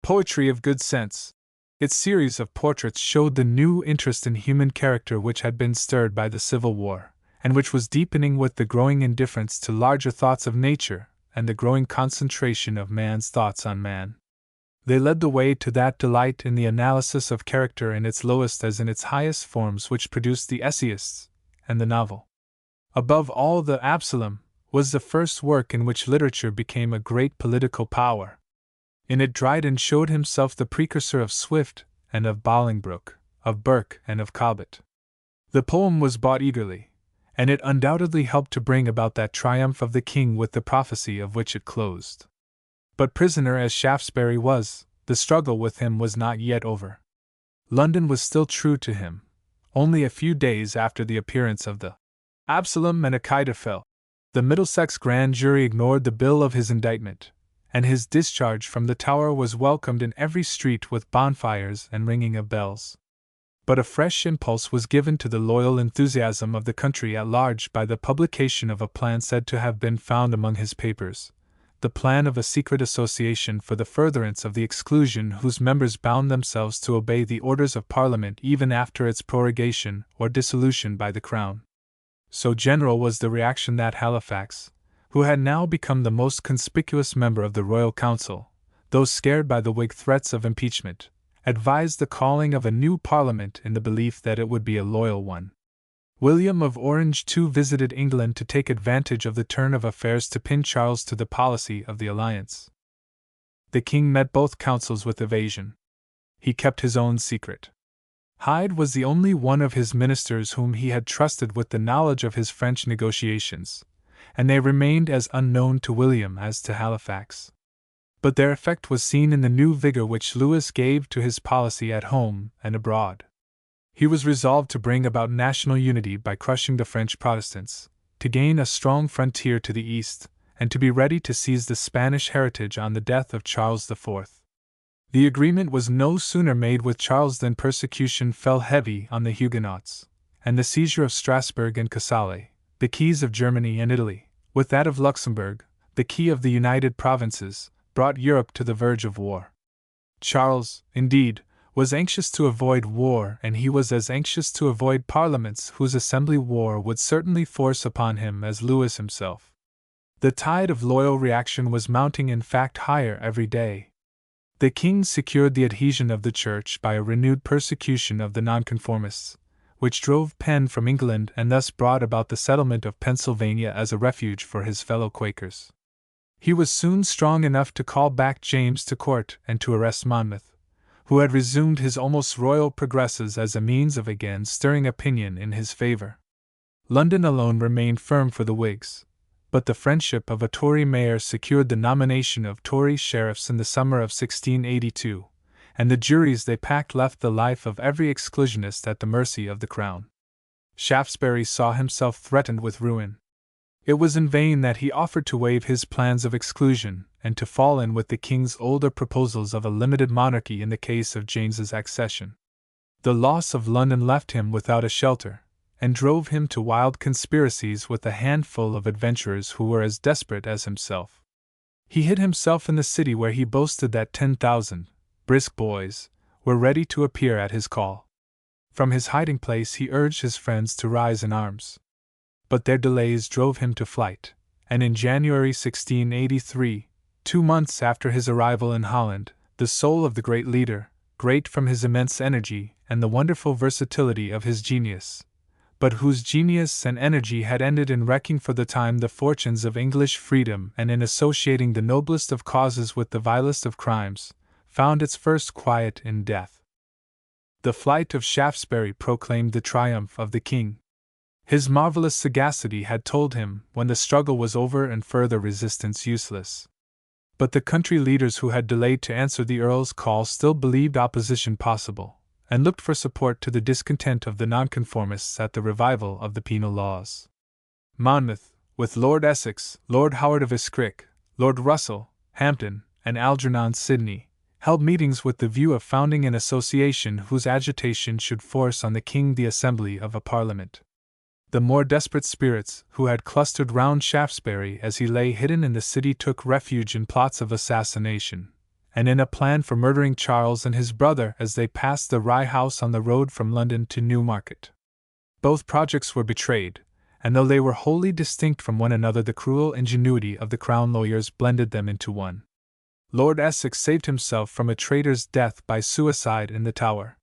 S1: poetry of good sense. Its series of portraits showed the new interest in human character which had been stirred by the Civil War, and which was deepening with the growing indifference to larger thoughts of nature and the growing concentration of man's thoughts on man. They led the way to that delight in the analysis of character in its lowest as in its highest forms which produced the essayists and the novel. Above all, the Absalom was the first work in which literature became a great political power. In it Dryden showed himself the precursor of Swift and of Bolingbroke, of Burke and of Cobbett. The poem was bought eagerly, and it undoubtedly helped to bring about that triumph of the king with the prophecy of which it closed. But prisoner as Shaftesbury was, the struggle with him was not yet over. London was still true to him. Only a few days after the appearance of the Absalom and Achitophel, the Middlesex grand jury ignored the bill of his indictment, and his discharge from the Tower was welcomed in every street with bonfires and ringing of bells. But a fresh impulse was given to the loyal enthusiasm of the country at large by the publication of a plan said to have been found among his papers, the plan of a secret association for the furtherance of the exclusion whose members bound themselves to obey the orders of Parliament even after its prorogation or dissolution by the Crown. So general was the reaction that Halifax, who had now become the most conspicuous member of the Royal Council, though scared by the Whig threats of impeachment, advised the calling of a new Parliament in the belief that it would be a loyal one. William of Orange too visited England to take advantage of the turn of affairs to pin Charles to the policy of the alliance. The king met both councils with evasion. He kept his own secret. Hyde was the only one of his ministers whom he had trusted with the knowledge of his French negotiations, and they remained as unknown to William as to Halifax. But their effect was seen in the new vigor which Louis gave to his policy at home and abroad. He was resolved to bring about national unity by crushing the French Protestants, to gain a strong frontier to the east, and to be ready to seize the Spanish heritage on the death of Charles IV. The agreement was no sooner made with Charles than persecution fell heavy on the Huguenots, and the seizure of Strasbourg and Casale, the keys of Germany and Italy, with that of Luxembourg, the key of the United Provinces, brought Europe to the verge of war. Charles, indeed, was anxious to avoid war, and he was as anxious to avoid parliaments whose assembly war would certainly force upon him as Louis himself. The tide of loyal reaction was mounting in fact higher every day. The king secured the adhesion of the Church by a renewed persecution of the Nonconformists, which drove Penn from England and thus brought about the settlement of Pennsylvania as a refuge for his fellow Quakers. He was soon strong enough to call back James to court and to arrest Monmouth, who had resumed his almost royal progresses as a means of again stirring opinion in his favor. London alone remained firm for the Whigs, but the friendship of a Tory mayor secured the nomination of Tory sheriffs in the summer of 1682, and the juries they packed left the life of every exclusionist at the mercy of the Crown. Shaftesbury saw himself threatened with ruin. It was in vain that he offered to waive his plans of exclusion and to fall in with the king's older proposals of a limited monarchy in the case of James's accession. The loss of London left him without a shelter, and drove him to wild conspiracies with a handful of adventurers who were as desperate as himself. He hid himself in the city where he boasted that 10,000 brisk boys were ready to appear at his call. From his hiding place he urged his friends to rise in arms. But their delays drove him to flight, and in January 1683, 2 months after his arrival in Holland, the soul of the great leader, great from his immense energy and the wonderful versatility of his genius, but whose genius and energy had ended in wrecking for the time the fortunes of English freedom and in associating the noblest of causes with the vilest of crimes, found its first quiet in death. The flight of Shaftesbury proclaimed the triumph of the king. His marvelous sagacity had told him when the struggle was over and further resistance useless. But the country leaders who had delayed to answer the Earl's call still believed opposition possible, and looked for support to the discontent of the Nonconformists at the revival of the penal laws. Monmouth, with Lord Essex, Lord Howard of Iscrick, Lord Russell, Hampden, and Algernon Sidney, held meetings with the view of founding an association whose agitation should force on the king the assembly of a parliament. The more desperate spirits who had clustered round Shaftesbury as he lay hidden in the city took refuge in plots of assassination, and in a plan for murdering Charles and his brother as they passed the Rye House on the road from London to Newmarket. Both projects were betrayed, and though they were wholly distinct from one another, the cruel ingenuity of the Crown lawyers blended them into one. Lord Essex saved himself from a traitor's death by suicide in the Tower.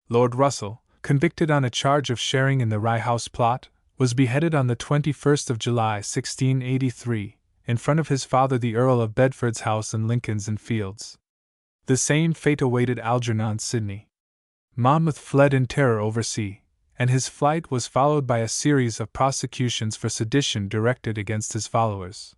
S1: Lord Russell, convicted on a charge of sharing in the Rye House plot, was beheaded on the 21st of July 1683, in front of his father the Earl of Bedford's house in Lincoln's Inn Fields. The same fate awaited Algernon Sidney. Monmouth fled in terror oversea, and his flight was followed by a series of prosecutions for sedition directed against his followers.